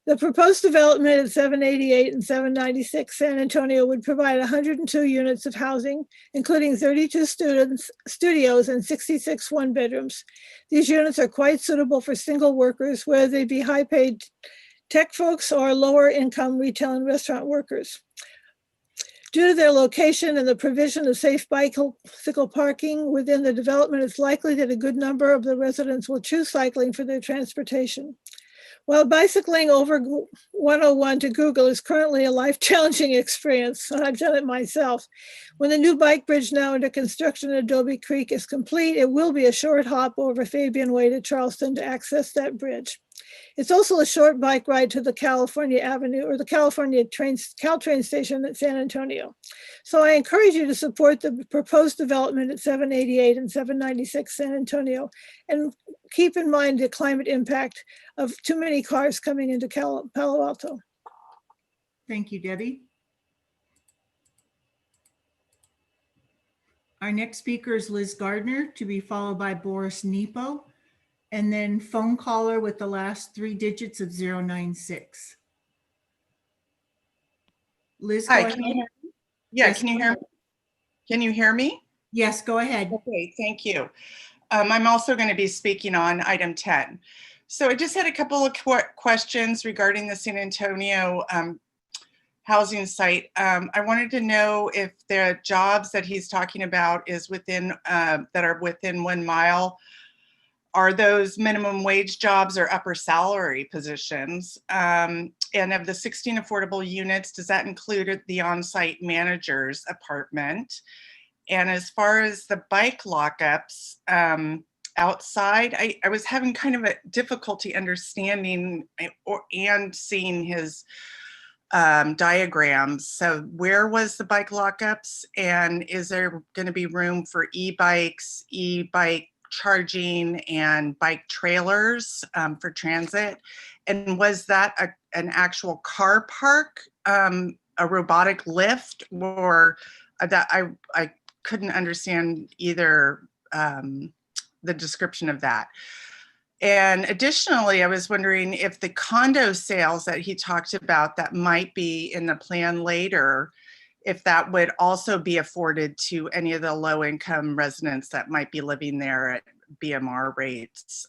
The proposed development at 788 and 796 San Antonio would provide 102 units of housing, including 32 studios and 66 one-bedrooms. These units are quite suitable for single workers, whether they be high-paid tech folks or lower-income retail and restaurant workers. Due to their location and the provision of safe bicycle parking within the development, it's likely that a good number of the residents will choose cycling for their transportation. While bicycling over 101 to Google is currently a life-challenging experience, and I've done it myself, when the new bike bridge now under construction at Adobe Creek is complete, it will be a short hop over Fabian Way to Charleston to access that bridge. It's also a short bike ride to the California Avenue or the California Caltrain station at San Antonio. So I encourage you to support the proposed development at 788 and 796 San Antonio and keep in mind the climate impact of too many cars coming into Palo Alto. Thank you, Debbie. Our next speaker is Liz Gardner, to be followed by Boris Nepo, and then phone caller with the last 3 digits of 096. Liz, Hi, go can ahead. you hear me? Yeah, Yes, can you go hear ahead. me? Can you hear me? Yes, go ahead. Okay, thank you. I'm also going to be speaking on item 10. So I just had a couple of questions regarding the San Antonio housing site. I wanted to know if the jobs that he's talking about is within that are within 1 mile. Are those minimum wage jobs or upper salary positions? And of the 16 affordable units, does that include the on-site manager's apartment? And as far as the bike lockups outside, I was having kind of a difficulty understanding and seeing his diagrams. So where was the bike lockups, and is there going to be room for e-bikes, e-bike charging, and bike trailers for transit? And was that an actual car park, a robotic lift, or that I couldn't understand either the description of that. And additionally, I was wondering if the condo sales that he talked about that might be in the plan later, if that would also be afforded to any of the low-income residents that might be living there at BMR rates.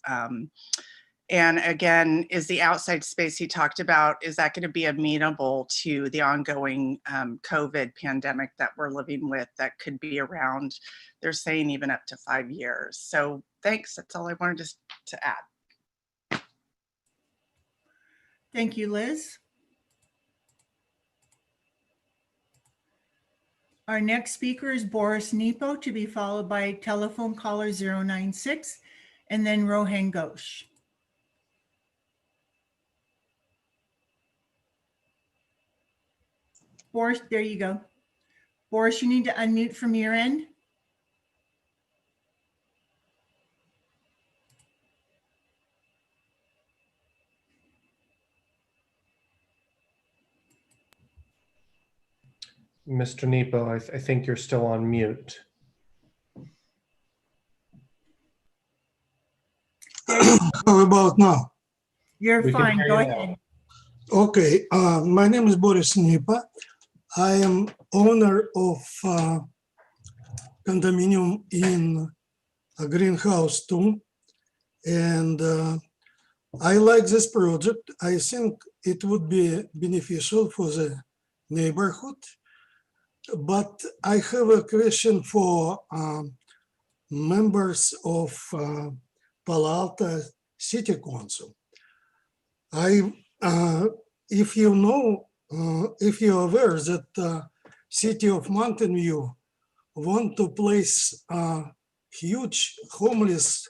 And again, is the outside space he talked about, is that going to be amenable to the ongoing COVID pandemic that we're living with that could be around, they're saying even up to 5 years. So thanks, that's all I wanted to add. Thank you, Liz. Our next speaker is Boris Nepo, to be followed by telephone caller 096, and then Rohan Ghosh. Boris, there you go. Boris, you need to unmute from your end. Mr. Nepo, I think you're still on mute. How about now? You're fine, go ahead. Okay, my name is Boris Nipa. I am owner of condominium in a greenhouse too. And I like this project. I think it would be beneficial for the neighborhood. But I have a question for members of Palo Alto City Council. If you know, if you're aware that City of Mountain View want to place a huge homeless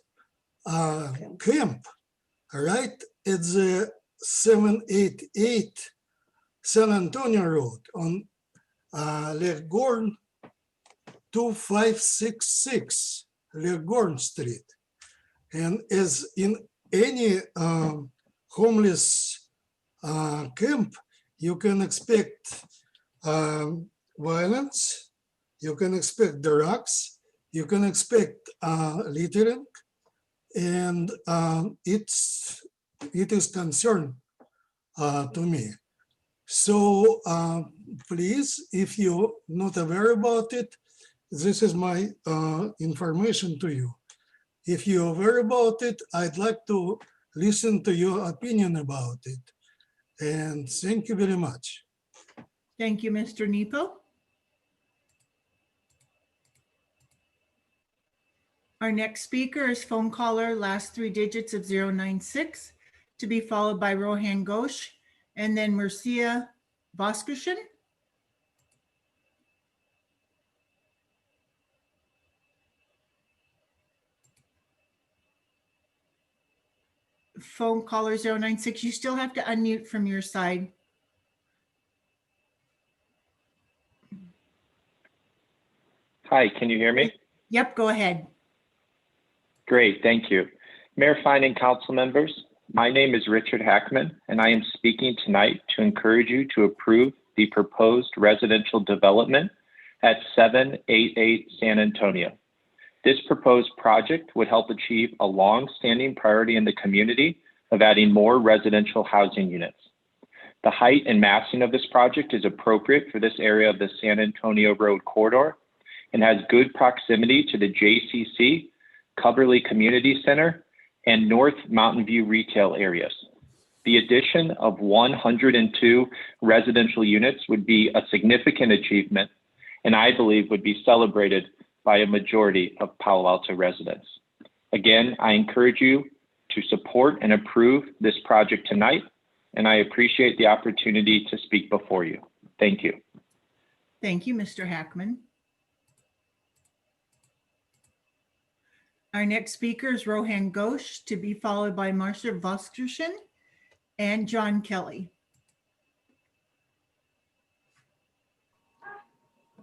camp right at the 788 San Antonio Road on Leghorn 2566 Leghorn Street. And as in any homeless camp, you can expect violence, you can expect drugs, you can expect littering, and it is concern to me. So please, if you're not aware about it, this is my information to you. If you're aware about it, I'd like to listen to your opinion about it. And thank you very much. Thank you, Mr. Nepo. Our next speaker is phone caller, last three digits of 096, to be followed by Rohan Ghosh, and then Marcia Voskreshen. Phone caller 096, you still have to unmute from your side. Hi, can you hear me? Yep, go ahead. Great, thank you. Mayor Fine and council members, my name is Richard Hackman, and I am speaking tonight to encourage you to approve the proposed residential development at 788 San Antonio. This proposed project would help achieve a long-standing priority in the community of adding more residential housing units. The height and massing of this project is appropriate for this area of the San Antonio Road corridor and has good proximity to the JCC, Coverly Community Center, and North Mountain View retail areas. The addition of 102 residential units would be a significant achievement, and I believe would be celebrated by a majority of Palo Alto residents. Again, I encourage you to support and approve this project tonight, and I appreciate the opportunity to speak before you. Thank you. Thank you, Mr. Hackman. Our next speaker is Rohan Ghosh, to be followed by Marcia Voskreshen and John Kelly.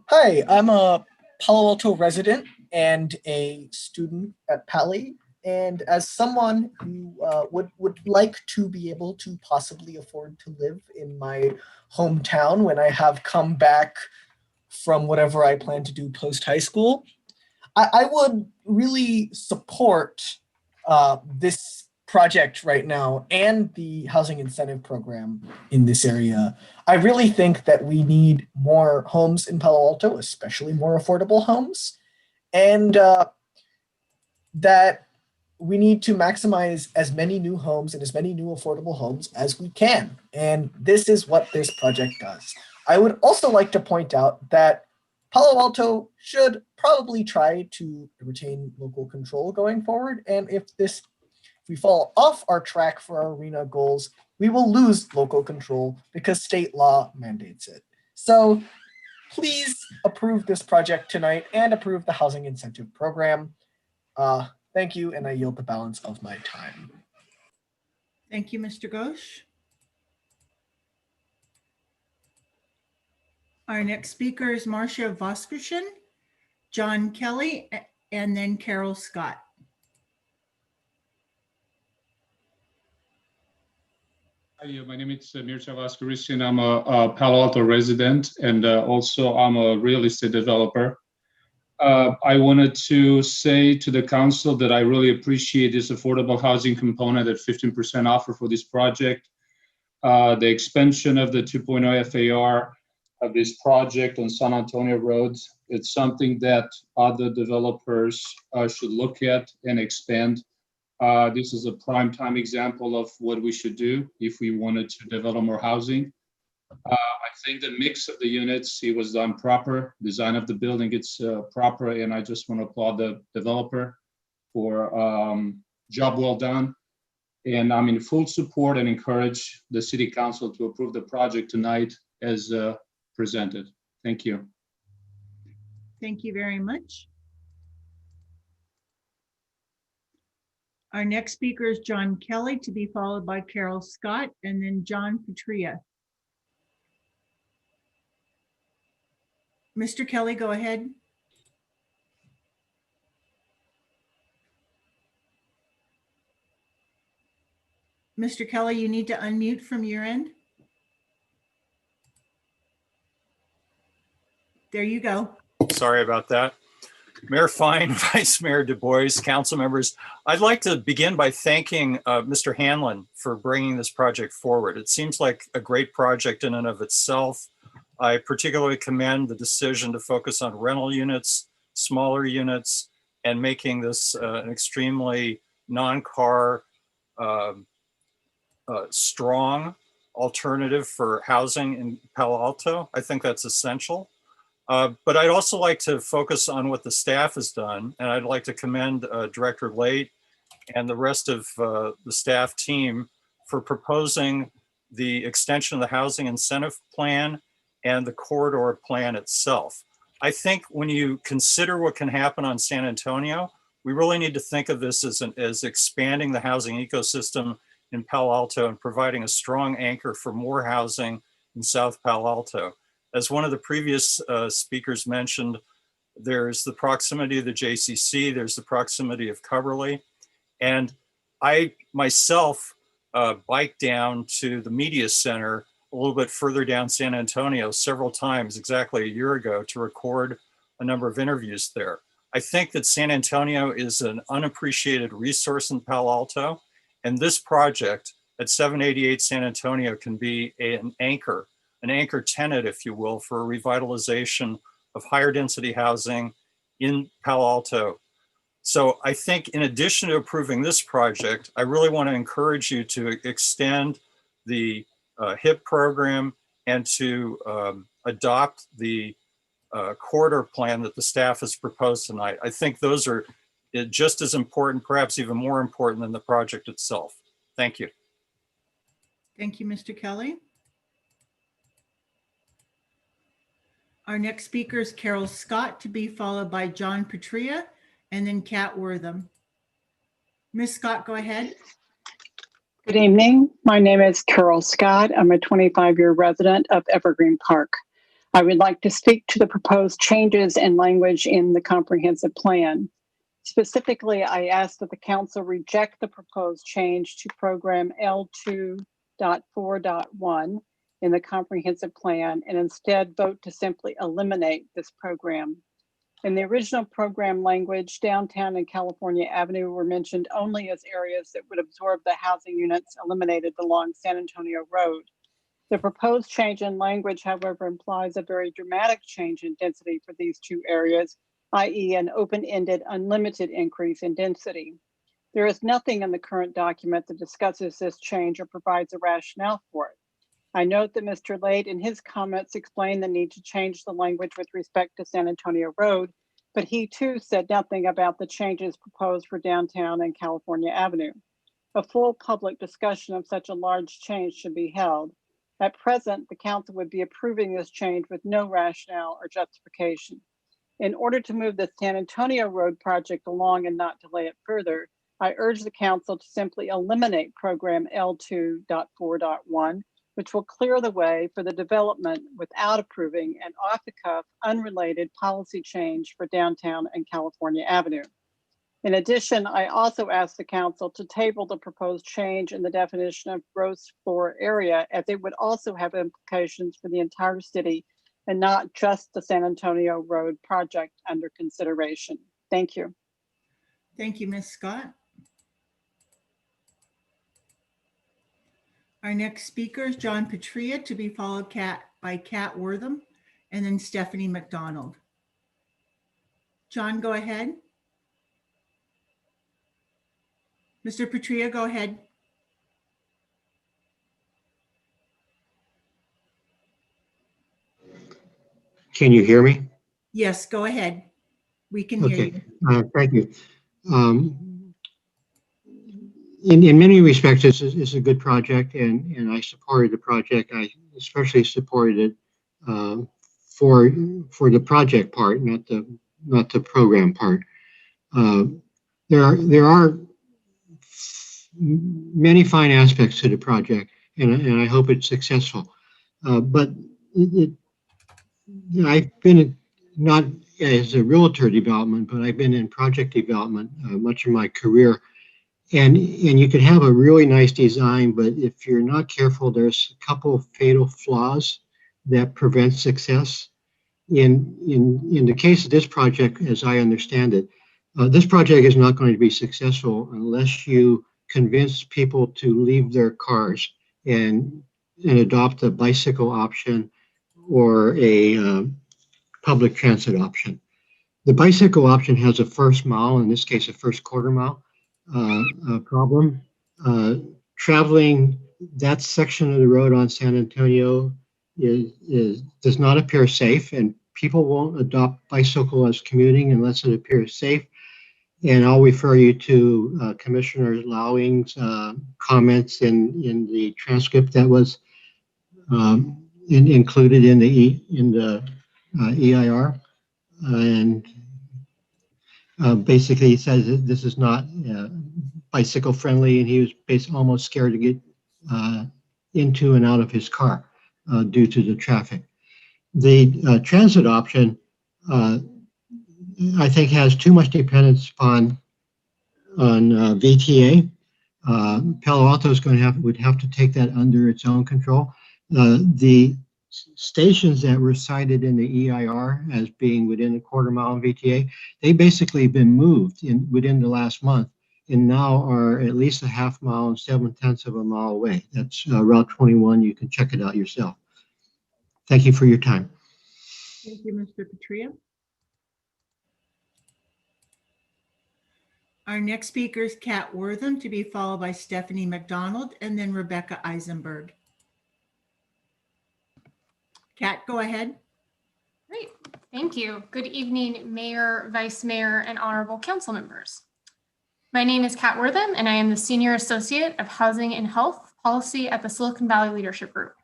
Hi, I'm a Palo Alto resident and a student at Pali. And as someone who would like to be able to possibly afford to live in my hometown when I have come back from whatever I plan to do post high school, I would really support this project right now and the housing incentive program in this area. I really think that we need more homes in Palo Alto, especially more affordable homes, and that we need to maximize as many new homes and as many new affordable homes as we can. And this is what this project does. I would also like to point out that Palo Alto should probably try to retain local control going forward. And if we fall off our track for our arena goals, we will lose local control because state law mandates it. So please approve this project tonight and approve the housing incentive program. Thank you, and I yield the balance of my time. Thank you, Mr. Ghosh. Our next speaker is Marcia Voskreshen, John Kelly, and then Carol Scott. Hi, my name is Mircea Voskreshen. I'm a Palo Alto resident, and also I'm a real estate developer. I wanted to say to the council that I really appreciate this affordable housing component at 15% offer for this project. The expansion of the 2.0 FAR of this project on San Antonio Road It's something that other developers should look at and expand. This is a prime time example of what we should do if we wanted to develop more housing. I think the mix of the units, it was done proper. Design of the building, it's proper, and I just want to applaud the developer for job well done. And I'm in full support and encourage the city council to approve the project tonight as presented. Thank you. Thank you very much. Our next speaker is John Kelly, to be followed by Carol Scott, and then John Petria. Mr. Kelly, go ahead. Mr. Kelly, you need to unmute from your end. There you go. Sorry about that. Mayor Fine, Vice Mayor Du Bois, council members, I'd like to begin by thanking Mr. Hanlon for bringing this project forward. It seems like a great project in and of itself. I particularly commend the decision to focus on rental units, smaller units, and making this an extremely non-car strong alternative for housing in Palo Alto. I think that's essential. But I'd also like to focus on what the staff has done, and I'd like to commend Director Late and the rest of the staff team for proposing the extension of the housing incentive plan and the corridor plan itself. I think when you consider what can happen on San Antonio, we really need to think of this as expanding the housing ecosystem in Palo Alto and providing a strong anchor for more housing in South Palo Alto. As one of the previous speakers mentioned, there's the proximity of the JCC, there's the proximity of Coverly. And I myself biked down to the media center a little bit further down San Antonio several times exactly a year ago to record a number of interviews there. I think that San Antonio is an unappreciated resource in Palo Alto, and this project at 788 San Antonio can be an anchor tenant, if you will, for a revitalization of higher density housing in Palo Alto. So I think in addition to approving this project, I really want to encourage you to extend the HIP program and to adopt the corridor plan that the staff has proposed tonight. I think those are just as important, perhaps even more important than the project itself. Thank you. Thank you, Mr. Kelly. Our next speaker is Carol Scott, to be followed by John Petria and then Kat Wortham. Ms. Scott, go ahead. Good evening. My name is Carol Scott. I'm a 25-year resident of Evergreen Park. I would like to speak to the proposed changes in language in the comprehensive plan. Specifically, I ask that the council reject the proposed change to program L2.4.1 in the comprehensive plan and instead vote to simply eliminate this program. In the original program language, downtown and California Avenue were mentioned only as areas that would absorb the housing units eliminated along San Antonio Road. The proposed change in language, however, implies a very dramatic change in density for these two areas, i.e. an open-ended, unlimited increase in density. There is nothing in the current document that discusses this change or provides a rationale for it. I note that Mr. Lade in his comments explained the need to change the language with respect to San Antonio Road, but he too said nothing about the changes proposed for downtown and California Avenue. A full public discussion of such a large change should be held. At present, the council would be approving this change with no rationale or justification. In order to move the San Antonio Road project along and not delay it further, I urge the council to simply eliminate program L2.4.1, which will clear the way for the development without approving an off-the-cuff, unrelated policy change for downtown and California Avenue. In addition, I also ask the council to table the proposed change in the definition of gross floor area, as it would also have implications for the entire city and not just the San Antonio Road project under consideration. Thank you. Thank you, Ms. Scott. Our next speaker is John Petria, to be followed by Kat Wortham and then Stephanie McDonald. John, go ahead. Mr. Patria, go ahead. Can you hear me? Yes, go ahead. We can hear Okay, you. thank you. In many respects, this is a good project, and I supported the project. I especially supported it for the project part, not the program part. There are many fine aspects to the project, and I hope it's successful. But I've been not as a realtor development, but I've been in project development much of my career. And you can have a really nice design, but if you're not careful, there's a couple of fatal flaws that prevent success. In the case of this project, as I understand it, this project is not going to be successful unless you convince people to leave their cars and adopt a bicycle option or a public transit option. The bicycle option has a first mile, in this case, a first quarter mile problem. Traveling that section of the road on San Antonio does not appear safe, and people won't adopt bicycle as commuting unless it appears safe. And I'll refer you to Commissioner Lowing's comments in the transcript that was included in the EIR, and basically he says that this is not bicycle friendly, and he was almost scared to get into and out of his car due to the traffic. The transit option, I think, has too much dependence on VTA. Palo Alto is would have to take that under its own control. The stations that were cited in the EIR as being within a quarter mile of VTA, they basically been moved within the last month, and now are at least a half mile and 7/10 of a mile away. That's Route 21. You can check it out yourself. Thank you for your time. Thank you, Mr. Patria. Our next speaker is Kat Wortham, to be followed by Stephanie McDonald and then Rebecca Eisenberg. Kat, go ahead. Great, thank you. Good evening, Mayor, Vice Mayor, and honorable council members. My name is Kat Wortham, and I am the Senior Associate of Housing and Health Policy at the Silicon Valley Leadership Group.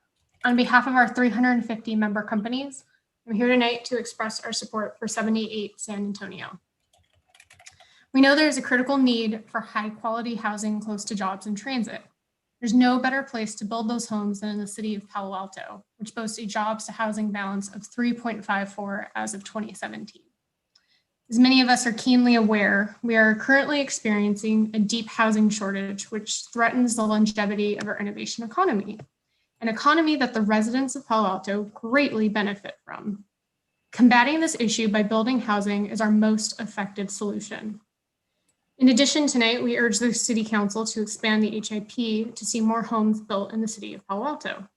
On behalf of our 350 member companies, I'm here tonight to express our support for 78 San Antonio. We know there is a critical need for high quality housing close to jobs and transit. There's no better place to build those homes than in the city of Palo Alto, which boasts a jobs to housing balance of 3.54 as of 2017. As many of us are keenly aware, we are currently experiencing a deep housing shortage, which threatens the longevity of our innovation economy, an economy that the residents of Palo Alto greatly benefit from. Combating this issue by building housing is our most effective solution. In addition, tonight, we urge the City Council to expand the HIP to see more homes built in the city of Palo Alto.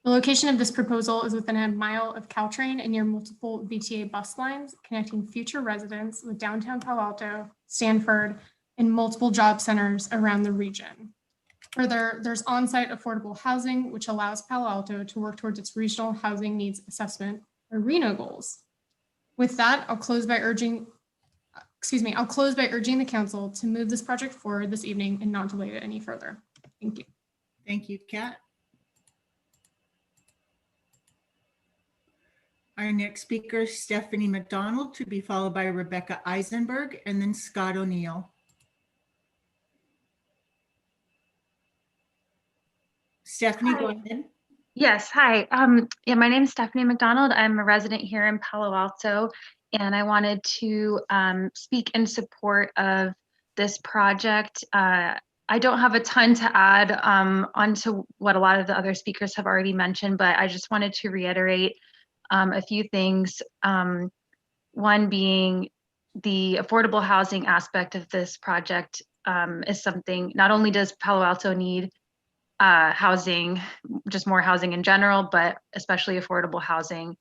The location of this proposal is within a mile of Caltrain and near multiple VTA bus lines, connecting future residents with downtown Palo Alto, Stanford, and multiple job centers around the region. Further, there's on-site affordable housing, which allows Palo Alto to work towards its regional housing needs assessment, or RHNA goals. With that, I'll close by urging the council to move this project forward this evening and not delay it any further. Thank you. Thank you, Kat. Our next speaker is Stephanie McDonald, to be followed by Rebecca Eisenberg and then Scott O'Neill. Stephanie, go ahead. Yes, hi. Yeah, my name is Stephanie McDonald. I'm a resident here in Palo Alto, and I wanted to speak in support of this project. I don't have a ton to add onto what a lot of the other speakers have already mentioned, but I just wanted to reiterate a few things. One being the affordable housing aspect of this project is something, not only does Palo Alto need housing, just more housing in general, but especially affordable housing.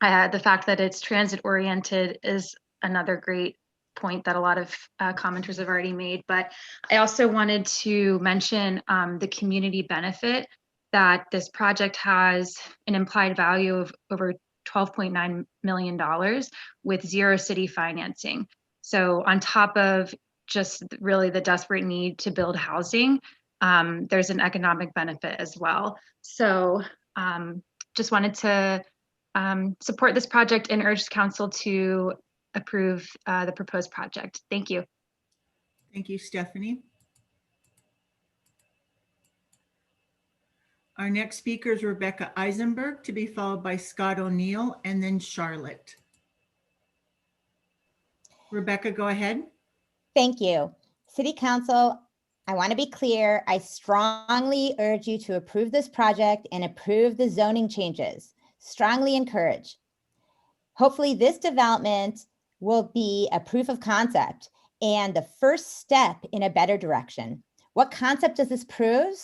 The fact that it's transit oriented is another great point that a lot of commenters have already made. But I also wanted to mention the community benefit that this project has an implied value of over $12.9 million with zero city financing. So on top of just really the desperate need to build housing, there's an economic benefit as well. So just wanted to support this project and urge council to approve the proposed project. Thank you. Thank you, Stephanie. Our next speaker is Rebecca Eisenberg, to be followed by Scott O'Neill and then Charlotte. Rebecca, go ahead. Thank you. City Council, I want to be clear. I strongly urge you to approve this project and approve the zoning changes. Strongly encourage. Hopefully this development will be a proof of concept and the first step in a better direction. What concept does this prove?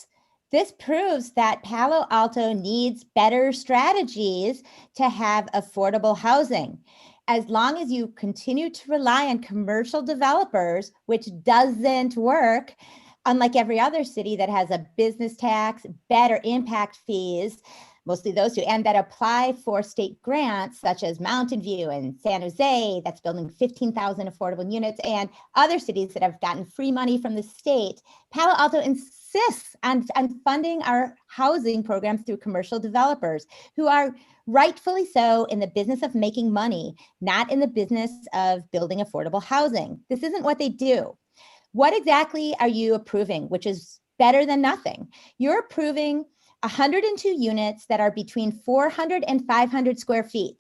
This proves that Palo Alto needs better strategies to have affordable housing. As long as you continue to rely on commercial developers, which doesn't work, unlike every other city that has a business tax, better impact fees, mostly those two, and that apply for state grants such as Mountain View and San Jose, that's building 15,000 affordable units, and other cities that have gotten free money from the state. Palo Alto insists on funding our housing programs through commercial developers who are rightfully so in the business of making money, not in the business of building affordable housing. This isn't what they do. What exactly are you approving, which is better than nothing? You're approving 102 units that are between 400 and 500 square feet.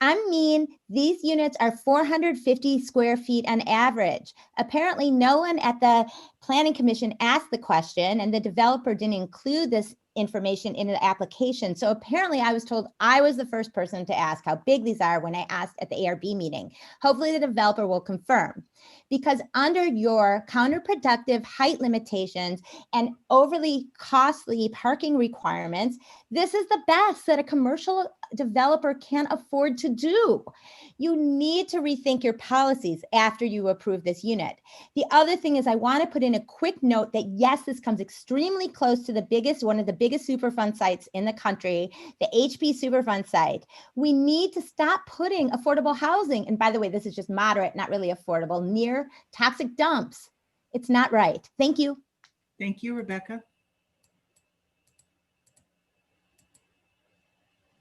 I mean, these units are 450 square feet on average. Apparently, no one at the Planning Commission asked the question, and the developer didn't include this information in the application. So apparently I was told I was the first person to ask how big these are when I asked at the ARB meeting. Hopefully the developer will confirm, because under your counterproductive height limitations and overly costly parking requirements, this is the best that a commercial developer can afford to do. You need to rethink your policies after you approve this unit. The other thing is I want to put in a quick note that yes, this comes extremely close to one of the biggest Superfund sites in the country, the HP Superfund site. We need to stop putting affordable housing, and by the way, this is just moderate, not really affordable, near toxic dumps. It's not right. Thank you. Thank you, Rebecca.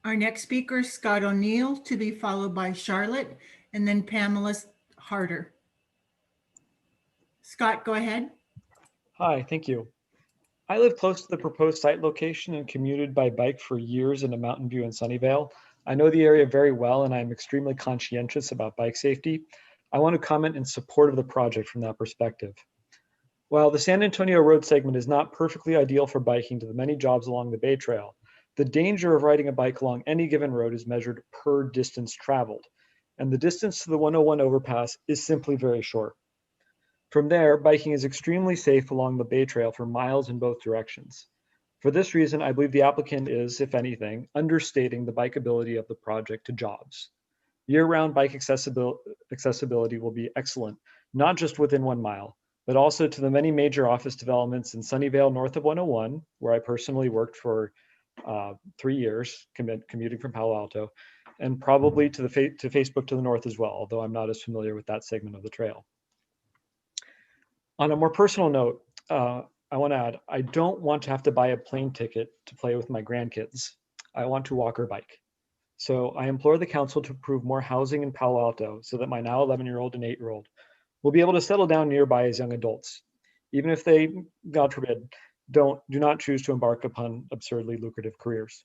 Our next speaker is Scott O'Neill, to be followed by Charlotte and then Pamela Harder. Scott, go ahead. Hi, thank you. I live close to the proposed site location and commuted by bike for years into Mountain View and Sunnyvale. I know the area very well and I'm extremely conscientious about bike safety. I want to comment in support of the project from that perspective. While the San Antonio road segment is not perfectly ideal for biking to the many jobs along the Bay Trail, the danger of riding a bike along any given road is measured per distance traveled, and the distance to the 101 overpass is simply very short. From there, biking is extremely safe along the Bay Trail for miles in both directions. For this reason, I believe the applicant is, if anything, understating the bikeability of the project to jobs. Year-round bike accessibility will be excellent, not just within 1 mile, but also to the many major office developments in Sunnyvale north of 101, where I personally worked for 3 years, commuting from Palo Alto, and probably to Facebook to the north as well, although I'm not as familiar with that segment of the trail. On a more personal note, I want to add, I don't want to have to buy a plane ticket to play with my grandkids. I want to walk or bike. So I implore the council to approve more housing in Palo Alto so that my now 11-year-old and 8-year-old will be able to settle down nearby as young adults, even if they, God forbid, do not choose to embark upon absurdly lucrative careers.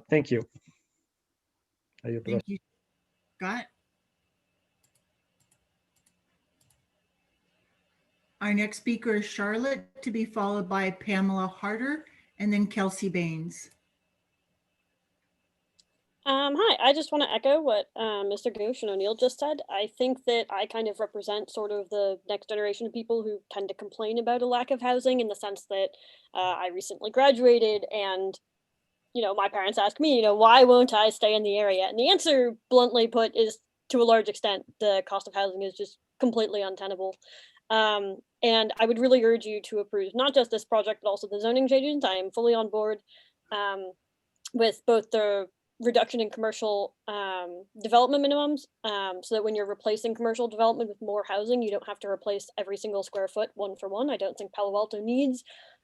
Thank you. Thank you, Scott. Our next speaker is Charlotte, to be followed by Pamela Harder and then Kelsey Baines. Hi, I just want to echo what Mr. Goosh and O'Neill just said. I think that I kind of represent sort of the next generation of people who tend to complain about a lack of housing, in the sense that I recently graduated and my parents ask me, why won't I stay in the area? And the answer, bluntly put, is to a large extent, the cost of housing is just completely untenable. And I would really urge you to approve not just this project, but also the zoning changes. I am fully on board with both the reduction in commercial development minimums, so that when you're replacing commercial development with more housing, you don't have to replace every single square foot one for one. I don't think Palo Alto needs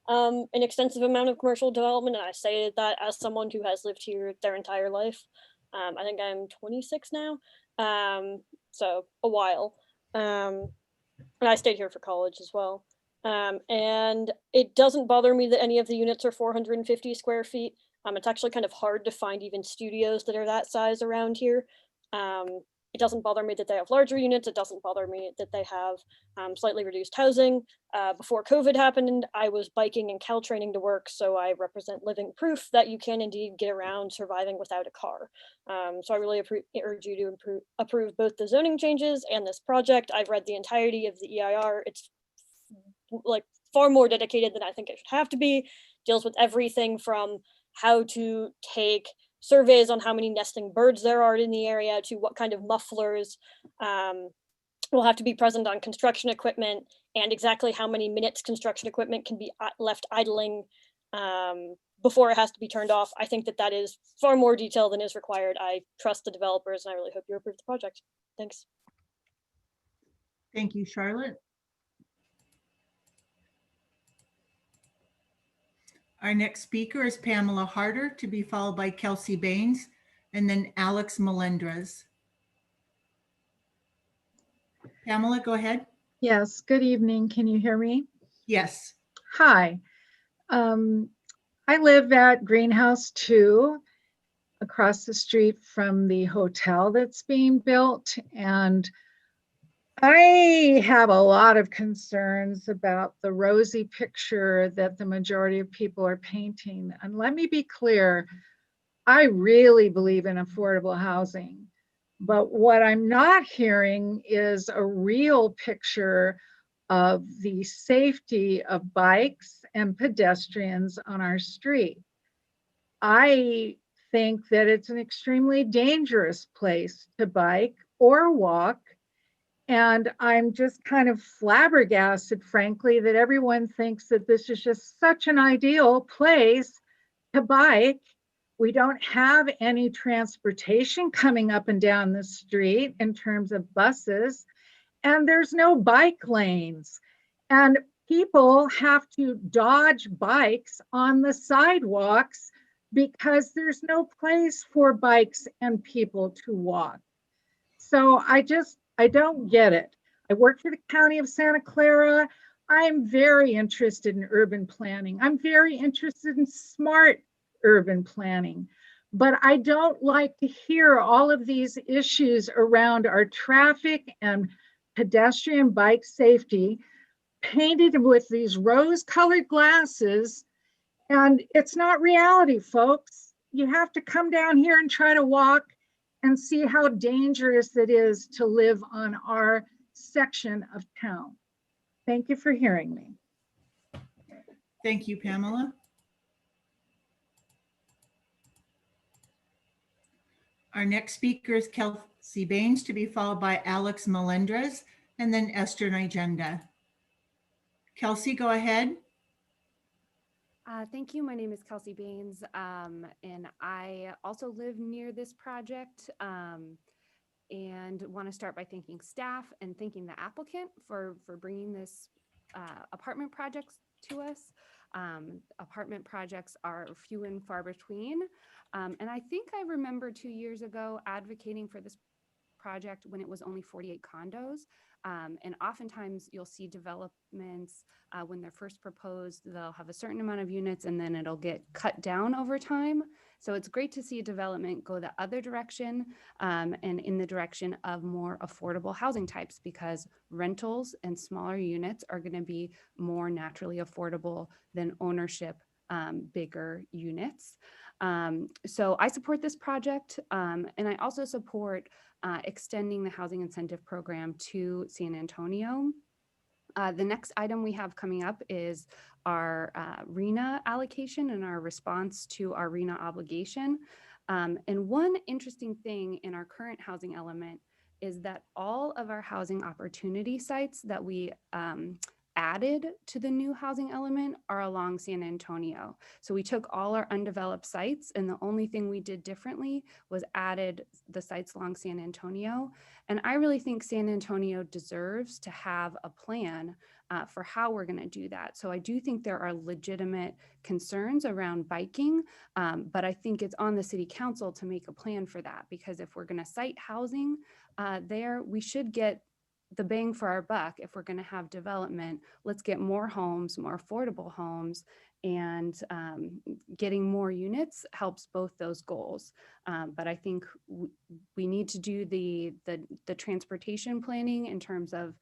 an extensive amount of commercial development, and I say that as someone who has lived here their entire life. I think I'm 26 now, so a while. And I stayed here for college as well. And it doesn't bother me that any of the units are 450 square feet. It's actually kind of hard to find even studios that are that size around here. It doesn't bother me that they have larger units. It doesn't bother me that they have slightly reduced housing. Before COVID happened, I was biking and Caltraining to work, so I represent living proof that you can indeed get around surviving without a car. So I really urge you to approve both the zoning changes and this project. I've read the entirety of the EIR. It's like far more dedicated than I think it should have to be. Deals with everything from how to take surveys on how many nesting birds there are in the area to what kind of mufflers will have to be present on construction equipment, and exactly how many minutes construction equipment can be left idling before it has to be turned off. I think that is far more detail than is required. I trust the developers, and I really hope you approve the project. Thanks. Thank you, Charlotte. Our next speaker is Pamela Harder, to be followed by Kelsey Baines, and then Alex Melendrez. Pamela, go ahead. Yes, good evening. Can you hear me? Yes. Hi. I live at Greenhouse 2, across the street from the hotel that's being built. And I have a lot of concerns about the rosy picture that the majority of people are painting. And let me be clear, I really believe in affordable housing. But what I'm not hearing is a real picture of the safety of bikes and pedestrians on our street. I think that it's an extremely dangerous place to bike or walk. And I'm just kind of flabbergasted, frankly, that everyone thinks that this is just such an ideal place to bike. We don't have any transportation coming up and down the street in terms of buses, and there's no bike lanes. And people have to dodge bikes on the sidewalks because there's no place for bikes and people to walk. So I don't get it. I work for the County of Santa Clara. I'm very interested in urban planning. I'm very interested in smart urban planning, but I don't like to hear all of these issues around our traffic and pedestrian bike safety painted with these rose-colored glasses, and it's not reality, folks. You have to come down here and try to walk and see how dangerous it is to live on our section of town. Thank you for hearing me. Thank you, Pamela. Our next speaker is Kelsey Baines, to be followed by Alex Melendrez, and then Esther Nigenda. Kelsey, go ahead. Thank you. My name is Kelsey Baines, and I also live near this project, and want to start by thanking staff and thanking the applicant for bringing this apartment projects to us. Apartment projects are few and far between, and I think I remember 2 years ago advocating for this project when it was only 48 condos. And oftentimes you'll see developments when they're first proposed, they'll have a certain amount of units and then it'll get cut down over time. So it's great to see a development go the other direction, and in the direction of more affordable housing types, because rentals and smaller units are going to be more naturally affordable than ownership bigger units. So I support this project, and I also support extending the housing incentive program to San Antonio. The next item we have coming up is our RENA allocation and our response to our RENA obligation. And one interesting thing in our current housing element is that all of our housing opportunity sites that we added to the new housing element are along San Antonio. So we took all our undeveloped sites, and the only thing we did differently was added the sites along San Antonio. And I really think San Antonio deserves to have a plan for how we're going to do that. So I do think there are legitimate concerns around biking, but I think it's on the city council to make a plan for that, because if we're going to site housing there, we should get the bang for our buck. If we're going to have development, let's get more homes, more affordable homes, and getting more units helps both those goals. But I think we need to do the transportation planning in terms of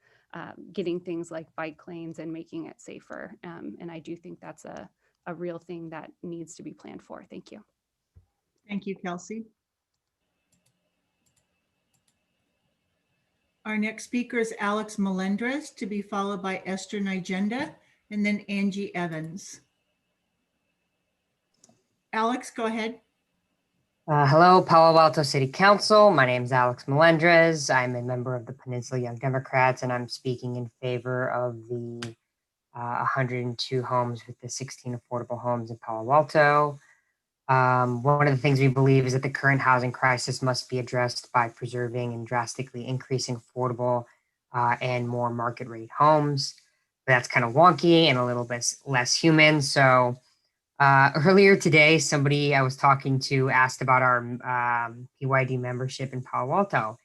getting things like bike lanes and making it safer. And I do think that's a real thing that needs to be planned for. Thank you. Thank you, Kelsey. Our next speaker is Alex Melendres, to be followed by Esther Nigenda and then Angie Evans. Alex, go ahead. Hello, Palo Alto City Council. My name is Alex Melendres. I'm a member of the Peninsula Young Democrats, and I'm speaking in favor of the 102 homes with the 16 affordable homes in Palo Alto. One of the things we believe is that the current housing crisis must be addressed by preserving and drastically increasing affordable and more market rate homes. But that's kind of wonky and a little bit less human. So earlier today, somebody I was talking to asked about our PYD membership in Palo Alto.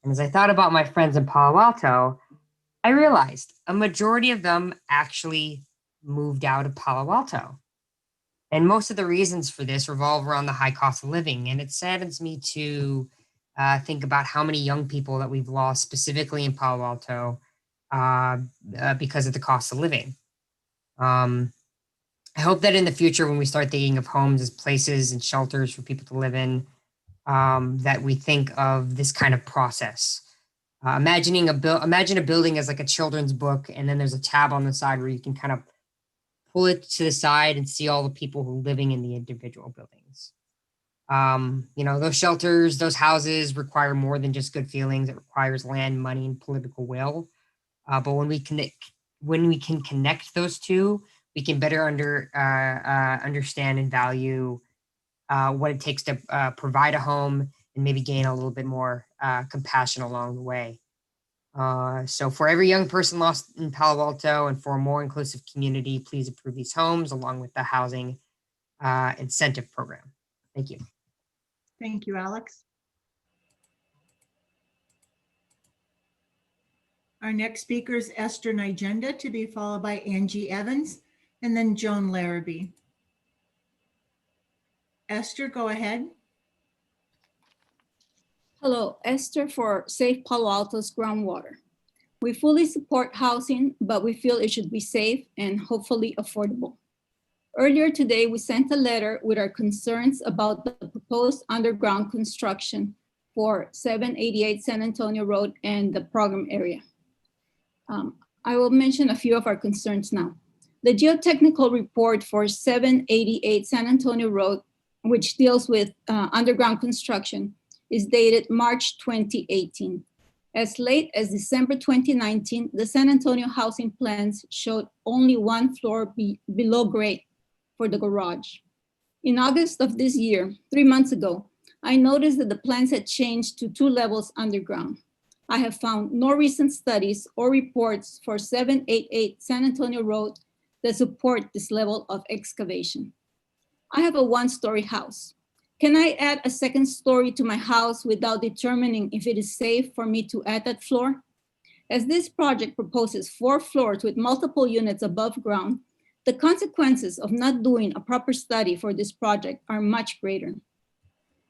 And as I thought about my friends in Palo Alto, I realized a majority of them actually moved out of Palo Alto. And most of the reasons for this revolve around the high cost of living. And it saddens me to think about how many young people that we've lost specifically in Palo Alto because of the cost of living. I hope that in the future, when we start thinking of homes as places and shelters for people to live in, that we think of this kind of process. Imagine a building as like a children's book, and then there's a tab on the side where you can kind of pull it to the side and see all the people who are living in the individual buildings. Those shelters, those houses require more than just good feelings. It requires land, money, and political will. But when we can connect those two, we can better understand and value what it takes to provide a home and maybe gain a little bit more compassion along the way. So for every young person lost in Palo Alto and for a more inclusive community, please approve these homes along with the housing incentive program. Thank you. Thank you, Alex. Our next speaker is Esther Nigenda, to be followed by Angie Evans and then Joan Larrabee. Esther, go ahead. Hello, Esther for Safe Palo Alto's groundwater. We fully support housing, but we feel it should be safe and hopefully affordable. Earlier today, we sent a letter with our concerns about the proposed underground construction for 788 San Antonio Road and the program area. I will mention a few of our concerns now. The geotechnical report for 788 San Antonio Road, which deals with underground construction, is dated March 2018. As late as December 2019, the San Antonio housing plans showed only one floor below grade for the garage. In August of this year, 3 months ago, I noticed that the plans had changed to 2 levels underground. I have found no recent studies or reports for 788 San Antonio Road that support this level of excavation. I have a 1-story house. Can I add a 2nd story to my house without determining if it is safe for me to add that floor? As this project proposes 4 floors with multiple units above ground, the consequences of not doing a proper study for this project are much greater.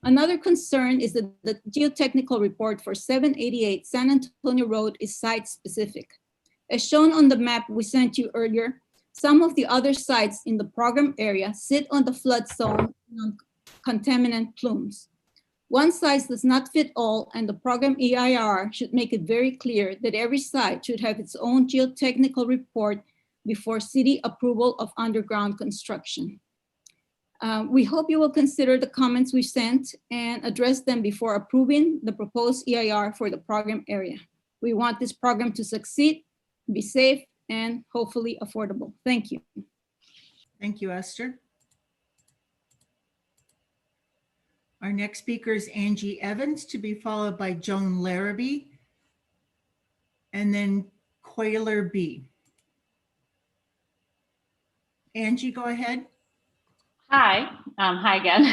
Another concern is that the geotechnical report for 788 San Antonio Road is site-specific. As shown on the map we sent you earlier, some of the other sites in the program area sit on the flood zone on contaminant plumes. One size does not fit all, and the program EIR should make it very clear that every site should have its own geotechnical report before city approval of underground construction. We hope you will consider the comments we sent and address them before approving the proposed EIR for the program area. We want this program to succeed, be safe, and hopefully affordable. Thank you. Thank you, Esther. Our next speaker is Angie Evans, to be followed by Joan Larrabee, and then Quayler B. Angie, go ahead. Hi, hi again.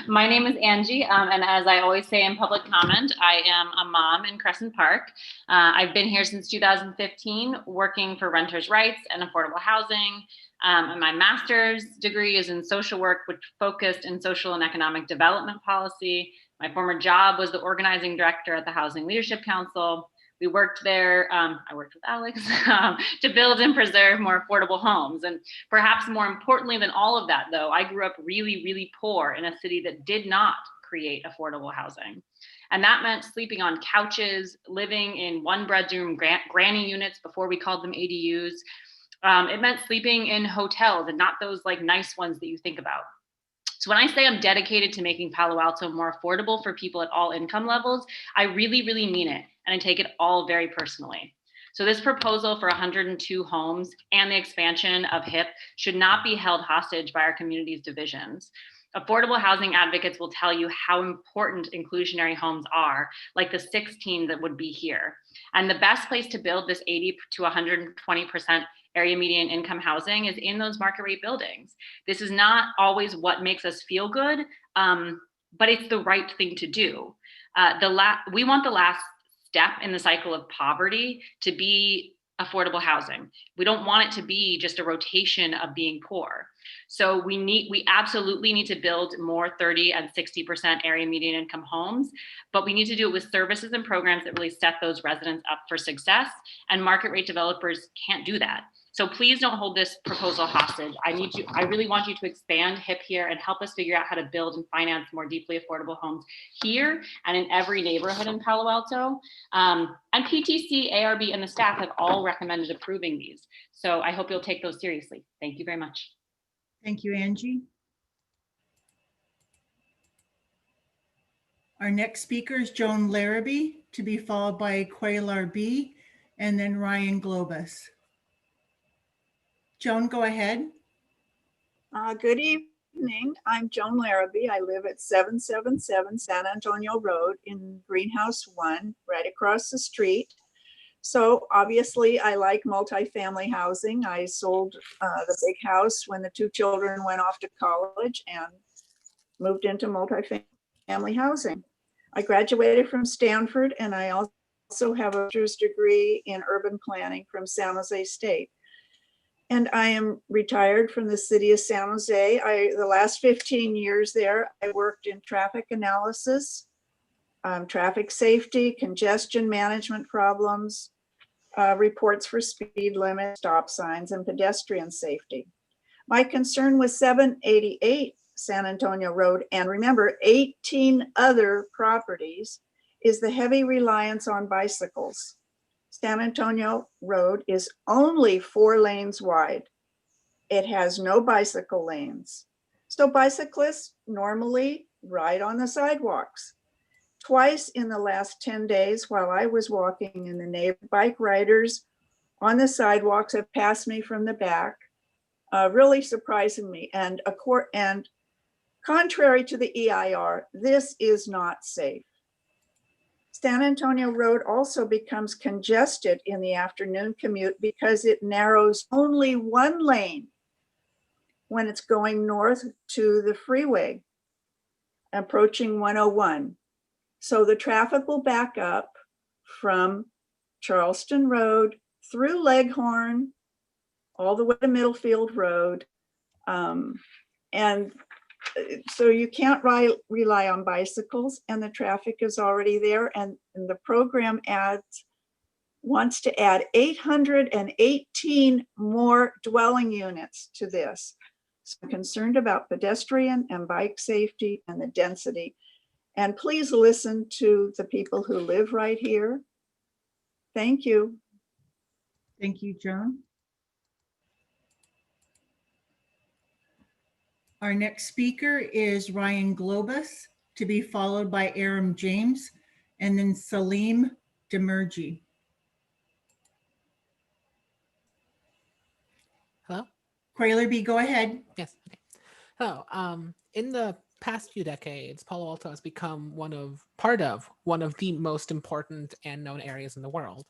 My name is Angie, and as I always say in public comment, I am a mom in Crescent Park. I've been here since 2015, working for renters' rights and affordable housing. And my master's degree is in social work, which focused in social and economic development policy. My former job was the organizing director at the Housing Leadership Council. We worked there, I worked with Alex, to build and preserve more affordable homes. And perhaps more importantly than all of that, though, I grew up really, really poor in a city that did not create affordable housing. And that meant sleeping on couches, living in one-bedroom granny units before we called them ADUs. It meant sleeping in hotels and not those like nice ones that you think about. So when I say I'm dedicated to making Palo Alto more affordable for people at all income levels, I really, really mean it. And I take it all very personally. So this proposal for 102 homes and the expansion of HIP should not be held hostage by our community's divisions. Affordable housing advocates will tell you how important inclusionary homes are, like the 16 that would be here. And the best place to build this 80 to 120% area median income housing is in those market rate buildings. This is not always what makes us feel good, but it's the right thing to do. We want the last step in the cycle of poverty to be affordable housing. We don't want it to be just a rotation of being poor. So we absolutely need to build more 30 and 60% area median income homes, but we need to do it with services and programs that really set those residents up for success, and market rate developers can't do that. So please don't hold this proposal hostage. I really want you to expand HIP here and help us figure out how to build and finance more deeply affordable homes here and in every neighborhood in Palo Alto. And PTC, ARB, and the staff have all recommended approving these. So I hope you'll take those seriously. Thank you very much. Thank you, Angie. Our next speaker is Joan Larrabee, to be followed by Quaylar B, and then Ryan Globus. Joan, go ahead. Good evening. I'm Joan Larrabee. I live at 777 San Antonio Road in Greenhouse 1, right across the street. So obviously I like multifamily housing. I sold the big house when the two children went off to college and moved into multifamily housing. I graduated from Stanford, and I also have a master's degree in urban planning from San Jose State. And I am retired from the city of San Jose. The last 15 years there, I worked in traffic analysis, traffic safety, congestion management problems, reports for speed limits, stop signs, and pedestrian safety. My concern with 788 San Antonio Road, and remember 18 other properties, is the heavy reliance on bicycles. San Antonio Road is only 4 lanes wide. It has no bicycle lanes. So bicyclists normally ride on the sidewalks. Twice in the last 10 days while I was walking in the neighborhood, bike riders on the sidewalks have passed me from the back, really surprising me. And contrary to the EIR, this is not safe. San Antonio Road also becomes congested in the afternoon commute because it narrows only 1 lane when it's going north to the freeway, approaching 101. So the traffic will back up from Charleston Road through Leghorn, all the way to Middlefield Road. And so you can't rely on bicycles, and the traffic is already there. And the program wants to add 818 more dwelling units to this. So I'm concerned about pedestrian and bike safety and the density. And please listen to the people who live right here. Thank you. Thank you, Joan. Our next speaker is Ryan Globus, to be followed by Aram James, and then Salim Demirji. Hello? Quaylerby, go ahead. Yes. Okay. Hello. In the past few decades, Palo Alto has become part of one of the most important and known areas in the world.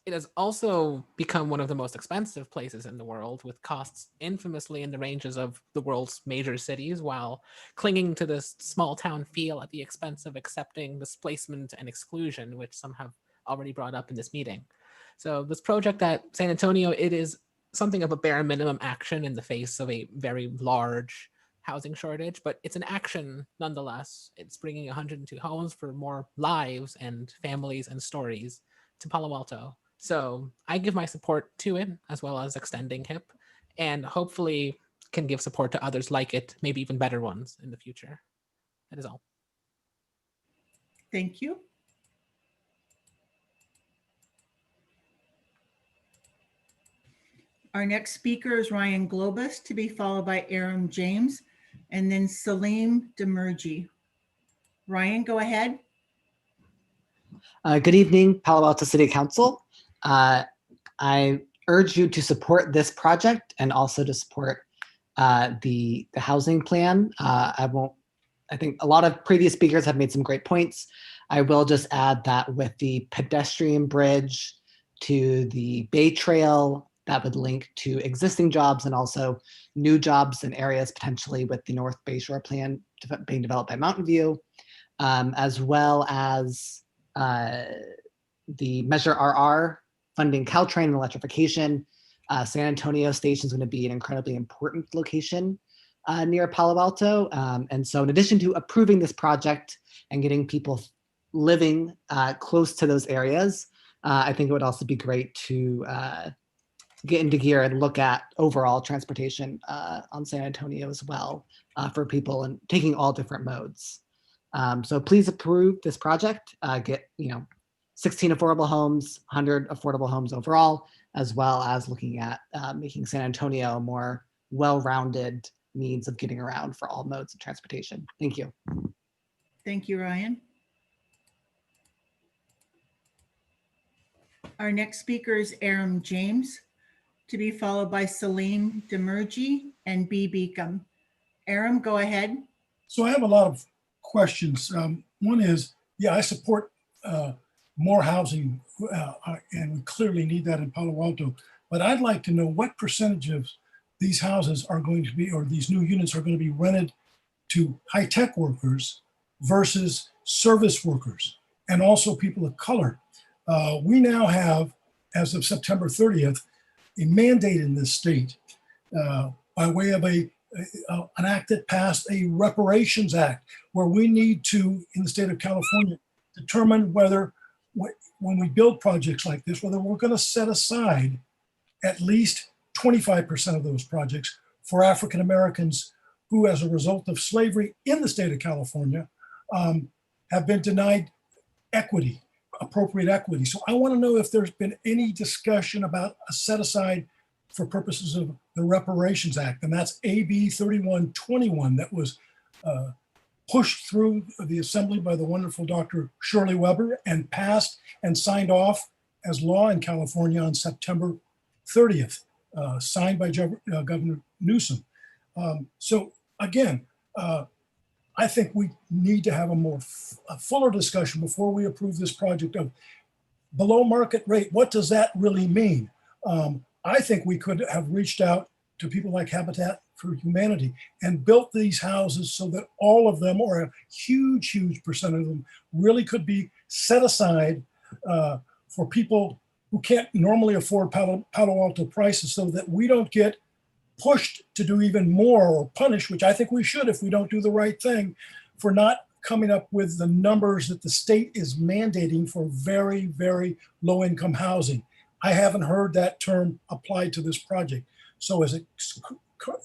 It has also become one of the most expensive places in the world, with costs infamously in the ranges of the world's major cities, while clinging to this small town feel at the expense of accepting displacement and exclusion, which some have already brought up in this meeting. So this project at San Antonio, it is something of a bare minimum action in the face of a very large housing shortage, but it's an action nonetheless. It's bringing 102 homes for more lives and families and stories to Palo Alto. So I give my support to it, as well as extending HIP, and hopefully can give support to others like it, maybe even better ones in the future. That is all. Thank you. Our next speaker is Ryan Globus, to be followed by Aram James, and then Salim Demirji. Ryan, go ahead. Good evening, Palo Alto City Council. I urge you to support this project and also to support the housing plan. I think a lot of previous speakers have made some great points. I will just add that with the pedestrian bridge to the Bay Trail, that would link to existing jobs and also new jobs in areas potentially with the North Bay Shore plan being developed by Mountain View, as well as the Measure RR funding Caltrain and electrification. San Antonio Station is going to be an incredibly important location near Palo Alto. And so in addition to approving this project and getting people living close to those areas, I think it would also be great to get into gear and look at overall transportation on San Antonio as well for people and taking all different modes. So please approve this project, get 16 affordable homes, 100 affordable homes overall, as well as looking at making San Antonio a more well-rounded means of getting around for all modes of transportation. Thank you. Thank you, Ryan. Our next speaker is Aram James, to be followed by Salim Demirji and B. Beacom. Aram, go ahead. So I have a lot of questions. One is, yeah, I support more housing, and we clearly need that in Palo Alto. But I'd like to know what percentage of these houses are going to be, or these new units are going to be rented to high-tech workers versus service workers, and also people of color. We now have, as of September 30th, a mandate in this state by way of an act that passed, a reparations act, where we need to, in the state of California, determine whether, when we build projects like this, whether we're going to set aside at least 25% of those projects for African Americans who, as a result of slavery in the state of California, have been denied equity, appropriate equity. So I want to know if there's been any discussion about a set aside for purposes of the Reparations Act, and that's AB 3121 that was pushed through the assembly by the wonderful Dr. Shirley Weber and passed and signed off as law in California on September 30th, signed by Governor Newsom. So again, I think we need to have a fuller discussion before we approve this project of below market rate. What does that really mean? I think we could have reached out to people like Habitat for Humanity and built these houses so that all of them, or a huge, huge percent of them, really could be set aside for people who can't normally afford Palo Alto prices, so that we don't get pushed to do even more or punished, which I think we should if we don't do the right thing, for not coming up with the numbers that the state is mandating for very, very low income housing. I haven't heard that term applied to this project. So as it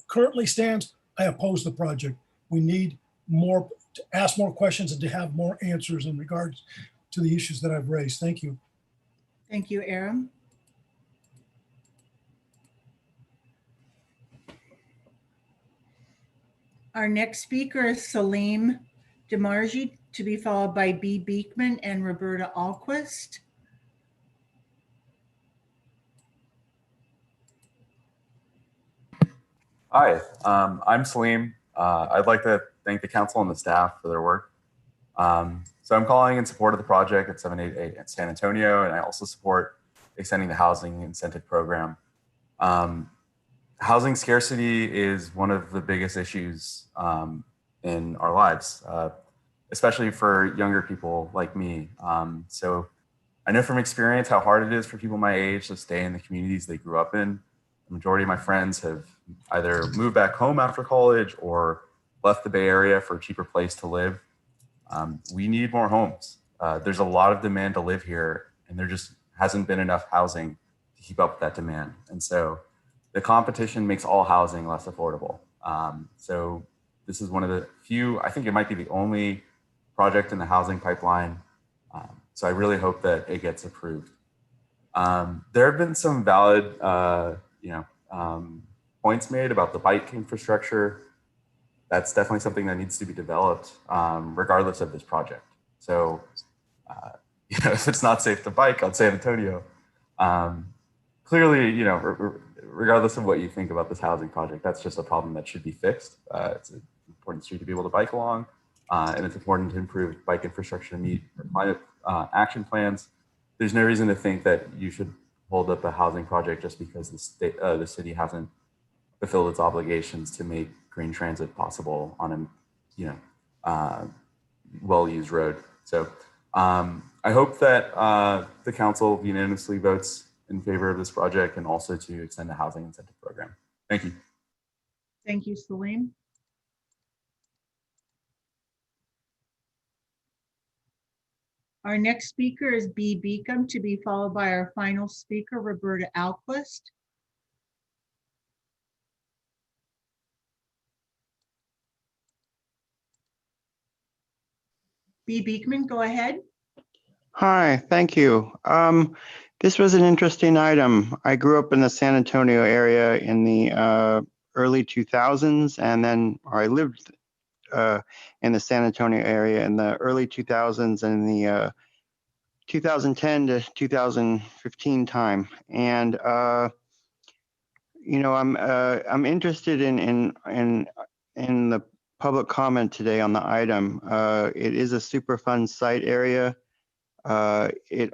currently stands, I oppose the project. We need more to ask more questions and to have more answers in regards to the issues that I've raised. Thank you. Thank you, Aram. Our next speaker is Salim Demarji, to be followed by B. Beekman and Roberta Alquist. Hi, I'm Salim. I'd like to thank the council and the staff for their work. So I'm calling in support of the project at 788 at San Antonio, and I also support extending the housing incentive program. Housing scarcity is one of the biggest issues in our lives, especially for younger people like me. So I know from experience how hard it is for people my age to stay in the communities they grew up in. The majority of my friends have either moved back home after college or left the Bay Area for a cheaper place to live. We need more homes. There's a lot of demand to live here, and there just hasn't been enough housing to keep up with that demand. And so the competition makes all housing less affordable. So this is one of the few, I think it might be the only project in the housing pipeline. So I really hope that it gets approved. There have been some valid points made about the bike infrastructure. That's definitely something that needs to be developed regardless of this project. So if it's not safe to bike on San Antonio, clearly, regardless of what you think about this housing project, that's just a problem that should be fixed. It's an important street to be able to bike along, and it's important to improve bike infrastructure to meet climate action plans. There's no reason to think that you should hold up a housing project just because the city hasn't fulfilled its obligations to make green transit possible on a well-used road. So I hope that the council unanimously votes in favor of this project and also to extend the housing incentive program. Thank you. Thank you, Salim. Our next speaker is B. Beacom, to be followed by our final speaker, Roberta Alquist. B. Beekman, go ahead. Hi, thank you. This was an interesting item. I grew up in the San Antonio area in the early 2000s, and then I lived in the San Antonio area in the early 2000s and the 2010 to 2015 time. And I'm interested in the public comment today on the item. It is a Superfund site area. It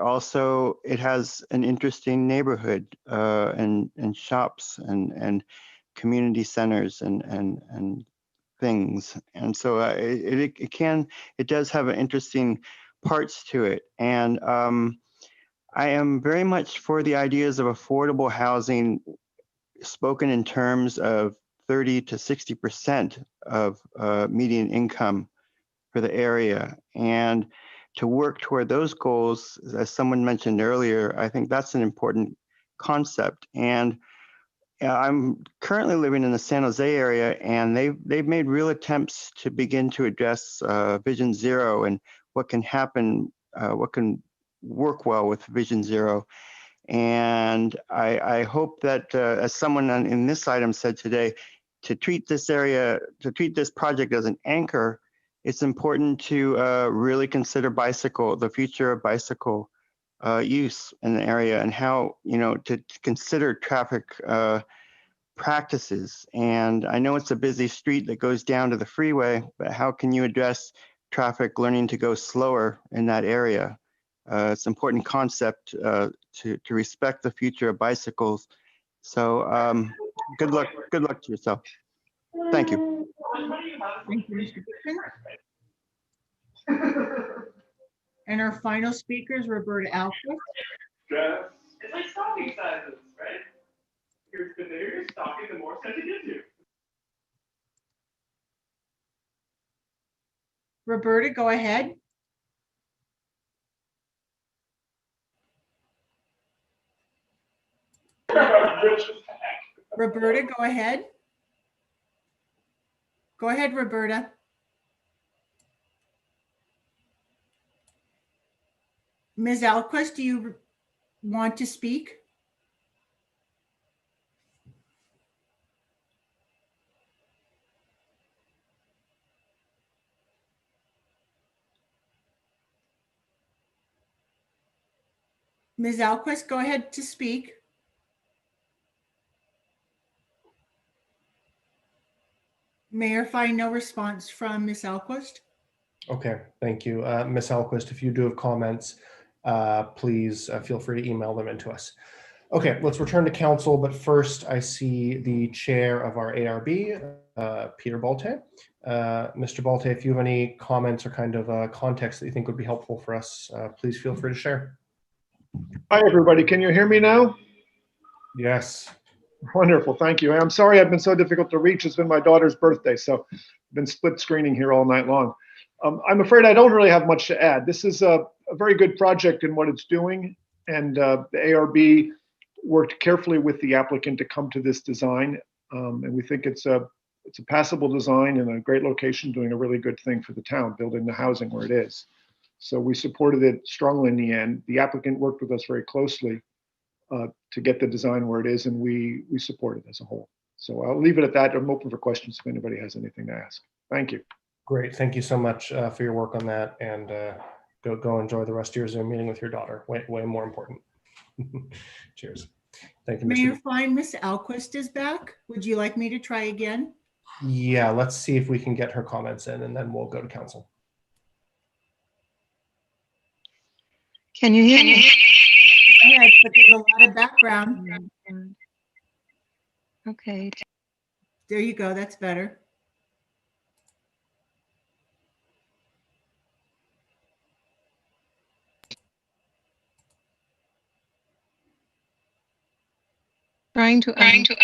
has an interesting neighborhood and shops and community centers and things. And so it does have an interesting parts to it. And I am very much for the ideas of affordable housing spoken in terms of 30 to 60% of median income for the area. And to work toward those goals, as someone mentioned earlier, I think that's an important concept. And I'm currently living in the San Jose area, and they've made real attempts to begin to address Vision Zero and what can happen, what can work well with Vision Zero. And I hope that, as someone in this item said today, to treat this project as an anchor, it's important to really consider the future of bicycle use in the area, and how, to consider traffic practices. And I know it's a busy street that goes down to the freeway, but how can you address traffic learning to go slower in that area? It's an important concept to respect the future of bicycles. So good luck to yourself. Thank you. Thank you, Mr. Beekman. And our final speaker is Roberta Alquist. It's like stocking sizes, right? The bigger your stocking, the more stuff you get to. Roberta, go ahead. Roberta, go ahead. Go ahead, Roberta. Ms. Alquist, do you want to speak? Ms. Alquist, go ahead to speak. Mayor, find no response from Ms. Alquist. Okay, thank you. Ms. Alquist, if you do have comments, please feel free to email them into us. Okay, let's return to council, but first I see the chair of our ARB, Peter Balte. Mr. Balte, if you have any comments or kind of context that you think would be helpful for us, please feel free to share. Hi, everybody. Can you hear me now? Yes. Wonderful. Thank you. I'm sorry I've been so difficult to reach. It's been my daughter's birthday, so I've been split screening here all night long. I'm afraid I don't really have much to add. This is a very good project in what it's doing, and the ARB worked carefully with the applicant to come to this design, and we think it's a passable design in a great location, doing a really good thing for the town, building the housing where it is. So we supported it strongly in the end. The applicant worked with us very closely to get the design where it is, and we support it as a whole. So I'll leave it at that. I'm open for questions if anybody has anything to ask. Thank you. Great. Thank you so much for your work on that, and go enjoy the rest of your Zoom meeting with your daughter. Way more important. Cheers. Thank you, Mr. Mayor, find Ms. Alquist is back. Would you like me to try again? Yeah, let's see if we can get her comments in, and then we'll go to council. Can you hear me? Go ahead, but there's a lot of background. Okay. There you go. That's better. Trying to unmute.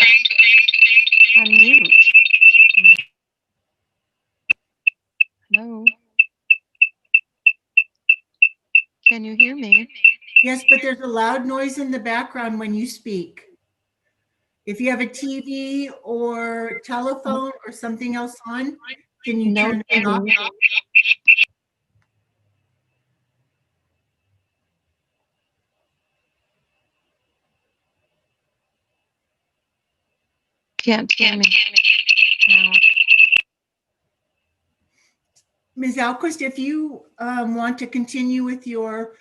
Hello. Can you hear me? Yes, but there's a loud noise in the background when you speak. If you have a TV or telephone or something else on, can you turn it off? Can't hear me. No. Ms. Alquist, if you want to continue with your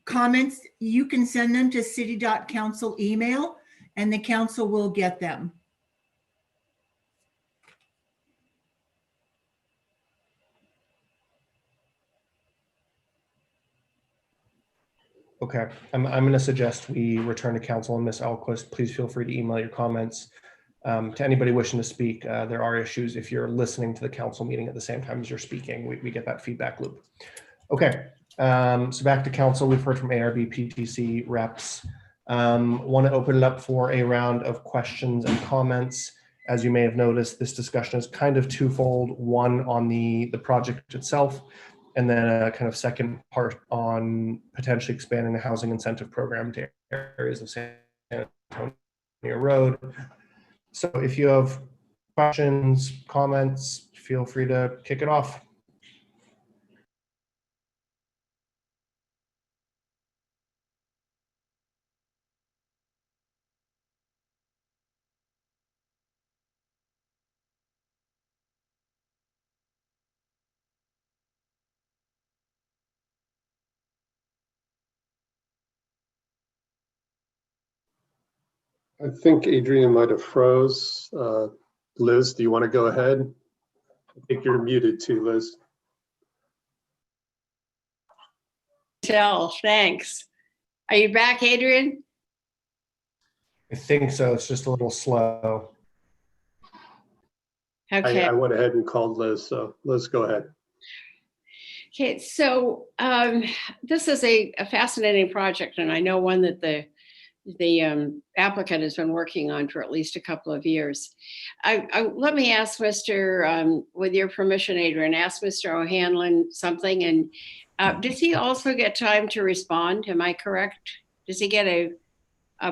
comments, you can send them to city.council email and the council will get them. Okay, I'm going to suggest we return to council, and Ms. Alquist, please feel free to email your comments. To anybody wishing to speak, there are issues if you're listening to the council meeting at the same time as you're speaking. We get that feedback loop. Okay, so back to council. We've heard from ARB PTC reps. Want to open it up for a round of questions and comments. As you may have noticed, this discussion is kind of twofold. One on the project itself, and then a kind of second part on potentially expanding the housing incentive program to areas of San Antonio Road. So if you have questions, comments, feel free to kick it off. I think Adrian might have froze. Liz, do you want to go ahead? I think you're muted too, Liz. Thanks. Are you back, Adrian? I think so. It's just a little slow. Okay. I went ahead and called Liz, so Liz, go ahead. Okay, so this is a fascinating project, and I know one that the applicant has been working on for at least a couple of years. Let me ask Mr., with your permission, Adrian, ask Mr. O'Hanlon something. And does he also get time to respond? Am I correct? Does he get a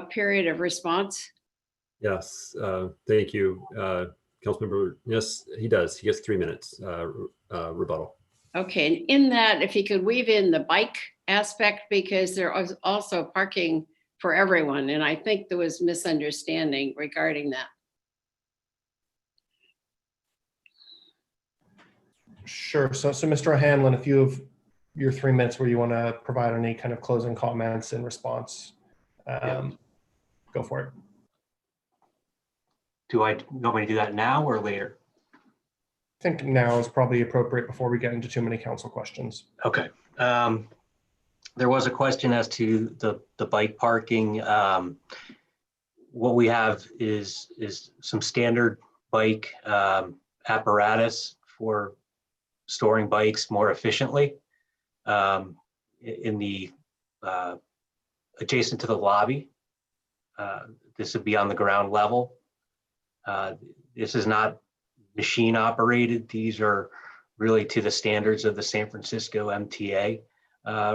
period of response? Yes, thank you, Councilmember. Yes, he does. He gets 3 minutes rebuttal. Okay, and in that, if you could weave in the bike aspect, because there is also parking for everyone, and I think there was misunderstanding regarding that. Sure. So Mr. O'Hanlon, if you have your 3 minutes where you want to provide any kind of closing comments in response, go for it. Do I want me to do that now or later? I think now is probably appropriate before we get into too many council questions. Okay. There was a question as to the bike parking. What we have is some standard bike apparatus for storing bikes more efficiently in the adjacent to the lobby. This would be on the ground level. This is not machine operated. These are really to the standards of the San Francisco MTA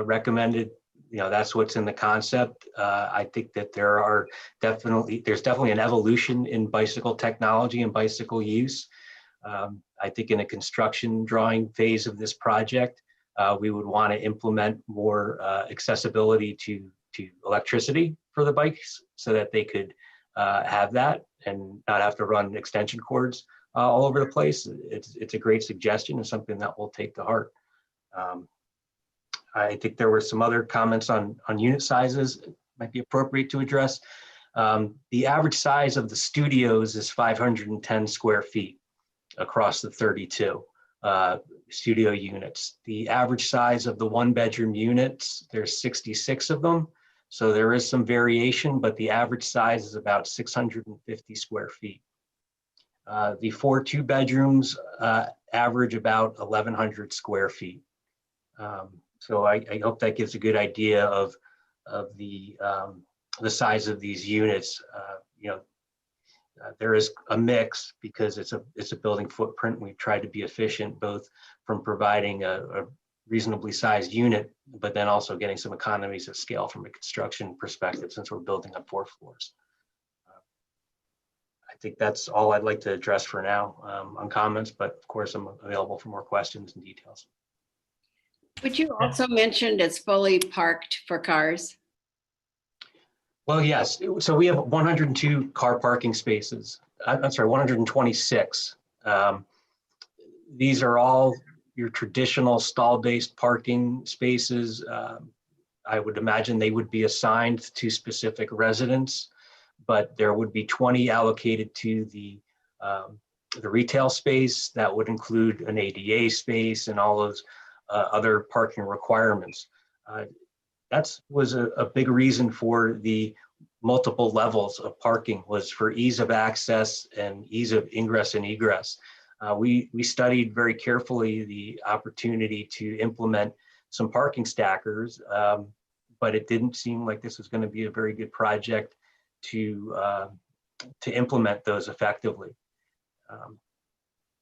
recommended. You know, that's what's in the concept. I think that there's definitely an evolution in bicycle technology and bicycle use. I think in a construction drawing phase of this project, we would want to implement more accessibility to electricity for the bikes so that they could have that and not have to run extension cords all over the place. It's a great suggestion and something that we'll take to heart. I think there were some other comments on unit sizes might be appropriate to address. The average size of the studios is 510 square feet across the 32 studio units. The average size of the 1-bedroom units, there's 66 of them. So there is some variation, but the average size is about 650 square feet. The 4 2-bedrooms average about 1,100 square feet. So I hope that gives a good idea of the size of these units. You know, there is a mix because it's a building footprint. We've tried to be efficient both from providing a reasonably sized unit, but then also getting some economies of scale from a construction perspective since we're building up 4 floors. I think that's all I'd like to address for now on comments, but of course I'm available for more questions and details. Would you also mention it's fully parked for cars? Well, yes. So we have 102 car parking spaces. I'm sorry, 126. These are all your traditional stall-based parking spaces. I would imagine they would be assigned to specific residents, but there would be 20 allocated to the retail space. That would include an ADA space and all those other parking requirements. That was a big reason for the multiple levels of parking, was for ease of access and ease of ingress and egress. We studied very carefully the opportunity to implement some parking stackers, but it didn't seem like this was going to be a very good project to implement those effectively.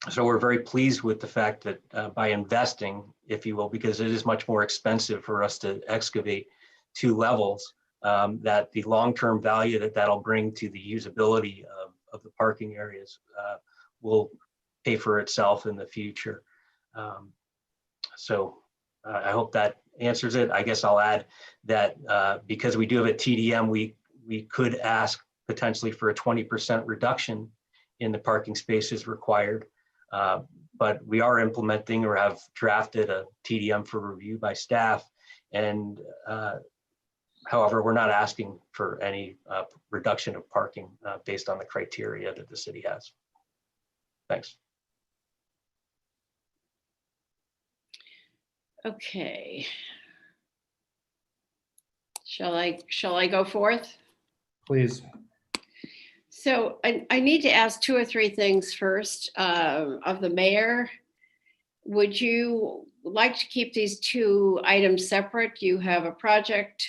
So we're very pleased with the fact that by investing, if you will, because it is much more expensive for us to excavate 2 levels, that the long-term value that'll bring to the usability of the parking areas will pay for itself in the future. So I hope that answers it. I guess I'll add that because we do have a TDM, we could ask potentially for a 20% reduction in the parking spaces required. But we are implementing or have drafted a TDM for review by staff. And however, we're not asking for any reduction of parking based on the criteria that the city has. Thanks. Okay. Shall I go forth? Please. So I need to ask 2 or 3 things first. Of the mayor, would you like to keep these 2 items separate? You have a project,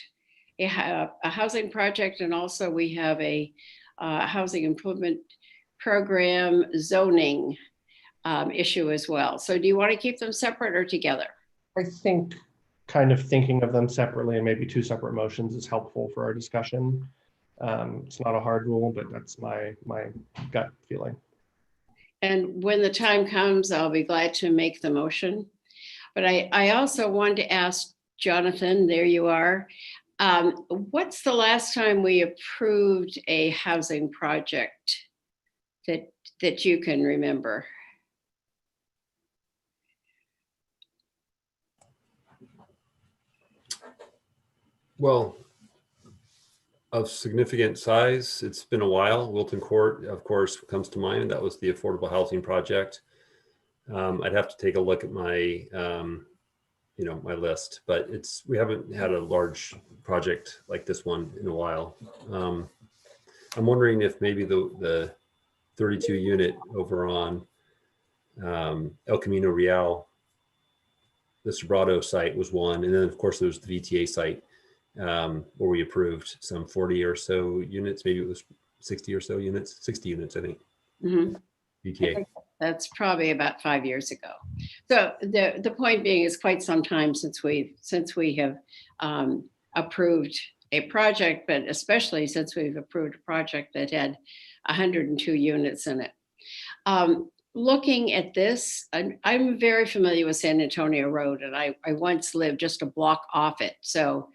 a housing project, and also we have a housing improvement program zoning issue as well. So do you want to keep them separate or together? I think kind of thinking of them separately and maybe 2 separate motions is helpful for our discussion. It's not a hard rule, but that's my gut feeling. And when the time comes, I'll be glad to make the motion. But I also wanted to ask Jonathan, there you are. What's the last time we approved a housing project that you can remember? Well, of significant size, it's been a while. Wilton Court, of course, comes to mind. That was the affordable housing project. I'd have to take a look at my, my list, but we haven't had a large project like this one in a while. I'm wondering if maybe the 32 unit over on El Camino Real, the Sobrado site was one. And then of course there's the VTA site where we approved some 40 or so units, maybe it was 60 or so units, 60 units, I think. Mm-hmm. VTA. I think that's probably about 5 years ago. So the point being is quite some time since we have approved a project, but especially since we've approved a project that had 102 units in it. Looking at this, I'm very familiar with San Antonio Road, and I once lived just a block off it. So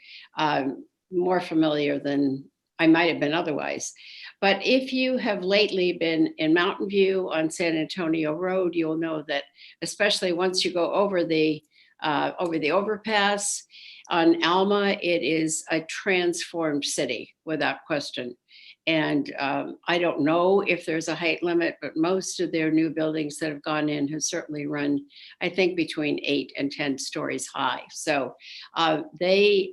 more familiar than I might have been otherwise. But if you have lately been in Mountain View on San Antonio Road, you'll know that especially once you go over the overpass on Alma, it is a transformed city without question. And I don't know if there's a height limit, but most of their new buildings that have gone in have certainly run, I think, between 8 and 10 stories high. So they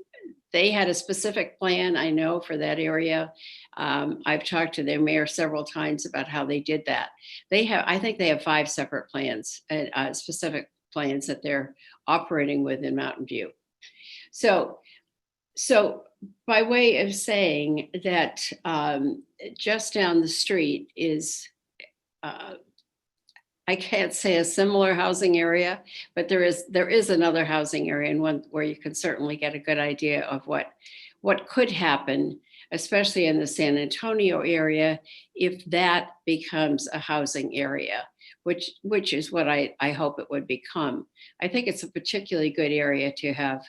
had a specific plan, I know, for that area. I've talked to their mayor several times about how they did that. I think they have 5 separate plans, specific plans that they're operating with in Mountain View. So by way of saying that just down the street is, I can't say a similar housing area, but there is another housing area, and one where you can certainly get a good idea of what could happen, especially in the San Antonio area, if that becomes a housing area, which is what I hope it would become. I think it's a particularly good area to have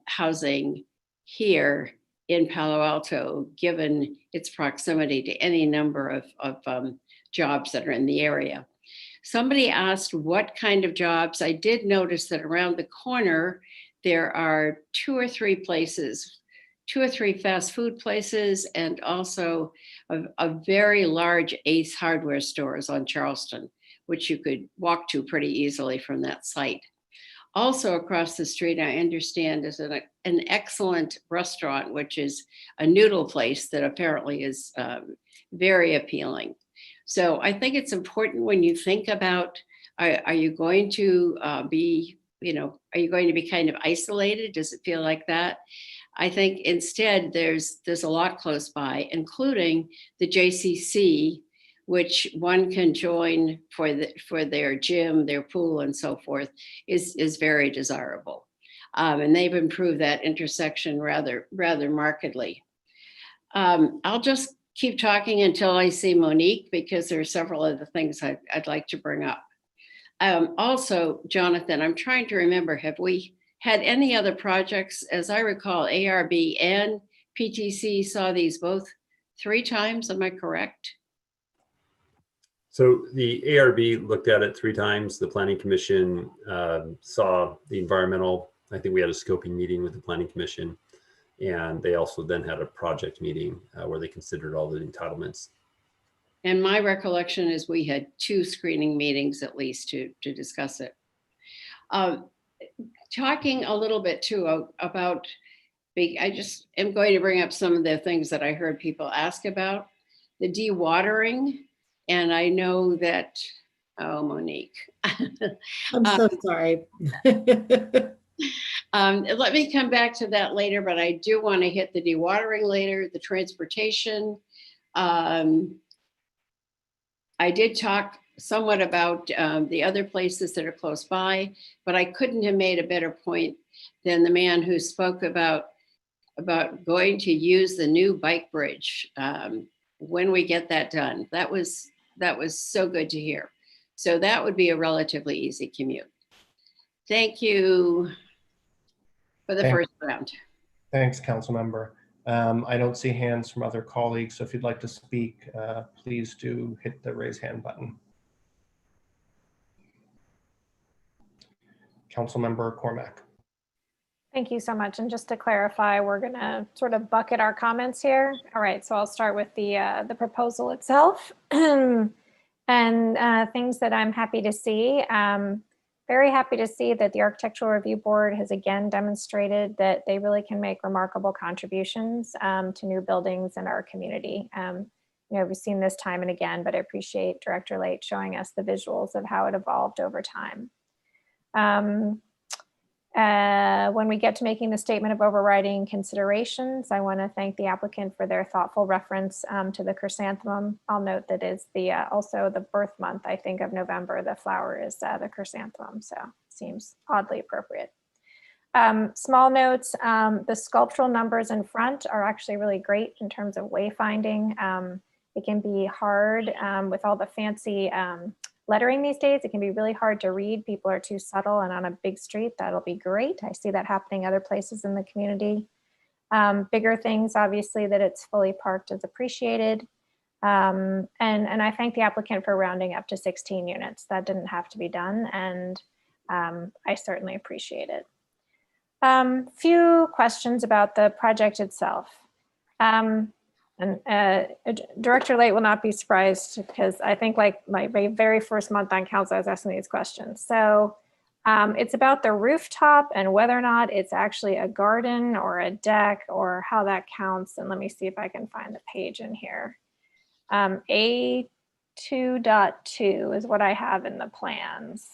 housing here in Palo Alto, given its proximity to any number of jobs that are in the area. Somebody asked what kind of jobs. I did notice that around the corner, there are 2 or 3 places, 2 or 3 fast food places, and also a very large Ace hardware stores on Charleston, which you could walk to pretty easily from that site. Also across the street, I understand, is an excellent restaurant, which is a noodle place that apparently is very appealing. So I think it's important when you think about, are you going to be kind of isolated? Does it feel like that? I think instead there's a lot close by, including the JCC, which one can join for their gym, their pool, and so forth, is very desirable. And they've improved that intersection rather markedly. I'll just keep talking until I see Monique, because there are several other things I'd like to bring up. Also, Jonathan, I'm trying to remember, have we had any other projects? As I recall, ARB and PTC saw these both 3 times, am I correct? So the ARB looked at it 3 times. The Planning Commission saw the environmental. I think we had a scoping meeting with the Planning Commission, and they also then had a project meeting where they considered all the entitlements. And my recollection is we had 2 screening meetings at least to discuss it. Talking a little bit too about, I just am going to bring up some of the things that I heard people ask about, the dewatering. And I know that, oh, Monique. I'm so sorry. Let me come back to that later, but I do want to hit the dewatering later, the transportation. I did talk somewhat about the other places that are close by, but I couldn't have made a better point than the man who spoke about going to use the new bike bridge when we get that done. That was so good to hear. So that would be a relatively easy commute. Thank you for the first round. Thanks, council member. I don't see hands from other colleagues, so if you'd like to speak, please do hit the raise hand button. Councilmember Cormack. Thank you so much. And just to clarify, we're going to sort of bucket our comments here. All right, so I'll start with the proposal itself and things that I'm happy to see. Very happy to see that the Architectural Review Board has again demonstrated that they really can make remarkable contributions to new buildings in our community. You know, we've seen this time and again, but I appreciate Director Late showing us the visuals of how it evolved over time. When we get to making the statement of overriding considerations, I want to thank the applicant for their thoughtful reference to the chrysanthemum. I'll note that is also the birth month, I think, of November. The flower is the chrysanthemum, so seems oddly appropriate. Small notes, the sculptural numbers in front are actually really great in terms of wayfinding. It can be hard with all the fancy lettering these days. It can be really hard to read. People are too subtle, and on a big street, that'll be great. I see that happening other places in the community. Bigger things, obviously, that it's fully parked is appreciated. And I thank the applicant for rounding up to 16 units. That didn't have to be done, and I certainly appreciate it. Few questions about the project itself. Director Late will not be surprised because I think like my very first month on council, I was asking these questions. So it's about the rooftop and whether or not it's actually a garden or a deck or how that counts. And let me see if I can find the page in here. A2.2 is what I have in the plans.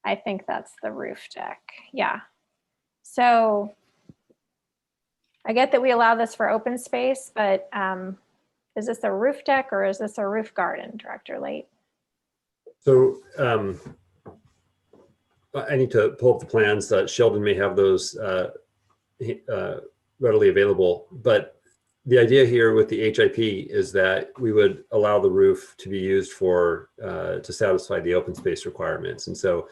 I think that's the roof deck. Yeah. So I get that we allow this for open space, but is this a roof deck or is this a roof garden, Director Late? So I need to pull up the plans. Sheldon may have those readily available, but the idea here with the HIP is that we would allow the roof to be used for to satisfy the open space requirements. And so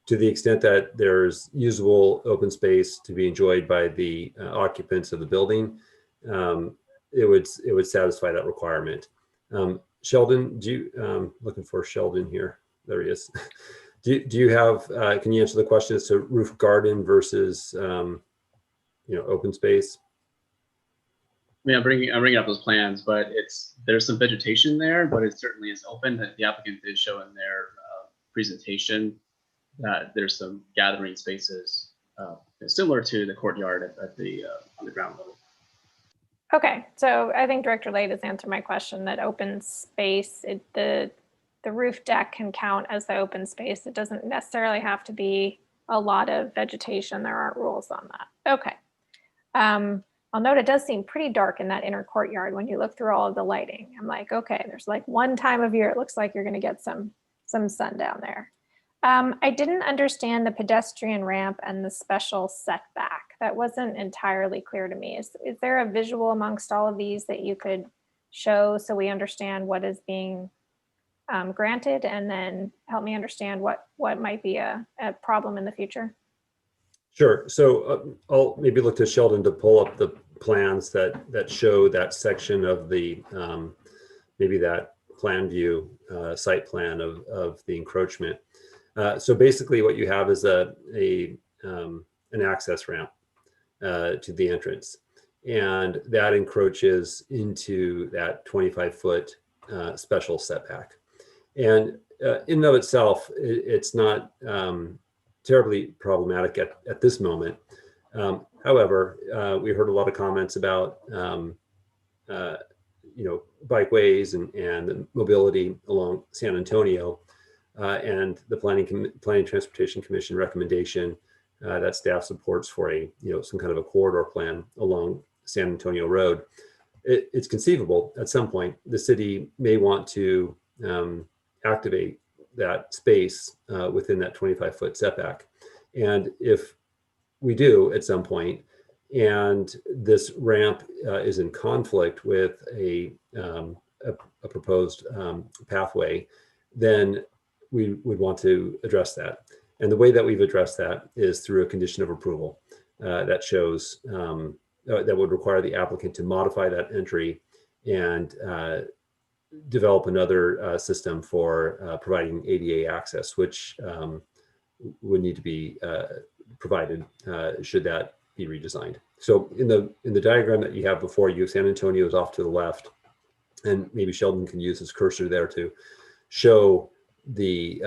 to the extent that there's usable open space to be enjoyed by the occupants of the building, it would satisfy that requirement. Sheldon, do you, looking for Sheldon here, there he is. Do you have, can you answer the question as to roof garden versus, open space? I mean, I'm bringing up those plans, but there's some vegetation there, but it certainly is open. The applicant did show in their presentation that there's some gathering spaces similar to the courtyard at the on the ground level. Okay, so I think Director Late has answered my question that open space, the roof deck can count as the open space. It doesn't necessarily have to be a lot of vegetation. There aren't rules on that. Okay. I'll note it does seem pretty dark in that inner courtyard when you look through all of the lighting. I'm like, okay, there's like one time of year it looks like you're going to get some sun down there. I didn't understand the pedestrian ramp and the special setback. That wasn't entirely clear to me. Is there a visual amongst all of these that you could show so we understand what is being granted, and then help me understand what might be a problem in the future? Sure. So I'll maybe look to Sheldon to pull up the plans that show that section of the maybe that plan view site plan of the encroachment. So basically what you have is an access ramp to the entrance, and that encroaches into that 25-foot special setback. And in and of itself, it's not terribly problematic at this moment. However, we heard a lot of comments about bikeways and mobility along San Antonio. And the Planning Transportation Commission recommendation that staff supports for some kind of a corridor plan along San Antonio Road. It's conceivable at some point the city may want to activate that space within that 25-foot setback. And if we do at some point, and this ramp is in conflict with a proposed pathway, then we would want to address that. And the way that we've addressed that is through a condition of approval that shows that would require the applicant to modify that entry and develop another system for providing ADA access, which would need to be provided should that be redesigned. So in the diagram that you have before you, San Antonio is off to the left, and maybe Sheldon can use his cursor there to show the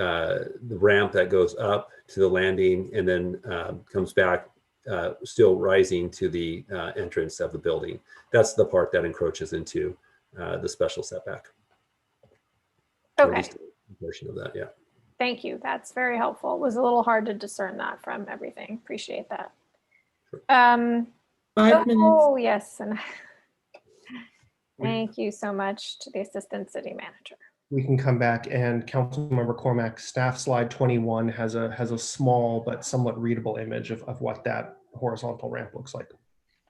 ramp that goes up to the landing and then comes back, still rising to the entrance of the building. That's the part that encroaches into the special setback. Or at Okay. least a portion of that, yeah. Thank you. That's very helpful. It was a little hard to discern that from everything. Appreciate that. 5 minutes. Oh, yes. And thank you so much to the Assistant City Manager. We can come back, and Councilmember Cormack, staff slide 21 has a small but somewhat readable image of what that horizontal ramp looks like.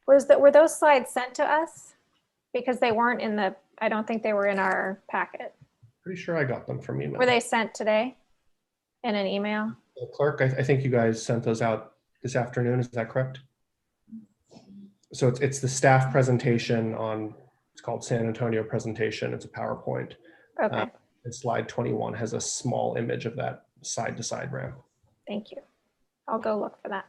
Were those slides sent to us? Because they weren't in the, I don't think they were in our packet. Pretty sure I got them from email. Were they sent today in an email? Clerk, I think you guys sent those out this afternoon. Is that correct? So it's the staff presentation on, it's called San Antonio presentation. It's a PowerPoint. Okay. And slide 21 has a small image of that side-to-side ramp. Thank you. I'll go look for that.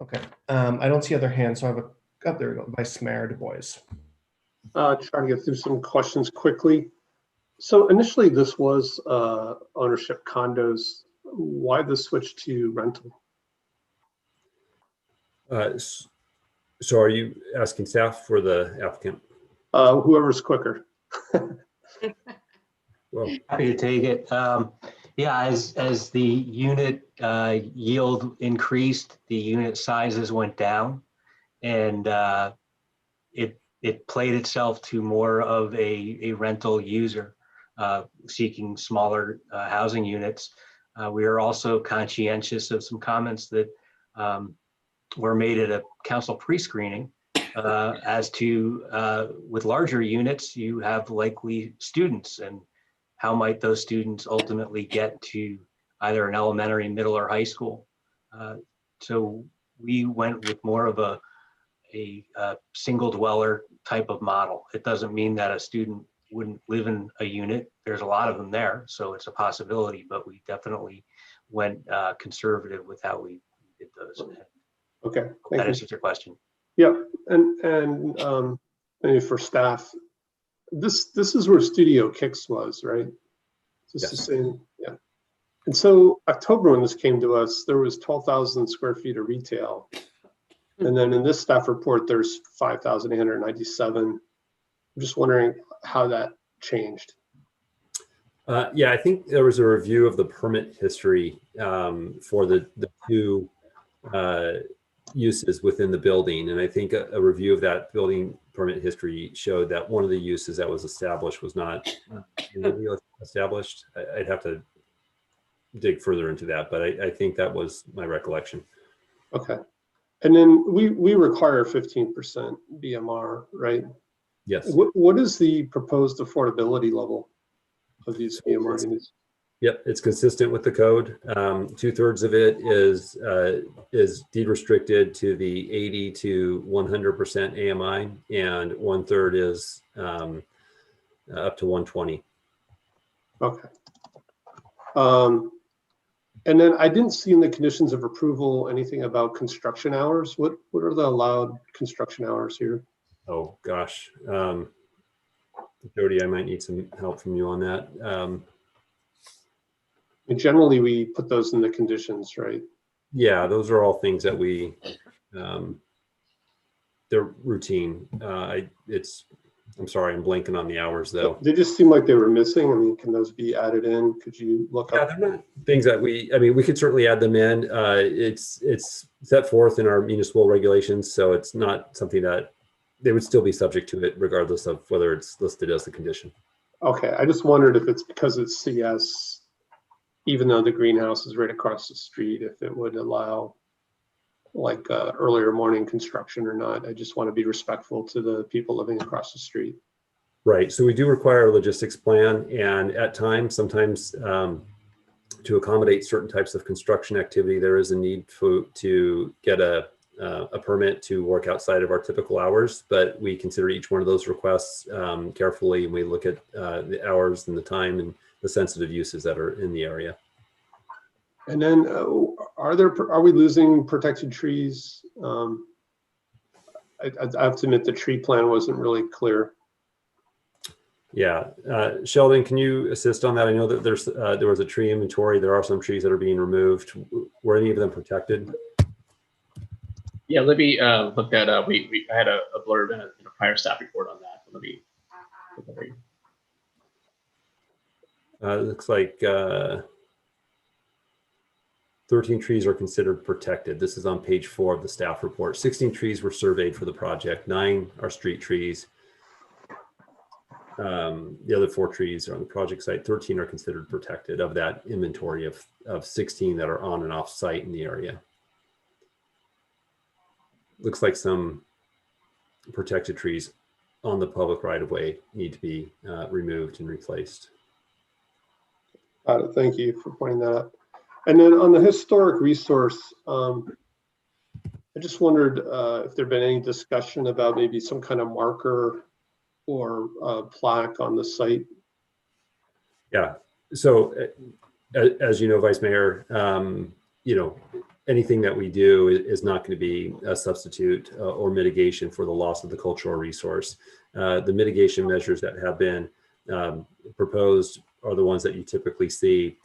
Okay. I don't see other hands, so I have oh, there we go. Vice Mayor Du Bois. Trying to get through some questions quickly. So initially this was ownership condos. Why the switch to rental? So are you asking staff for the applicant? Whoever's quicker. Well, happy to take it. Yeah, as the unit yield increased, the unit sizes went down, and it played itself to more of a rental user seeking smaller housing units. We are also conscientious of some comments that were made at a council pre-screening as to with larger units, you have likely students, and how might those students ultimately get to either an elementary, middle, or high school? So we went with more of a single dweller type of model. It doesn't mean that a student wouldn't live in a unit. There's a lot of them there, so it's a possibility, but we definitely went conservative with how we did those. Okay, that answers your question. Yeah, and maybe for staff, this is where Studio Kicks was, right? Just yes. The same, yeah. And so October, when this came to us, there was 12,000 square feet of retail. And then in this staff report, there's 5,897. I'm just wondering how that changed. Yeah, I think there was a review of the permit history for the two uses within the building. And I think a review of that building permit history showed that one of the uses that was established was not really established. I'd have to dig further into that, but I think that was my recollection. Okay. And then we require 15% BMR, right? Yes. What is the proposed affordability level of these BMR units? Yep, it's consistent with the code. 2/3 of it is deed restricted to the 80 to 100% AMI, and 1/3 is up to 120. Okay. And then I didn't see in the conditions of approval anything about construction hours. What are the allowed construction hours here? Oh gosh, Jody, I might need some help from you on that. And generally, we put those in the conditions, right? Yeah, those are all things that we, they're routine. I'm sorry, I'm blanking on the hours though. They just seem like they were missing. I mean, can those be added in? Could you look up? Yeah, they're not things that we could certainly add them in. It's set forth in our municipal regulations, so it's not something that they would still be subject to it regardless of whether it's listed as a condition. Okay, I just wondered if it's because it's CS, even though the greenhouse is right across the street, if it would allow like earlier morning construction or not. I just want to be respectful to the people living across the street. Right, so we do require a logistics plan, and at times, sometimes to accommodate certain types of construction activity, there is a need to get a permit to work outside of our typical hours, but we consider each one of those requests carefully, and we look at the hours and the time and the sensitive uses that are in the area. And then are we losing protected trees? I have to admit the tree plan wasn't really clear. Yeah, Sheldon, can you assist on that? I know that there was a tree inventory. There are some trees that are being removed. Were any of them protected? Yeah, let me look that up. I had a blurb in a prior staff report on that. Let me look that for you. It looks like 13 trees are considered protected. This is on page 4 of the staff report. 16 trees were surveyed for the project. 9 are street trees. The other 4 trees are on the project site. 13 are considered protected of that inventory of 16 that are on and off site in the area. Looks like some protected trees on the public right-of-way need to be removed and replaced. Got it. Thank you for pointing that out. And then on the historic resource, I just wondered if there'd been any discussion about maybe some kind of marker or plaque on the site. Yeah. So as you know, Vice Mayor, you know, anything that we do is not going to be a substitute or mitigation for the loss of the cultural resource. The mitigation measures that have been proposed are the ones that you typically see,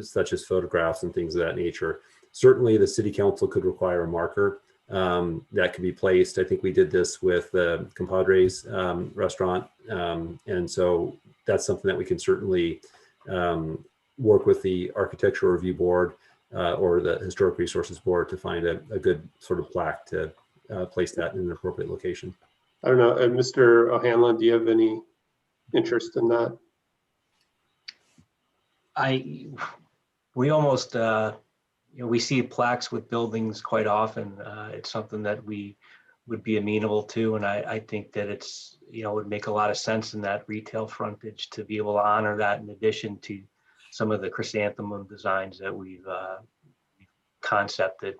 such as photographs and things of that nature. Certainly the city council could require a marker that could be placed. I think we did this with the Compadres restaurant. And so that's something that we can certainly work with the Architectural Review Board or the Historic Resources Board to find a good sort of plaque to place that in an appropriate location. I don't know, Mr. O'Hanlon, do you have any interest in that? We almost, you know, we see plaques with buildings quite often. It's something that we would be amenable to, and I think that it's, you know, would make a lot of sense in that retail frontage to be able to honor that in addition to some of the chrysanthemum designs that we've concepted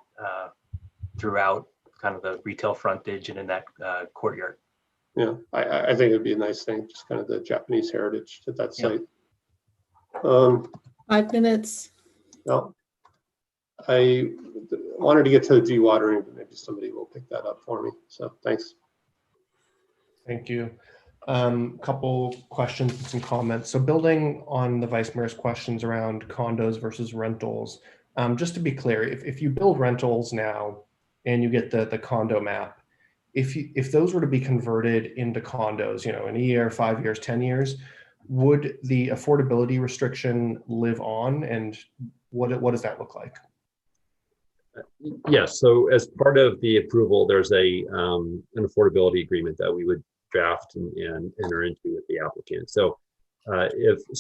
throughout kind of the retail frontage and in that courtyard. Yeah, I think it'd be a nice thing, just kind of the Japanese heritage at that site. Yep. 5 minutes. No, I wanted to get to the dewatering, but maybe somebody will pick that up for me. So thanks. Thank you. Couple questions and some comments. So building on the Vice Mayor's questions around condos versus rentals, just to be clear, if you build rentals now and you get the condo map, if those were to be converted into condos, you know, in a year, 5 years, 10 years, would the affordability restriction live on, and what does that look like? Yes. So as part of the approval, there's an affordability agreement that we would draft and enter into with the applicant. So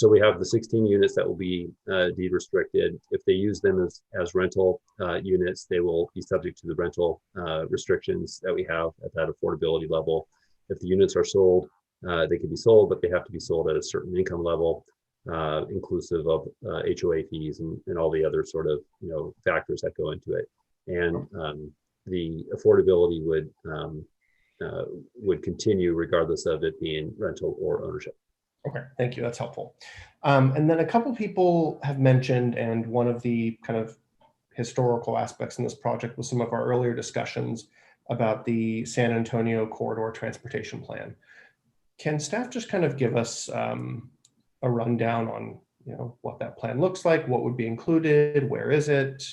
we have the 16 units that will be deed restricted. If they use them as rental units, they will be subject to the rental restrictions that we have at that affordability level. If the units are sold, they can be sold, but they have to be sold at a certain income level, inclusive of HOA fees and all the other sort of, you know, factors that go into it. And the affordability would continue regardless of it being rental or ownership. Okay, thank you. That's helpful. And then a couple people have mentioned, and one of the kind of historical aspects in this project was some of our earlier discussions about the San Antonio Corridor Transportation Plan. Can staff just kind of give us a rundown on, you know, what that plan looks like, what would be included, where is it,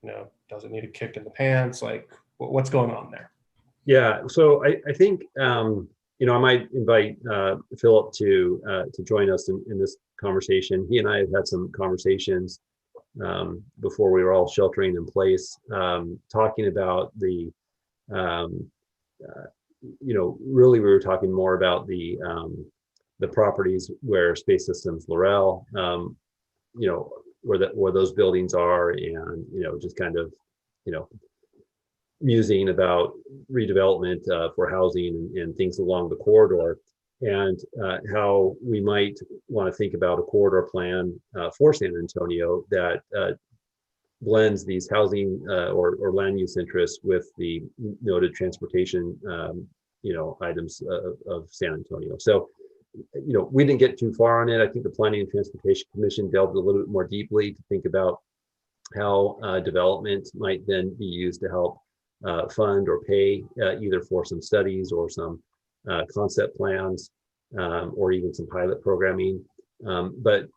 you know, does it need a kick in the pants, like what's going on there? Yeah, so I think you know, I might invite Philip to join us in this conversation. He and I have had some conversations before we were all sheltering in place, talking about the you know, really we were talking more about the properties where Space Systems Laurel, you know, where those buildings are, and, you know, just kind of, you know, musing about redevelopment for housing and things along the corridor. and how we might want to think about a corridor plan for San Antonio that blends these housing or land use interests with the noted transportation, items of San Antonio. So, we didn't get too far on it. I think the Planning and Transportation Commission delved a little bit more deeply to think about how development might then be used to help fund or pay either for some studies or some concept plans or even some pilot programming. But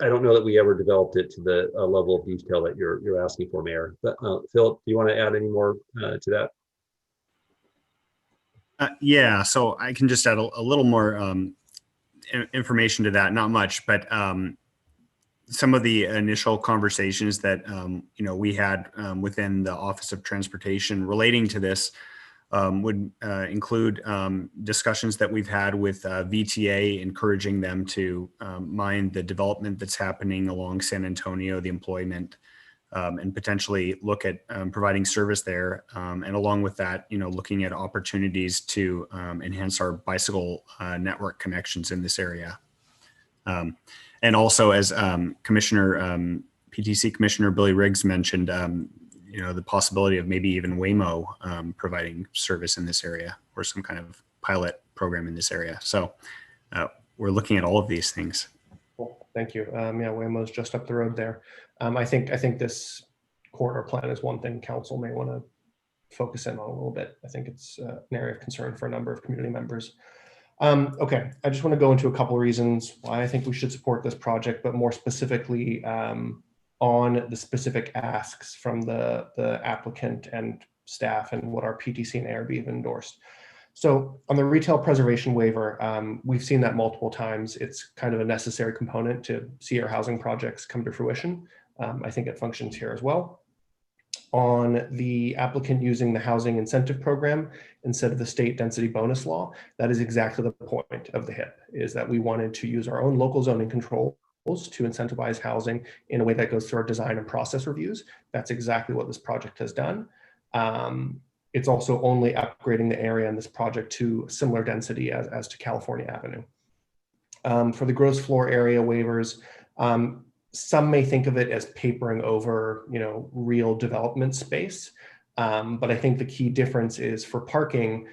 I don't know that we ever developed it to the level of detail that you're asking for, Mayor. But Phil, do you want to add any more to that? Yeah, so I can just add a little more information to that. Not much, but some of the initial conversations that we had within the Office of Transportation relating to this would include discussions that we've had with VTA, encouraging them to mind the development that's happening along San Antonio, the employment, and potentially look at providing service there. And along with that, looking at opportunities to enhance our bicycle network connections in this area. And also, as PTC Commissioner Billy Riggs mentioned, the possibility of maybe even Waymo providing service in this area or some kind of pilot program in this area. So we're looking at all of these things. Cool. Thank you. Yeah, Waymo's just up the road there. I think this corridor plan is one thing council may want to focus in on a little bit. I think it's an area of concern for a number of community members. Okay, I just want to go into a couple of reasons why I think we should support this project, but more specifically on the specific asks from the applicant and staff and what our PTC and ARB have endorsed. So on the retail preservation waiver, we've seen that multiple times. It's kind of a necessary component to see our housing projects come to fruition. I think it functions here as well. On the applicant using the housing incentive program instead of the state density bonus law, that is exactly the point of the HIP, is that we wanted to use our own local zoning controls to incentivize housing in a way that goes through our design and process reviews. That's exactly what this project has done. It's also only upgrading the area in this project to similar density as to California Avenue. For the gross floor area waivers, some may think of it as papering over, real development space. But I think the key difference is for parking,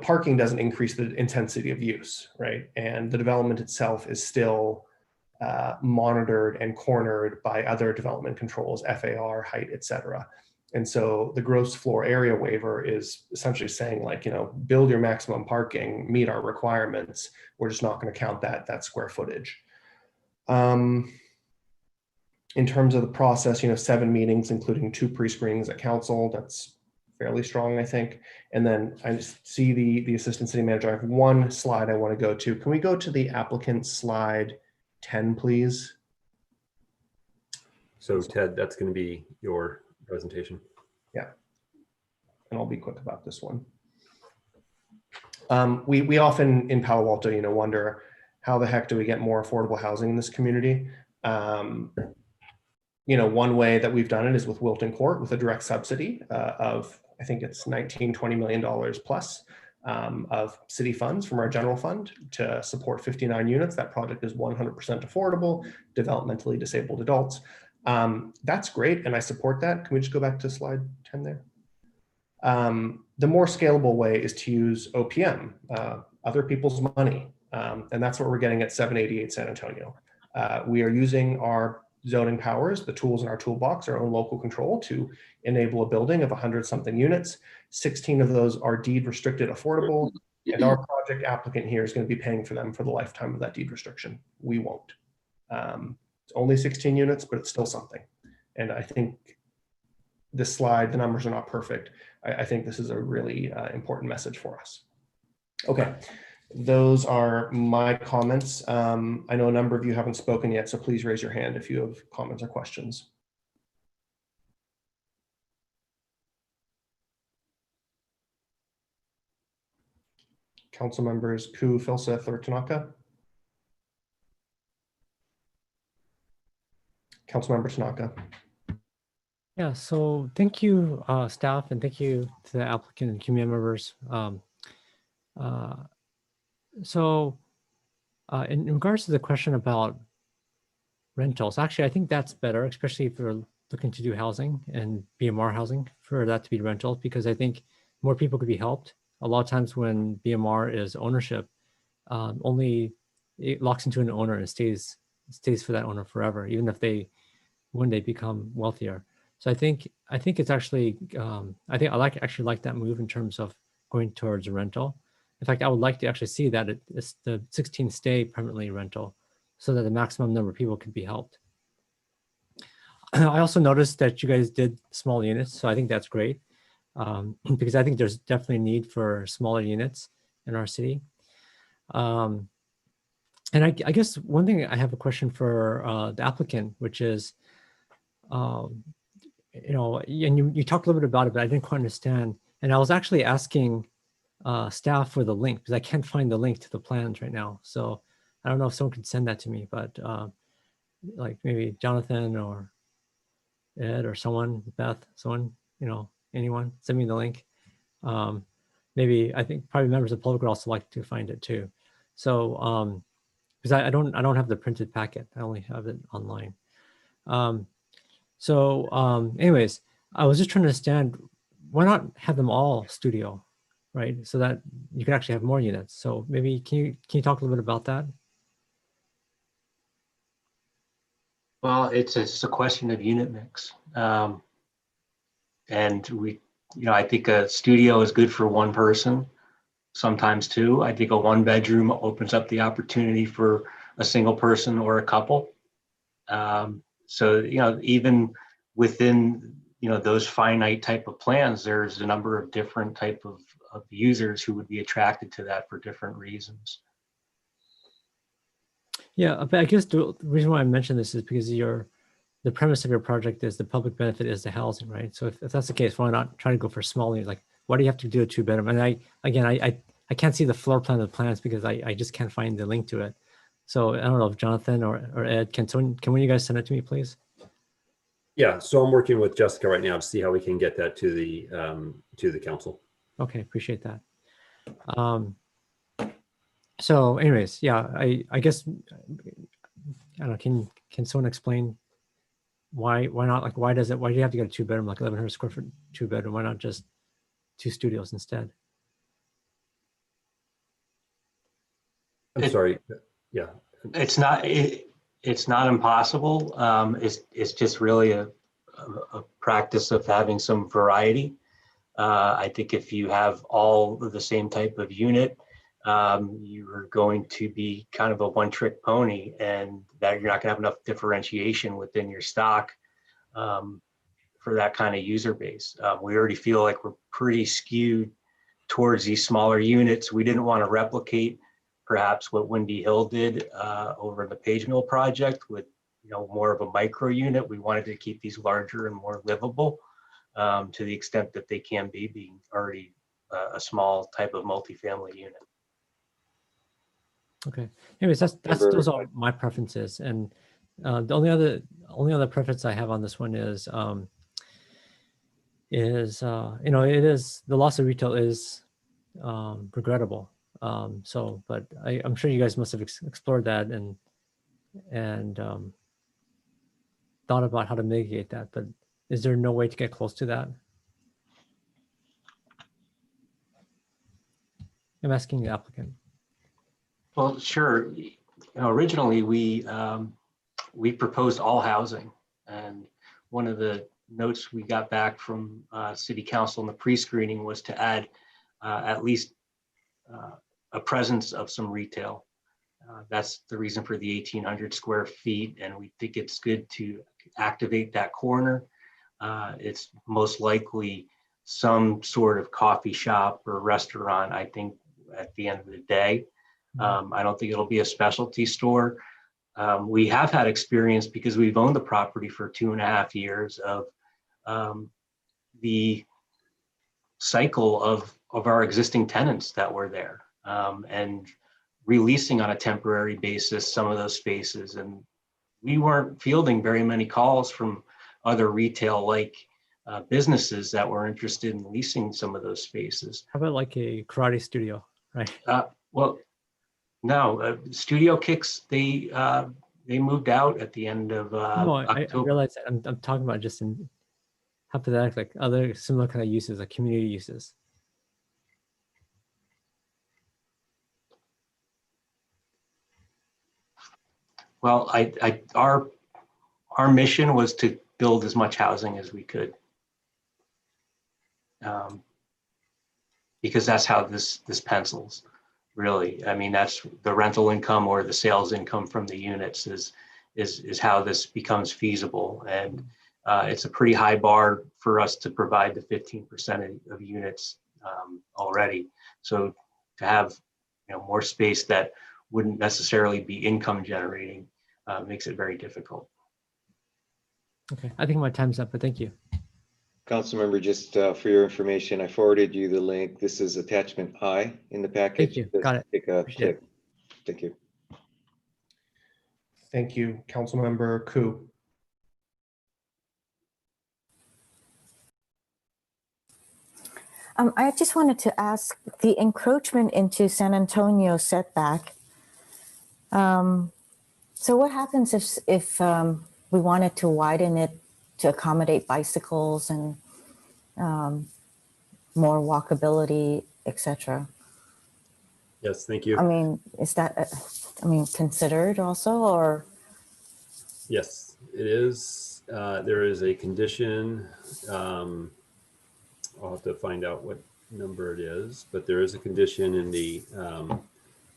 parking doesn't increase the intensity of use, right? And the development itself is still monitored and cornered by other development controls, FAR, height, et cetera. And so the gross floor area waiver is essentially saying, like, build your maximum parking, meet our requirements. We're just not going to count that square footage. In terms of the process, 7 meetings, including 2 pre-screenings at council. That's fairly strong, I think. And then I see the assistant city manager. I have one slide I want to go to. Can we go to the applicant slide 10, please? So Ted, that's going to be your presentation. Yeah, and I'll be quick about this one. We often in Palo Alto, wonder how the heck do we get more affordable housing in this community? One way that we've done it is with Wilton Court with a direct subsidy of, I think it's $19–20 million plus of city funds from our general fund to support 59 units. That project is 100% affordable, developmentally disabled adults. That's great, and I support that. Can we just go back to slide 10 there? The more scalable way is to use OPM, other people's money, and that's what we're getting at 788 San Antonio. We are using our zoning powers, the tools in our toolbox, our own local control to enable a building of 100-something units. 16 of those are deed restricted affordable, and our project applicant here is going to be paying for them for the lifetime of that deed restriction. We won't. It's only 16 units, but it's still something. And I think this slide, the numbers are not perfect. I think this is a really important message for us. Okay. Those are my comments. I know a number of you haven't spoken yet, so please raise your hand if you have comments or questions. Council members Ku, Filseth, or Tanaka? Councilmember Tanaka. Yeah, so thank you, staff, and thank you to the applicant and community members. So in regards to the question about rentals, actually, I think that's better, especially if you're looking to do housing and BMR housing, for that to be rentals, because I think more people could be helped. A lot of times when BMR is ownership, only it locks into an owner and stays for that owner forever, even if they when they become wealthier. So I think it's actually I think I actually like that move in terms of going towards a rental. In fact, I would like to actually see that it's the 16 stay permanently rental, so that the maximum number of people could be helped. I also noticed that you guys did small units, so I think that's great, because I think there's definitely a need for smaller units in our city. And I guess one thing I have a question for the applicant, which is, you know, and you talked a little bit about it, but I didn't quite understand. And I was actually asking staff for the link because I can't find the link to the plans right now. So I don't know if someone could send that to me, but like maybe Jonathan or Ed or someone, Beth, someone, you know, anyone, send me the link. Maybe I think probably members of the public would also like to find it too. So because I don't have the printed packet, I only have it online. Anyways, I was just trying to understand, why not have them all studio, right? So that you can actually have more units. So maybe can you talk a little bit about that? Well, it's just a question of unit mix. And we, you know, I think a studio is good for one person, sometimes two. I think a 1-bedroom opens up the opportunity for a single person or a couple. So, you know, even within, you know, those finite type of plans, there's a number of different type of users who would be attracted to that for different reasons. Yeah, but I guess the reason why I mentioned this is because the premise of your project is the public benefit is the housing, right? So if that's the case, why not try to go for smaller? Like, why do you have to do a 2-bedroom? And I can't see the floor plan of the plans because I just can't find the link to it. So I don't know if Jonathan or Ed, can one of you guys send it to me, please? Yeah, so I'm working with Jessica right now to see how we can get that to the council. Okay, appreciate that. So anyways, yeah, I guess, I don't know, can someone explain why not, like, why do you have to get a 2-bedroom, like 1,100 square foot 2-bedroom? Why not just 2 studios instead? I'm sorry. Yeah. It's not impossible. It's just really a practice of having some variety. I think if you have all of the same type of unit, you are going to be kind of a one-trick pony, and that you're not going to have enough differentiation within your stock for that kind of user base. We already feel like we're pretty skewed towards these smaller units. We didn't want to replicate perhaps what Windy Hill did over in the Page Mill project with, you know, more of a micro unit. We wanted to keep these larger and more livable to the extent that they can be, being already a small type of multifamily unit. Okay. Anyways, those are my preferences, and the only other preference I have on this one is you know, it is, the loss of retail is regrettable. But I'm sure you guys must have explored that and thought about how to mitigate that. But is there no way to get close to that? I'm asking the applicant. Well, sure. You know, originally we proposed all housing, and one of the notes we got back from City Council in the pre-screening was to add at least a presence of some retail. That's the reason for the 1,800 square feet, and we think it's good to activate that corner. It's most likely some sort of coffee shop or restaurant, I think, at the end of the day. I don't think it'll be a specialty store. We have had experience, because we've owned the property for 2.5 years, of the cycle of our existing tenants that were there, and releasing on a temporary basis some of those spaces. And we weren't fielding very many calls from other retail like businesses that were interested in leasing some of those spaces. How about like a karate studio? right? Well, no, Studio Kicks, they moved out at the end of No, I October. realize that. I'm talking about just in hypothetical, like other similar kind of uses, like community uses. Well, our mission was to build as much housing as we could. Because that's how this pencils, really. I mean, that's the rental income or the sales income from the units is how this becomes feasible. And it's a pretty high bar for us to provide the 15% of units already. So to have more space that wouldn't necessarily be income generating makes it very difficult. Okay, I think my time's up, but thank you. Councilmember, just for your information, I forwarded you the link. This is attachment I in the package. Thank you. Just Got it. Take a Appreciate click. Thank you. Thank you, Councilmember Koo. I just wanted to ask the encroachment into San Antonio setback. So what happens if we wanted to widen it to accommodate bicycles and more walkability, etc.? Yes, thank you. I mean, is that considered also, or? Yes, it is. There is a condition. I'll have to find out what number it is, but there is a condition in the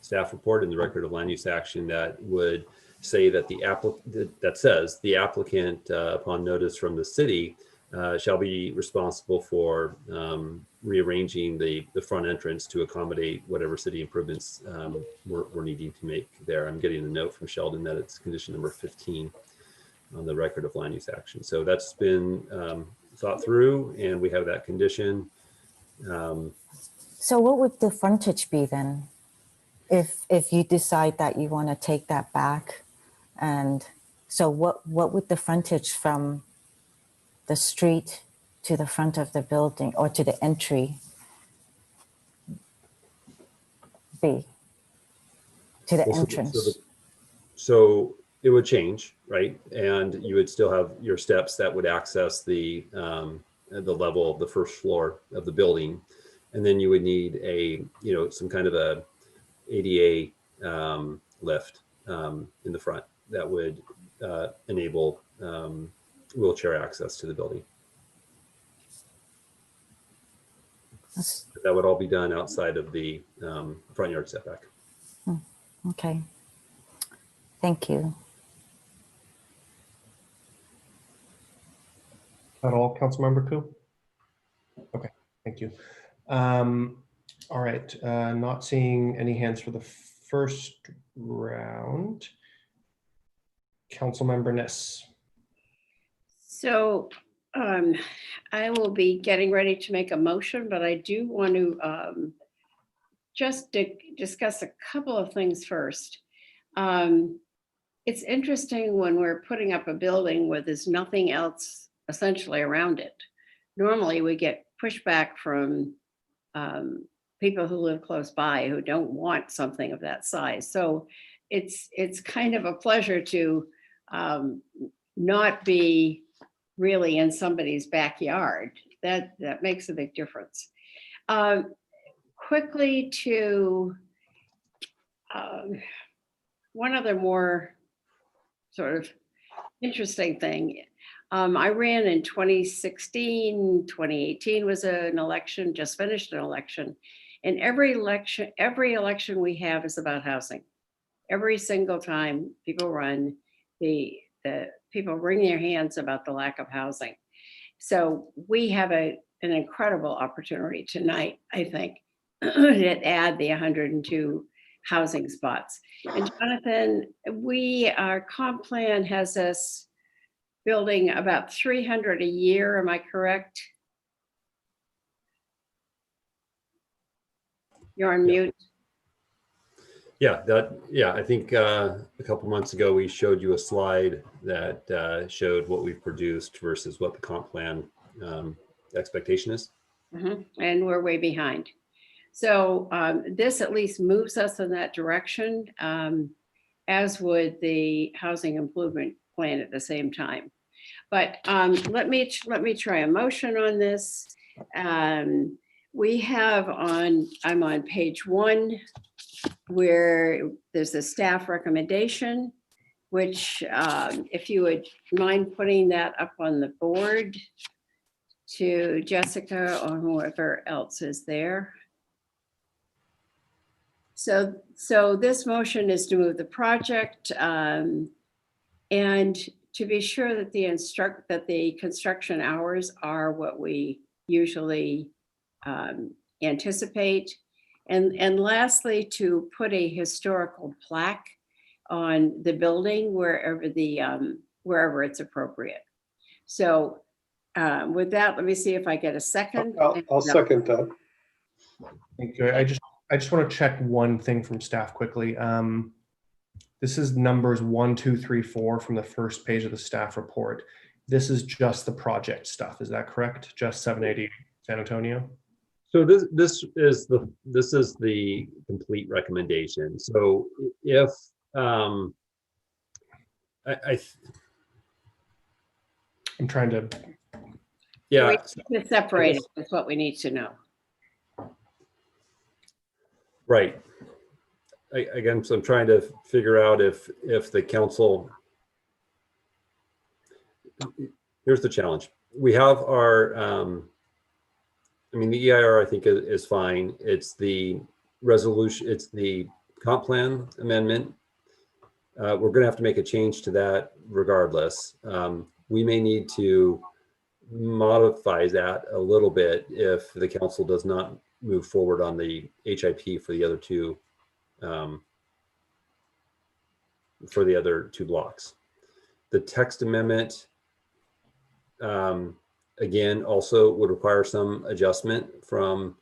staff report in the record of land use action that would say that the applicant upon notice from the city shall be responsible for rearranging the front entrance to accommodate whatever city improvements we're needing to make there. I'm getting a note from Sheldon that it's condition number 15 on the record of land use action. So that's been thought through, and we have that condition. So what would the frontage be then? If you decide that you want to take that back, and so what would the frontage from the street to the front of the building or to the entry be, to the entrance? So it would change, right? And you would still have your steps that would access the level of the first floor of the building. And then you would need some kind of a ADA lift in the front that would enable wheelchair access to the building. That would all be done outside of the front yard setback. Okay. Thank you. That all, Councilmember Koo? Okay, thank you. All right, not seeing any hands for the first round. Councilmember Niss. So I will be getting ready to make a motion, but I do want to just discuss a couple of things first. It's interesting when we're putting up a building where there's nothing else essentially around it. Normally we get pushback from people who live close by who don't want something of that size. So it's kind of a pleasure to not be really in somebody's backyard. That makes a big difference. Quickly to one other more sort of interesting thing. I ran in 2016, 2018 was an election, just finished an election. And every election we have is about housing. Every single time people run, the people wring their hands about the lack of housing. So we have an incredible opportunity tonight, I think, to add the 102 housing spots. And Jonathan, our comp plan has us building about 300 a year, am I correct? You're on mute. Yeah, I think a couple months ago, we showed you a slide that showed what we've produced versus what the comp plan expectation is. And we're way behind. So this at least moves us in that direction, as would the housing improvement plan at the same time. But let me try a motion on this. We have I'm on page 1, where there's a staff recommendation, which if you would mind putting that up on the board to Jessica or whoever else is there. So this motion is to move the project and to be sure that the construction hours are what we usually anticipate. And lastly, to put a historical plaque on the building wherever it's appropriate. So with that, let me see if I get a second. I'll second that. Thank you. I just want to check one thing from staff quickly. This is numbers 1, 2, 3, 4 from the first page of the staff report. This is just the project stuff. Is that correct? Just 780 San Antonio? So this is the complete recommendation. So if I'm trying to. Yeah. We need to separate it. That's what we need to know. Right. Again, so I'm trying to figure out if the council. Here's the challenge. We have our. I mean, the EIR I think is fine. It's the resolution. It's the comp plan amendment. We're going to have to make a change to that regardless. We may need to modify that a little bit if the council does not move forward on the HIP for the other two blocks. The text amendment again also would require some adjustment from.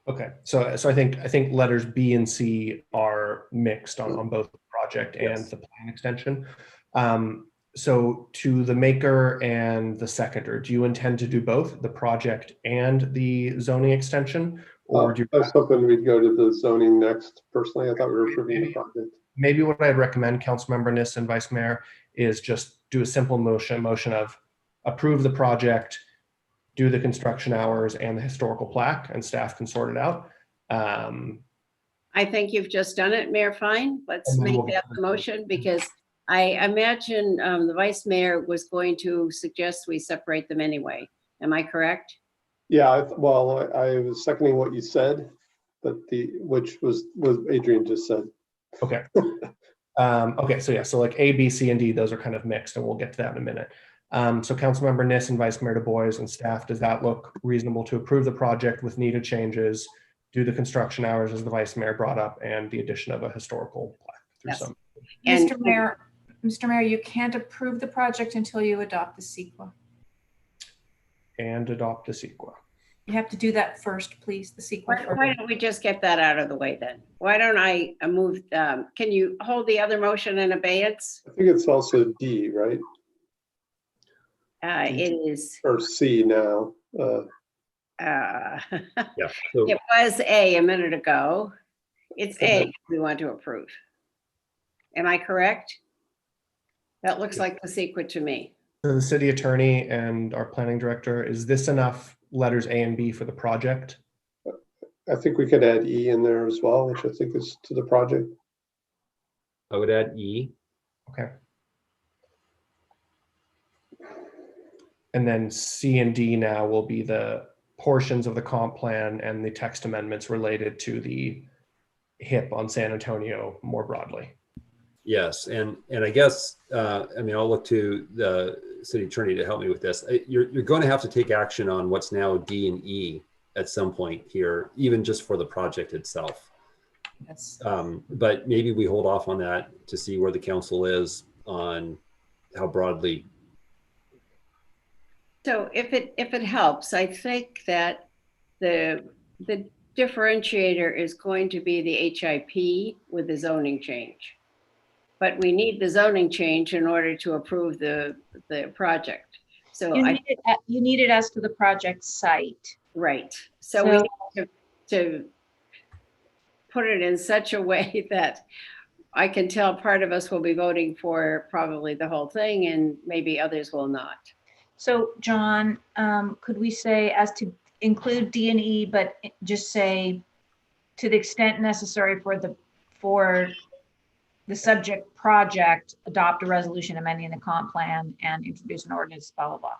Okay, so I think letters B and C are mixed on both the project and the plan extension. So to the maker and the seconder, do you intend to do both the project and the zoning extension? Or do you I was hoping we'd go to the zoning next. Personally, I thought we were approving the project. Maybe what I'd recommend, Councilmember Niss and Vice Mayor, is just do a simple motion of approve the project, do the construction hours and the historical plaque, and staff can sort it out. I think you've just done it, Mayor Fine. Let's make that the motion, because I imagine the Vice Mayor was going to suggest we separate them anyway. Am I correct? Yeah, well, I was seconding what you said, but which was Adrian just said. Okay. Okay, so yeah, so like A, B, C, and D, those are kind of mixed, and we'll get to that in a minute. So Councilmember Niss and Vice Mayor Du Bois and staff, does that look reasonable to approve the project with needed changes, do the construction hours as the Vice Mayor brought up, and the addition of a historical plaque through some? Mr. Mayor, you can't approve the project until you adopt the CEQA. And adopt the CEQA. You have to do that first, please, the CEQA. Why don't we just get that out of the way then? Why don't I move, can you hold the other motion in abeyance? I think it's also D, right? It is. Or C now. Yeah. So, it was a minute ago. It's A we want to approve. Am I correct? That looks like the CEQA to me. So the city attorney and our planning director, is this enough letters A and B for the project? I think we could add E in there as well, which I think is to the project. I would add E. Okay. And then C and D now will be the portions of the comp plan and the text amendments related to the HIP on San Antonio more broadly. Yes, and I guess I mean, I'll look to the city attorney to help me with this. You're going to have to take action on what's now D and E at some point here, even just for the project itself. Yes. But maybe we hold off on that to see where the council is on how broadly. So if it helps, I think that the differentiator is going to be the HIP with the zoning change. But we need the zoning change in order to approve the project. So you need it as to the project site. Right. So we need to put it in such a way that I can tell part of us will be voting for probably the whole thing and maybe others will not. So John, could we say as to include D and E, but just say to the extent necessary for the subject project, adopt a resolution amending the comp plan and introduce an ordinance, blah, blah, blah.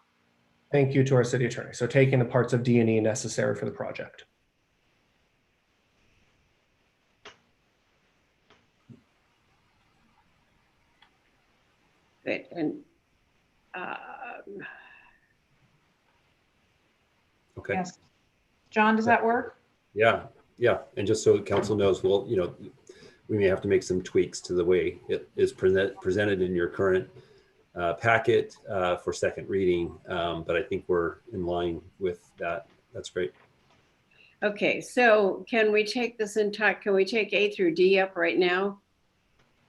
Thank you to our city attorney. So taking the parts of D&E necessary for the project. Good. And Okay. Yes. John, does that work? Yeah. Yeah. And just so the council knows, well, you know, we may have to make some tweaks to the way it is presented in your current packet for second reading. But I think we're in line with that. That's great. okay, so can we take this can we take A through D up right now?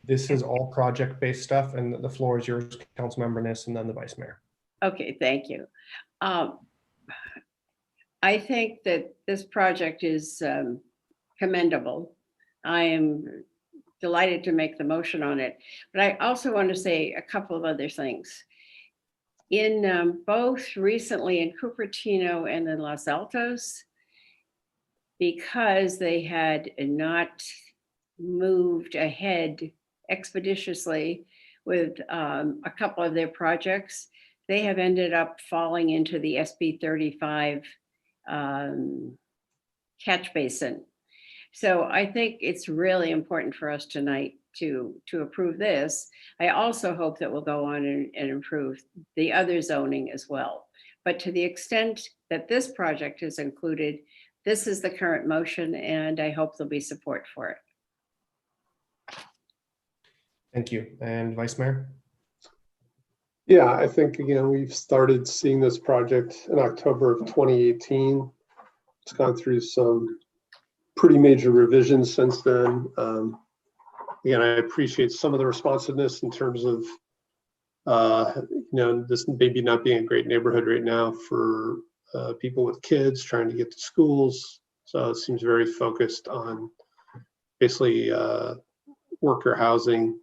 This is all project-based stuff, and the floor is yours, Councilmember Niss, and then the Vice Mayor. Okay, thank you. I think that this project is commendable. I am delighted to make the motion on it, but I also want to say a couple of other things. In both recently in Cupertino and in Los Altos, because they had not moved ahead expeditiously with a couple of their projects, they have ended up falling into the SB 35 catch basin. So I think it's really important for us tonight to approve this. I also hope that we'll go on and improve the other zoning as well. But to the extent that this project is included, this is the current motion, and I hope there'll be support for it. Thank you. And Vice Mayor? Yeah, I think, again, we've started seeing this project in October of 2018. It's gone through some pretty major revisions since then. Again, I appreciate some of the responsiveness in terms of, this maybe not being a great neighborhood right now for people with kids trying to get to schools. So it seems very focused on basically worker housing.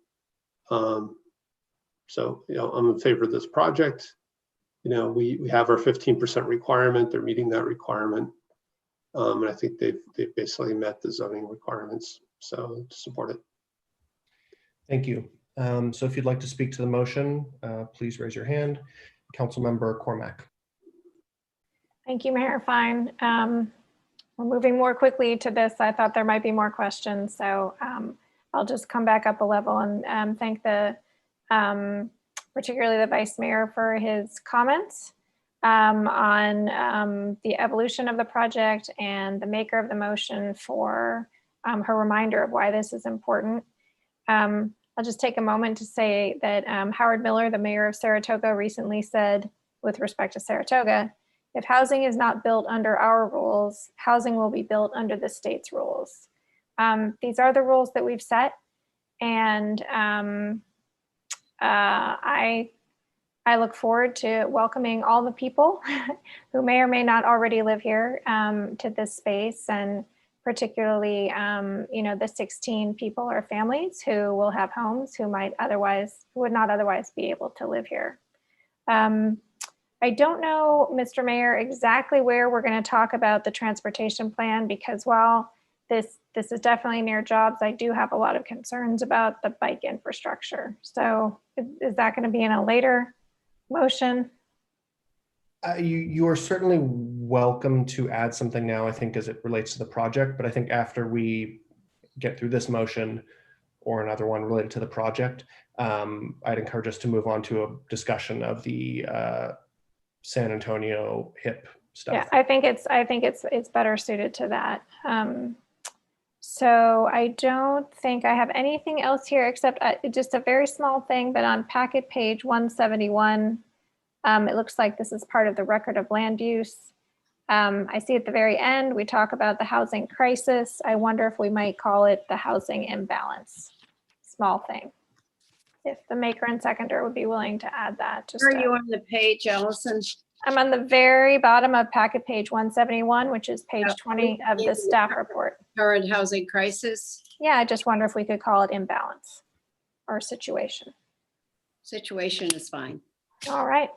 So, I'm in favor of this project. We have our 15% requirement. They're meeting that requirement. And I think they've basically met the zoning requirements. So support it. Thank you. So if you'd like to speak to the motion, please raise your hand. Councilmember Cormack. Thank you, Mayor Fine. We're moving more quickly to this. I thought there might be more questions, so I'll just come back up a level and thank particularly the Vice Mayor for his comments on the evolution of the project and the maker of the motion for her reminder of why this is important. I'll just take a moment to say that Howard Miller, the mayor of Saratoga, recently said, with respect to Saratoga, if housing is not built under our rules, housing will be built under the state's rules. These are the rules that we've set, and I look forward to welcoming all the people who may or may not already live here to this space, and particularly, the 16 people or families who will have homes who would not otherwise be able to live here. I don't know, Mr. Mayor, exactly where we're going to talk about the transportation plan, because while this is definitely near jobs, I do have a lot of concerns about the bike infrastructure. So is that going to be in a later motion? You are certainly welcome to add something now, I think, as it relates to the project, but I think after we get through this motion or another one related to the project, I'd encourage us to move on to a discussion of the San Antonio HIP stuff. Yeah, I think it's better suited to that. So I don't think I have anything else here except just a very small thing, but on packet page 171, it looks like this is part of the record of land use. I see at the very end, we talk about the housing crisis. I wonder if we might call it the housing imbalance. Small thing. If the maker and seconder would be willing to add that. Are you on the page, Allison? I'm on the very bottom of packet page 171, which is page 20 of the staff report. Current housing crisis Yeah, I just wonder if we could call it imbalance or situation. situation is fine. All right.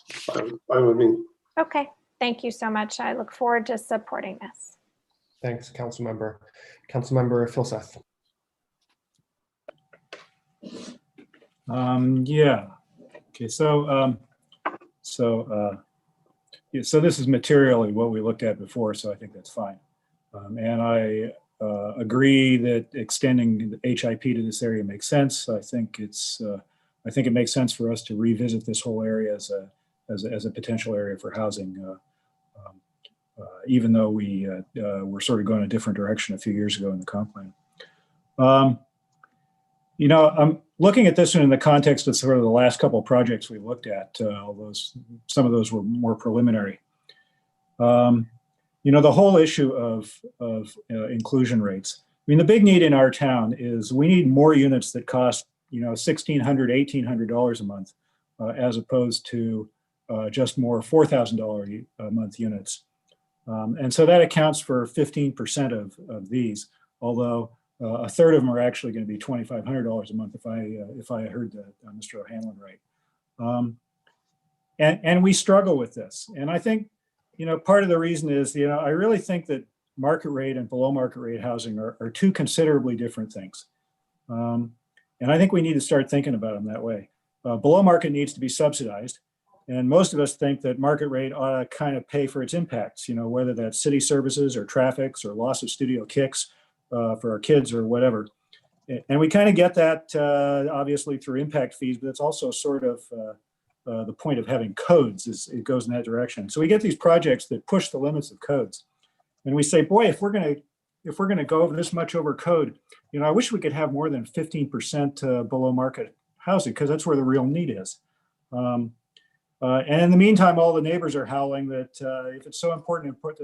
Fine with me. Okay. Thank you so much. I look forward to supporting this. Thanks, Councilmember. Councilmember Philseth. Yeah. Okay. Yeah, so this is materially what we looked at before, so I think that's fine. And I agree that extending the HIP to this area makes sense. I think it makes sense for us to revisit this whole area as a potential area for housing, even though we were sort of going a different direction a few years ago in the comp plan. You know, I'm looking at this one in the context of sort of the last couple of projects we looked at, although some of those were more preliminary. You know, the whole issue of inclusion rates. I mean, the big need in our town is we need more units that cost, you know, $1,600, $1,800 a month, as opposed to just more $4,000 a month units. And so that accounts for 15% of these, although a third of them are actually going to be $2,500 a month if I heard Mr. O'Hanlon right. And we struggle with this. And I think, you know, part of the reason is, you know, I really think that market rate and below market rate housing are two considerably different things. And I think we need to start thinking about them that way. Below market needs to be subsidized. And most of us think that market rate ought to kind of pay for its impacts, you know, whether that's city services or traffics or loss of studio kicks for our kids or whatever. And we kind of get that obviously through impact fees, but it's also sort of the point of having codes is it goes in that direction. So we get these projects that push the limits of codes. And we say, boy, if we're going to go this much over code, you know, I wish we could have more than 15% below market housing, because that's where the real need is. And in the meantime, all the neighbors are howling that if it's so important to put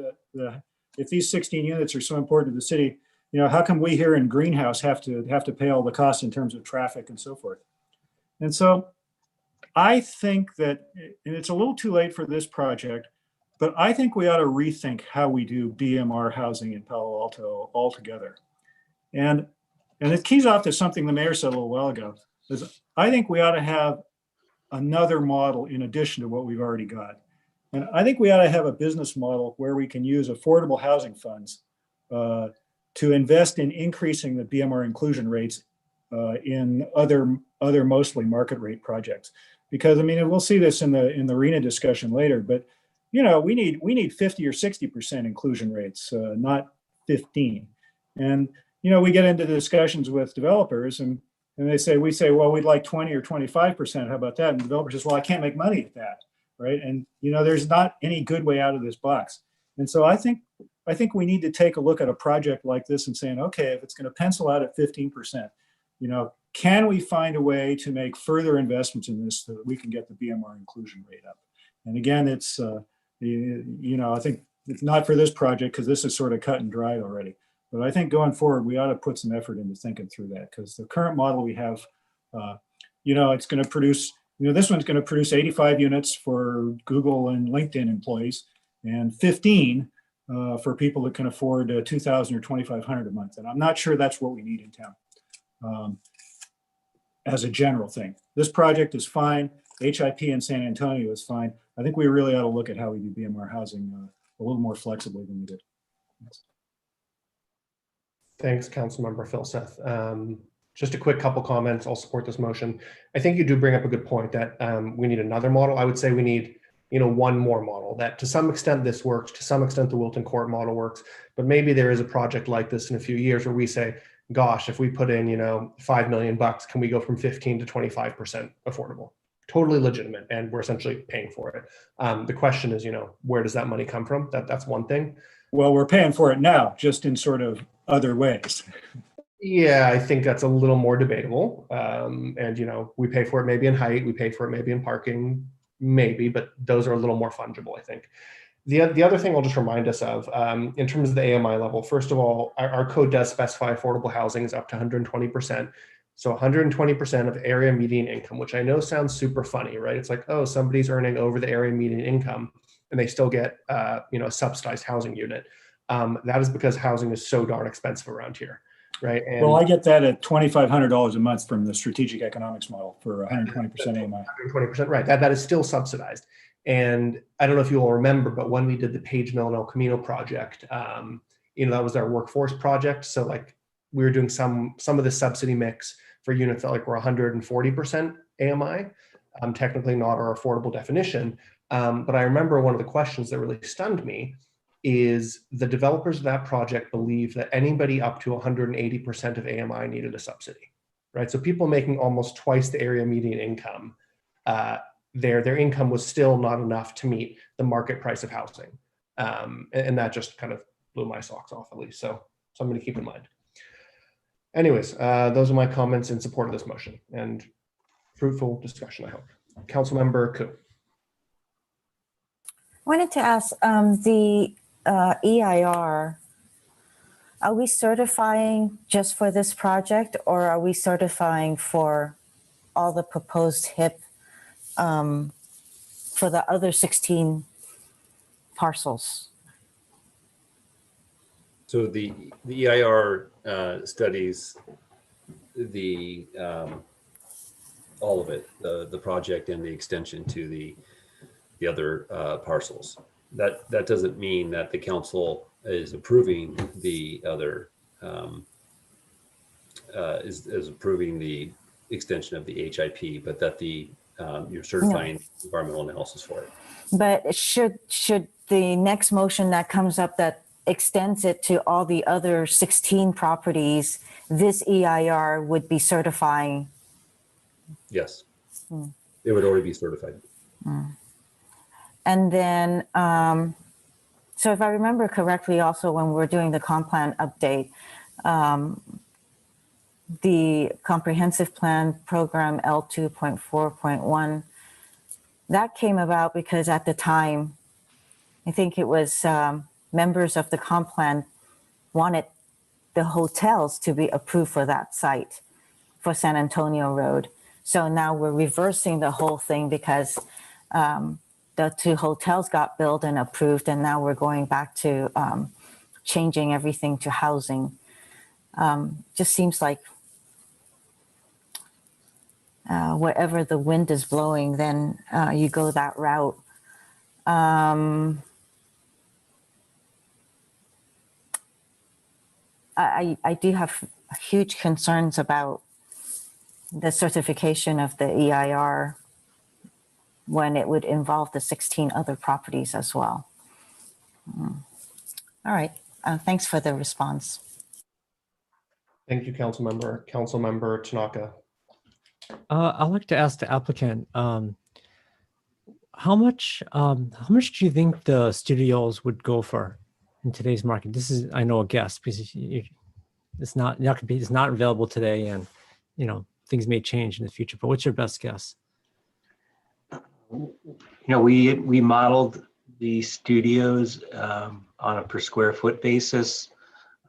if these 16 units are so important to the city, you know, how come we here in Greenhouse have to pay all the costs in terms of traffic and so forth? And so I think that, and it's a little too late for this project, but I think we ought to rethink how we do BMR housing in Palo Alto altogether. And it keys off to something the mayor said a little while ago, is I think we ought to have another model in addition to what we've already got. And I think we ought to have a business model where we can use affordable housing funds to invest in increasing the BMR inclusion rates in other mostly market rate projects. Because I mean, we'll see this in the RENA discussion later, but you know, we need 50 or 60% inclusion rates, not 15. And you know, we get into discussions with developers and we say, well, we'd like 20 or 25%. How about that? And the developer says, well, I can't make money at that, right? And you know, there's not any good way out of this box. And so I think we need to take a look at a project like this and saying, okay, if it's going to pencil out at 15%, you know, can we find a way to make further investments in this so that we can get the BMR inclusion rate up? And again, it's, you know, I think it's not for this project because this is sort of cut and dried already. But I think going forward, we ought to put some effort into thinking through that, because the current model we have, you know, it's going to produce, you know, this one's going to produce 85 units for Google and LinkedIn employees and 15 for people that can afford $2,000 or $2,500 a month. And I'm not sure that's what we need in town as a general thing. This project is fine. HIP in San Antonio is fine. I think we really ought to look at how we do BMR housing a little more flexibly than we did. Thanks, Councilmember Philseth. Just a quick couple comments. I'll support this motion. I think you do bring up a good point that we need another model. I would say we need, you know, one more model. That to some extent this works, to some extent the Wilton Court model works, but maybe there is a project like this in a few years where we say, gosh, if we put in, you know, $5 million, can we go from 15 to 25% affordable? Totally legitimate, and we're essentially paying for it. The question is, you know, where does that money come from? That's one thing. Well, we're paying for it now, just in sort of other ways. Yeah, I think that's a little more debatable. And, you know, we pay for it maybe in height, we pay for it maybe in parking, maybe, but those are a little more fungible, I think. The other thing I'll just remind us of, in terms of the AMI level, first of all, our code does specify affordable housing is up to 120%. So 120% of area median income, which I know sounds super funny, right? It's like, oh, somebody's earning over the area median income and they still get, a subsidized housing unit. That is because housing is so darn expensive around here, right? And Well, I get that at $2,500 a month from the strategic economics model for 120% AMI. 120%, right? That is still subsidized. And I don't know if you will remember, but when we did the Page Mill and El Camino project, that was our workforce project. So like we were doing some of the subsidy mix for units that like were 140% AMI, technically not our affordable definition. But I remember one of the questions that really stunned me is the developers of that project believe that anybody up to 180% of AMI needed a subsidy, right? So people making almost twice the area median income, their income was still not enough to meet the market price of housing. And that just kind of blew my socks off, at least. So I'm going to keep in mind. Anyways, those are my comments in support of this motion and fruitful discussion, I hope. Councilmember Koo. I wanted to ask the EIR, are we certifying just for this project, or are we certifying for all the proposed HIP for the other 16 parcels? So the EIR studies all of it, the project and the extension to the other parcels. That doesn't mean that the council is approving the other is approving the extension of the HIP, but that you're certifying environmental analysis for it. But should the next motion that comes up that extends it to all the other 16 properties, this EIR would be certifying? Yes, it would already be certified. And then, so if I remember correctly, also when we're doing the comp plan update, the comprehensive plan program L2.4.1, that came about because at the time, I think it was members of the comp plan wanted the hotels to be approved for that site for San Antonio Road. So now we're reversing the whole thing because the 2 hotels got built and approved, and now we're going back to changing everything to housing. Just seems like wherever the wind is blowing, then you go that route. I do have huge concerns about the certification of the EIR when it would involve the 16 other properties as well. All right, thanks for the response. Thank you, Councilmember. Councilmember Tanaka. I'd like to ask the applicant, how much do you think the studios would go for in today's market? This is, I know, a guess because it's not available today, and things may change in the future. But what's your best guess? We modeled the studios on a per square foot basis,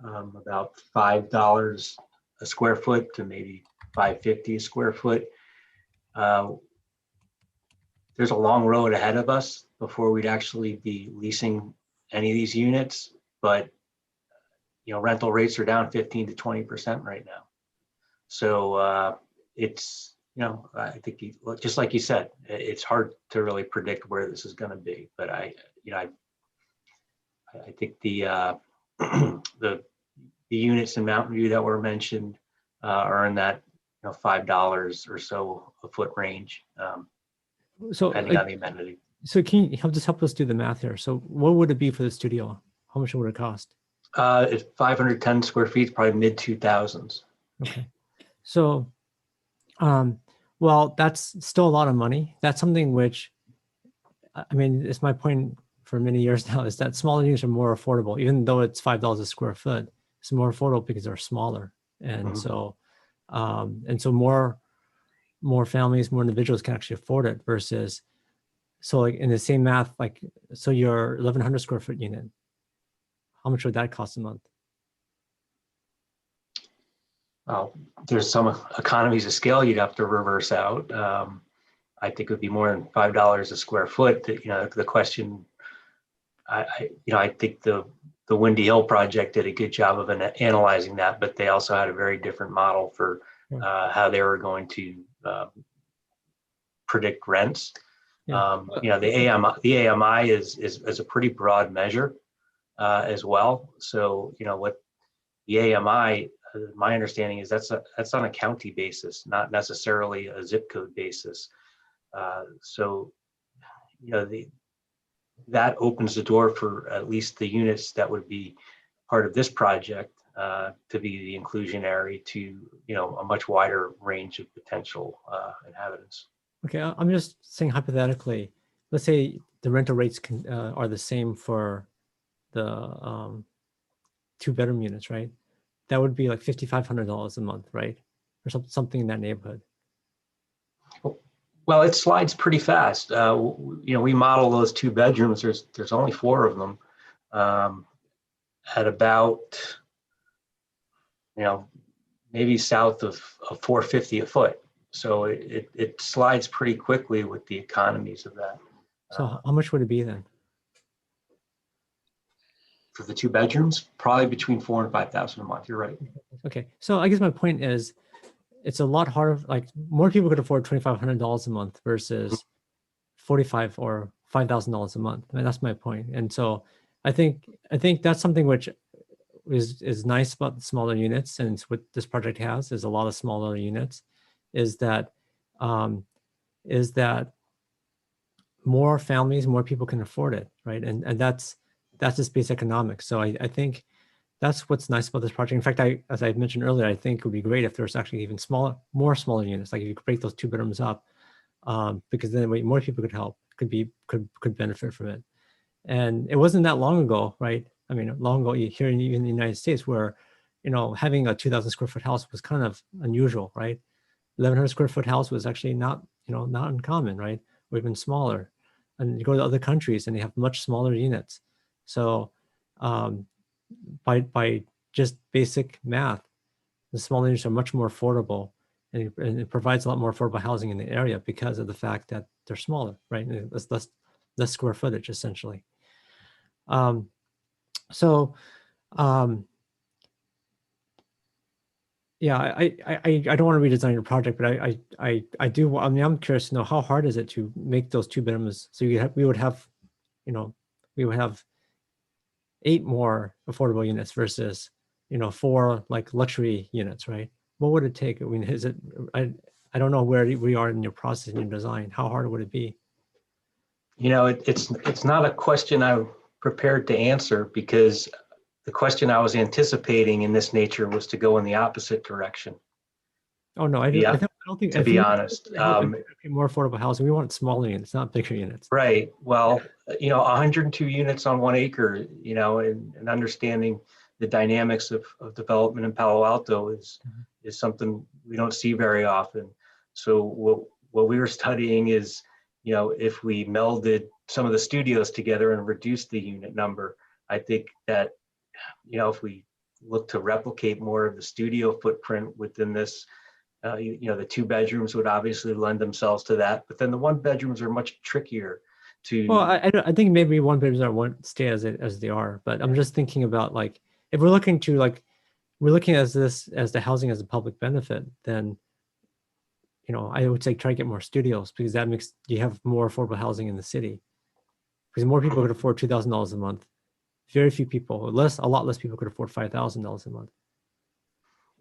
about $5 a square foot to maybe $5.50 a square foot. There's a long road ahead of us before we'd actually be leasing any of these units, but rental rates are down 15 to 20% right now. So it's, I think just like you said, it's hard to really predict where this is going to be. But I think the units in Mountain View that were mentioned are in that $5 or so a foot range, depending on the amenity. So can you help us do the math here? So what would it be for the studio? How much would it cost? It's 510 square feet, probably mid 2000s. Okay. So, well, that's still a lot of money. That's something which, I mean, it's my point for many years now, is that smaller units are more affordable, even though it's $5 a square foot. It's more affordable because they're smaller. And so more families, more individuals can actually afford it versus, so like in the same math, so your 1,100 square foot unit, how much would that cost a month? There's some economies of scale you'd have to reverse out. I think it would be more than $5 a square foot. That, the question, I think the Windy Hill project did a good job of analyzing that, but they also had a very different model for how they were going to predict rents. The AMI is a pretty broad measure as well. So, what the AMI, my understanding is that's on a county basis, not necessarily a zip code basis. So, that opens the door for at least the units that would be part of this project to be the inclusionary to, a much wider range of potential inhabitants. Okay, I'm just saying hypothetically, let's say the rental rates are the same for the 2-bedroom units, right? That would be like $5,500 a month, right? Or something in that neighborhood. Well, it slides pretty fast. We model those 2 bedrooms. There's only 4 of them at about, maybe south of $450 a foot. So it slides pretty quickly with the economies of that. So how much would it be then? For the 2 bedrooms, probably between $4,000 and $5,000 a month. You're right. Okay, so I guess my point is, it's a lot harder. Like more people could afford $2,500 a month versus $45,000 or $5,000 a month. I mean, that's my point. And so I think that's something which is nice about the smaller units, and it's what this project has is a lot of smaller units. Is that more families, more people can afford it, right? And that's just basic economics. So I think that's what's nice about this project. In fact, as I mentioned earlier, I think it would be great if there's actually even more smaller units. Like if you could break those 2 bedrooms up, because then more people could help, could benefit from it. And it wasn't that long ago, right? I mean, long ago here in the United States, where having a 2,000 square foot house was kind of unusual, right? 1,100 square foot house was actually not uncommon, right? Or even smaller. And you go to other countries and they have much smaller units. So by just basic math, the smaller units are much more affordable, and it provides a lot more affordable housing in the area because of the fact that they're smaller, right? And it's less square footage essentially. Yeah, I don't want to redesign your project, but I do. I mean, I'm curious to know how hard is it to make those 2 bedrooms. So we would have 8 more affordable units versus 4 like luxury units, right? What would it take? I mean, is it? I don't know where we are in your process and your design. How hard would it be? It's not a question I'm prepared to answer, because the question I was anticipating in this nature was to go in the opposite direction. Oh no, I don't think. To be honest, more affordable housing. We want smaller units, not bigger units. Right. Well, 102 units on 1 acre. And understanding the dynamics of development in Palo Alto is something we don't see very often. So what we were studying is, if we melded some of the studios together and reduced the unit number, I think that, if we look to replicate more of the studio footprint within this, the 2 bedrooms would obviously lend themselves to that, but then the 1 bedrooms are much trickier to. Well, I think maybe 1 bedrooms won't stay as they are, but I'm just thinking about, like, if we're looking at this as the housing as a public benefit, then I would say try to get more studios, because that makes you have more affordable housing in the city, because more people could afford $2,000 a month. Very few people, a lot less people could afford $5,000 a month.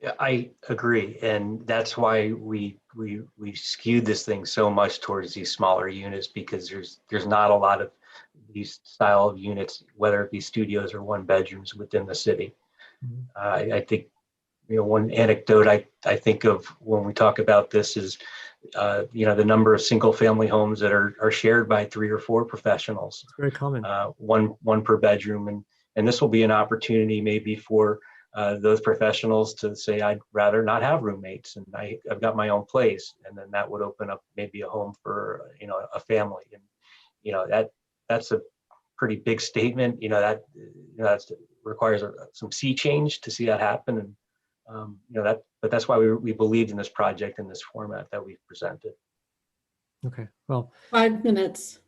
Yeah, I agree, and that's why we skewed this thing so much towards these smaller units, because there's not a lot of these style of units, whether it be studios or 1 bedrooms within the city. I think one anecdote I think of when we talk about this is the number of single family homes that are shared by 3 or 4 professionals. It's very common. One per bedroom, and this will be an opportunity maybe for those professionals to say, I'd rather not have roommates, and I've got my own place, and then that would open up maybe a home for a family, and that's a pretty big statement. That requires some sea change to see that happen, and But that's why we believed in this project in this format that we've presented. Okay, well, 5 minutes.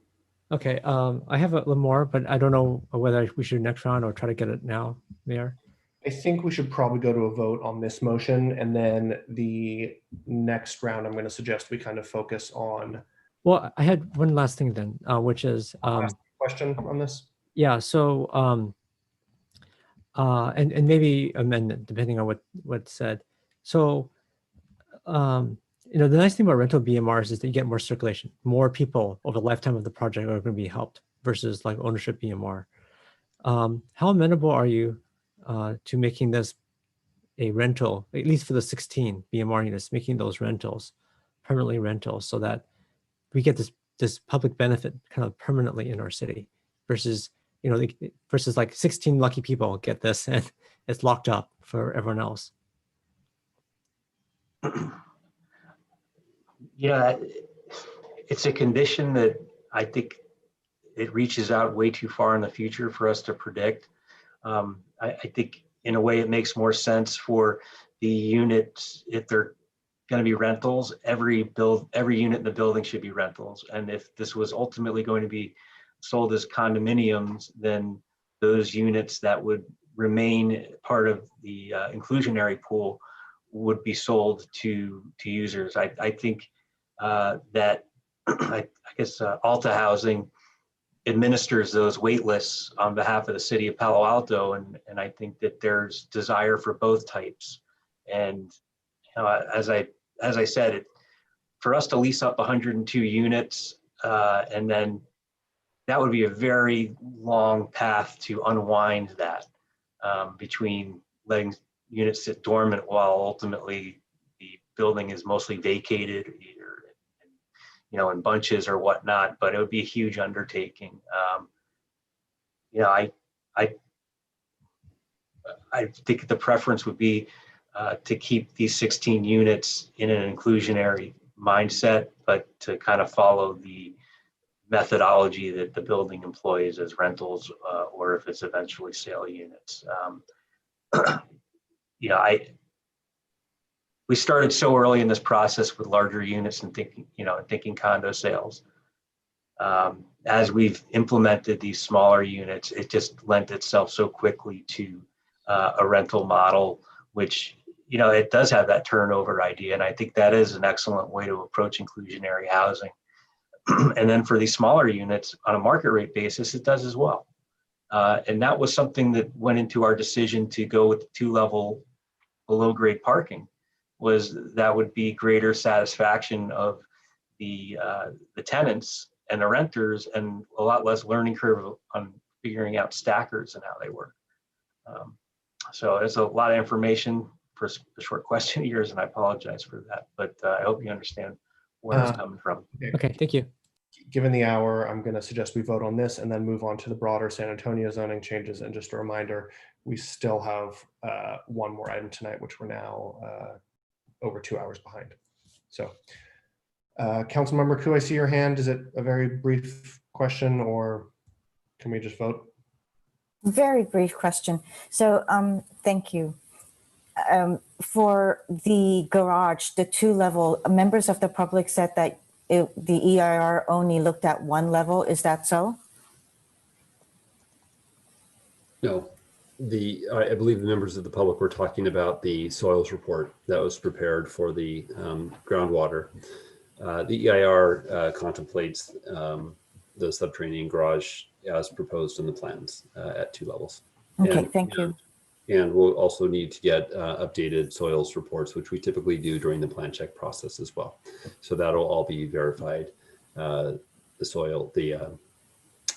okay. I have a little more, but I don't know whether we should next round or try to get it now, Mayor. I think we should probably go to a vote on this motion, and then the next round, I'm going to suggest we kind of focus on. Well, I had one last thing then, which is question on this. yeah. So and maybe amendment depending on what's said. So you know, the nice thing about rental BMRs is that you get more circulation. More people over the lifetime of the project are going to be helped versus like ownership BMR. How amenable are you to making this a rental, at least for the 16 BMR units, making those rentals permanently rentals, so that we get this public benefit kind of permanently in our city, versus versus like 16 lucky people get this and it's locked up for everyone else. Yeah, it's a condition that I think it reaches out way too far in the future for us to predict. I think in a way it makes more sense for the units, if they're going to be rentals, every unit in the building should be rentals. And if this was ultimately going to be sold as condominiums, then those units that would remain part of the inclusionary pool would be sold to users. I think that I guess Alta Housing administers those wait lists on behalf of the city of Palo Alto, and I think that there's desire for both types. And as I said, for us to lease up 102 units, and then that would be a very long path to unwind that between letting units sit dormant while ultimately the building is mostly vacated, either in bunches or whatnot. But it would be a huge undertaking. I think the preference would be to keep these 16 units in an inclusionary mindset, but to kind of follow the methodology that the building employs as rentals, or if it's eventually sale units. We started so early in this process with larger units and thinking condo sales. As we've implemented these smaller units, it just lent itself so quickly to a rental model, which it does have that turnover idea, and I think that is an excellent way to approach inclusionary housing. And then for these smaller units on a market rate basis, it does as well. And that was something that went into our decision to go with the 2-level below grade parking, was that would be greater satisfaction of the tenants and the renters, and a lot less learning curve on figuring out stackers and how they work. So there's a lot of information for a short question of yours, and I apologize for that, but I hope you understand where it's coming from. Okay, thank you. Given the hour, I'm going to suggest we vote on this and then move on to the broader San Antonio zoning changes. And just a reminder, we still have one more item tonight, which we're now over 2 hours behind. So Councilmember Koo, I see your hand. Is it a very brief question, or can we just vote? Very brief question. So thank you. For the garage, the 2-level, members of the public said that the EIR only looked at 1 level. Is that so? No, I believe the members of the public were talking about the soils report that was prepared for the groundwater. The EIR contemplates the subterranean garage as proposed in the plans at 2 levels. Okay, thank you. And we'll also need to get updated soils reports, which we typically do during the plan check process as well. So that'll all be verified. The soil, the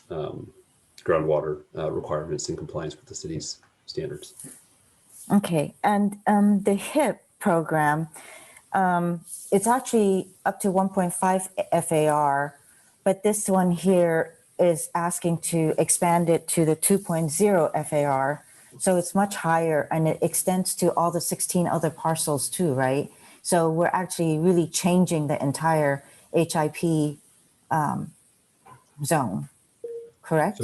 groundwater requirements in compliance with the city's standards. Okay, and the HIP program, it's actually up to 1.5 FAR, but this one here is asking to expand it to the 2.0 FAR. So it's much higher, and it extends to all the 16 other parcels too, right? So we're actually really changing the entire HIP zone, correct?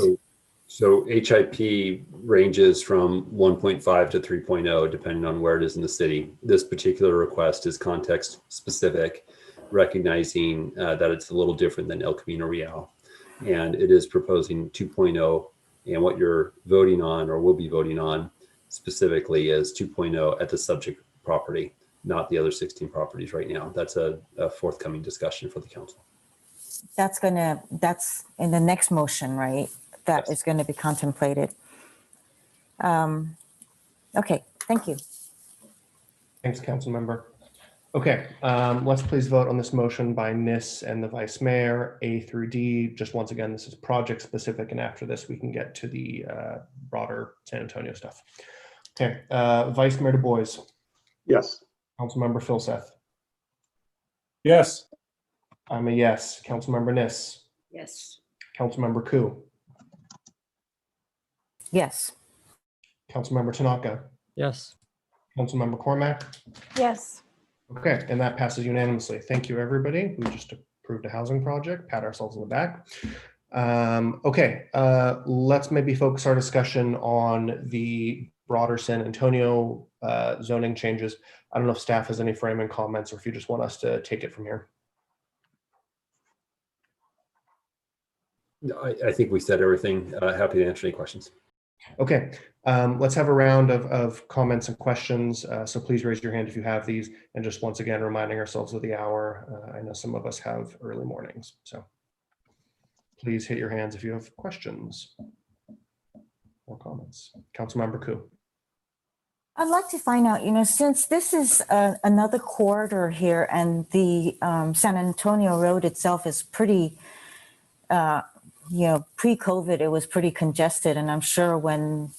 So HIP ranges from 1.5 to 3.0, depending on where it is in the city. This particular request is context specific, recognizing that it's a little different than El Camino Real. And it is proposing 2.0, and what you're voting on or will be voting on specifically is 2.0 at the subject property, not the other 16 properties right now. That's a forthcoming discussion for the council. That's in the next motion, right? That is going to be contemplated. Okay, thank you. Thanks, council member. Okay, let's please vote on this motion by Nis and the vice mayor, A through D. Just once again, this is project specific, and after this we can get to the broader San Antonio stuff. Okay, Vice Mayor Du Bois. Yes. Councilmember Philseth. Yes. I'm a yes. Councilmember Nis. Yes. Councilmember Ku. Yes. Councilmember Tanaka. Yes. Councilmember Cormack. Yes. Okay, and that passes unanimously. Thank you, everybody. We just approved a housing project, pat ourselves on the back. Okay, let's maybe focus our discussion on the broader San Antonio zoning changes. I don't know if staff has any framing comments or if you just want us to take it from here. I think we said everything. Happy to answer any questions. Okay, let's have a round of comments and questions. So please raise your hand if you have these. And just once again, reminding ourselves of the hour. I know some of us have early mornings, so please hit your hands if you have questions or comments. Councilmember Ku. I'd like to find out, since this is another corridor here and the San Antonio Road itself is pretty, pre-COVID, it was pretty congested. And I'm sure when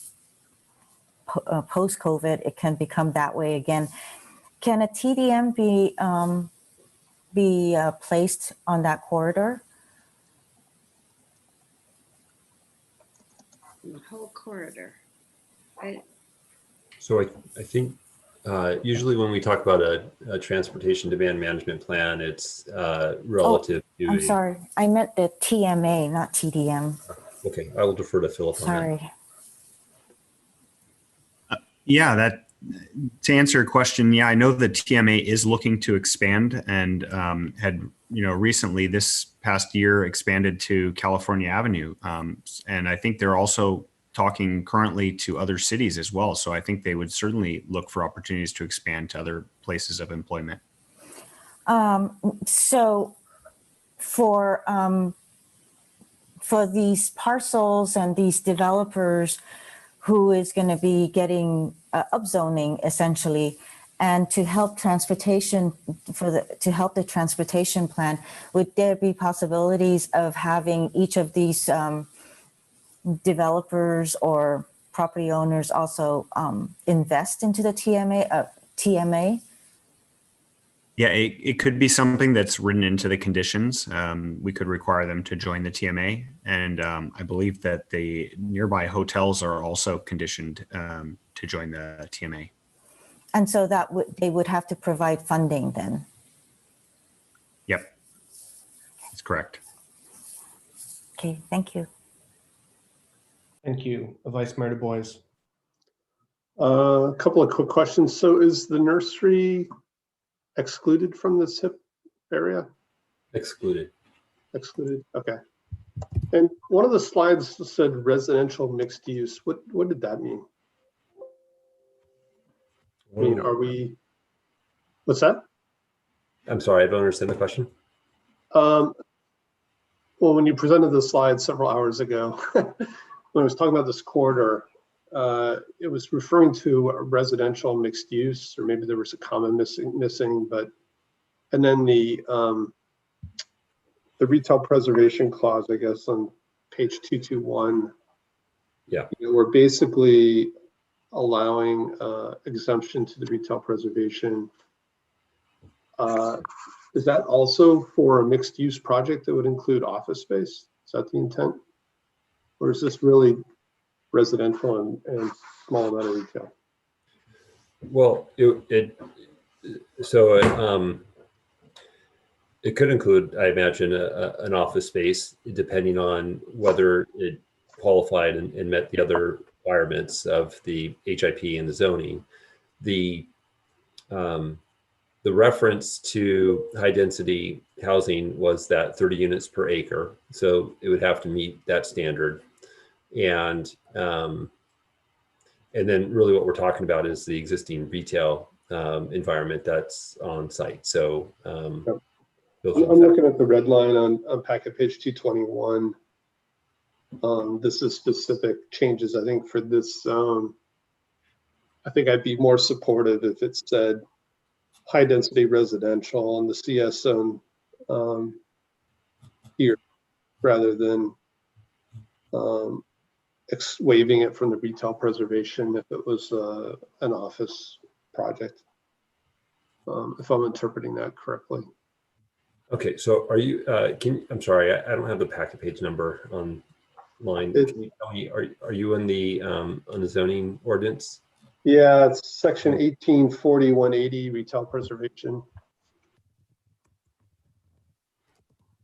post-COVID, it can become that way again. Can a TDM be placed on that corridor? The whole corridor. So I think usually when we talk about a transportation demand management plan, it's relative to. I'm sorry, I meant the TMA, not TDM. Okay, I will defer to Philip on that. Sorry. Yeah, to answer your question, yeah, I know the TMA is looking to expand and had, recently this past year expanded to California Avenue. And I think they're also talking currently to other cities as well. So I think they would certainly look for opportunities to expand to other places of employment. So for these parcels and these developers who is going to be getting upzoning essentially, and to help transportation to help the transportation plan, would there be possibilities of having each of these developers or property owners also invest into the TMA? Yeah, it could be something that's written into the conditions. We could require them to join the TMA. And I believe that the nearby hotels are also conditioned to join the TMA. And so they would have to provide funding then? Yep, that's correct. Okay, thank you. Thank you, Vice Mayor Du Bois. A couple of quick questions. So is the nursery excluded from this HIP area? Excluded. Excluded, okay. And one of the slides said residential mixed use. What did that mean? I mean, are we, what's that? I'm sorry, I don't understand the question. Well, when you presented the slide several hours ago, when I was talking about this corridor, it was referring to a residential mixed use, or maybe there was a comma missing, but, and then the retail preservation clause, I guess, on page 221. Yeah. We're basically allowing exemption to the retail preservation. Is that also for a mixed use project that would include office space? Is that the intent? Or is this really residential and small amount of retail? Well, it could include, I imagine, an office space, depending on whether it qualified and met the other requirements of the HIP and the zoning. The reference to high density housing was that 30 units per acre. So it would have to meet that standard. And then really what we're talking about is the existing retail environment that's on site. So I'm looking at the red line on packet page 221. This is specific changes, I think, for this zone. I think I'd be more supportive if it said high density residential in the CS zone here, rather than waiving it from the retail preservation if it was an office project, if I'm interpreting that correctly. Okay, so are you, I'm sorry, I don't have the packet page number online. Can you tell me, are you on the zoning ordinance? Yeah, it's section 1840-180, retail preservation.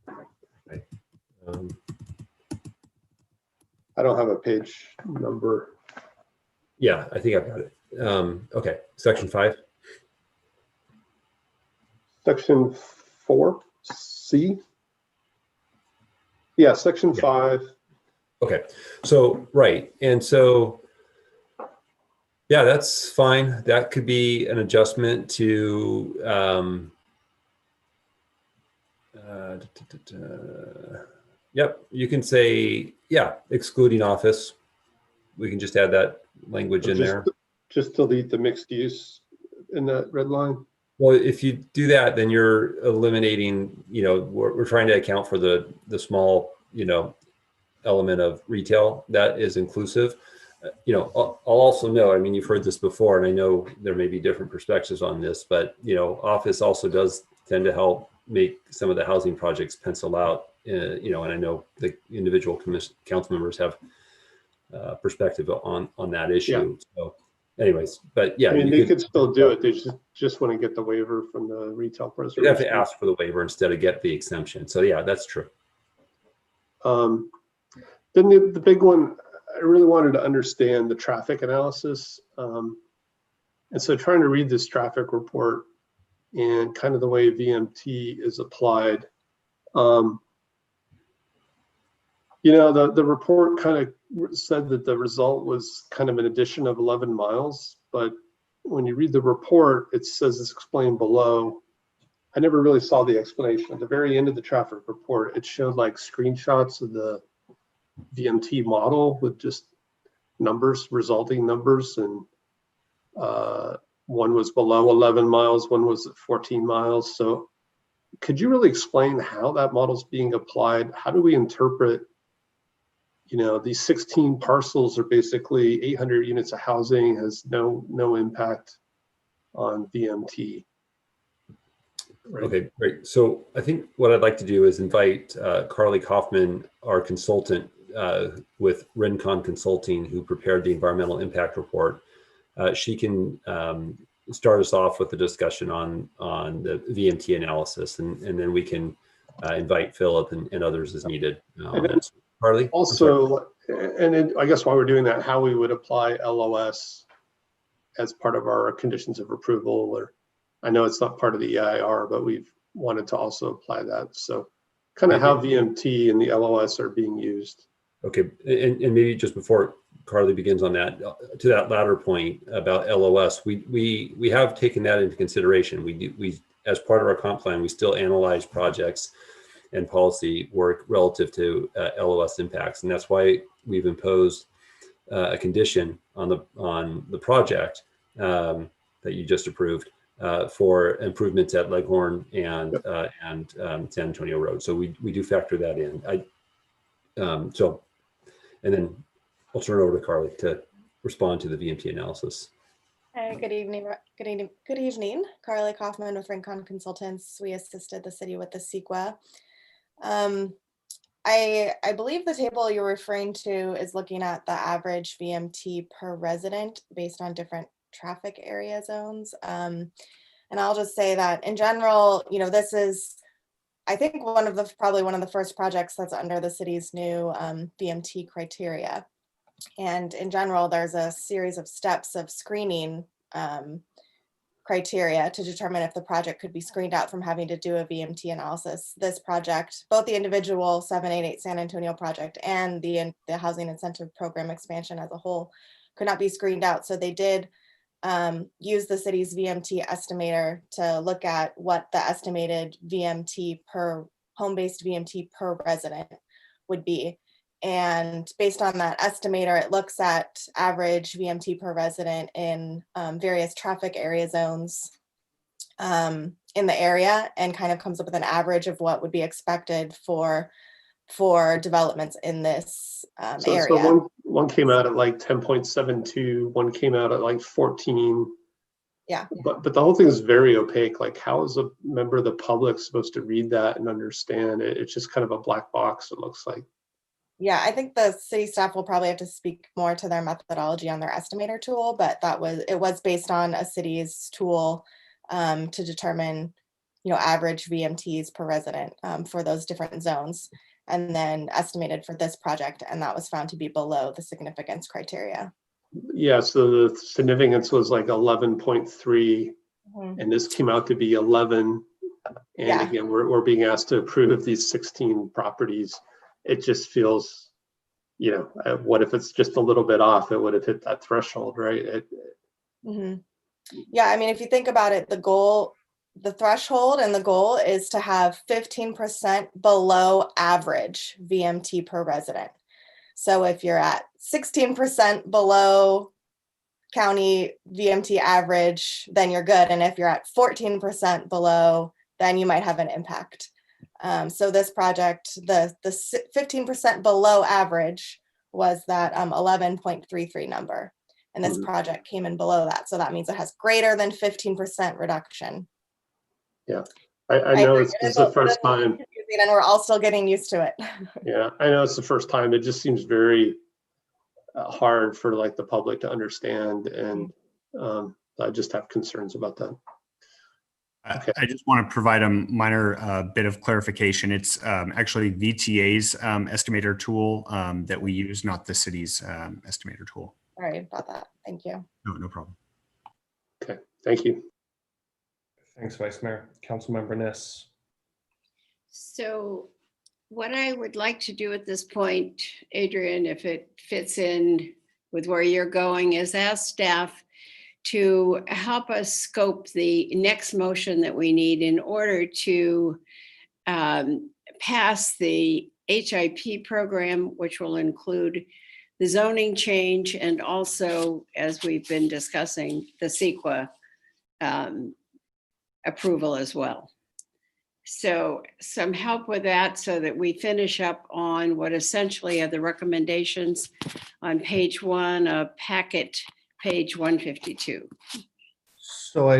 Right. I don't have a page number. Yeah, I think I've got it. Okay, section 5. Section 4C. Yeah, section 5. Okay, so right, and so yeah, that's fine. That could be an adjustment to yep, you can say, yeah, excluding office. We can just add that language in there. Just delete the mixed use in that red line. Well, if you do that, then you're eliminating, we're trying to account for the small, element of retail that is inclusive. I'll also know, I mean, you've heard this before, and I know there may be different perspectives on this, but, office also does tend to help make some of the housing projects pencil out, and I know the individual council members have perspective on that issue. Yeah. So anyways, but yeah. I mean, they could still do it. They just want to get the waiver from the retail preservation. You have to ask for the waiver instead of get the exemption. So yeah, that's true. Then the big one, I really wanted to understand the traffic analysis. And so trying to read this traffic report and kind of the way VMT is applied. The report kind of said that the result was kind of an addition of 11 miles, but when you read the report, it says it's explained below. I never really saw the explanation. At the very end of the traffic report, it showed like screenshots of the VMT model with just numbers, resulting numbers, and one was below 11 miles, one was at 14 miles. So could you really explain how that model is being applied? How do we interpret, these 16 parcels are basically 800 units of housing, has no impact on VMT. Right. Okay, great. So I think what I'd like to do is invite Carly Kaufman, our consultant with Rincon Consulting, who prepared the environmental impact report. She can start us off with a discussion on the VMT analysis, and then we can invite Philip and others as needed. Carly? Also, and then I guess while we're doing that, how we would apply LOS as part of our conditions of approval, or I know it's not part of the EIR, but we've wanted to also apply that. So kind of how VMT and the LOS are being used. Okay, and maybe just before Carly begins on that, to that latter point about LOS, we have taken that into consideration. We as part of our comp plan, we still analyze projects and policy work relative to LOS impacts, and that's why we've imposed a condition on the project that you just approved for improvements at Leghorn and San Antonio Road. So we do factor that in. And then I'll turn it over to Carly to respond to the VMT analysis. Hey, good evening. Good evening. Carly Kaufman with Rincon Consultants. We assisted the city with the CEQA. I believe the table you're referring to is looking at the average VMT per resident based on different traffic area zones. And I'll just say that in general, this is I think probably one of the first projects that's under the city's new VMT criteria. And in general, there's a series of steps of screening criteria to determine if the project could be screened out from having to do a VMT analysis. This project, both the individual 788 San Antonio project and the housing incentive program expansion as a whole, could not be screened out. So they did use the city's VMT estimator to look at what the estimated VMT per home-based VMT per resident would be. And based on that estimator, it looks at average VMT per resident in various traffic area zones in the area, and kind of comes up with an average of what would be expected for developments in this area. So one came out at like 10.72, one came out at like 14. Yeah. But the whole thing is very opaque. Like, how is a member of the public supposed to read that and understand it? It's just kind of a black box, it looks like. Yeah, I think the city staff will probably have to speak more to their methodology on their estimator tool, but it was based on a city's tool to determine, average VMTs per resident for those different zones, and then estimated for this project, and that was found to be below the significance criteria. Yeah, so the significance was like 11.3, and this came out to be 11. And again, we're being asked to approve these 16 properties. It just feels, what if it's just a little bit off? It would have hit that threshold, right? Yeah, I mean, if you think about it, the threshold and the goal is to have 15% below average VMT per resident. So if you're at 16% below county VMT average, then you're good. And if you're at 14% below, then you might have an impact. So this project, the 15% below average was that 11.33 number. And this project came in below that. So that means it has greater than 15% reduction. Yeah, I know it's the first time. And we're all still getting used to it. Yeah, I know it's the first time. It just seems very hard for like the public to understand. And I just have concerns about that. Okay. I just want to provide a minor bit of clarification. It's actually VTA's estimator tool that we use, not the city's estimator tool. Sorry about that. Thank you. No problem. Okay, thank you. Thanks, Vice Mayor. Councilmember Niss. So what I would like to do at this point, Adrian, if it fits in with where you're going, is ask staff to help us scope the next motion that we need in order to pass the HIP program, which will include the zoning change and also, as we've been discussing, the CEQA approval as well. So some help with that so that we finish up on what essentially are the recommendations on page 1 of packet page 152. So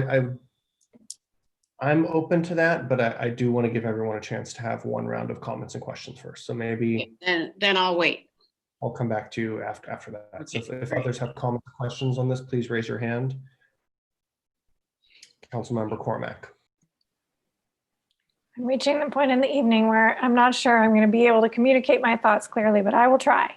I'm open to that, but I do want to give everyone a chance to have one round of comments and questions first. So maybe then I'll wait. I'll come back to you after that. Okay, so if others have comments or questions on this, please raise your hand. Councilmember Cormack. I'm reaching the point in the evening where I'm not sure I'm going to be able to communicate my thoughts clearly, but I will try.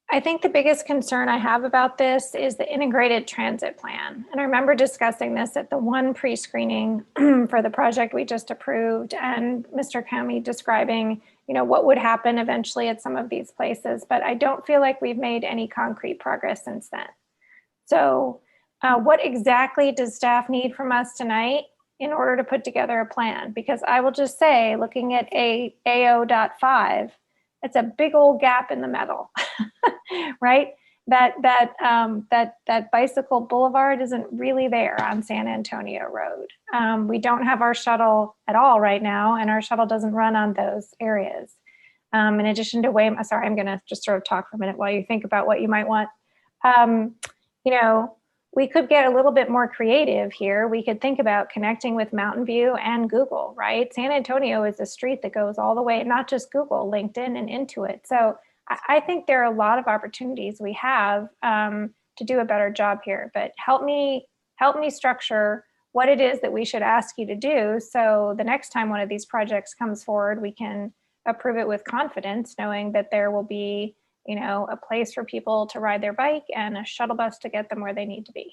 I think the biggest concern I have about this is the integrated transit plan. And I remember discussing this at the one pre-screening for the project we just approved, and Mr. Kami describing, what would happen eventually at some of these places, but I don't feel like we've made any concrete progress since then. So what exactly does staff need from us tonight in order to put together a plan? Because I will just say, looking at AO.5, it's a big old gap in the middle, right? That bicycle boulevard isn't really there on San Antonio Road. We don't have our shuttle at all right now, and our shuttle doesn't run on those areas. In addition to Waymo, sorry, I'm gonna just sort of talk for a minute while you think about what you might want. We could get a little bit more creative here. We could think about connecting with Mountain View and Google, right? San Antonio is a street that goes all the way, not just Google, LinkedIn and Intuit. So I think there are a lot of opportunities we have to do a better job here, but help me structure what it is that we should ask you to do. So the next time one of these projects comes forward, we can approve it with confidence, knowing that there will be, a place for people to ride their bike and a shuttle bus to get them where they need to be.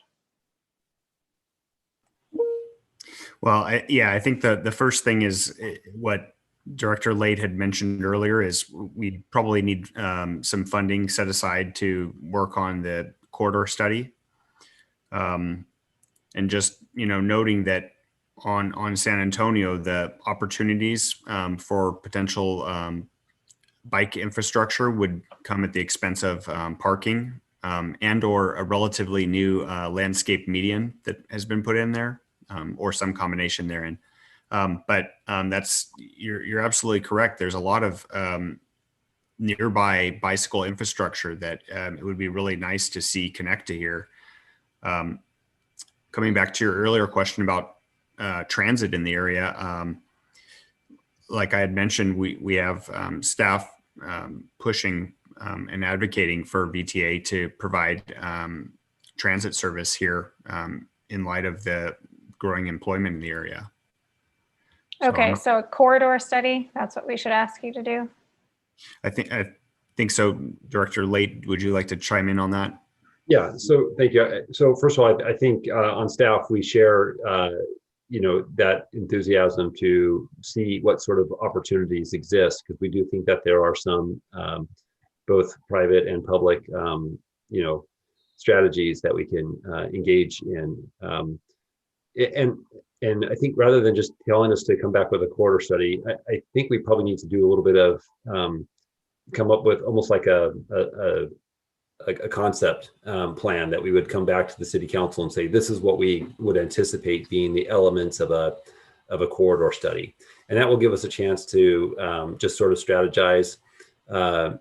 Well, I think the first thing is what Director Late had mentioned earlier is we probably need some funding set aside to work on the corridor study. And just, noting that on San Antonio, the opportunities for potential bike infrastructure would come at the expense of parking and or a relatively new landscape median that has been put in there, or some combination therein. But you're absolutely correct. There's a lot of nearby bicycle infrastructure that it would be really nice to see connect to here. Coming back to your earlier question about transit in the area, like I had mentioned, we have staff pushing and advocating for VTA to provide transit service here in light of the growing employment in the area. Okay, so a corridor study, that's what we should ask you to do? I think so. Director Late, would you like to chime in on that? Yeah, so thank you. So first of all, I think on staff, we share, that enthusiasm to see what sort of opportunities exist, because we do think that there are some both private and public, strategies that we can engage in. And I think rather than just telling us to come back with a corridor study, I think we probably need to do a little bit of come up with almost like a concept plan that we would come back to the city council and say, this is what we would anticipate being the elements of a corridor study. And that will give us a chance to just sort of strategize,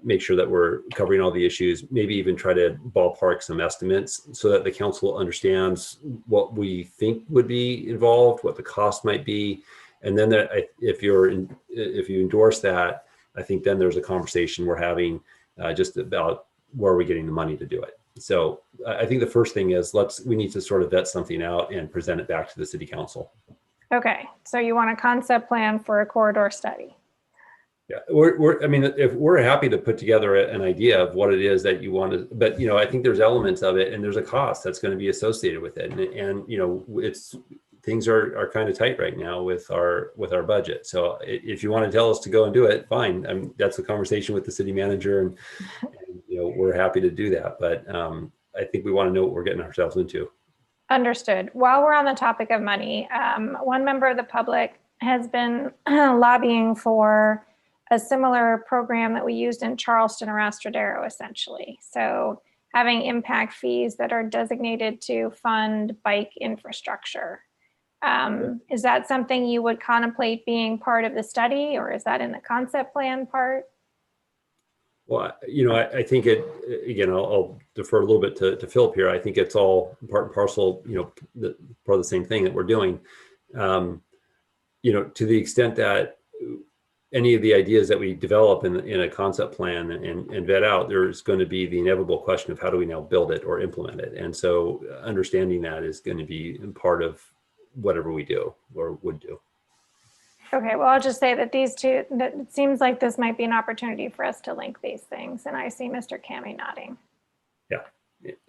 make sure that we're covering all the issues, maybe even try to ballpark some estimates so that the council understands what we think would be involved, what the cost might be. And then if you endorse that, I think then there's a conversation we're having just about where are we getting the money to do it. So I think the first thing is we need to sort of vet something out and present it back to the city council. Okay, so you want a concept plan for a corridor study? Yeah, if we're happy to put together an idea of what it is that you want to, but I think there's elements of it and there's a cost that's going to be associated with it, and things are kind of tight right now with our budget. So if you want to tell us to go and do it, fine. That's a conversation with the city manager, and we're happy to do that. But I think we want to know what we're getting ourselves into. Understood. While we're on the topic of money, one member of the public has been lobbying for a similar program that we used in Charleston or Astrodero, essentially. So having impact fees that are designated to fund bike infrastructure. Is that something you would contemplate being part of the study, or is that in the concept plan part? Well, I think I'll defer a little bit to Philip here. I think it's all part and parcel, part of the same thing that we're doing. To the extent that any of the ideas that we develop in a concept plan and vet out, there's going to be the inevitable question of how do we now build it or implement it. And so understanding that is going to be part of whatever we do or would do. Okay, well, I'll just say that that it seems like this might be an opportunity for us to link these things. And I see Mr. Kami nodding. Yeah.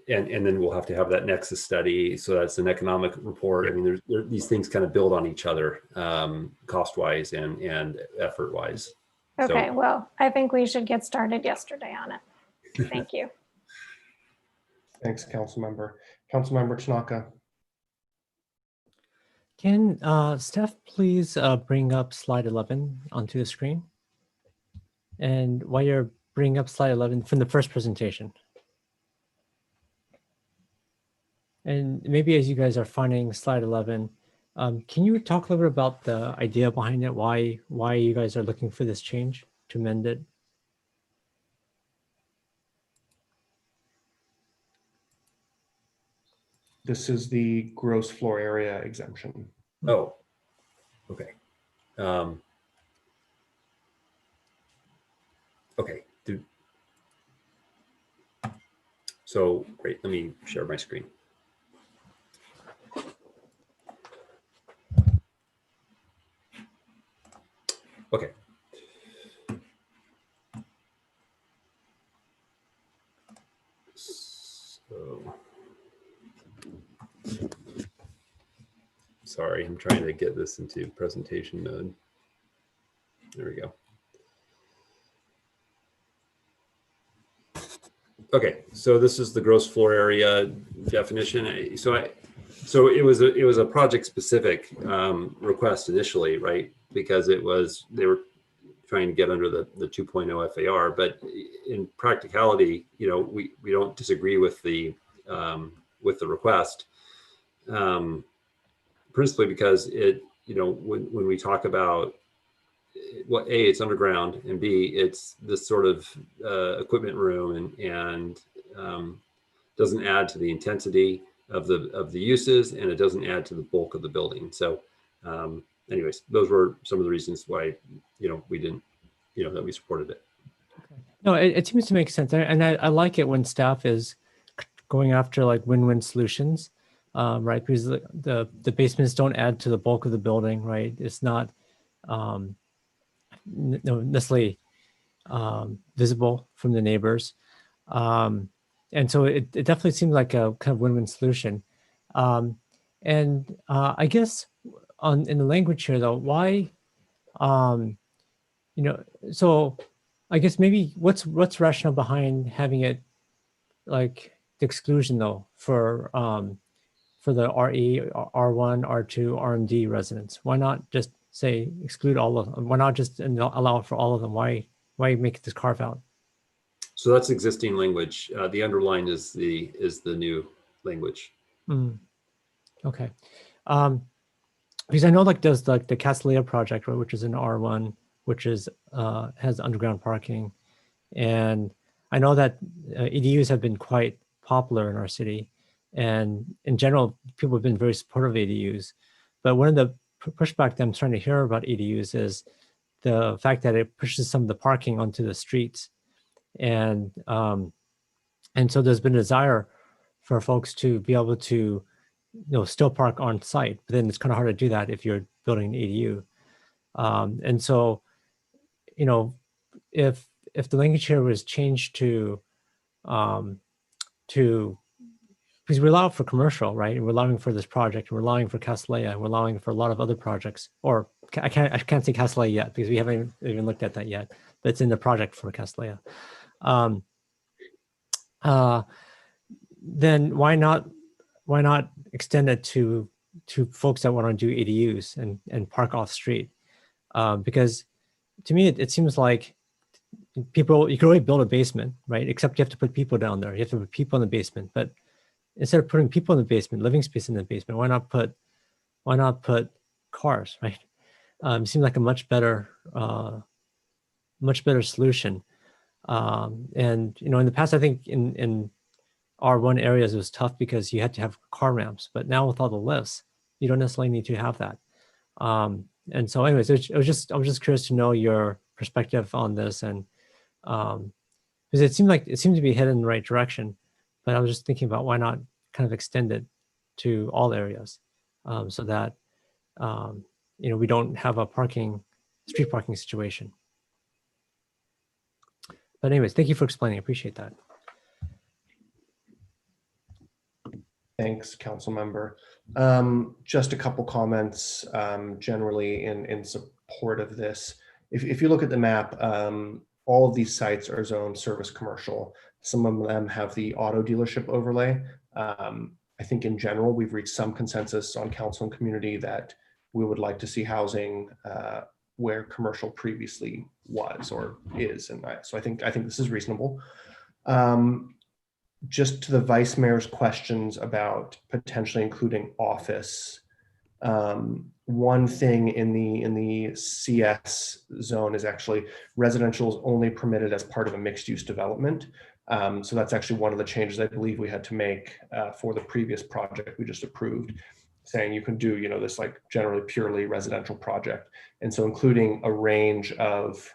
And then we'll have to have that nexus study. So that's an economic report. I mean, these things kind of build on each other, cost-wise and effort-wise. Okay, well, I think we should get started yesterday on it. Thank you. Thanks, Councilmember. Councilmember Tanaka. Can staff please bring up slide 11 onto the screen? And while you're bringing up slide 11 from the first presentation. And maybe as you guys are finding slide 11, can you talk a little bit about the idea behind it? Why you guys are looking for this change to amend it? This is the gross floor area exemption. Oh, okay. Okay. So great. Let me share my screen. Okay. So, sorry, I'm trying to get this into presentation mode. There we go. Okay, so this is the gross floor area definition. So it was a project specific request initially, right? Because they were trying to get under the 2.0 FAR, but in practicality, we don't disagree with the request, principally because when we talk about well, A, it's underground, and B, it's this sort of equipment room and doesn't add to the intensity of the uses, and it doesn't add to the bulk of the building. So anyways, those were some of the reasons why, we didn't, that we supported it. No, it seems to make sense. And I like it when staff is going after like win-win solutions, right? Because the basements don't add to the bulk of the building, right? It's not necessarily visible from the neighbors. And so it definitely seems like a kind of win-win solution. I guess in the language here though, why, so I guess maybe what's rationale behind having it like the exclusion though for the RE, R1, R2, RMD residents? Why not just say exclude all of them? Why not just allow for all of them? Why make this carve out? So that's existing language. The underline is the new language. Okay. Because I know like there's like the Castellia project, right, which is an R1, which is has underground parking. And I know that EDUs have been quite popular in our city. And in general, people have been very supportive of EDUs. But one of the pushback that I'm starting to hear about EDUs is the fact that it pushes some of the parking onto the streets. And so there's been a desire for folks to be able to still park on site, but then it's kind of hard to do that if you're building an ADU. And so, if the language here was changed to because we're allowing for commercial, right? And we're allowing for this project, and we're allowing for Castellia, and we're allowing for a lot of other projects. Or I can't say Castellia yet because we haven't even looked at that yet. But it's in the project for Castellia. Then why not extend it to folks that want to do ADUs and park off street? Because to me, it seems like you could already build a basement, right? Except you have to put people down there. You have to put people in the basement. But instead of putting people in the basement, living space in the basement, why not put cars, right? It seems like a much better solution. And in the past, I think in R1 areas, it was tough because you had to have car ramps, but now with all the lifts, you don't necessarily need to have that. And so anyways, I was just curious to know your perspective on this, and because it seemed to be headed in the right direction, but I was just thinking about why not kind of extend it to all areas, so that we don't have a street parking situation. But anyways, thank you for explaining. I appreciate that. Thanks, council member. Just a couple comments generally in support of this. If you look at the map, all of these sites are zoned service commercial. Some of them have the auto dealership overlay. I think in general, we've reached some consensus on council and community that we would like to see housing where commercial previously was or is. And so I think this is reasonable. Just to the vice mayor's questions about potentially including office. One thing in the CS zone is actually residential is only permitted as part of a mixed use development. So that's actually one of the changes I believe we had to make for the previous project we just approved, saying you can do, this like generally purely residential project. And so including a range of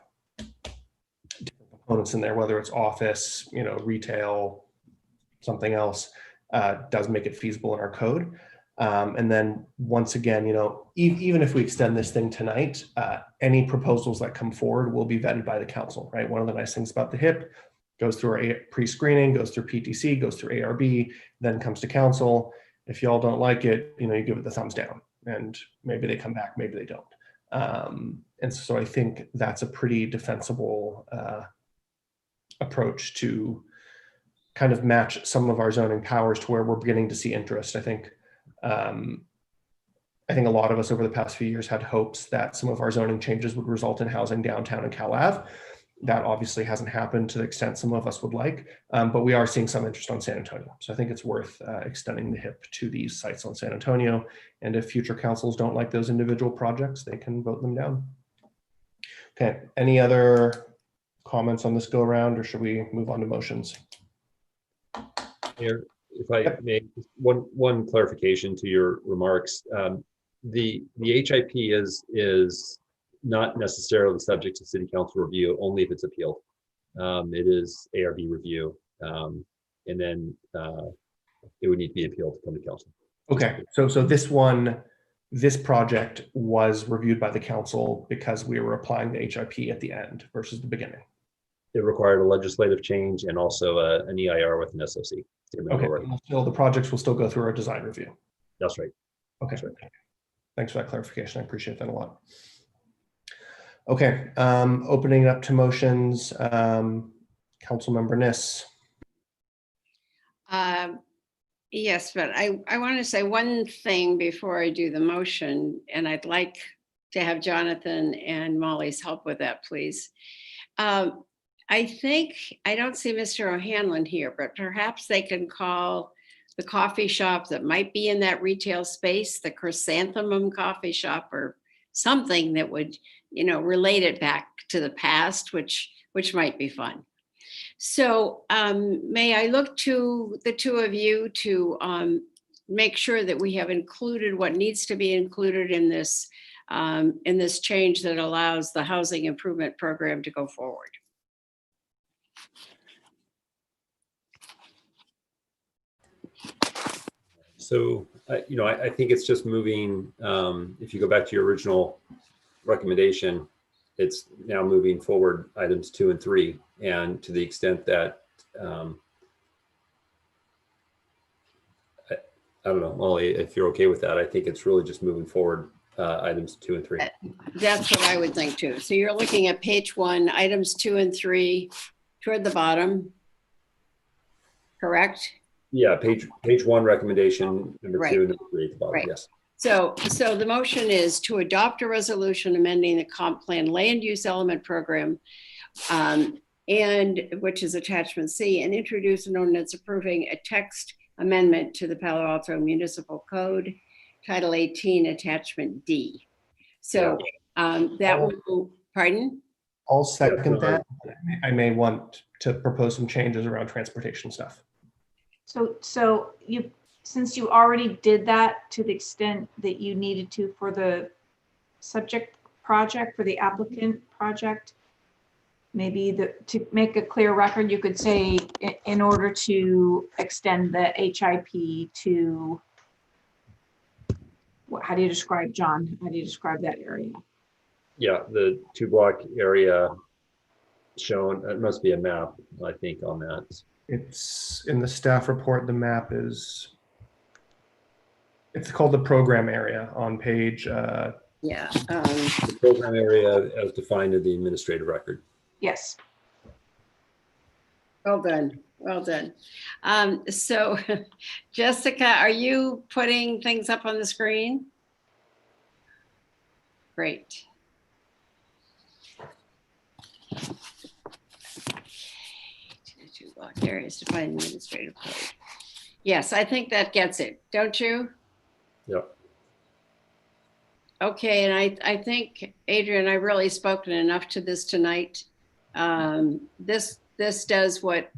different components in there, whether it's office, retail, something else, does make it feasible in our code. And then once again, even if we extend this thing tonight, any proposals that come forward will be vetted by the council, right? One of the nice things about the HIP goes through our pre-screening, goes through PTC, goes through ARB, then comes to council. If y'all don't like it, you give it the thumbs down, and maybe they come back, maybe they don't. And so I think that's a pretty defensible approach to kind of match some of our zoning powers to where we're beginning to see interest. I think a lot of us over the past few years had hopes that some of our zoning changes would result in housing downtown in Cal Ave. That obviously hasn't happened to the extent some of us would like, but we are seeing some interest on San Antonio. So I think it's worth extending the HIP to these sites on San Antonio. And if future councils don't like those individual projects, they can vote them down. Okay, any other comments on this go around, or should we move on to motions? Mayor, if I may, one clarification to your remarks. The HIP is not necessarily subject to city council review, only if it's appealed. It is ARB review, and then it would need to be appealed to come to council. Okay, so this project was reviewed by the council because we were applying the HIP at the end versus the beginning. It required a legislative change and also an EIR with an SOC. Okay, still the projects will still go through our design review. That's right. Okay, that's right. Thanks for that clarification. I appreciate that a lot. Okay, opening it up to motions. Councilmember Niss. Yes, but I want to say one thing before I do the motion, and I'd like to have Jonathan and Molly's help with that, please. I think, I don't see Mr. O'Hanlon here, but perhaps they can call the coffee shop that might be in that retail space, the Chrysanthemum Coffee Shop, or something that would, relate it back to the past, which might be fun. So may I look to the two of you to make sure that we have included what needs to be included in this change that allows the housing improvement program to go forward? So, I think it's just moving, if you go back to your original recommendation, it's now moving forward items 2 and 3. And to the extent that, I don't know, Molly, if you're okay with that, I think it's really just moving forward items 2 and 3. That's what I would think too. So you're looking at page 1, items 2 and 3 toward the bottom, correct? Yeah, page 1 recommendation, number Right. 2 and number 3 at the bottom, Right. yes. So the motion is to adopt a resolution amending the comp plan land use element program, and which is attachment C, and introduce an ordinance approving a text amendment to the Palo Alto Municipal Code, Title 18, attachment D. So that will, pardon? I'll second that. I may want to propose some changes around transportation stuff. So since you already did that to the extent that you needed to for the subject project, for the applicant project, maybe to make a clear record, you could say in order to extend the HIP to, how do you describe, John? How do you describe that area? Yeah, the 2-block area shown, it must be a map, I think, on that. It's in the staff report. The map is, it's called the program area on page. The program area as defined in the administrative record. Yes. Well done. Well done. So Jessica, are you putting things up on the screen? Great. Block areas defined in administrative code. Yes, I think that gets it, don't you? Yep. Okay, and I think, Adrian, I've really spoken enough to this tonight. This does what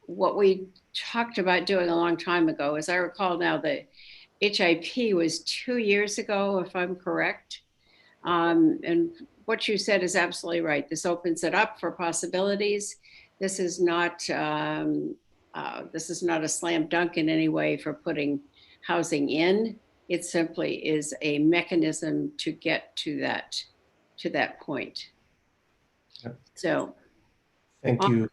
we talked about doing a long time ago. As I recall now, the HIP was 2 years ago, if I'm correct. And what you said is absolutely right. This opens it up for possibilities. This is not a slam dunk in any way for putting housing in. It simply is a mechanism to get to that point. Yep. So Thank you,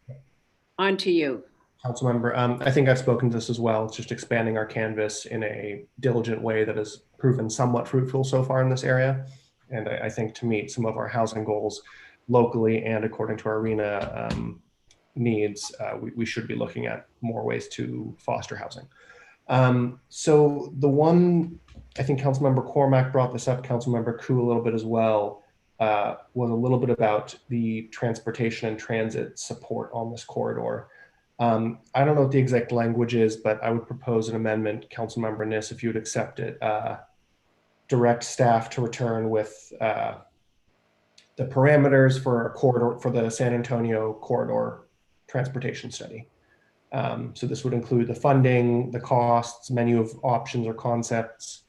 on to you. Councilmember. I think I've spoken to this as well. It's just expanding our canvas in a diligent way that has proven somewhat fruitful so far in this area. And I think to meet some of our housing goals locally and according to our arena needs, we should be looking at more ways to foster housing. So the one, I think Councilmember Cormack brought this up, Councilmember Koo a little bit as well, was a little bit about the transportation and transit support on this corridor. I don't know what the exact language is, but I would propose an amendment, Councilmember Niss, if you would accept it, direct staff to return with the parameters for a corridor, for the San Antonio corridor transportation study. So this would include the funding, the costs, menu of options or concepts,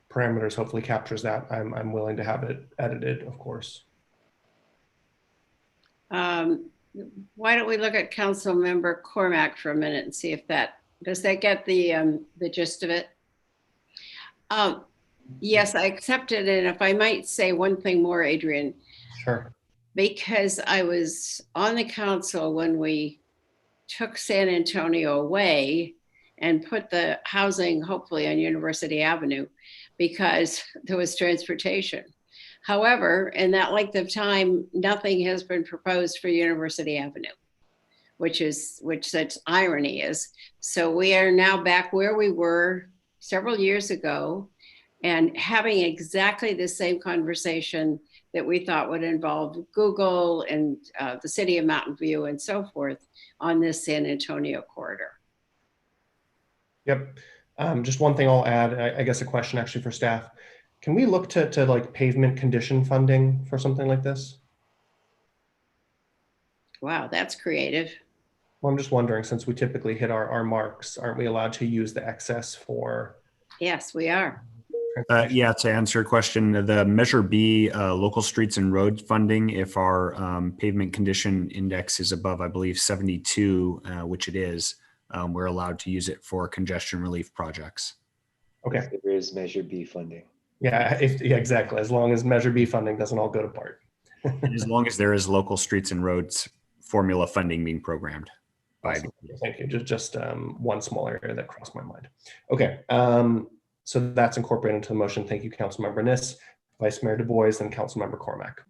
parameters hopefully captures that. I'm willing to have it edited, of course. Why don't we look at Council Member Cormack for a minute and see if does that get the gist of it? Yes, I accept it. And if I might say one thing more, Adrian. Sure. Because I was on the council when we took San Antonio away and put the housing hopefully on University Avenue because there was transportation. However, in that length of time, nothing has been proposed for University Avenue, which such irony is. So we are now back where we were several years ago and having exactly the same conversation that we thought would involve Google and the city of Mountain View and so forth on this San Antonio corridor. Yep. Just one thing I'll add, I guess a question actually for staff. Can we look to like pavement condition funding for something like this? Wow, that's creative. Well, I'm just wondering, since we typically hit our marks, aren't we allowed to use the excess for? Yes, we are. Yeah, to answer your question, the Measure B local streets and roads funding, if our pavement condition index is above, I believe, 72, which it is, we're allowed to use it for congestion relief projects. Okay. There is Measure B funding. Yeah, yeah, exactly. As long as Measure B funding doesn't all go to part. As long as there is local streets and roads formula funding being programmed. Awesome. Thank you. Just one small area that crossed my mind. Okay. So that's incorporated into the motion. Thank you, Councilmember Niss, Vice Mayor Du Bois, and Councilmember Cormack.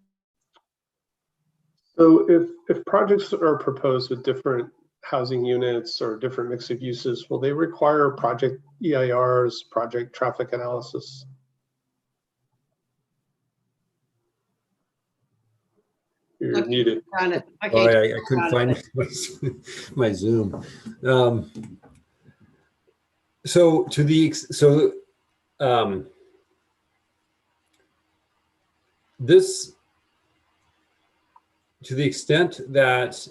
So if projects are proposed with different housing units or different mix of uses, will they require project EIRs, project traffic analysis? You're muted. Okay. Oh, I couldn't find my Zoom. To the extent that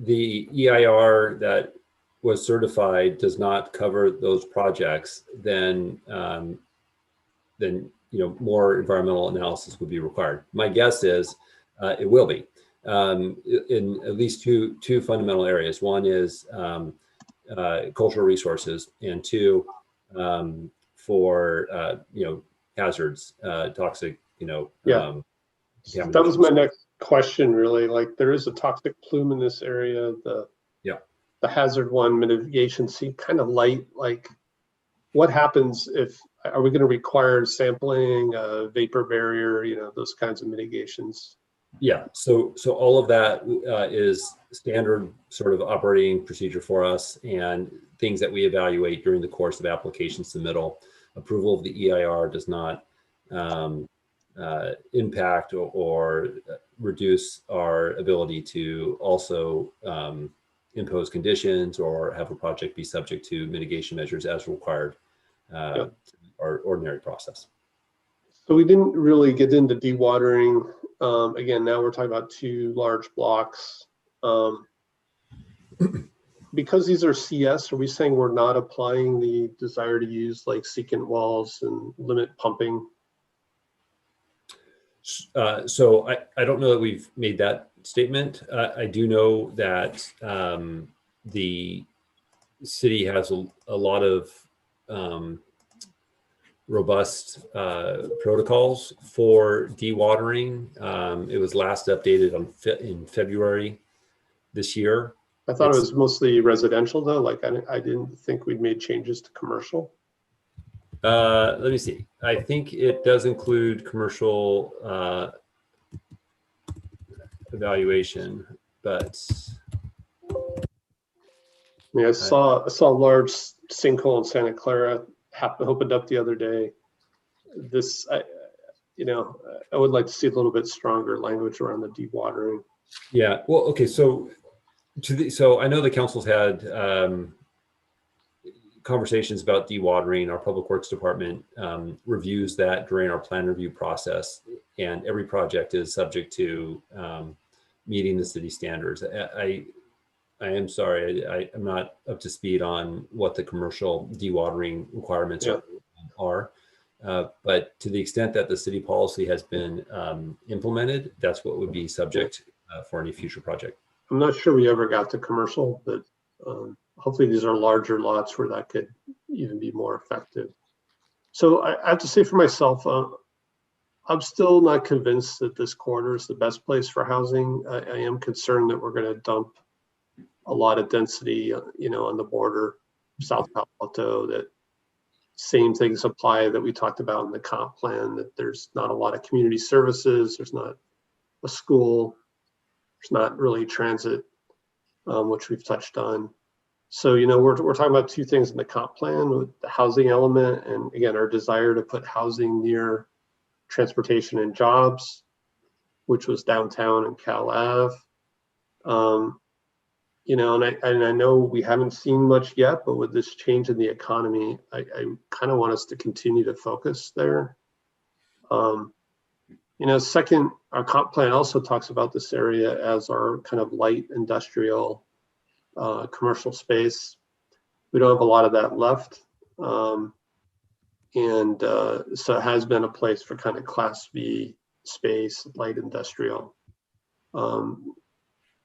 the EIR that was certified does not cover those projects, then more environmental analysis would be required. My guess is it will be in at least two fundamental areas. One is cultural resources, and two for hazards, toxic. Yeah, that was my next question. Really, like there is a toxic plume in this area. The hazard one mitigation seemed kind of light. Like, what happens if? Are we going to require sampling, vapor barrier, those kinds of mitigations? Yeah, so all of that is standard sort of operating procedure for us and things that we evaluate during the course of application submittal. Approval of the EIR does not impact or reduce our ability to also impose conditions or have a project be subject to mitigation measures as required. Our ordinary process. So we didn't really get into dewatering. Again, now we're talking about 2 large blocks. Because these are CS, are we saying we're not applying the desire to use like secant walls and limit pumping? So I don't know that we've made that statement. I do know that the city has a lot of robust protocols for dewatering. It was last updated in February this year. I thought it was mostly residential though. Like I didn't think we'd made changes to commercial. Let me see. I think it does include commercial evaluation, but I mean, I saw a large sinkhole in Santa Clara opened up the other day. This, you know, I would like to see a little bit stronger language around the dewatering. yeah. Well, okay. So so I know the council's had conversations about dewatering. Our public works department reviews that during our plan review process, and every project is subject to meeting the city standards. I am sorry, I'm not up to speed on what the commercial dewatering requirements are. But to the extent that the city policy has been implemented, that's what would be subject for any future project. I'm not sure we ever got to commercial, but hopefully these are larger lots where that could even be more effective. So I have to say for myself, I'm still not convinced that this corridor is the best place for housing. I am concerned that we're going to dump a lot of density, you know, on the border, South Palo Alto, that same things apply that we talked about in the comp plan, that there's not a lot of community services, there's not a school, there's not really transit, which we've touched on. So, you know, we're talking about two things in the comp plan with the housing element and again, our desire to put housing near transportation and jobs, which was downtown and Cal Ave. You know, and I know we haven't seen much yet, but with this change in the economy, I kind of want us to continue to focus there. You know, second, our comp plan also talks about this area as our kind of light industrial commercial space. We don't have a lot of that left. So it has been a place for kind of class B space, light industrial.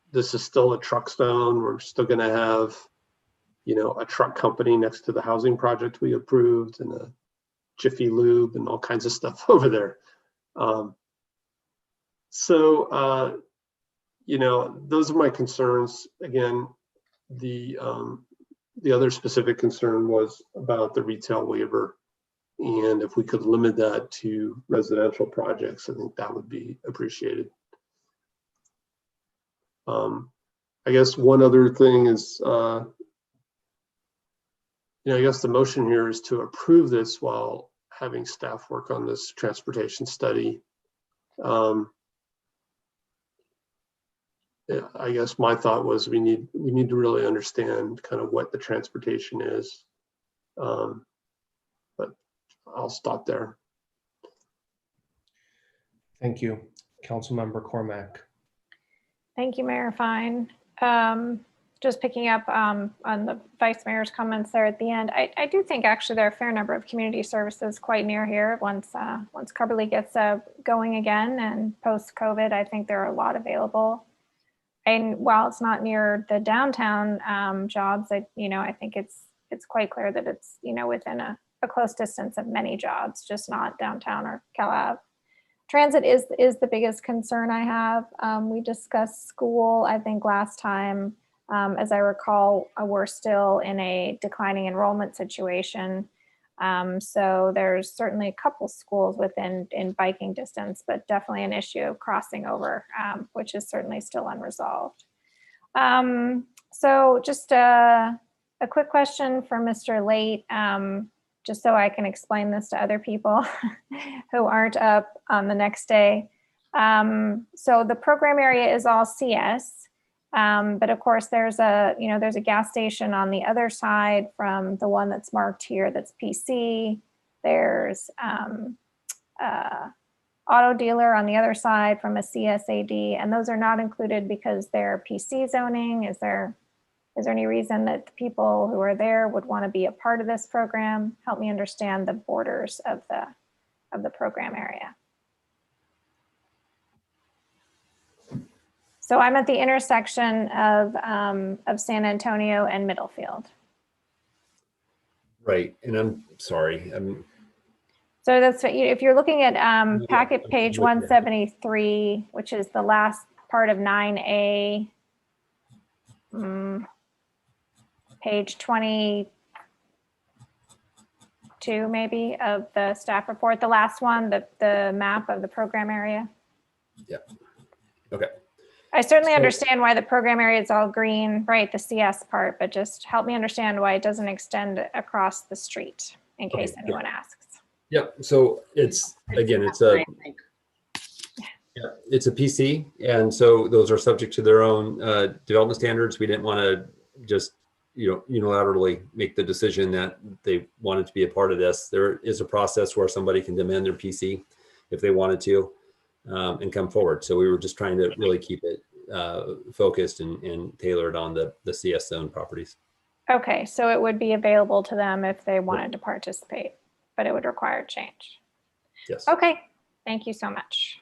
This is still a truck zone. We're still going to have, you know, a truck company next to the housing project we approved and a Jiffy Lube and all kinds of stuff over there. You know, those are my concerns. Again, the other specific concern was about the retail waiver. And if we could limit that to residential projects, I think that would be appreciated. I guess one other thing is, you know, I guess the motion here is to approve this while having staff work on this transportation study. Yeah, I guess my thought was we need to really understand kind of what the transportation is. But I'll stop there. Thank you. Councilmember Cormack. Thank you, Mayor Fine. Just picking up on the Vice Mayor's comments there at the end, I do think actually there are a fair number of community services quite near here. Once Carberly gets going again and post-COVID, I think there are a lot available. And while it's not near the downtown jobs, I think it's quite clear that it's, you know, within a close distance of many jobs, just not downtown or Cal Ave. Transit is the biggest concern I have. We discussed school, I think last time, as I recall, we're still in a declining enrollment situation. So there's certainly a couple schools in biking distance, but definitely an issue of crossing over, which is certainly still unresolved. So just a quick question for Mr. Late, just so I can explain this to other people who aren't up on the next day. So the program area is all CS, but of course there's a gas station on the other side from the one that's marked here that's PC. There's auto dealer on the other side from a CSAD, and those are not included because they're PC zoning. Is there any reason that the people who are there would want to be a part of this program? Help me understand the borders of the program area. So I'm at the intersection of San Antonio and Middlefield. Right. And I'm sorry. So that's what if you're looking at packet page with you. 173, which is the last part of 9A, page 22 maybe of the staff report, the last one, the map of the program area. Yeah. Okay. I certainly So- understand why the program area is all green, right, the CS part, but just help me understand why it doesn't extend across the street in case Okay, anyone asks. Yep. So it's a PC, and so those are subject to their own development standards. We didn't want to just unilaterally make the decision that they wanted to be a part of this. There is a process where somebody can demand their PC if they wanted to and come forward. So we were just trying to really keep it focused and tailored on the CS zone properties. Okay, so it would be available to them if they wanted to participate, but it would require change. Yes. Okay, thank you so much.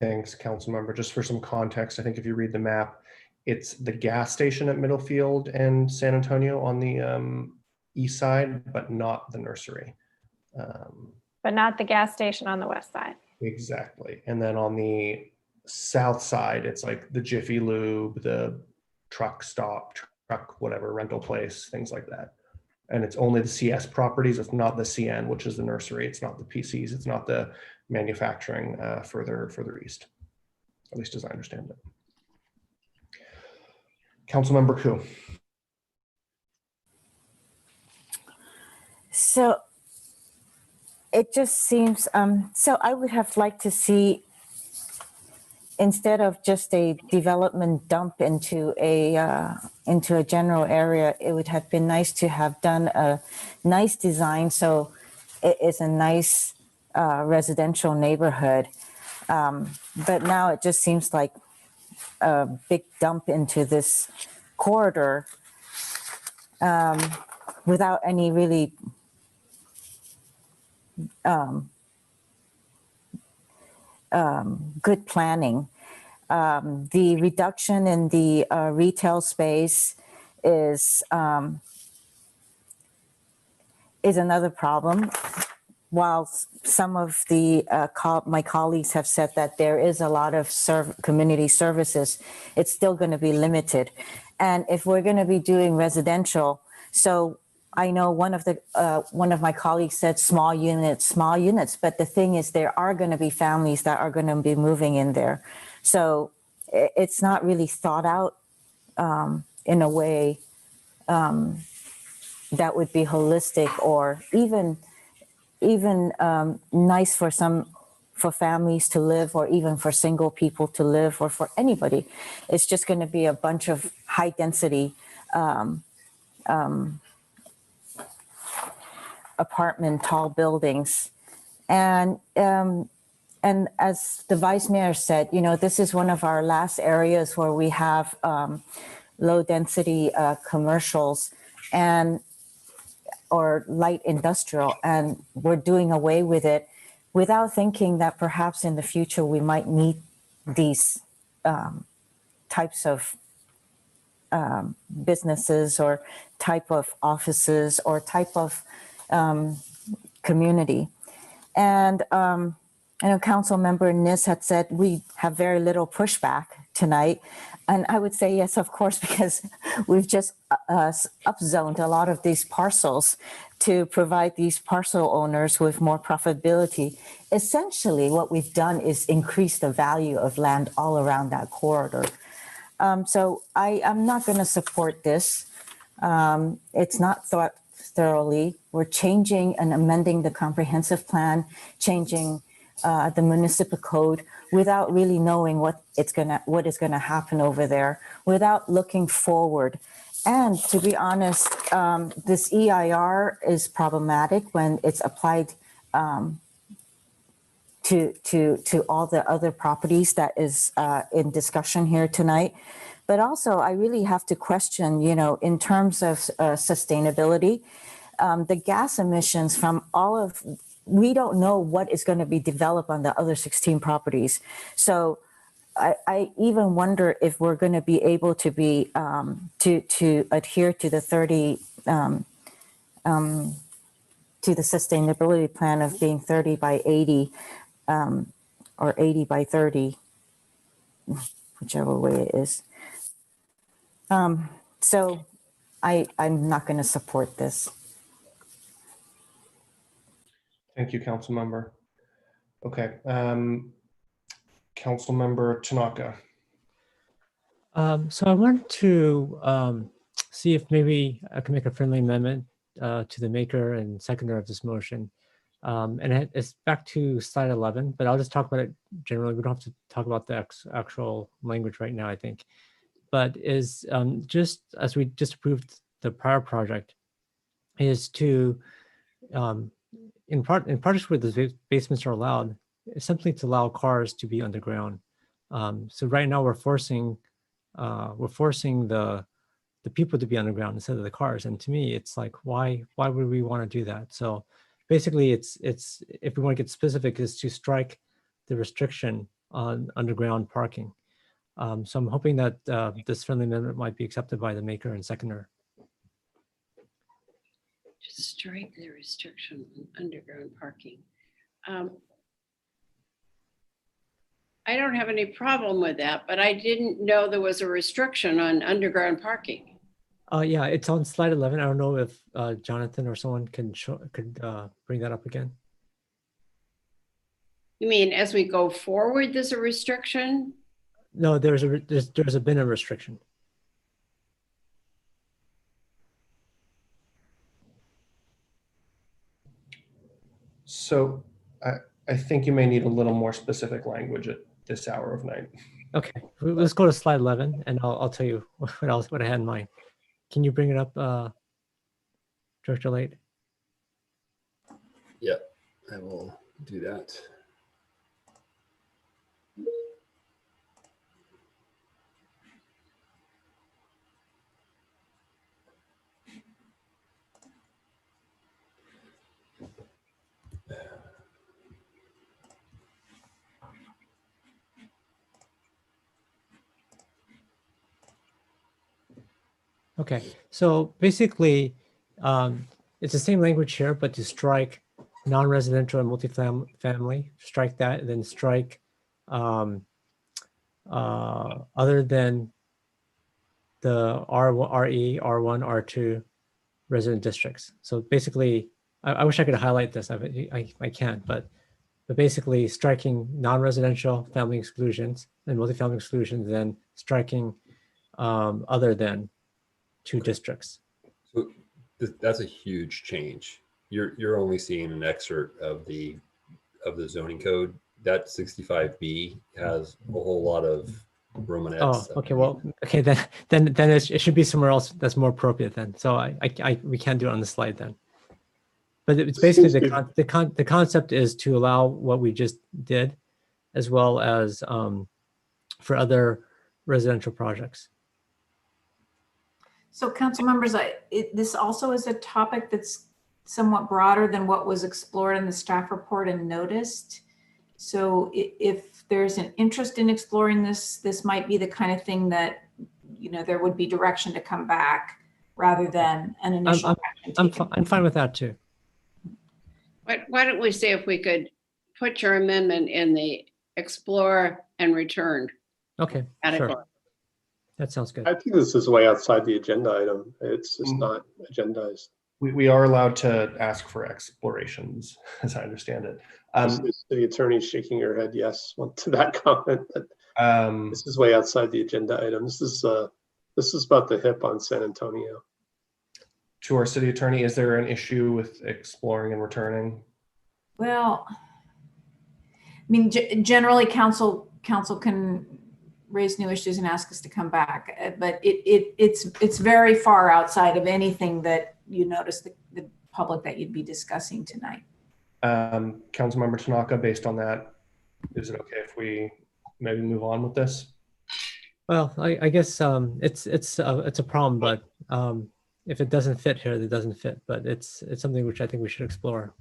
Thanks, council member. Just for some context, I think if you read the map, it's the gas station at Middlefield and San Antonio on the east side, but not the nursery. But not the gas station on the west side. Exactly. And then on the south side, it's like the Jiffy Lube, the truck stop, truck, whatever, rental place, things like that. And it's only the CS properties. It's not the CN, which is the nursery. It's not the PCs. It's not the manufacturing further east, at least as I understand it. Councilmember Koo. So it just seems, so I would have liked to see, instead of just a development dump into a general area, it would have been nice to have done a nice design so it is a nice residential neighborhood. But now it just seems like a big dump into this corridor without any really good planning. The reduction in the retail space is another problem. While some of the my colleagues have said that there is a lot of community services, it's still going to be limited. And if we're going to be doing residential, so I know one of my colleagues said small units, but the thing is there are going to be families that are going to be moving in there. So it's not really thought out in a way that would be holistic or even nice for families to live, or even for single people to live, or for anybody. It's just going to be a bunch of high density apartment tall buildings. And as the vice mayor said, this is one of our last areas where we have low density commercials or light industrial, and we're doing away with it without thinking that perhaps in the future we might need these types of businesses or type of offices or type of community. And I know Council Member Nis had said we have very little pushback tonight. And I would say yes, of course, because we've just upzoned a lot of these parcels to provide these parcel owners with more profitability. Essentially, what we've done is increase the value of land all around that corridor. So I'm not going to support this. It's not thought thoroughly. We're changing and amending the comprehensive plan, changing the municipal code without really knowing what is going to happen over there, without looking forward. And to be honest, this EIR is problematic when it's applied to all the other properties that is in discussion here tonight. But also, I really have to question, in terms of sustainability, the gas emissions from we don't know what is going to be developed on the other 16 properties. So I even wonder if we're going to be able to be to adhere to the 30 to the sustainability plan of being 30 by 80 or 80 by 30, whichever way it is. So I'm not going to support this. Thank you, council member. Okay, council member Tanaka. So I wanted to see if maybe I can make a friendly amendment to the maker and seconder of this motion. And it's back to slide 11, but I'll just talk about it generally. We don't have to talk about the actual language right now, I think. But is just as we just approved the prior project, is to in projects where the basements are allowed, simply to allow cars to be underground. So right now we're forcing the people to be underground instead of the cars. And to me, it's like, why would we want to do that? So basically it's if we want to get specific, is to strike the restriction on underground parking. So I'm hoping that this friendly amendment might be accepted by the maker and seconder. To strike the restriction on underground parking. I don't have any problem with that, but I didn't know there was a restriction on underground parking. Yeah, it's on slide 11. I don't know if Jonathan or someone could bring that up again. You mean as we go forward, there's a restriction? No, there's been a restriction. So I think you may need a little more specific language at this hour of night. Okay, let's go to slide 11 and I'll tell you what I had in mind. Can you bring it up, Director Late? Yeah, I will do that. Okay, so basically, it's the same language here, but to strike non-residential and multifamily, strike that, and then strike other than the RE, R1, R2 resident districts. So basically, I wish I could highlight this. I can't, but basically striking non-residential family exclusions and multifamily exclusions, then striking other than 2 districts. So that's a huge change. You're only seeing an excerpt of the zoning code. That 65B has a whole lot of Romanettes. Oh, okay. Well, okay, then it should be somewhere else that's more appropriate then. So we can't do it on the slide then. But it's basically the concept is to allow what we just did, as well as for other residential projects. So council members, this also is a topic that's somewhat broader than what was explored in the staff report and noticed. So if there's an interest in exploring this, this might be the kind of thing that, there would be direction to come back rather than an initial action. I'm fine with that too. Why don't we see if we could put your amendment in the explore and return Okay, category. sure. That sounds good. I think this is way outside the agenda item. It's just not agendized. We are allowed to ask for explorations, as I understand it. The attorney shaking her head yes to that comment. But this is way outside the agenda item. This is about the HIP on San Antonio. To our city attorney, is there an issue with exploring and returning? Well, I mean, generally council can raise new issues and ask us to come back, but it's very far outside of anything that you notice the public that you'd be discussing tonight. Councilmember Tanaka, based on that, is it okay if we maybe move on with this? Well, I guess it's a problem, but if it doesn't fit here, it doesn't fit. But it's something which I think we should explore.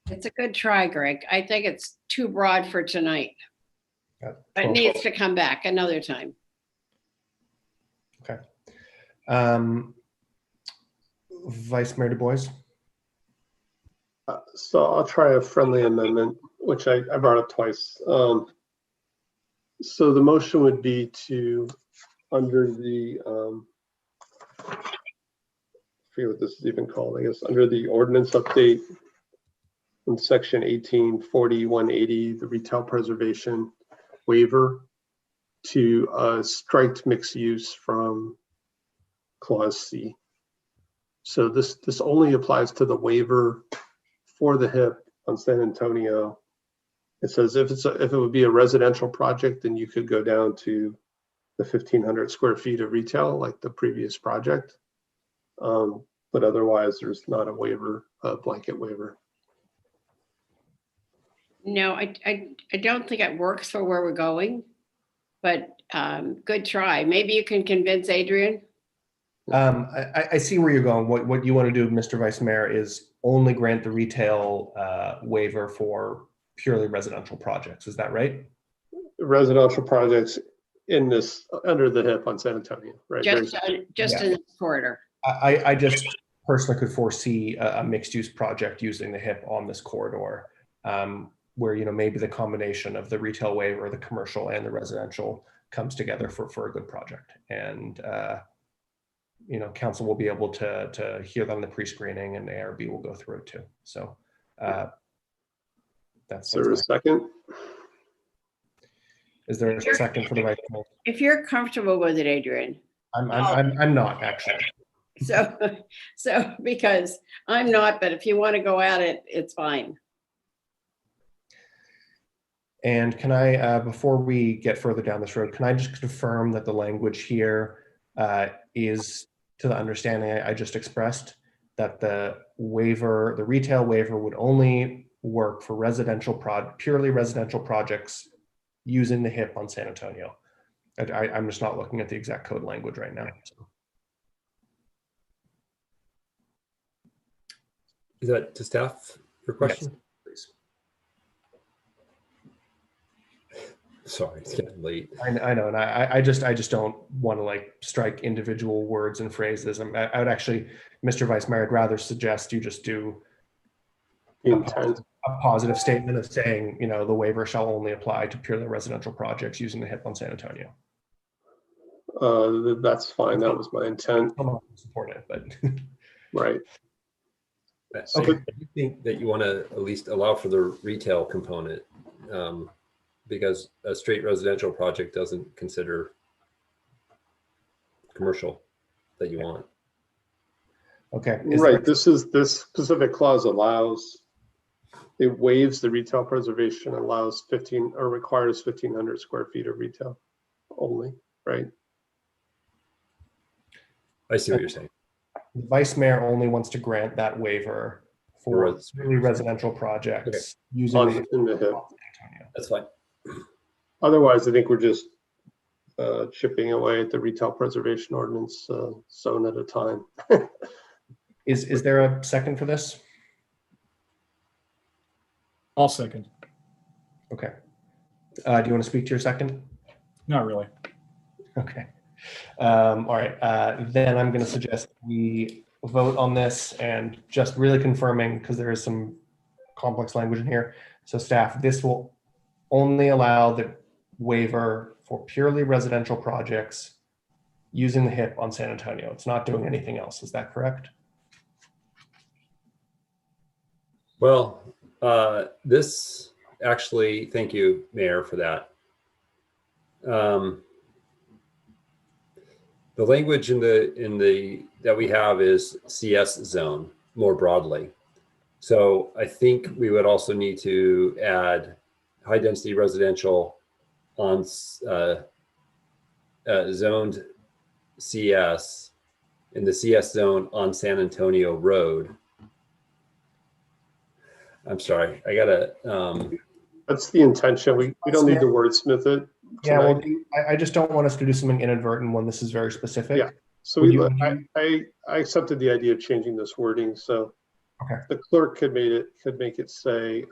It's a good try, Greg. I think it's too broad for tonight. Got It 12. needs to come back another time. Okay. Vice Mayor Du Bois. So I'll try a friendly amendment, which I brought up twice. So the motion would be to, under the, I forget what this is even called, I guess, under the ordinance update in section 1840-180, the retail preservation waiver, to strike mixed use from clause C. So this only applies to the waiver for the HIP on San Antonio. It says if it would be a residential project, then you could go down to the 1,500 square feet of retail like the previous project. But otherwise, there's not a waiver, a blanket waiver. No, I don't think it works for where we're going, but good try. Maybe you can convince Adrian. I see where you're going. What you want to do, Mr. Vice Mayor, is only grant the retail waiver for purely residential projects. Is that right? Residential projects in this, under the HIP on San Antonio, right? Just Yeah. in this corridor. I just personally could foresee a mixed use project using the HIP on this corridor, where, you know, maybe the combination of the retail waiver, the commercial and the residential comes together for a good project. And, you know, council will be able to hear that in the pre-screening, and ARB will go through it too. So that's Is there a second? Is there a second for the Vice Mayor? If you're comfortable with it, Adrian. I'm not actually. So because I'm not, but if you want to go at it, it's fine. And can I, before we get further down this road, can I just confirm that the language here is to the understanding I just expressed, that the waiver, the retail waiver, would only work for purely residential projects using the HIP on San Antonio? I'm just not looking at the exact code language right now. So. Is that to staff, your question? Yes, please. Sorry, it's getting late. I know, and I just don't want to like strike individual words and phrases. I would actually, Mr. Vice Mayor, I'd rather suggest you just do a positive statement of saying, you know, the waiver shall only apply to purely residential projects using the HIP on San Antonio. That's fine. That was my intent. I'm not supporting it, but right. I do think that you want to at least allow for the retail component, because a straight residential project doesn't consider commercial that you want. Okay. Right. This specific clause allows, it waives the retail preservation, allows 15 or requires 1,500 square feet of retail only, right? I see what you're saying. The Vice Mayor only wants to grant that waiver for really residential projects using in the HIP. That's fine. Otherwise, I think we're just chipping away at the retail preservation ordinance zone at a time. Is there a second for this? I'll second. Okay. Do you want to speak to your second? Not really. Okay. All right. Then I'm going to suggest we vote on this, and just really confirming, because there is some complex language in here. So staff, this will only allow the waiver for purely residential projects using the HIP on San Antonio. It's not doing anything else. Is that correct? Well, this actually, thank you, Mayor, for that. The language in the that we have is CS zone more broadly. So I think we would also need to add high density residential on zoned CS in the CS zone on San Antonio Road. I'm sorry, I gotta. That's the intention. We don't need to wordsmith it. Yeah, well, I just don't want us to do something inadvertent when this is very specific. Yeah. So I accepted the idea of changing this wording. So the clerk could make it say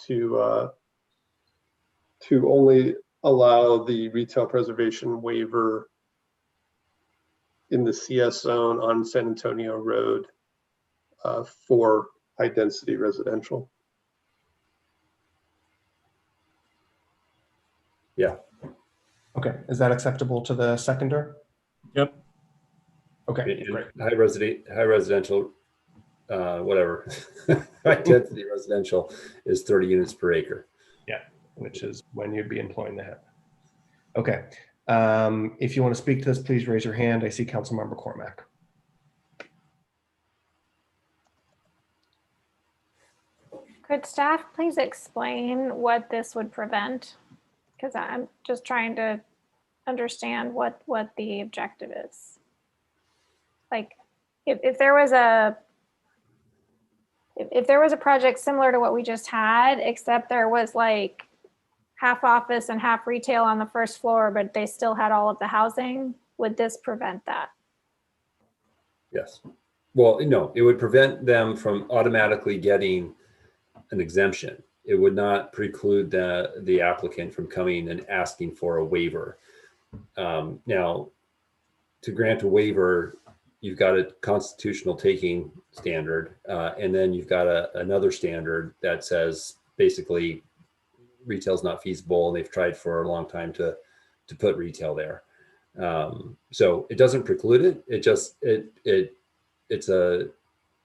to to only allow the retail preservation waiver in the CS zone on San Antonio Road for high density residential. Yeah. Okay, is that acceptable to the seconder? Yep. Okay, great. High residential, whatever, high density residential is 30 units per acre. Yeah, which is when you'd be employing the HIP. Okay, if you want to speak to this, please raise your hand. I see Councilmember Cormack. Could staff please explain what this would prevent? Because I'm just trying to understand what the objective is. Like, if there was a project similar to what we just had, except there was like half office and half retail on the first floor, but they still had all of the housing, would this prevent that? Yes. Well, no, it would prevent them from automatically getting an exemption. It would not preclude the applicant from coming and asking for a waiver. Now, to grant a waiver, you've got a constitutional taking standard, and then you've got another standard that says basically retail is not feasible, and they've tried for a long time to put retail there. So it doesn't preclude it. It just it's a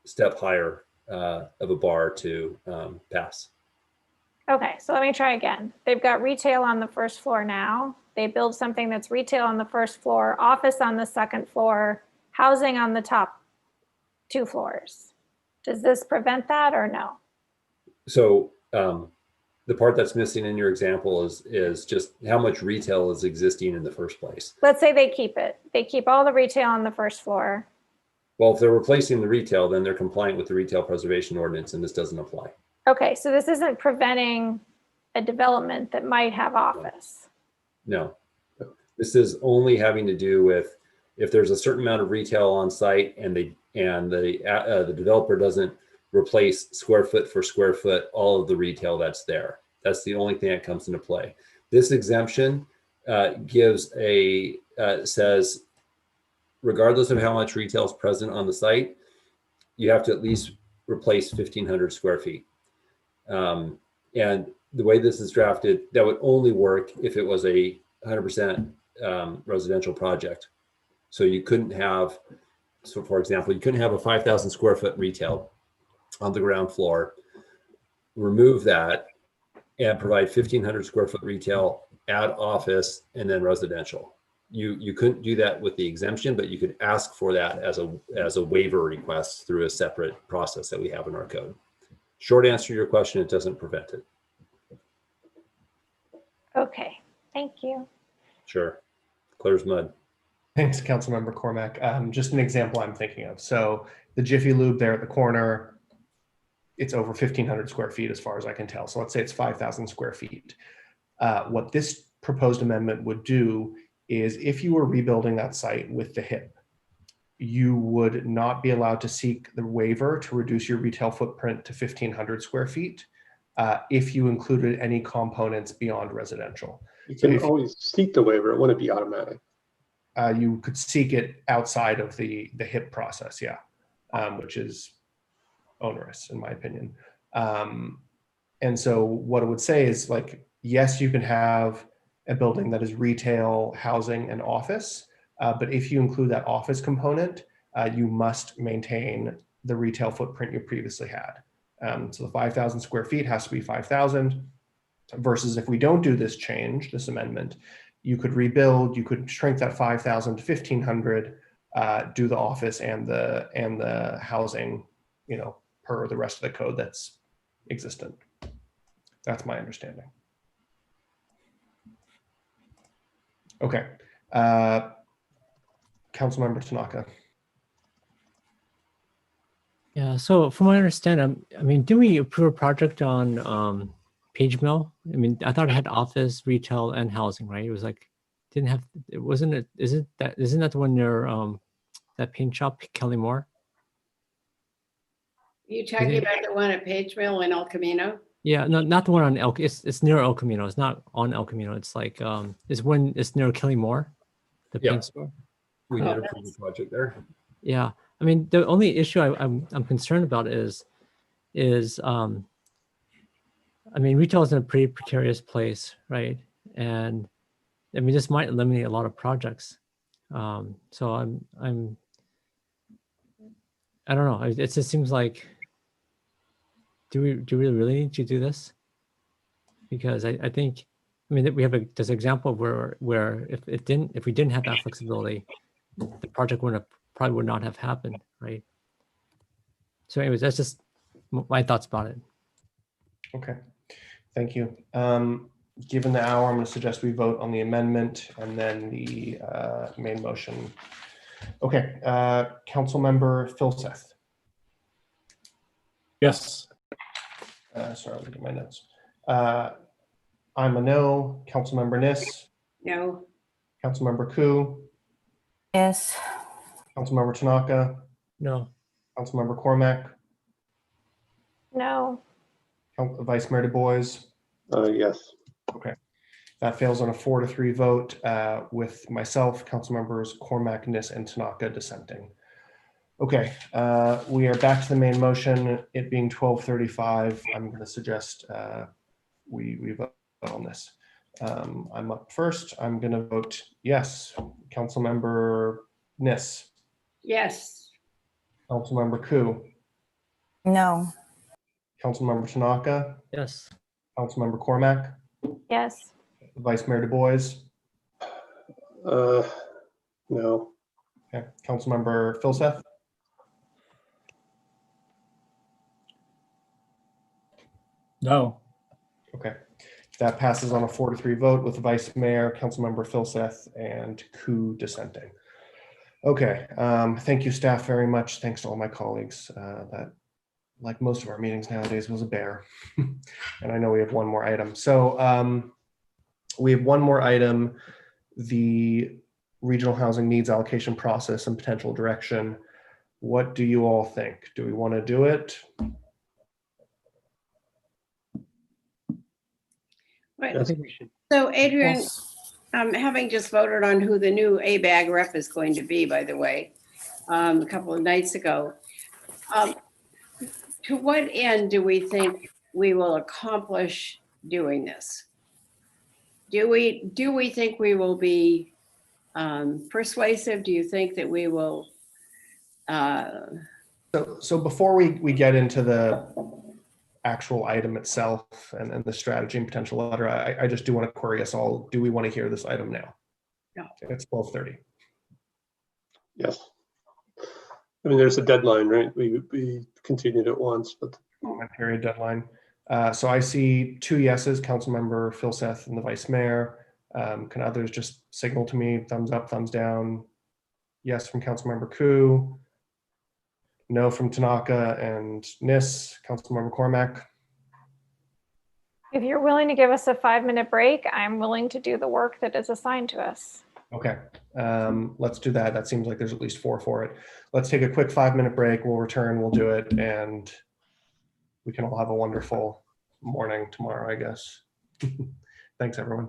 step higher of a bar to pass. Okay, so let me try again. They've got retail on the first floor now. They build something that's retail on the first floor, office on the second floor, housing on the top 2 floors. Does this prevent that or no? So the part that's missing in your example is just how much retail is existing in the first place. Let's say they keep it. They keep all the retail on the first floor. Well, if they're replacing the retail, then they're compliant with the retail preservation ordinance, and this doesn't apply. Okay, so this isn't preventing a development that might have office. No, this is only having to do with if there's a certain amount of retail on site and the developer doesn't replace square foot for square foot all of the retail that's there. That's the only thing that comes into play. This exemption says regardless of how much retail is present on the site, you have to at least replace 1,500 square feet. And the way this is drafted, that would only work if it was a 100% residential project. So you couldn't have, so for example, you couldn't have a 5,000 square foot retail on the ground floor, remove that and provide 1,500 square foot retail, add office, and then residential. You couldn't do that with the exemption, but you could ask for that as a waiver request through a separate process that we have in our code. Short answer to your question, it doesn't prevent it. Okay, thank you. Sure, clear as mud. Thanks, Councilmember Cormack. Just an example I'm thinking of. So the Jiffy Lube there at the corner, it's over 1,500 square feet as far as I can tell. So let's say it's 5,000 square feet. What this proposed amendment would do is if you were rebuilding that site with the HIP, you would not be allowed to seek the waiver to reduce your retail footprint to 1,500 square feet if you included any components beyond residential. You can always seek the waiver. It wouldn't be automatic. You could seek it outside of the HIP process, yeah, which is onerous in my opinion. And so what it would say is like, yes, you can have a building that is retail, housing, and office, but if you include that office component, you must maintain the retail footprint you previously had. So the 5,000 square feet has to be 5,000 versus if we don't do this change, this amendment, you could rebuild, you could shrink that 5,000 to 1,500, do the office and the housing, you know, per the rest of the code that's existent. That's my understanding. Okay. Councilmember Tanaka. Yeah, so from what I understand, I mean, didn't we approve a project on Page Mill? I mean, I thought it had office, retail, and housing, right? It was like, didn't have, it wasn't it, isn't that the one near that paint shop, Kelly Moore? You talking about the one at Page Mill in El Camino? Yeah, no, not the one on El. It's near El Camino. It's not on El Camino. It's like it's near Killimore, the Yeah. paint store. We did approve the project there. Yeah, I mean the only issue I'm concerned about is I mean retail is in a pretty precarious place, right? And I mean this might eliminate a lot of projects. So I don't know. It just seems like do we really need to do this? Because I think I mean we have this example where if we didn't have that flexibility, the project probably would not have happened, right? So anyways, that's just my thoughts about it. Okay, thank you. Given the hour, I'm going to suggest we vote on the amendment and then the main motion. Okay, Councilmember Philseth. Yes. Sorry, I'll look at my notes. I'm a no. Councilmember Niss. No. Councilmember Ku. Yes. Councilmember Tanaka. No. Councilmember Cormac. No. Vice Mayor Du Bois. Yes. Okay, that fails on a 4-3 vote with myself, Councilmembers Cormac, Niss, and Tanaka dissenting. Okay, we are back to the main motion. It being 12:35, I'm going to suggest we vote on this. I'm up first. I'm going to vote yes. Councilmember Niss. Yes. Councilmember Ku. No. Councilmember Tanaka. Yes. Councilmember Cormac. Yes. Vice Mayor Du Bois. No. Okay. Councilmember Philseth. No. Okay, that passes on a 4-3 vote with Vice Mayor, Councilmember Philseth, and Ku dissenting. Okay, thank you, staff, very much. Thanks to all my colleagues. That, like most of our meetings nowadays, was a bear. And I know we have one more item. So we have one more item, the regional housing needs allocation process and potential direction. What do you all think? Do we want to do it? Right. I think we should. So Adrian, Yes. having just voted on who the new ABAG rep is going to be, by the way, a couple of nights ago, to what end do we think we will accomplish doing this? Do we think we will be persuasive? Do you think that we will? So before we get into the actual item itself and the strategy and potential letter, I just do want to query us all. Do we want to hear this item now? No. It's 12:30. Yes. I mean, there's a deadline, right? We continued it once, but Comment period deadline. So I see 2 yeses, Councilmember Philseth and the Vice Mayor. Can others just signal to me, thumbs up, thumbs down? Yes from Councilmember Ku. No from Tanaka and Niss. Councilmember Cormac. If you're willing to give us a 5-minute break, I'm willing to do the work that is assigned to us. Okay, let's do that. That seems like there's at least 4 for it. Let's take a quick 5-minute break. We'll return, we'll do it, and we can all have a wonderful morning tomorrow, I guess. Thanks, everyone.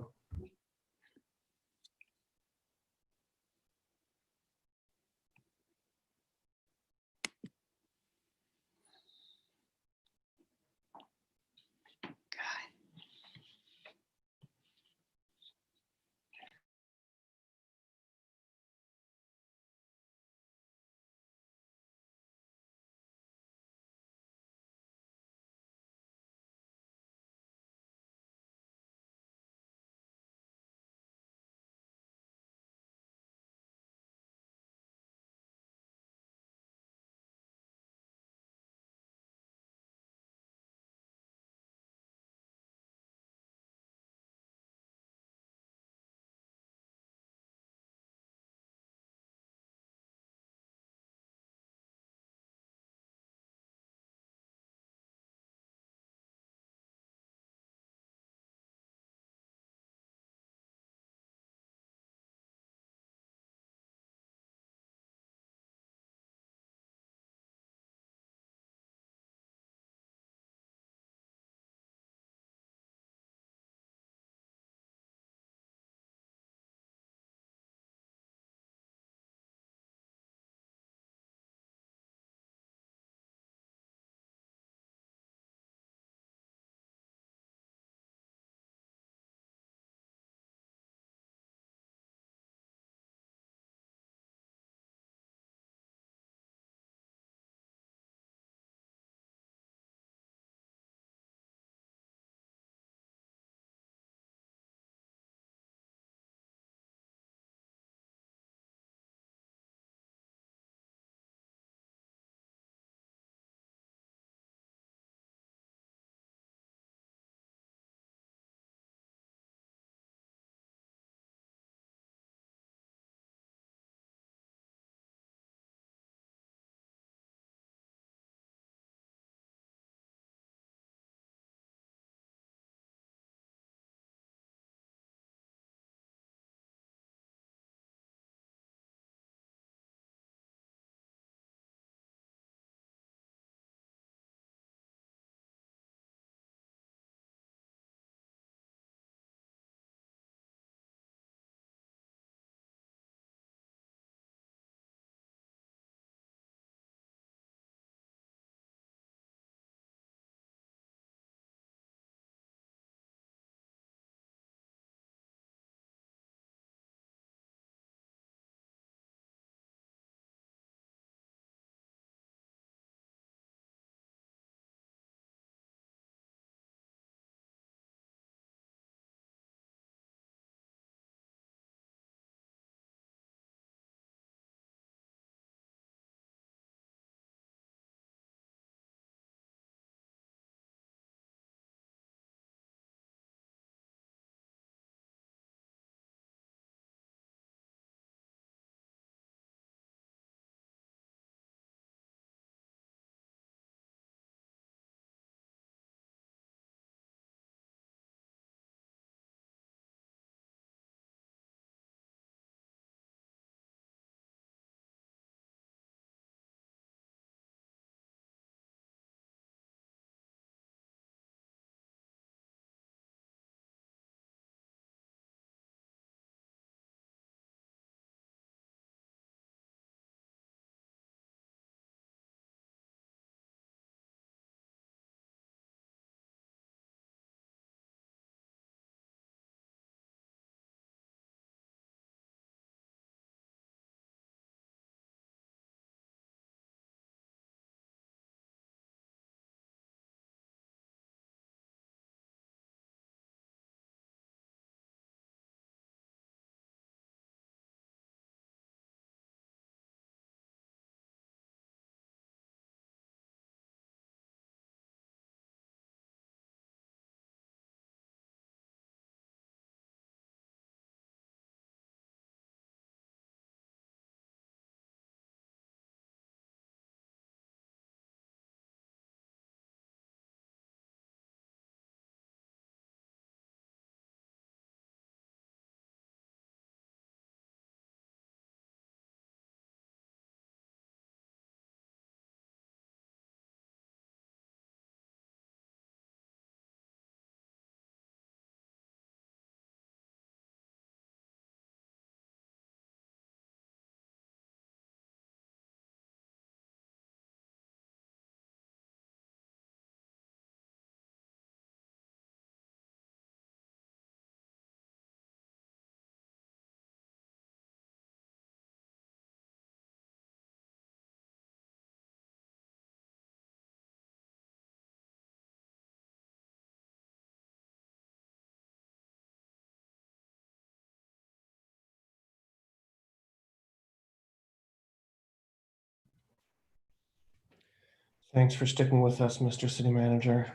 Thanks for sticking with us, Mr. City Manager.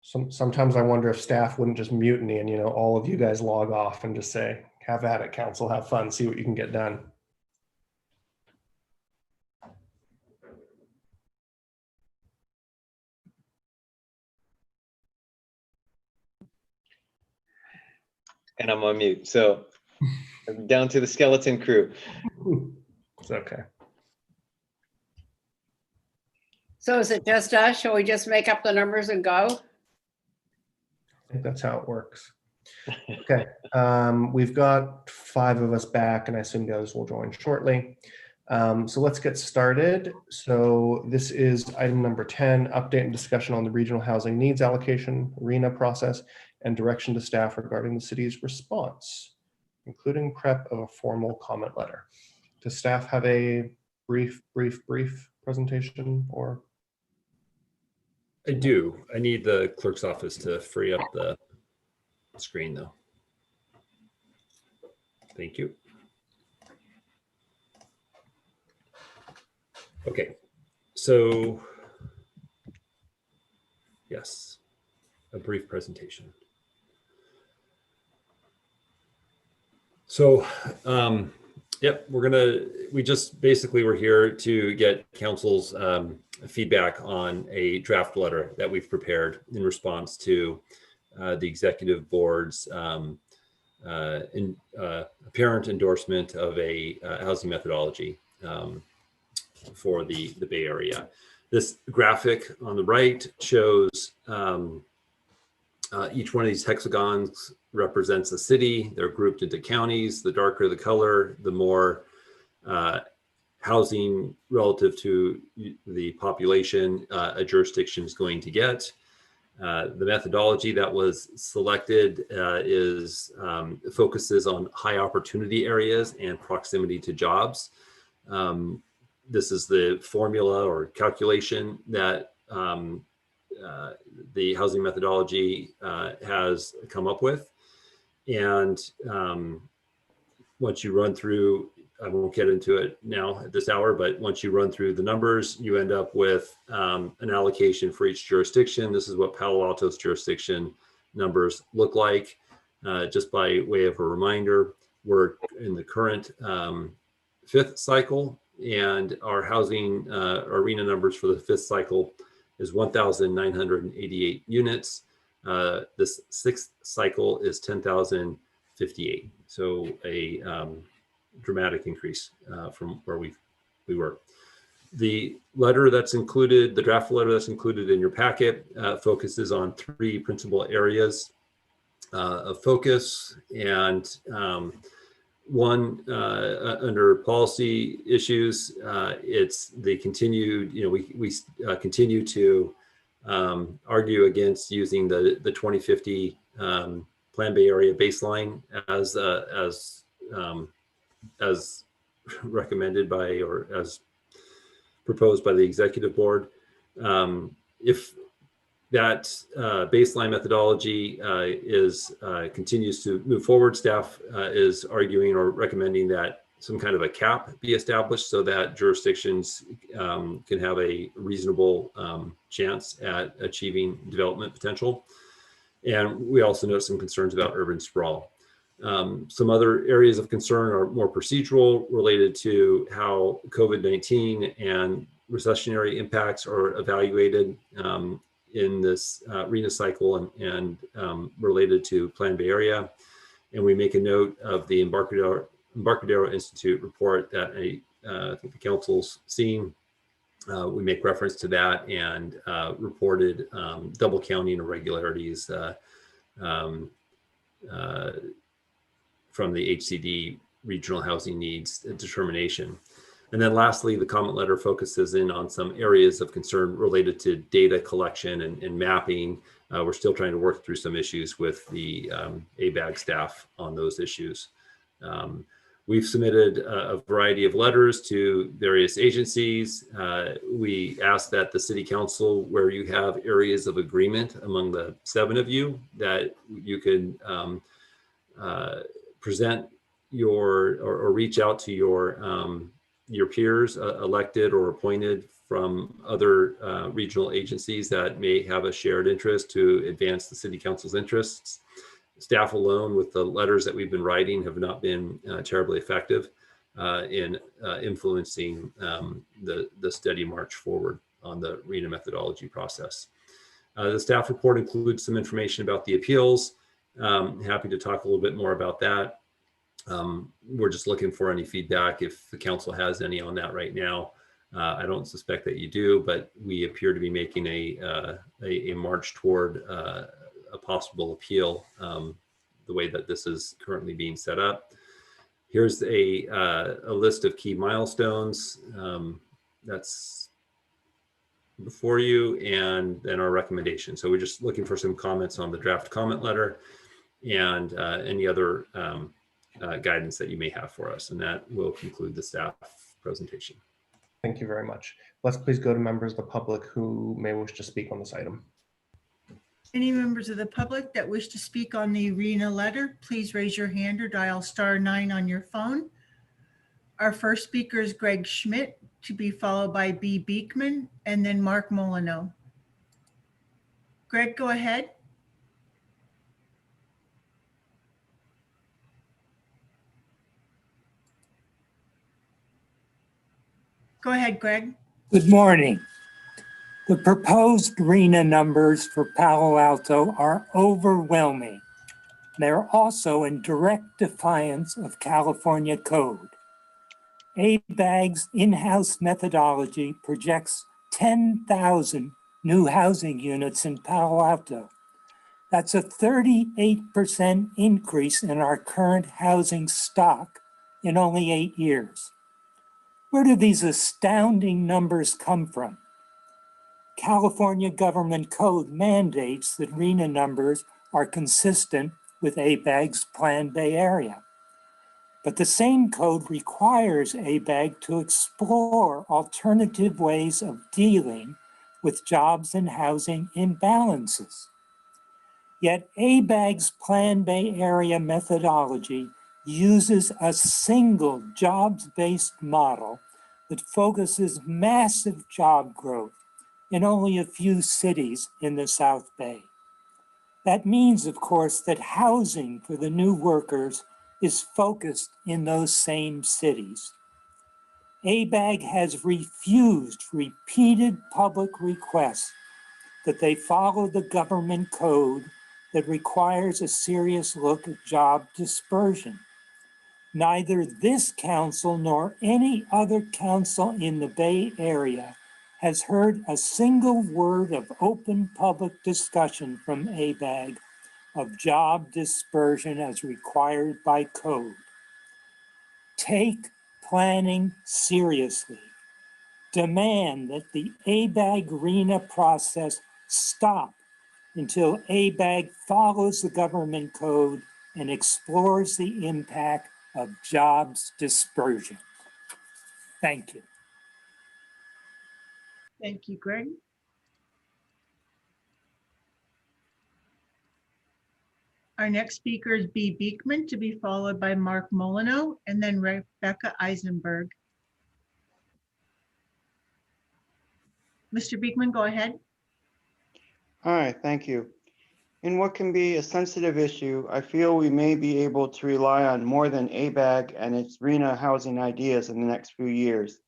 Sometimes I wonder if staff wouldn't just mutiny and, all of you guys log off and just say, have at it, council, have fun, see what you can get done. And I'm on mute. So I'm down to the skeleton crew. It's okay. So is it just us? Shall we just make up the numbers and go? I think that's how it works. Okay, we've got 5 of us back, and I assume the others will join shortly. So let's get started. So this is item number 10, update and discussion on the regional housing needs allocation, RENA process, and direction to staff regarding the city's response, including prep of a formal comment letter. Does staff have a brief presentation or? I do. I need the clerk's office to free up the screen though. Thank you. Okay, so yes, a brief presentation. So, yep, we just basically were here to get council's feedback on a draft letter that we've prepared in response to the executive board's apparent endorsement of a housing methodology for the Bay Area. This graphic on the right shows each one of these hexagons represents a city. They're grouped into counties. The darker the color, the more housing relative to the population a jurisdiction is going to get. The methodology that was selected focuses on high opportunity areas and proximity to jobs. This is the formula or calculation that the housing methodology has come up with. And once you run through, I won't get into it now at this hour, but once you run through the numbers, you end up with an allocation for each jurisdiction. This is what Palo Alto's jurisdiction numbers look like. Just by way of a reminder, we're in the current 5th cycle, and our housing arena numbers for the 5th cycle is 1,988 units. This 6th cycle is 10,058. So a dramatic increase from where we were. The letter that's included, the draft letter that's included in your packet focuses on 3 principal areas of focus. And one, under policy issues, it's the continued, we continue to argue against using the 2050 Plan Bay Area baseline as recommended by, or as proposed by the executive board. If that baseline methodology continues to move forward, staff is arguing or recommending that some kind of a cap be established so that jurisdictions can have a reasonable chance at achieving development potential. And we also note some concerns about urban sprawl. Some other areas of concern are more procedural, related to how COVID-19 and recessionary impacts are evaluated in this RENA cycle and related to Plan Bay Area. And we make a note of the Embarcadero Institute report that I think the council's seen. We make reference to that and reported double counting irregularities from the HCD regional housing needs determination. And then lastly, the comment letter focuses in on some areas of concern related to data collection and mapping. We're still trying to work through some issues with the ABAG staff on those issues. We've submitted a variety of letters to various agencies. We ask that the city council, where you have areas of agreement among the 7 of you, that you can present your or reach out to your your peers elected or appointed from other regional agencies that may have a shared interest to advance the city council's interests. Staff alone with the letters that we've been writing have not been terribly effective in influencing the steady march forward on the RENA methodology process. The staff report includes some information about the appeals. Happy to talk a little bit more about that. We're just looking for any feedback if the council has any on that right now. I don't suspect that you do, but we appear to be making a march toward a possible appeal the way that this is currently being set up. Here's a list of key milestones that's before you, and then our recommendation. So we're just looking for some comments on the draft comment letter and any other guidance that you may have for us. And that will conclude the staff presentation. Thank you very much. Let's please go to members of the public who may wish to speak on this item. Any members of the public that wish to speak on the RENA letter, please raise your hand or dial *9 on your phone. Our first speaker is Greg Schmidt, to be followed by B. Beekman, and then Mark Molyneux. Greg, go ahead. Go ahead, Greg. Good morning. The proposed RENA numbers for Palo Alto are overwhelming. They're also in direct defiance of California code. ABAG's in-house methodology projects 10,000 new housing units in Palo Alto. That's a 38% increase in our current housing stock in only 8 years. Where do these astounding numbers come from? California government code mandates that RENA numbers are consistent with ABAG's Plan Bay Area. But the same code requires ABAG to explore alternative ways of dealing with jobs and housing imbalances. Yet ABAG's Plan Bay Area methodology uses a single jobs-based model that focuses massive job growth in only a few cities in the South Bay. That means, of course, that housing for the new workers is focused in those same cities. ABAG has refused repeated public requests that they follow the government code that requires a serious look at job dispersion. Neither this council nor any other council in the Bay Area has heard a single word of open public discussion from ABAG of job dispersion as required by code. Take planning seriously. Demand that the ABAG RENA process stop until ABAG follows the government code and explores the impact of jobs dispersion. Thank you. Thank you, Greg. Our next speaker is B. Beekman, to be followed by Mark Molyneux, and then Rebecca Eisenberg. Mr. Beekman, go ahead. All right, thank you. In what can be a sensitive issue, I feel we may be able to rely on more than ABAG and its RENA housing ideas in the next few years.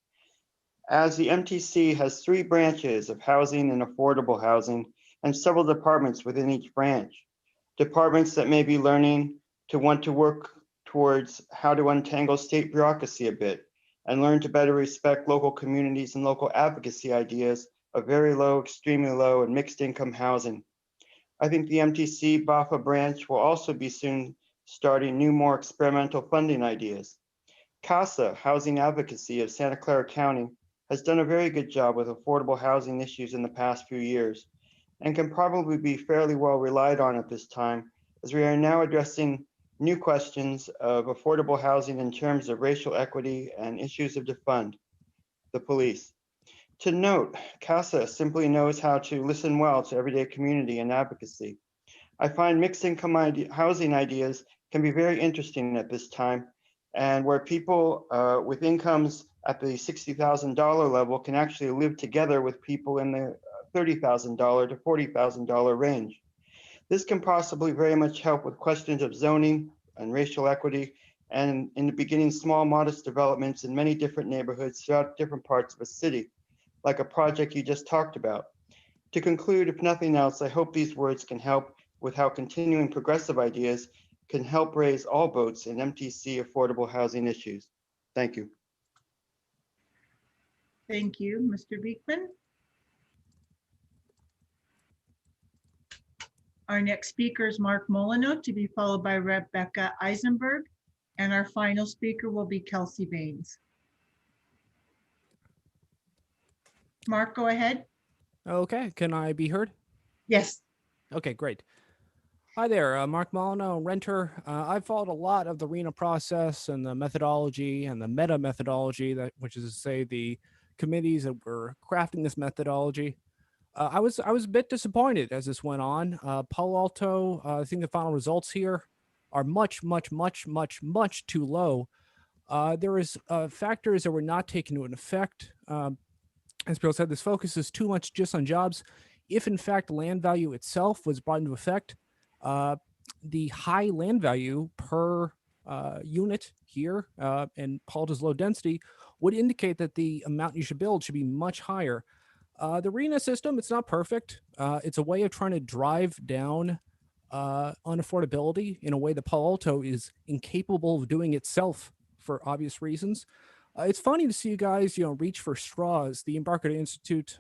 As the MTC has 3 branches of housing and affordable housing and several departments within each branch. Departments that may be learning to want to work towards how to untangle state bureaucracy a bit and learn to better respect local communities and local advocacy ideas of very low, extremely low, and mixed income housing. I think the MTC BAFA branch will also be soon starting new, more experimental funding ideas. CASA, Housing Advocacy of Santa Clara County, has done a very good job with affordable housing issues in the past few years and can probably be fairly well relied on at this time, as we are now addressing new questions of affordable housing in terms of racial equity and issues of defund. The police. To note, CASA simply knows how to listen well to everyday community and advocacy. I find mixed income housing ideas can be very interesting at this time, and where people with incomes at the $60,000 level can actually live together with people in the $30,000 to $40,000 range. This can possibly very much help with questions of zoning and racial equity, and in the beginning, small modest developments in many different neighborhoods throughout different parts of a city, like a project you just talked about. To conclude, if nothing else, I hope these words can help with how continuing progressive ideas can help raise all boats in MTC affordable housing issues. Thank you. Thank you, Mr. Beekman. Our next speaker is Mark Molyneux, to be followed by Rebecca Eisenberg. And our final speaker will be Kelsey Baines. Mark, go ahead. Okay, can I be heard? Yes. Okay, great. Hi there, Mark Molyneux, renter. I've followed a lot of the RENA process and the methodology and the meta methodology, which is to say the committees that were crafting this methodology. I was a bit disappointed as this went on. Palo Alto, I think the final results here are much too low. There is factors that were not taken into effect. As Bill said, this focus is too much just on jobs. If in fact land value itself was brought into effect, the high land value per unit here and Palo Alto's low density would indicate that the amount you should build should be much higher. The RENA system, it's not perfect. It's a way of trying to drive down unaffordability in a way that Palo Alto is incapable of doing itself for obvious reasons. It's funny to see you guys, reach for straws. The Embarcadero Institute,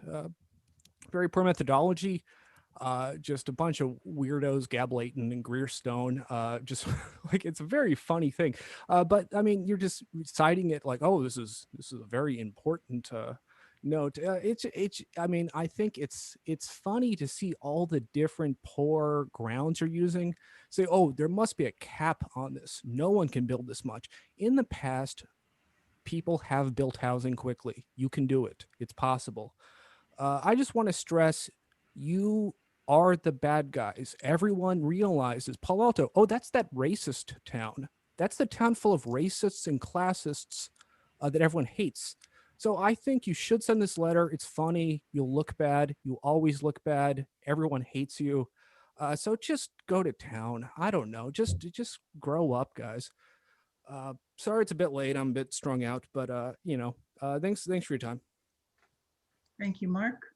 very poor methodology. Just a bunch of weirdos, Gablayton and Greerstone. Just like it's a very funny thing. But I mean, you're just citing it like, oh, this is a very important note. I mean, I think it's funny to see all the different poor grounds you're using. Say, oh, there must be a cap on this. No one can build this much. In the past, people have built housing quickly. You can do it. It's possible. I just want to stress, you are the bad guys. Everyone realizes Palo Alto, oh, that's that racist town. That's the town full of racists and classists that everyone hates. So I think you should send this letter. It's funny. You'll look bad. You always look bad. Everyone hates you. So just go to town. I don't know. Just grow up, guys. Sorry it's a bit late. I'm a bit strung out, but thanks for your time. Thank you, Mark.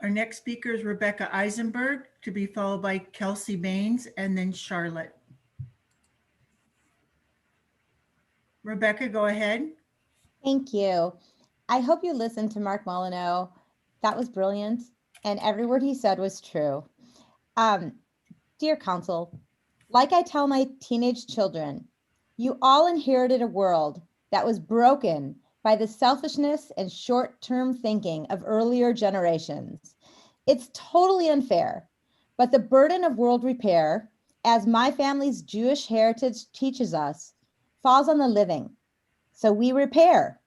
Our next speaker is Rebecca Eisenberg, to be followed by Kelsey Baines and then Charlotte. Rebecca, go ahead. Thank you. I hope you listened to Mark Molyneux. That was brilliant, and every word he said was true. Dear council, like I tell my teenage children, you all inherited a world that was broken by the selfishness and short-term thinking of earlier generations. It's totally unfair, but the burden of world repair, as my family's Jewish heritage teaches us, falls on the living. So we repair.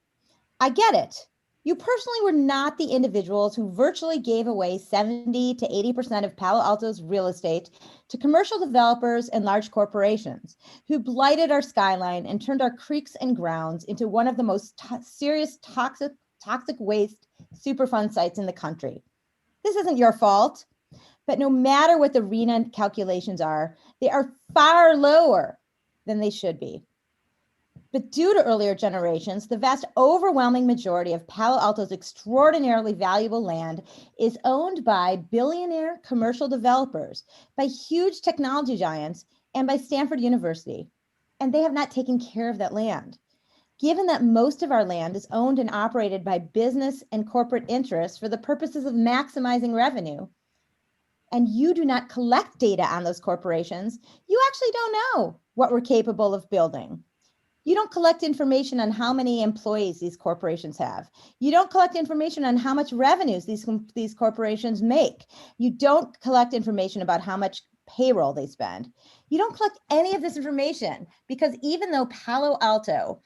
I get it. You personally were not the individuals who virtually gave away 70 to 80% of Palo Alto's real estate to commercial developers and large corporations who blighted our skyline and turned our creeks and grounds into one of the most serious toxic waste Superfund sites in the country. This isn't your fault, but no matter what the RENA calculations are, they are far lower than they should be. But due to earlier generations, the vast overwhelming majority of Palo Alto's extraordinarily valuable land is owned by billionaire commercial developers, by huge technology giants, and by Stanford University. And they have not taken care of that land. Given that most of our land is owned and operated by business and corporate interests for the purposes of maximizing revenue, and you do not collect data on those corporations, you actually don't know what we're capable of building. You don't collect information on how many employees these corporations have. You don't collect information on how much revenues these corporations make. You don't collect information about how much payroll they spend. You don't collect any of this information because even though Palo Alto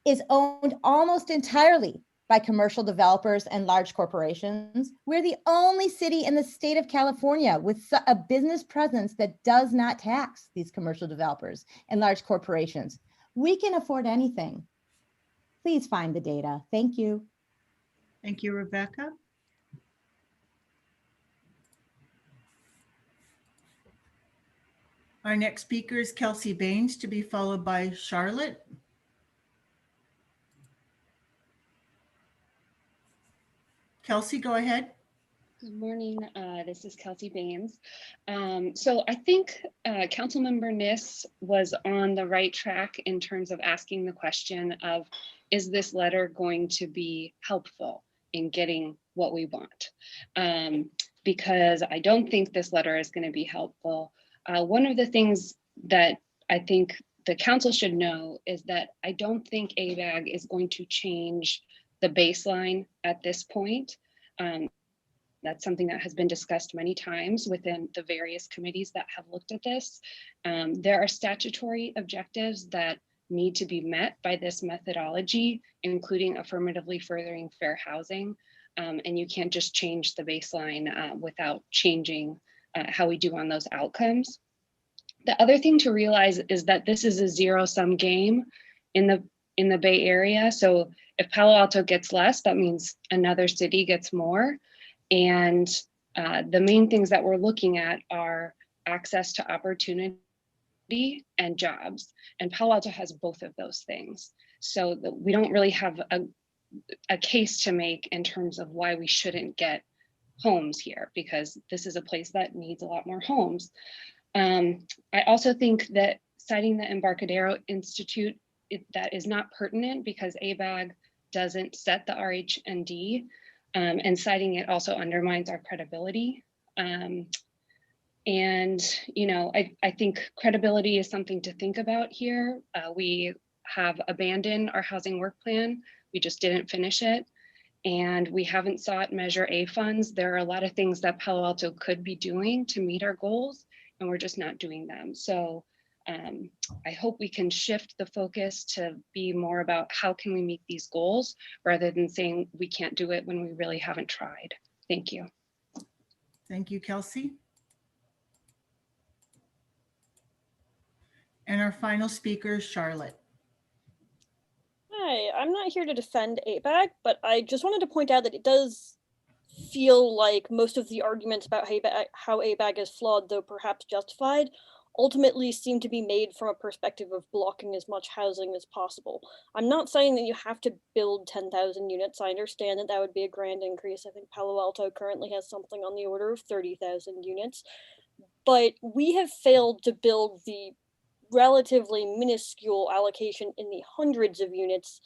is owned almost entirely by commercial developers and large corporations. We're the only city in the state of California with a business presence that does not tax these commercial developers and large corporations. We can afford anything. Please find the data. Thank you. Thank you, Rebecca. Our next speaker is Kelsey Baines, to be followed by Charlotte. Kelsey, go ahead. Good morning. This is Kelsey Baines. So I think Councilmember Niss was on the right track in terms of asking the question of, is this letter going to be helpful in getting what we want? Because I don't think this letter is going to be helpful. One of the things that I think the council should know is that I don't think ABAG is going to change the baseline at this point. That's something that has been discussed many times within the various committees that have looked at this. There are statutory objectives that need to be met by this methodology, including affirmatively furthering fair housing. And you can't just change the baseline without changing how we do on those outcomes. The other thing to realize is that this is a zero-sum game in the Bay Area. So if Palo Alto gets less, that means another city gets more. And the main things that we're looking at are access to opportunity and jobs. And Palo Alto has both of those things. So we don't really have a case to make in terms of why we shouldn't get homes here, because this is a place that needs a lot more homes. I also think that citing the Embarcadero Institute, that is not pertinent because ABAG doesn't set the RHND, and citing it also undermines our credibility. And, you know, I think credibility is something to think about here. We have abandoned our housing work plan. We just didn't finish it. And we haven't sought Measure A funds. There are a lot of things that Palo Alto could be doing to meet our goals, and we're just not doing them. So I hope we can shift the focus to be more about how can we meet these goals rather than saying we can't do it when we really haven't tried. Thank you. Thank you, Kelsey. And our final speaker is Charlotte. Hi, I'm not here to defend ABAG, but I just wanted to point out that it does feel like most of the arguments about how ABAG is flawed, though perhaps justified, ultimately seem to be made from a perspective of blocking as much housing as possible. I'm not saying that you have to build 10,000 units. I understand that that would be a grand increase. I think Palo Alto currently has something on the order of 30,000 units, but we have failed to build the relatively minuscule allocation in the hundreds of units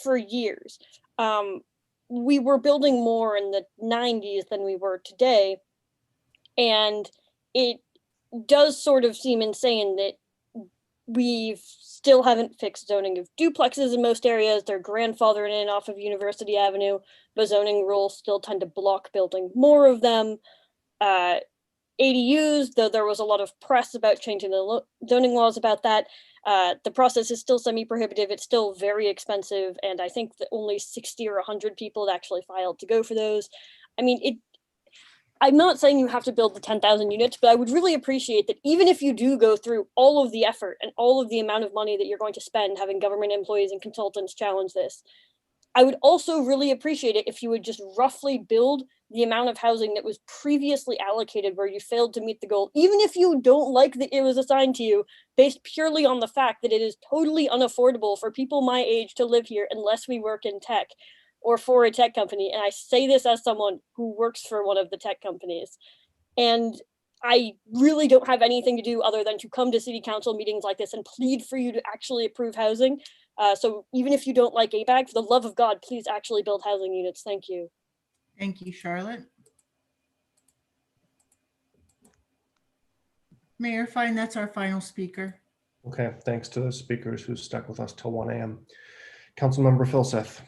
for years. We were building more in the 90s than we were today, and it does sort of seem insane that we still haven't fixed zoning of duplexes in most areas. They're grandfathered in off of University Avenue, but zoning rules still tend to block building more of them. ADUs, though there was a lot of press about changing the zoning laws about that, the process is still semi-prohibitive. It's still very expensive, and I think that only 60 or 100 people had actually filed to go for those. I mean, I'm not saying you have to build the 10,000 units, but I would really appreciate that even if you do go through all of the effort and all of the amount of money that you're going to spend having government employees and consultants challenge this, I would also really appreciate it if you would just roughly build the amount of housing that was previously allocated where you failed to meet the goal, even if you don't like that it was assigned to you, based purely on the fact that it is totally unaffordable for people my age to live here unless we work in tech or for a tech company. And I say this as someone who works for one of the tech companies. And I really don't have anything to do other than to come to city council meetings like this and plead for you to actually approve housing. So even if you don't like ABAG, for the love of God, please actually build housing units. Thank you. Thank you, Charlotte. Mayor Fine, that's our final speaker. Okay, thanks to those speakers who stuck with us till 1 a.m. Councilmember Filseth.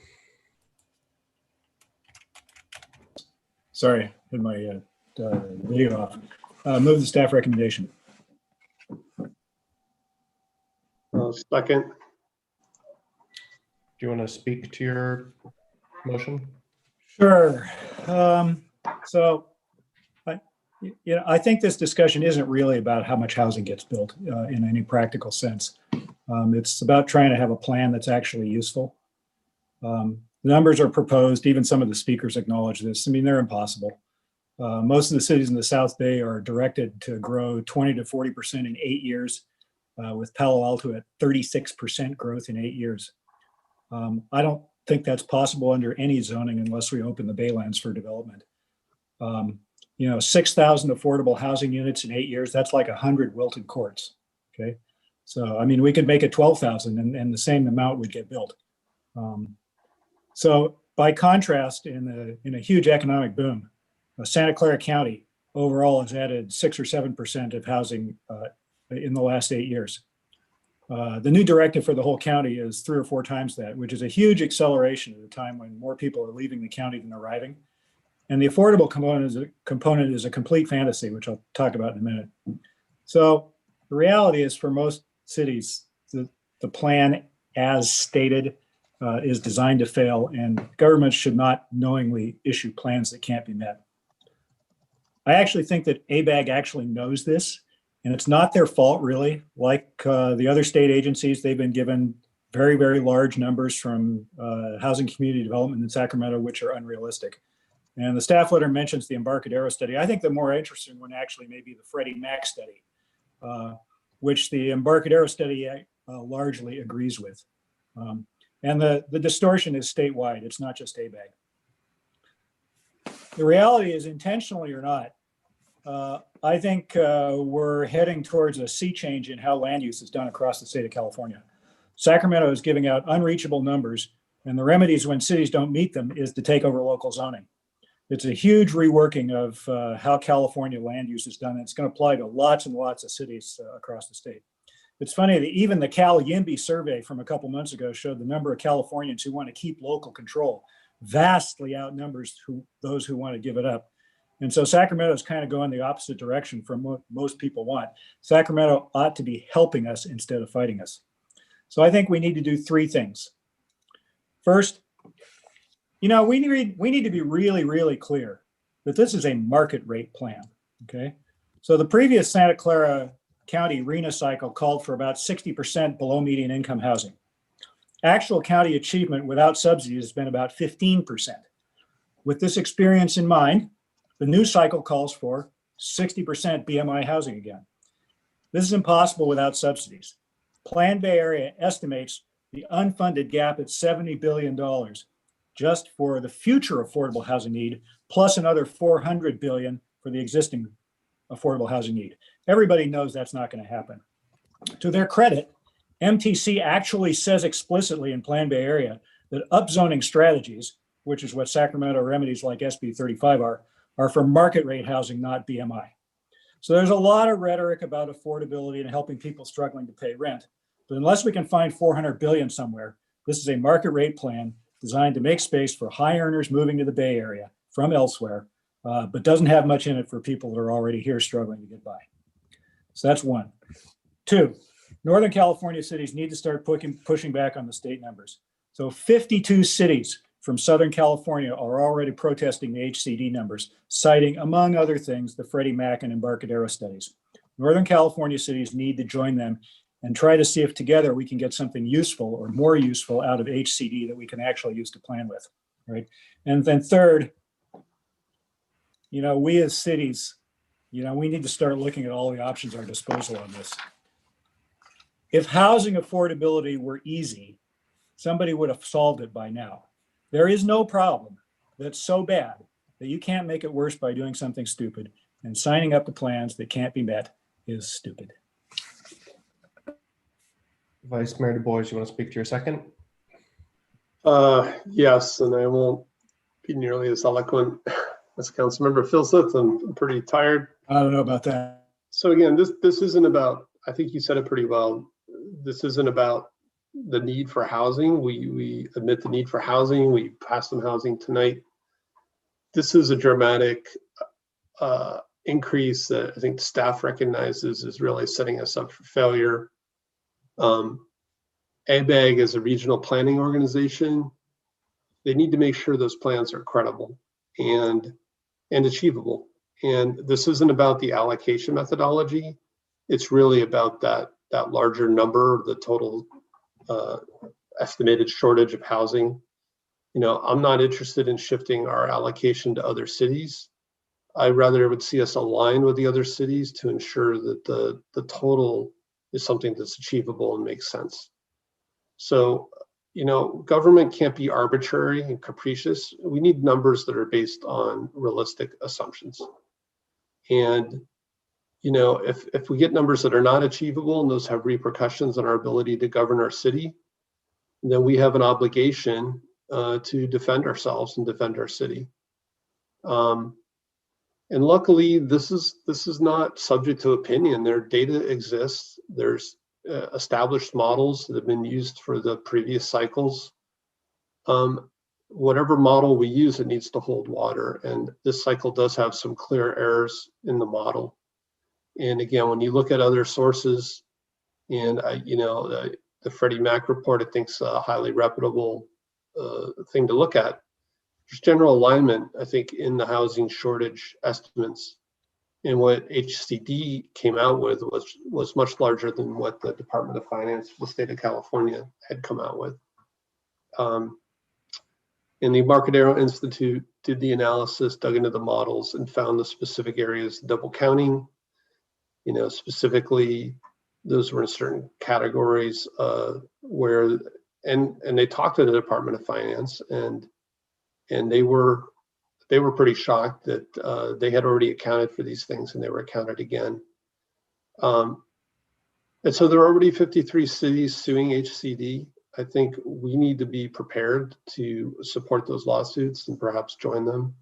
Sorry, had my video off. Move the staff recommendation. Second. Do you want to speak to your motion? Sure. So, I think this discussion isn't really about how much housing gets built in any practical sense. It's about trying to have a plan that's actually useful. The numbers are proposed. Even some of the speakers acknowledge this. I mean, they're impossible. Most of the cities in the South Bay are directed to grow 20 to 40% in 8 years, with Palo Alto at 36% growth in 8 years. I don't think that's possible under any zoning unless we open the Baylands for development. 6,000 affordable housing units in 8 years, that's like 100 Wilton courts, okay? So, I mean, we could make it 12,000 and the same amount would get built. So by contrast, in a huge economic boom, Santa Clara County overall has added 6 or 7% of housing in the last 8 years. The new directive for the whole county is 3 or 4 times that, which is a huge acceleration at a time when more people are leaving the county than arriving. And the affordable component is a complete fantasy, which I'll talk about in a minute. So the reality is for most cities, the plan as stated is designed to fail, and governments should not knowingly issue plans that can't be met. I actually think that ABAG actually knows this, and it's not their fault really. Like the other state agencies, they've been given very, very large numbers from Housing Community Development in Sacramento, which are unrealistic. And the staff letter mentions the Embarcadero study. I think the more interesting one actually may be the Freddie Mac study, which the Embarcadero study largely agrees with. And the distortion is statewide. It's not just ABAG. The reality is, intentionally or not, I think we're heading towards a sea change in how land use is done across the state of California. Sacramento is giving out unreachable numbers, and the remedies when cities don't meet them is to take over local zoning. It's a huge reworking of how California land use is done. And it's going to apply to lots and lots of cities across the state. It's funny that even the Cal YIMBY survey from a couple months ago showed the number of Californians who want to keep local control vastly outnumbers those who want to give it up. And so Sacramento is kind of going the opposite direction from what most people want. Sacramento ought to be helping us instead of fighting us. So I think we need to do 3 things. First, we need to be really, really clear that this is a market rate plan, okay? So the previous Santa Clara County RENA cycle called for about 60% below median income housing. Actual county achievement without subsidies has been about 15%. With this experience in mind, the new cycle calls for 60% BMI housing again. This is impossible without subsidies. Planned Bay Area estimates the unfunded gap at $70 billion just for the future affordable housing need, plus another $400 billion for the existing affordable housing need. Everybody knows that's not going to happen. To their credit, MTC actually says explicitly in Plan Bay Area that upzoning strategies, which is what Sacramento remedies like SB 35 are for market rate housing, not BMI. So there's a lot of rhetoric about affordability and helping people struggling to pay rent. But unless we can find $400 billion somewhere, this is a market rate plan designed to make space for high earners moving to the Bay Area from elsewhere, but doesn't have much in it for people that are already here struggling to get by. So that's 1. 2, Northern California cities need to start pushing back on the state numbers. So 52 cities from Southern California are already protesting the HCD numbers, citing, among other things, the Freddie Mac and Embarcadero studies. Northern California cities need to join them and try to see if together we can get something useful or more useful out of HCD that we can actually use to plan with, right? And then third, we as cities, we need to start looking at all the options at our disposal on this. If housing affordability were easy, somebody would have solved it by now. There is no problem that's so bad that you can't make it worse by doing something stupid, and signing up to plans that can't be met is stupid. Vice Mayor Du Bois, you want to speak to your second? Yes, and I won't be nearly as eloquent as Councilmember Phil Sith. I'm pretty tired. I don't know about that. So again, this isn't about, I think you said it pretty well. This isn't about the need for housing. We admit the need for housing. We passed some housing tonight. This is a dramatic increase that I think staff recognizes is really setting us up for failure. ABAG is a regional planning organization. they need to make sure those plans are credible and achievable. And this isn't about the allocation methodology. It's really about that larger number, the total estimated shortage of housing. You know, I'm not interested in shifting our allocation to other cities. I rather would see us align with the other cities to ensure that the total is something that's achievable and makes sense. So, you know, government can't be arbitrary and capricious. We need numbers that are based on realistic assumptions. And, you know, if we get numbers that are not achievable and those have repercussions on our ability to govern our city, then we have an obligation to defend ourselves and defend our city. And luckily, this is not subject to opinion. Their data exists. There's established models that have been used for the previous cycles. Whatever model we use, it needs to hold water. And this cycle does have some clear errors in the model. And again, when you look at other sources, and you know, the Freddie Mac report, I think, is a highly reputable thing to look at. There's general alignment, I think, in the housing shortage estimates. And what HCD came out with was much larger than what the Department of Finance for the state of California had come out with. And the Embarcadero Institute did the analysis, dug into the models, and found the specific areas, double counting, you know, specifically, those were in certain categories where, and they talked to the Department of Finance, and they were pretty shocked that they had already accounted for these things and they were accounted again. And so there are already 53 cities suing HCD. I think we need to be prepared to support those lawsuits and perhaps join them.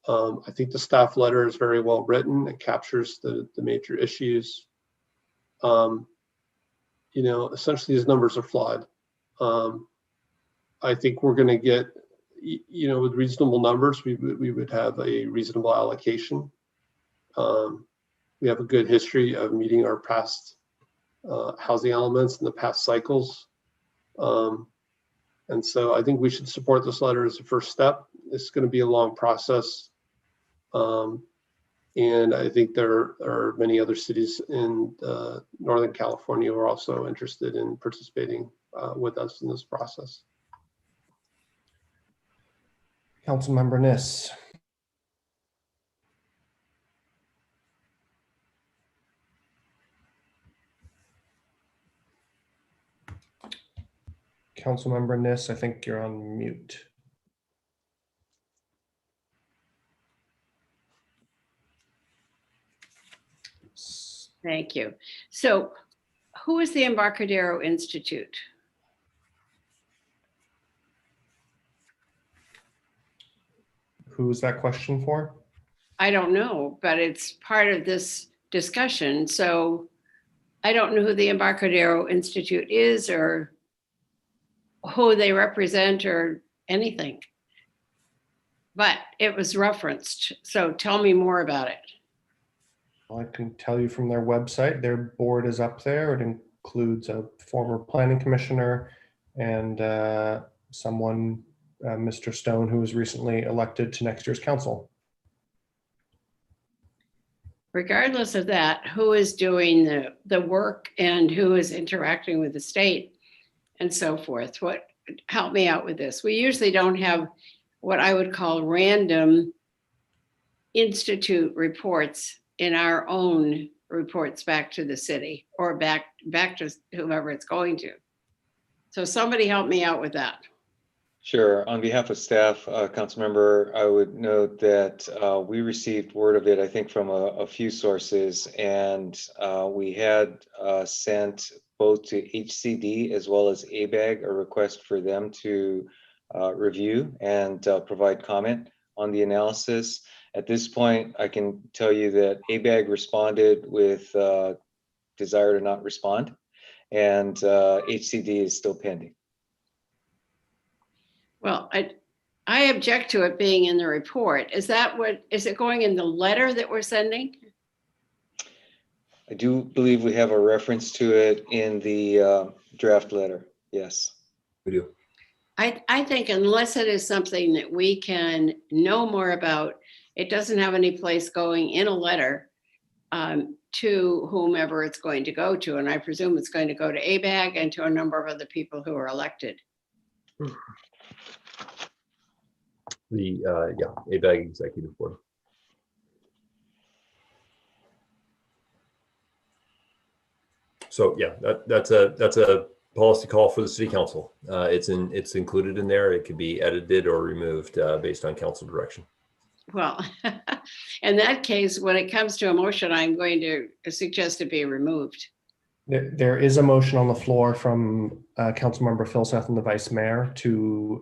I think the staff letter is very well written. It captures the major issues. You know, essentially these numbers are flawed. I think we're going to get, you know, with reasonable numbers, we would have a reasonable allocation. We have a good history of meeting our past housing elements in the past cycles. And so I think we should support this letter as a first step. It's going to be a long process. And I think there are many other cities in Northern California who are also interested in participating with us in this process. Councilmember Niss. Councilmember Niss, I think you're on mute. Thank you. So who is the Embarcadero Institute? Who is that question for? I don't know, but it's part of this discussion. So I don't know who the Embarcadero Institute is or who they represent or anything. But it was referenced. So tell me more about it. Well, I can tell you from their website, their board is up there. It includes a former planning commissioner and someone, Mr. Stone, who was recently elected to next year's council. Regardless of that, who is doing the work and who is interacting with the state and so forth? Help me out with this. We usually don't have what I would call random institute reports in our own reports back to the city or back to whoever it's going to. So somebody help me out with that. Sure. On behalf of staff, Councilmember, I would note that we received word of it, I think, from a few sources, and we had sent both to HCD as well as ABAG a request for them to review and provide comment on the analysis. At this point, I can tell you that ABAG responded with desire to not respond, and HCD is still pending. Well, I object to it being in the report. Is it going in the letter that we're sending? I do believe we have a reference to it in the draft letter. Yes. We do. I think unless it is something that we can know more about, it doesn't have any place going in a letter to whomever it's going to go to. And I presume it's going to go to ABAG and to a number of other people who are elected. The ABAG Executive Board. So yeah, that's a policy call for the City Council. It's included in there. It could be edited or removed based on council direction. Well, in that case, when it comes to a motion, I'm going to suggest it be removed. There is a motion on the floor from Councilmember Philseth and the Vice Mayor to,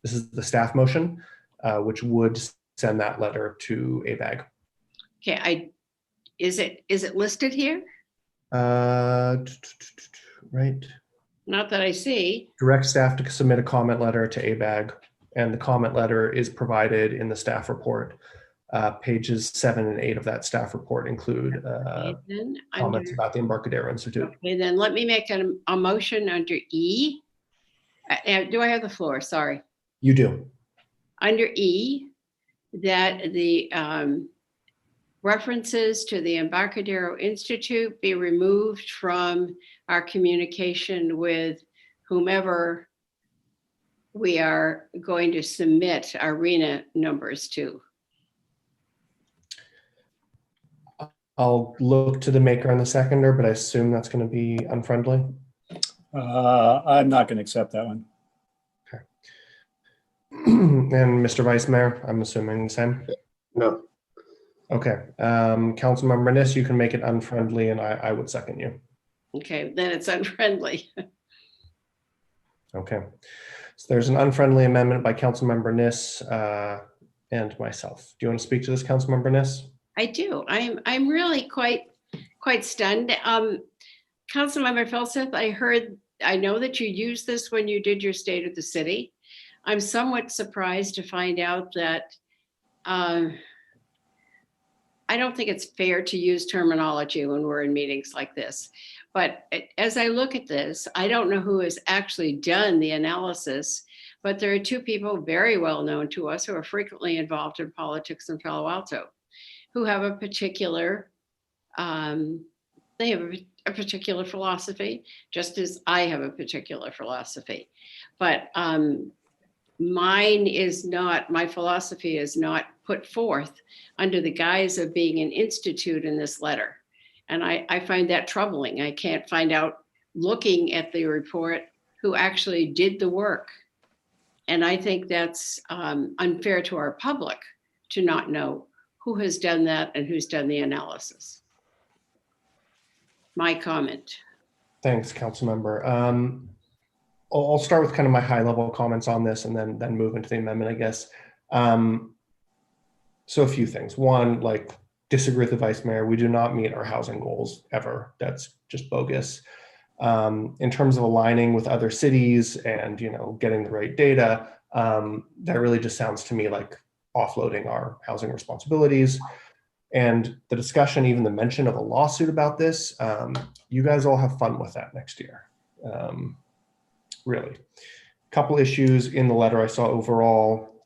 this is the staff motion, which would send that letter to ABAG. Okay, is it listed here? Right. Not that I see. Direct staff to submit a comment letter to ABAG, and the comment letter is provided in the staff report. Pages 7 and 8 of that staff report include comments about the Embarcadero Institute. Okay, then let me make a motion under E. Do I have the floor? Sorry. You do. Under E, that the references to the Embarcadero Institute be removed from our communication with whomever we are going to submit our RENA numbers to. I'll look to the maker and the seconder, but I assume that's going to be unfriendly. I'm not going to accept that one. Okay. And Mr. Vice Mayor, I'm assuming the same? No. Okay. Councilmember Niss, you can make it unfriendly, and I would second you. Okay, then it's unfriendly. Okay. So there's an unfriendly amendment by Councilmember Niss and myself. Do you want to speak to this, Councilmember Niss? I do. I'm really quite stunned. Councilmember Philseth, I know that you used this when you did your State of the City. I'm somewhat surprised to find out that I don't think it's fair to use terminology when we're in meetings like this. But as I look at this, I don't know who has actually done the analysis, but there are two people very well known to us who are frequently involved in politics in Palo Alto, who have a particular, they have a particular philosophy, just as I have a particular philosophy. But my philosophy is not put forth under the guise of being an institute in this letter. And I find that troubling. I can't find out, looking at the report, who actually did the work. And I think that's unfair to our public to not know who has done that and who's done the analysis. My comment. Thanks, Councilmember. I'll start with kind of my high level comments on this and then move into the amendment, I guess. So a few things. One, disagree with the Vice Mayor. We do not meet our housing goals ever. That's just bogus. In terms of aligning with other cities and getting the right data, that really just sounds to me like offloading our housing responsibilities. And the discussion, even the mention of a lawsuit about this, you guys all have fun with that next year. Really. A couple issues in the letter I saw overall.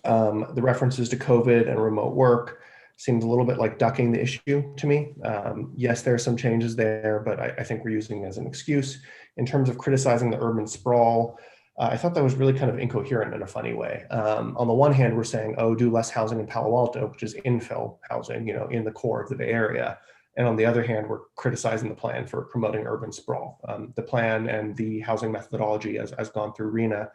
The references to COVID and remote work seems a little bit like ducking the issue to me. Yes, there are some changes there, but I think we're using it as an excuse. In terms of criticizing the urban sprawl, I thought that was really kind of incoherent in a funny way. On the one hand, we're saying, oh, do less housing in Palo Alto, which is infill housing, in the core of the Bay Area. And on the other hand, we're criticizing the plan for promoting urban sprawl. The plan and the housing methodology as gone through RENA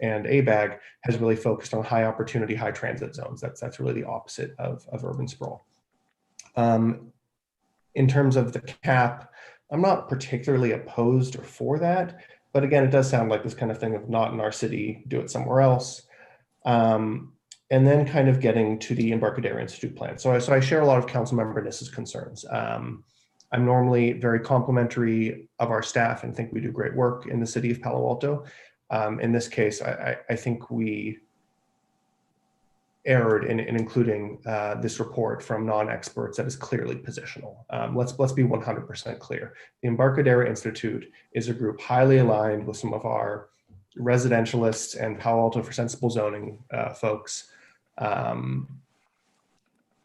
and ABAG has really focused on high opportunity, high transit zones. That's really the opposite of urban sprawl. In terms of the cap, I'm not particularly opposed or for that, but again, it does sound like this kind of thing of not in our city, do it somewhere else. And then kind of getting to the Embarcadero Institute plan. So I share a lot of Councilmember Niss's concerns. I'm normally very complimentary of our staff and think we do great work in the city of Palo Alto. In this case, I think we erred in including this report from non-experts that is clearly positional. Let's be 100% clear. The Embarcadero Institute is a group highly aligned with some of our residentialists and Palo Alto for Sensible Zoning folks. And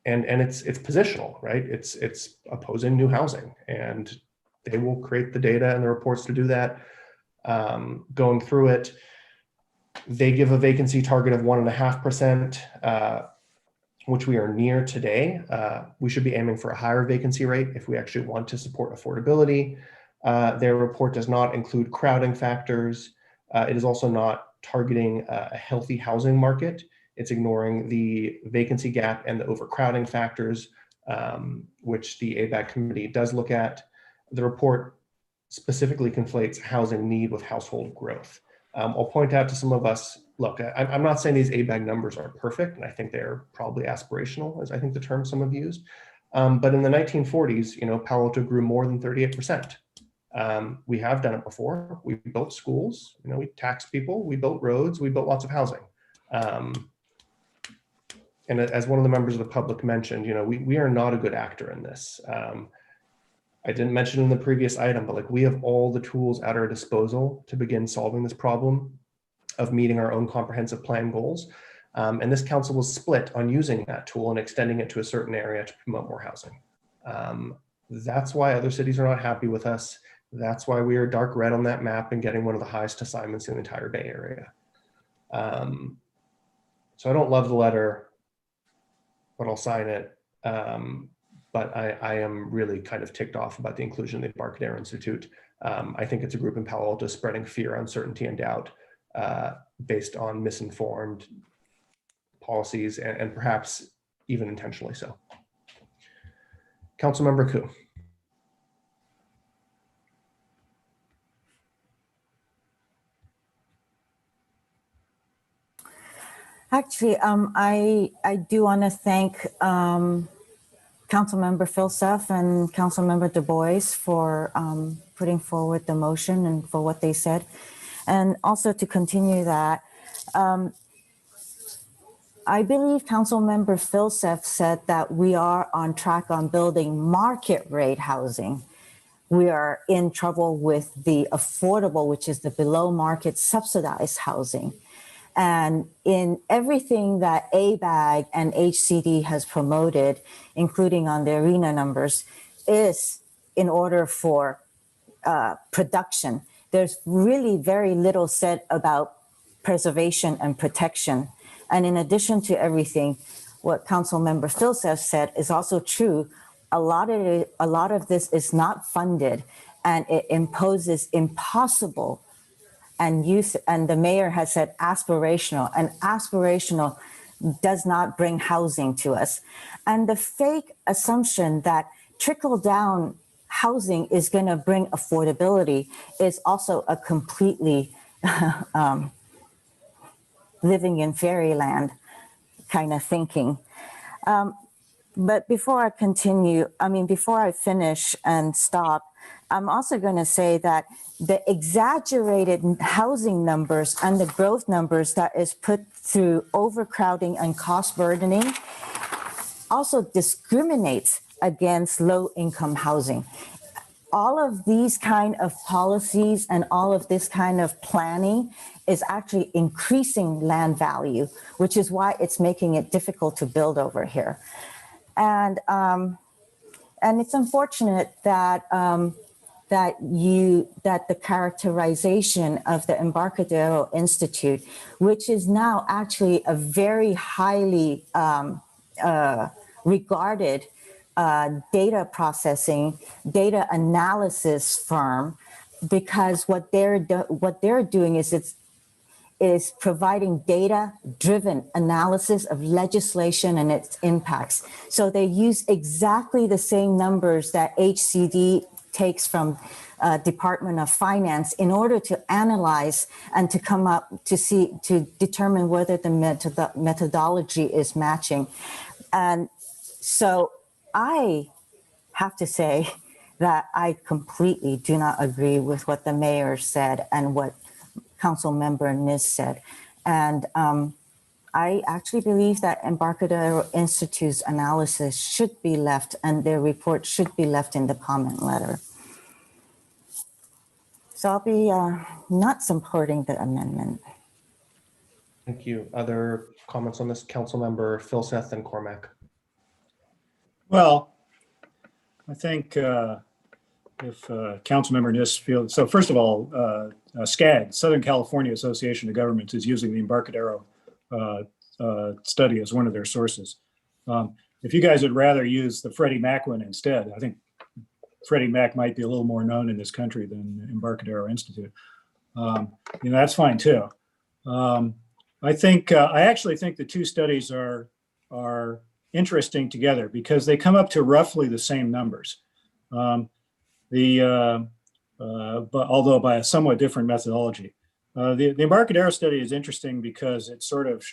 it's positional, right? It's opposing new housing, and they will create the data and the reports to do that. Going through it, they give a vacancy target of 1.5%, which we are near today. We should be aiming for a higher vacancy rate if we actually want to support affordability. Their report does not include crowding factors. It is also not targeting a healthy housing market. It's ignoring the vacancy gap and the overcrowding factors, which the ABAG committee does look at. The report specifically conflates housing need with household growth. I'll point out to some of us, look, I'm not saying these ABAG numbers are perfect, and I think they're probably aspirational, as I think the term some have used. But in the 1940s, Palo Alto grew more than 38%. We have done it before. We built schools, we taxed people, we built roads, we built lots of housing. And as one of the members of the public mentioned, we are not a good actor in this. I didn't mention in the previous item, but we have all the tools at our disposal to begin solving this problem of meeting our own comprehensive plan goals. And this council was split on using that tool and extending it to a certain area to promote more housing. That's why other cities are not happy with us. That's why we are dark red on that map and getting one of the highest assignments in the entire Bay Area. So I don't love the letter, but I'll sign it. But I am really kind of ticked off about the inclusion of the Embarcadero Institute. I think it's a group in Palo Alto spreading fear, uncertainty, and doubt based on misinformed policies and perhaps even intentionally so. Councilmember Koo. Actually, I do want to thank Councilmember Philseff and Councilmember Du Bois for putting forward the motion and for what they said. And also to continue that, I believe Councilmember Philseff said that we are on track on building market rate housing. We are in trouble with the affordable, which is the below market subsidized housing. And in everything that ABAG and HCD has promoted, including on the arena numbers, is in order for production. There's really very little said about preservation and protection. And in addition to everything, what Councilmember Philseff said is also true. A lot of this is not funded, and it imposes impossible and the mayor has said aspirational, and aspirational does not bring housing to us. And the fake assumption that trickle down housing is going to bring affordability is also a completely living in fairyland kind of thinking. But before I continue, before I finish and stop, I'm also going to say that the exaggerated housing numbers and the growth numbers that is put through overcrowding and cost burdening also discriminates against low income housing. All of these kind of policies and all of this kind of planning is actually increasing land value, which is why it's making it difficult to build over here. And it's unfortunate that that the characterization of the Embarcadero Institute, which is now actually a very highly regarded data processing, data analysis firm, because what they're doing is providing data-driven analysis of legislation and its impacts. So they use exactly the same numbers that HCD takes from Department of Finance in order to analyze and to come up to determine whether the methodology is matching. And so I have to say that I completely do not agree with what the mayor said and what Councilmember Nis said. And I actually believe that Embarcadero Institute's analysis should be left and their report should be left in the comment letter. So I'll be not supporting the amendment. Thank you. Other comments on this? Council member Phil Seth and Cormac. Well, I think if Councilmember Niss feels, so first of all, SCAG, Southern California Association of Governments, is using the Embarcadero study as one of their sources. If you guys would rather use the Freddie Mac one instead, I think Freddie Mac might be a little more known in this country than Embarcadero Institute. That's fine too. I actually think the two studies are interesting together because they come up to roughly the same numbers. But although by a somewhat different methodology. The Embarcadero study is interesting because it's sort of,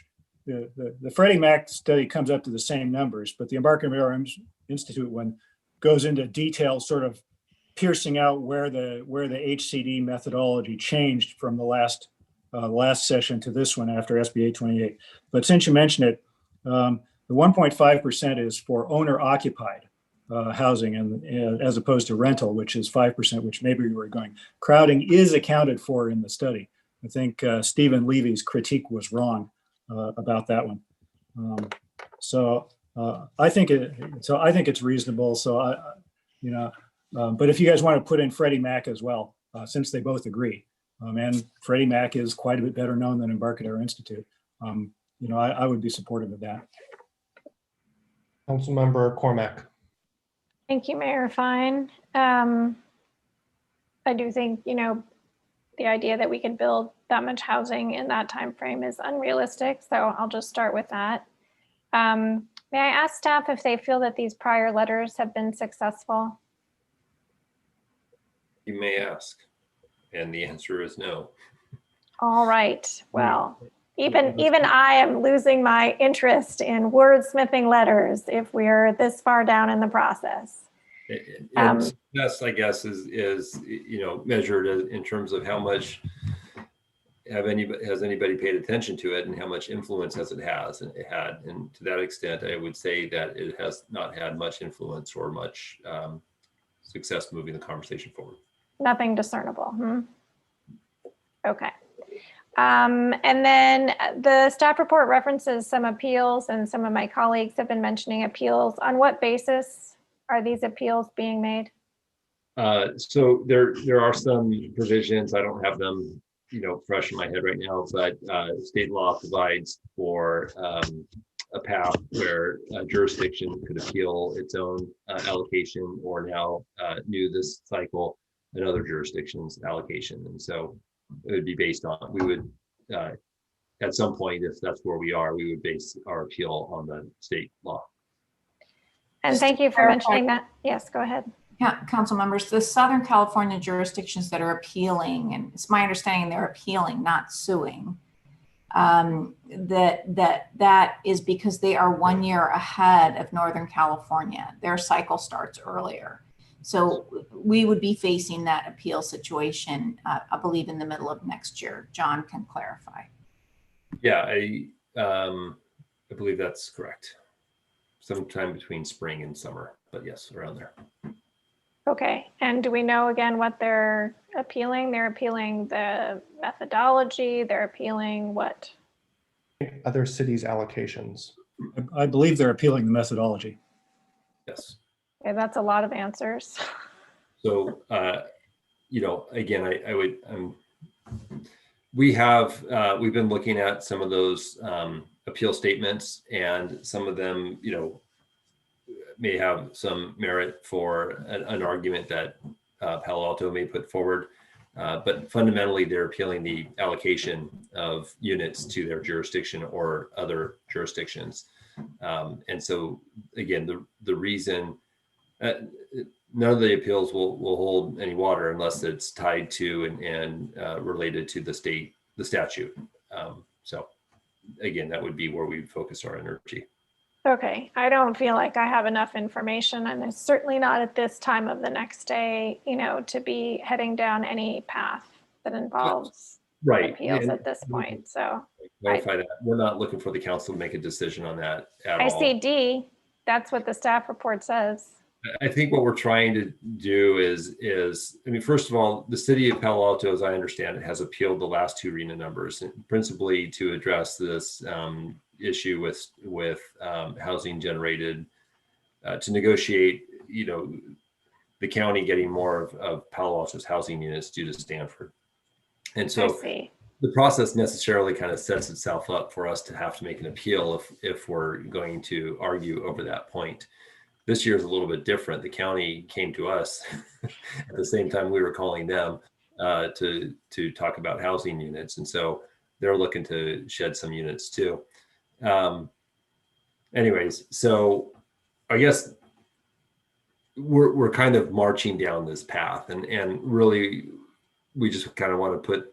the Freddie Mac study comes up to the same numbers, but the Embarcadero Institute one goes into detail, sort of piercing out where the HCD methodology changed from the last session to this one after SB 828. But since you mentioned it, the 1.5% is for owner occupied housing, and as opposed to rental, which is 5%, which maybe we were going. Crowding is accounted for in the study. I think Stephen Levy's critique was wrong about that one. I think it's reasonable. But if you guys want to put in Freddie Mac as well, since they both agree, and Freddie Mac is quite a bit better known than Embarcadero Institute, I would be supportive of that. Councilmember Cormac. Thank you, Mayor Fine. I do think, the idea that we could build that much housing in that time frame is unrealistic. So I'll just start with that. May I ask staff if they feel that these prior letters have been successful? You may ask, and the answer is no. All right. Well, even I am losing my interest in wordsmithing letters if we're this far down in the process. And success, I guess, is measured in terms of how much has anybody paid attention to it and how much influence has it had. And to that extent, I would say that it has not had much influence or much success moving the conversation forward. Nothing discernible. Okay. And then the staff report references some appeals, and some of my colleagues have been mentioning appeals. On what basis are these appeals being made? So there are some provisions. I don't have them, fresh in my head right now, but state law provides for a path where a jurisdiction could appeal its own allocation, or now new this cycle, another jurisdiction's allocation. And so it would be based on, we would, at some point, if that's where we are, we would base our appeal on the state law. And thank you for mentioning that. Yes, go ahead. Yeah, council members, the Southern California jurisdictions that are appealing, and it's my understanding they're appealing, not suing, that is because they are 1 year ahead of Northern California. Their cycle starts earlier. So we would be facing that appeal situation, I believe, in the middle of next year. John can clarify. Yeah, I believe that's correct. Sometime between spring and summer, but yes, around there. Okay, and do we know again what they're appealing? They're appealing the methodology, they're appealing what? Other cities' allocations. I believe they're appealing the methodology. Yes. Okay, that's a lot of answers. So, again, I would, we've been looking at some of those appeal statements, and some of them, may have some merit for an argument that Palo Alto may put forward. But fundamentally, they're appealing the allocation of units to their jurisdiction or other jurisdictions. And so, again, the reason none of the appeals will hold any water unless it's tied to and related to the statute. So, again, that would be where we focus our energy. Okay, I don't feel like I have enough information, and it's certainly not at this time of the next day, to be heading down any path that involves appeals at this point. So clarify that we're not looking for the council to make a decision on that at all. I see D, that's what the staff report says. I think what we're trying to do is, I mean, first of all, the city of Palo Alto, as I understand it, has appealed the last two RENA numbers, principally to address this issue with housing generated, to negotiate, the county getting more of Palo Alto's housing units due to Stanford. And I so see. the process necessarily kind of sets itself up for us to have to make an appeal if we're going to argue over that point. This year is a little bit different. The county came to us at the same time we were calling them to talk about housing units. And so they're looking to shed some units too. Anyways, so I guess we're kind of marching down this path, and really we just kind of want to put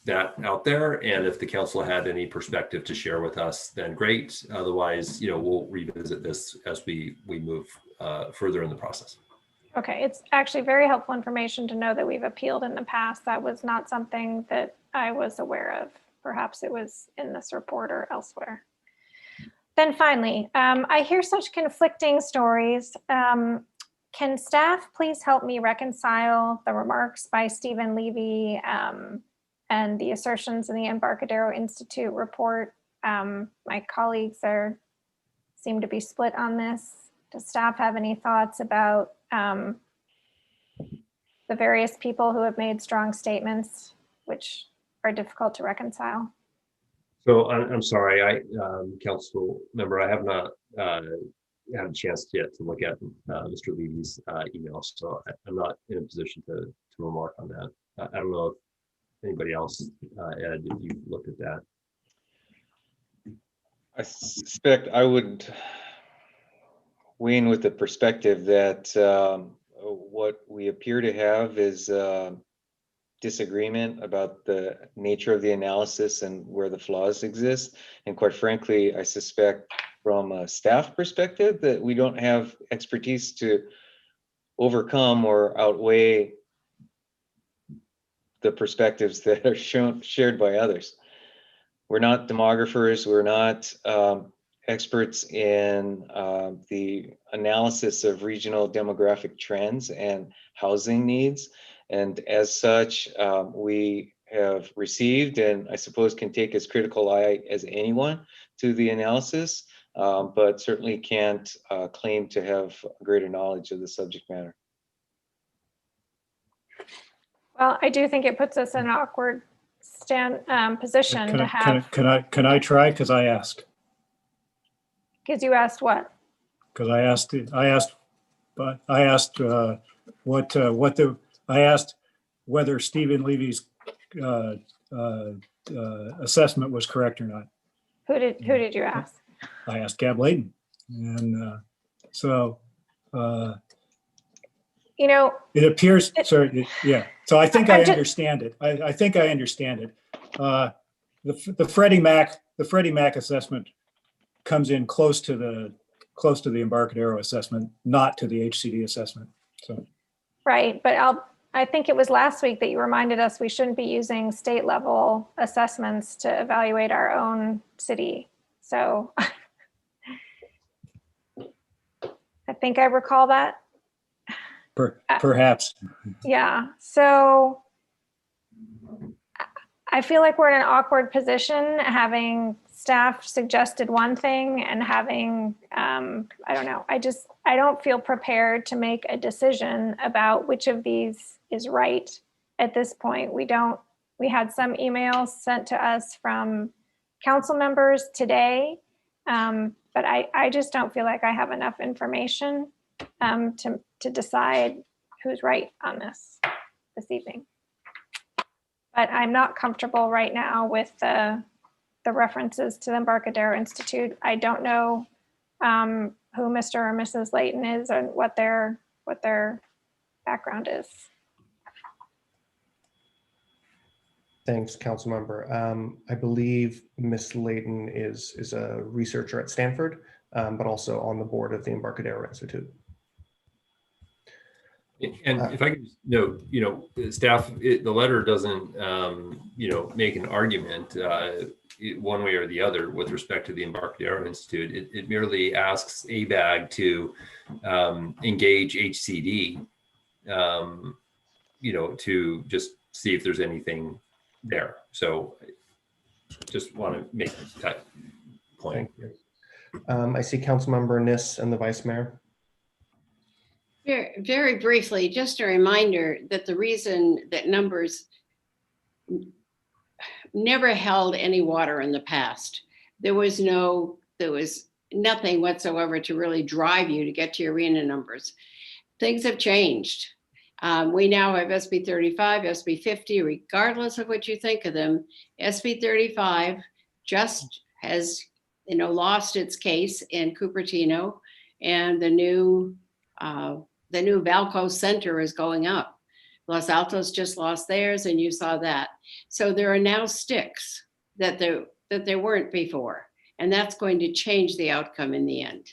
that out there. And if the council had any perspective to share with us, then great. Otherwise, we'll revisit this as we move further in the process. Okay, it's actually very helpful information to know that we've appealed in the past. That was not something that I was aware of. Perhaps it was in this report or elsewhere. Then finally, I hear such conflicting stories. Can staff please help me reconcile the remarks by Stephen Levy and the assertions in the Embarcadero Institute report? My colleagues seem to be split on this. Does staff have any thoughts about the various people who have made strong statements, which are difficult to reconcile? So I'm sorry, council member, I have not had a chance yet to look at Mr. Levy's email, so I'm not in a position to remark on that. I don't know if anybody else, Ed, if you looked at that. I suspect I would wean with the perspective that what we appear to have is disagreement about the nature of the analysis and where the flaws exist. And quite frankly, I suspect from a staff perspective that we don't have expertise to overcome or outweigh the perspectives that are shared by others. We're not demographers, we're not experts in the analysis of regional demographic trends and housing needs. And as such, we have received, and I suppose can take as critical eye as anyone to the analysis, but certainly can't claim to have greater knowledge of the subject matter. Well, I do think it puts us in an awkward position to have. Can I try? Because I asked. Because you asked what? Because I asked whether Stephen Levy's assessment was correct or not. Who did you ask? I asked Gab Layden, and so it appears. Yeah. So I think I understand it. I think I understand it. The Freddie Mac assessment comes in close to the Embarcadero assessment, not to the HCD assessment. So. Right, but I think it was last week that you reminded us we shouldn't be using state level assessments to evaluate our own city. So I think I recall that. Perhaps. Yeah, so I feel like we're in an awkward position having staff suggested one thing and having, I don't know, I don't feel prepared to make a decision about which of these is right at this point. We had some emails sent to us from council members today, but I just don't feel like I have enough information to decide who's right on this evening. But I'm not comfortable right now with the references to the Embarcadero Institute. I don't know who Mr. or Mrs. Layton is and what their background is. Thanks, council member. I believe Ms. Layton is a researcher at Stanford, but also on the board of the Embarcadero Institute. And if I could note, staff, the letter doesn't, make an argument. one way or the other with respect to the Embarcadero Institute. It merely asks ABAG to engage HCD, to just see if there's anything there. So just want to make that point. Thank you. I see Councilmember Niss and the Vice Mayor. Very, very briefly, just a reminder that the reason that numbers never held any water in the past, there was nothing whatsoever to really drive you to get to your arena numbers. Things have changed. We now have SB 35, SB 50, regardless of what you think of them. SB 35 just has, lost its case in Cupertino, and the new Valco Center is going up. Los Altos just lost theirs, and you saw that. So there are now sticks that there weren't before, and that's going to change the outcome in the end.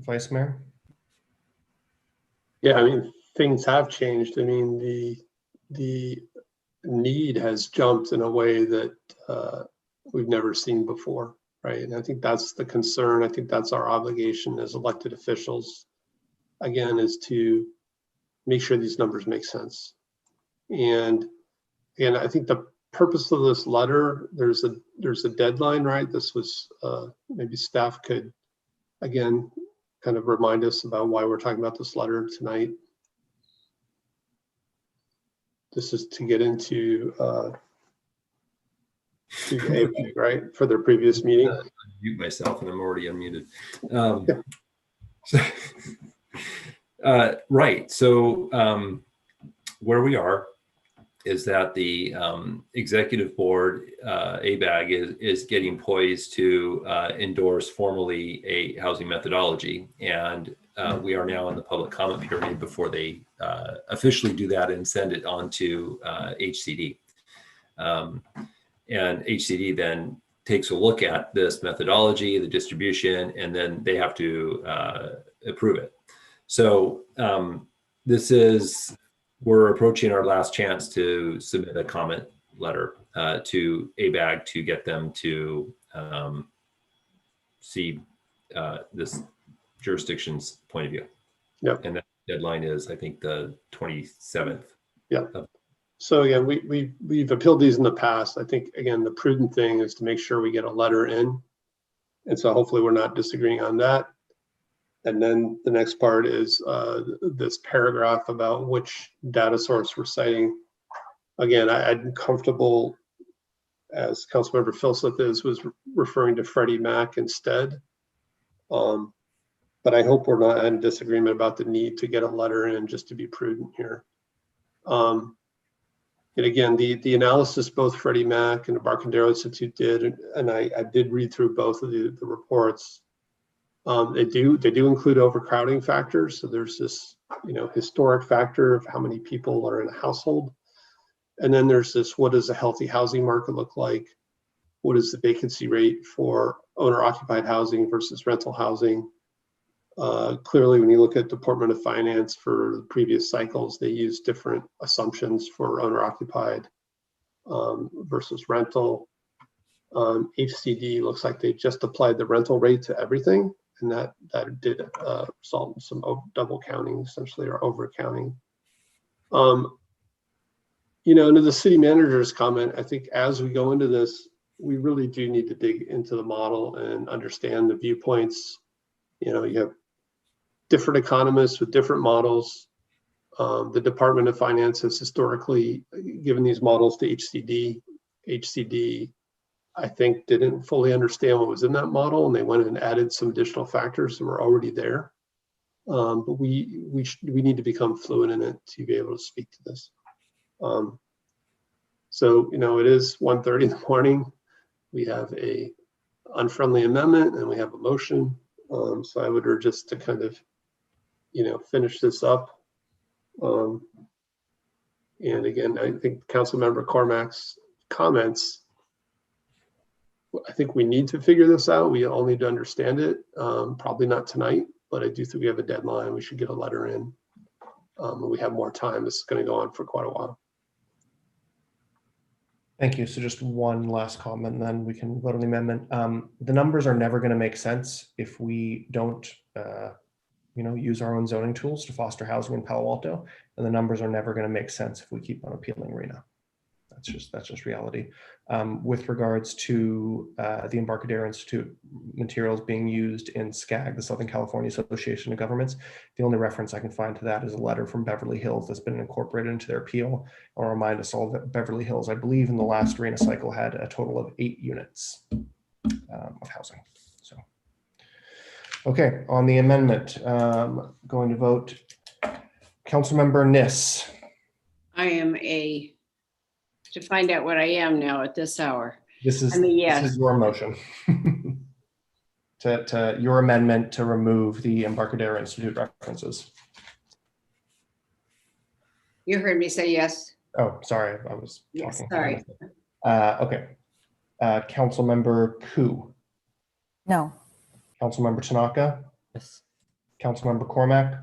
Vice Mayor? Yeah, I mean, things have changed. I mean, the need has jumped in a way that we've never seen before, right? And I think that's the concern. I think that's our obligation as elected officials, again, is to make sure these numbers make sense. And I think the purpose of this letter, there's a deadline, right? This was, maybe staff could, again, kind of remind us about why we're talking about this letter tonight. This is to get into to APEC, right, for their previous meeting. Mute myself, and I'm already unmuted. Right. So where we are is that the executive board, ABAG, is getting poised to endorse formally a housing methodology. And we are now in the public comment period before they officially do that and send it on to HCD. And HCD then takes a look at this methodology, the distribution, and then they have to approve it. So we're approaching our last chance to submit a comment letter to ABAG to get them to see this jurisdiction's point of view. Yep. And that deadline is, I think, the 27th. Yeah. So again, we've appealed these in the past. I think, again, the prudent thing is to make sure we get a letter in. And so hopefully we're not disagreeing on that. And then the next part is this paragraph about which data source we're citing. Again, I'm comfortable, as Councilmember Philseth was referring to Freddie Mac instead. But I hope we're not in disagreement about the need to get a letter in, just to be prudent here. And again, the analysis both Freddie Mac and the Embarcadero Institute did, and I did read through both of the reports. They do include overcrowding factors. So there's this, historic factor of how many people are in a household. And then there's this, what does a healthy housing market look like? What is the vacancy rate for owner occupied housing versus rental housing? Clearly, when you look at Department of Finance for the previous cycles, they use different assumptions for owner occupied versus rental. HCD looks like they just applied the rental rate to everything, and that did result in some double counting, essentially, or over counting. Into the city manager's comment, I think as we go into this, we really do need to dig into the model and understand the viewpoints. You have different economists with different models. The Department of Finance has historically given these models to HCD. HCD, I think, didn't fully understand what was in that model, and they went and added some additional factors that were already there. But we need to become fluent in it to be able to speak to this. So it is 1:30 in the morning. We have a unfriendly amendment and we have a motion. So I would urge us to kind of, finish this up. And again, I think Councilmember Cormack's comments, I think we need to figure this out. We all need to understand it. Probably not tonight, but I do think we have a deadline. We should get a letter in. And we have more time. This is going to go on for quite a while. Thank you. So just one last comment, and then we can vote on the amendment. The numbers are never going to make sense if we don't, use our own zoning tools to foster housing in Palo Alto, and the numbers are never going to make sense if we keep on appealing RENA. That's just reality. With regards to the Embarcadero Institute materials being used in SCAG, the Southern California Association of Governments, the only reference I can find to that is a letter from Beverly Hills that's been incorporated into their appeal. I'll remind us all that Beverly Hills, I believe in the last RENA cycle, had a total of 8 units of housing. So, okay, on the amendment, going to vote. Councilmember Niss. I am to find out what I am now at this hour. This is yes. your motion. to your amendment to remove the Embarcadero Institute references. You heard me say yes. Oh, sorry, I was yes, talking. Sorry. Okay. Councilmember Koo. No. Councilmember Tanaka. Yes. Councilmember Cormack.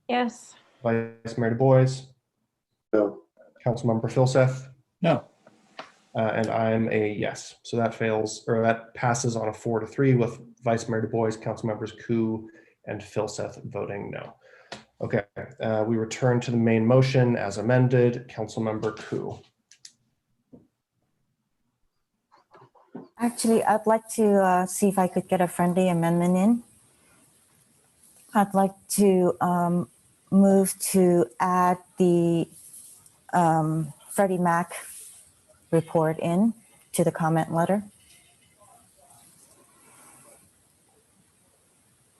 Yes. Vice Mayor Du Bois. No. Councilmember Filseth. No. And I'm a yes. So that fails, or that passes on a 4-3 with Vice Mayor Du Bois, Councilmembers Koo and Filseth voting no. Okay, we return to the main motion as amended. Councilmember Koo. Actually, I'd like to see if I could get a friendly amendment in. I'd like to move to add the Freddie Mac report in to the comment letter.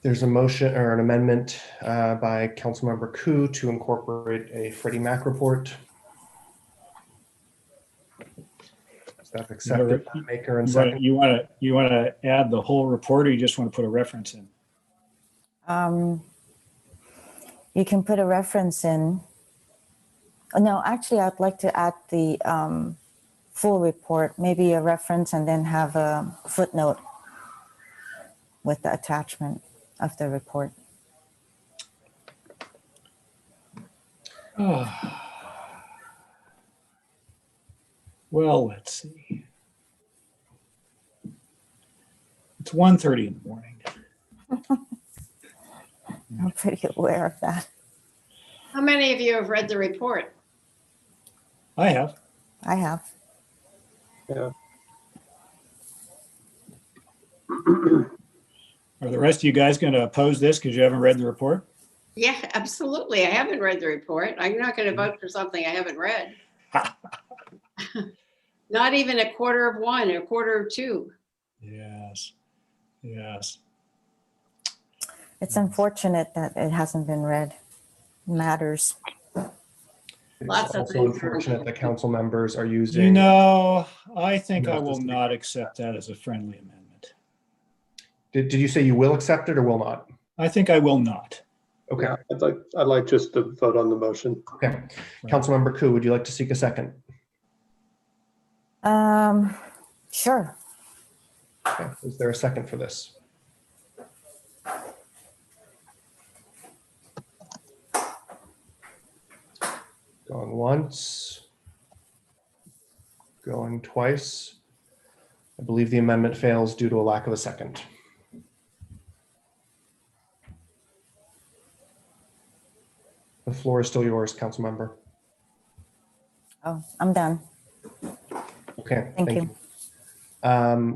There's a motion or an amendment by Councilmember Koo to incorporate a Freddie Mac report. Is that accepted by maker and second? You want to add the whole report, or you just want to put a reference in? You can put a reference in. No, actually, I'd like to add the full report, maybe a reference, and then have a footnote with the attachment of the report. Well, let's see. It's 1:30 in the morning. I'm pretty aware of that. How many of you have read the report? I have. I have. Yeah. Are the rest of you guys going to oppose this because you haven't read the report? Yeah, absolutely. I haven't read the report. I'm not going to vote for something I haven't read. Not even a quarter of one, a quarter of two. Yes. Yes. It's unfortunate that it hasn't been read. Matters. It's also unfortunate that council members are using. I think I will not accept that as a friendly amendment. Did you say you will accept it or will not? I think I will not. Okay. Yeah, I'd like just to vote on the motion. Okay. Right. Councilmember Koo, would you like to seek a second? Sure. Okay. Is there a second for this? Going once. Going twice. I believe the amendment fails due to a lack of a second. The floor is still yours, Councilmember. Oh, I'm done. Okay, Thank you.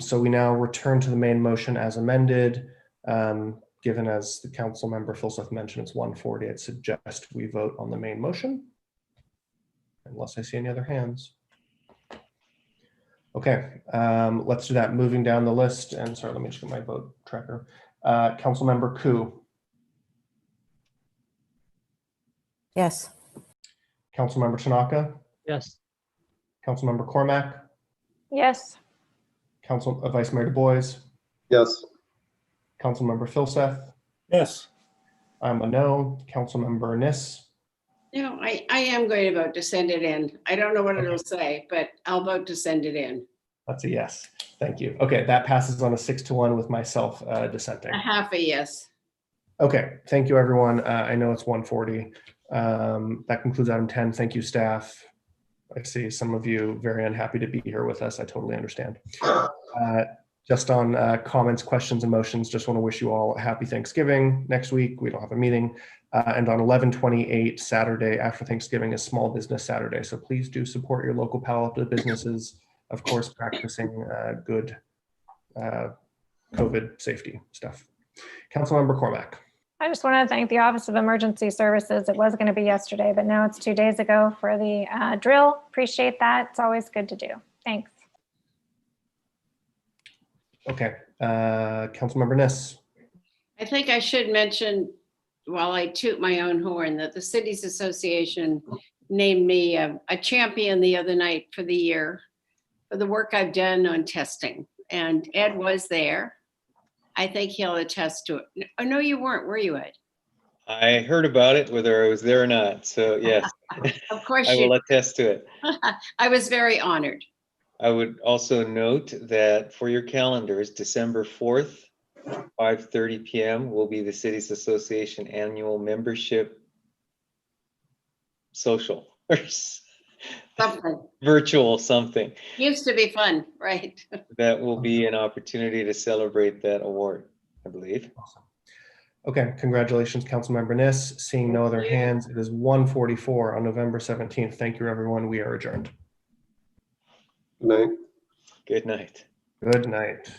So we now return to the main motion as amended. Given as the council member Filseth mentioned, it's 1:40. I'd suggest we vote on the main motion. Unless I see any other hands. Okay, let's do that. Moving down the list, and sorry, let me just get my vote tracker. Councilmember Koo. Yes. Councilmember Tanaka. Yes. Councilmember Cormack. Yes. Vice Mayor Du Bois. Yes. Councilmember Filseth. Yes. I'm a no. Councilmember Niss. No, I am going to vote to send it in. I don't know what it'll say, but I'll vote to send it in. That's a yes. Thank you. Okay, that passes on a 6-1 with myself dissenting. A half a yes. Okay, thank you, everyone. I know it's 1:40. That concludes item 10. Thank you, staff. I see some of you very unhappy to be here with us. I totally understand. Just on comments, questions, and motions, just want to wish you all a happy Thanksgiving. Next week, we don't have a meeting. And on 11/28, Saturday after Thanksgiving is Small Business Saturday. So please do support your local Palo Alto businesses, of course, practicing good COVID safety stuff. Councilmember Cormack. I just want to thank the Office of Emergency Services. It was going to be yesterday, but now it's 2 days ago for the drill. Appreciate that. It's always good to do. Thanks. Okay, Councilmember Niss. I think I should mention, while I toot my own horn, that the Cities Association named me a champion the other night for the year for the work I've done on testing. And Ed was there. I think he'll attest to it. Oh, no, you weren't, were you, Ed? I heard about it, whether I was there or not. So yes, Of course I you will attest to it. I was very honored. I would also note that for your calendars, December 4th, 5:30 p.m. will be the Cities Association annual membership social or Something. virtual something. Used to be fun, right? That will be an opportunity to celebrate that award, I believe. Awesome. Okay, congratulations, Councilmember Niss. Seeing no other hands, it is 1:44 on November 17th. Thank you, everyone. We are adjourned. Good night. Good night. Good night.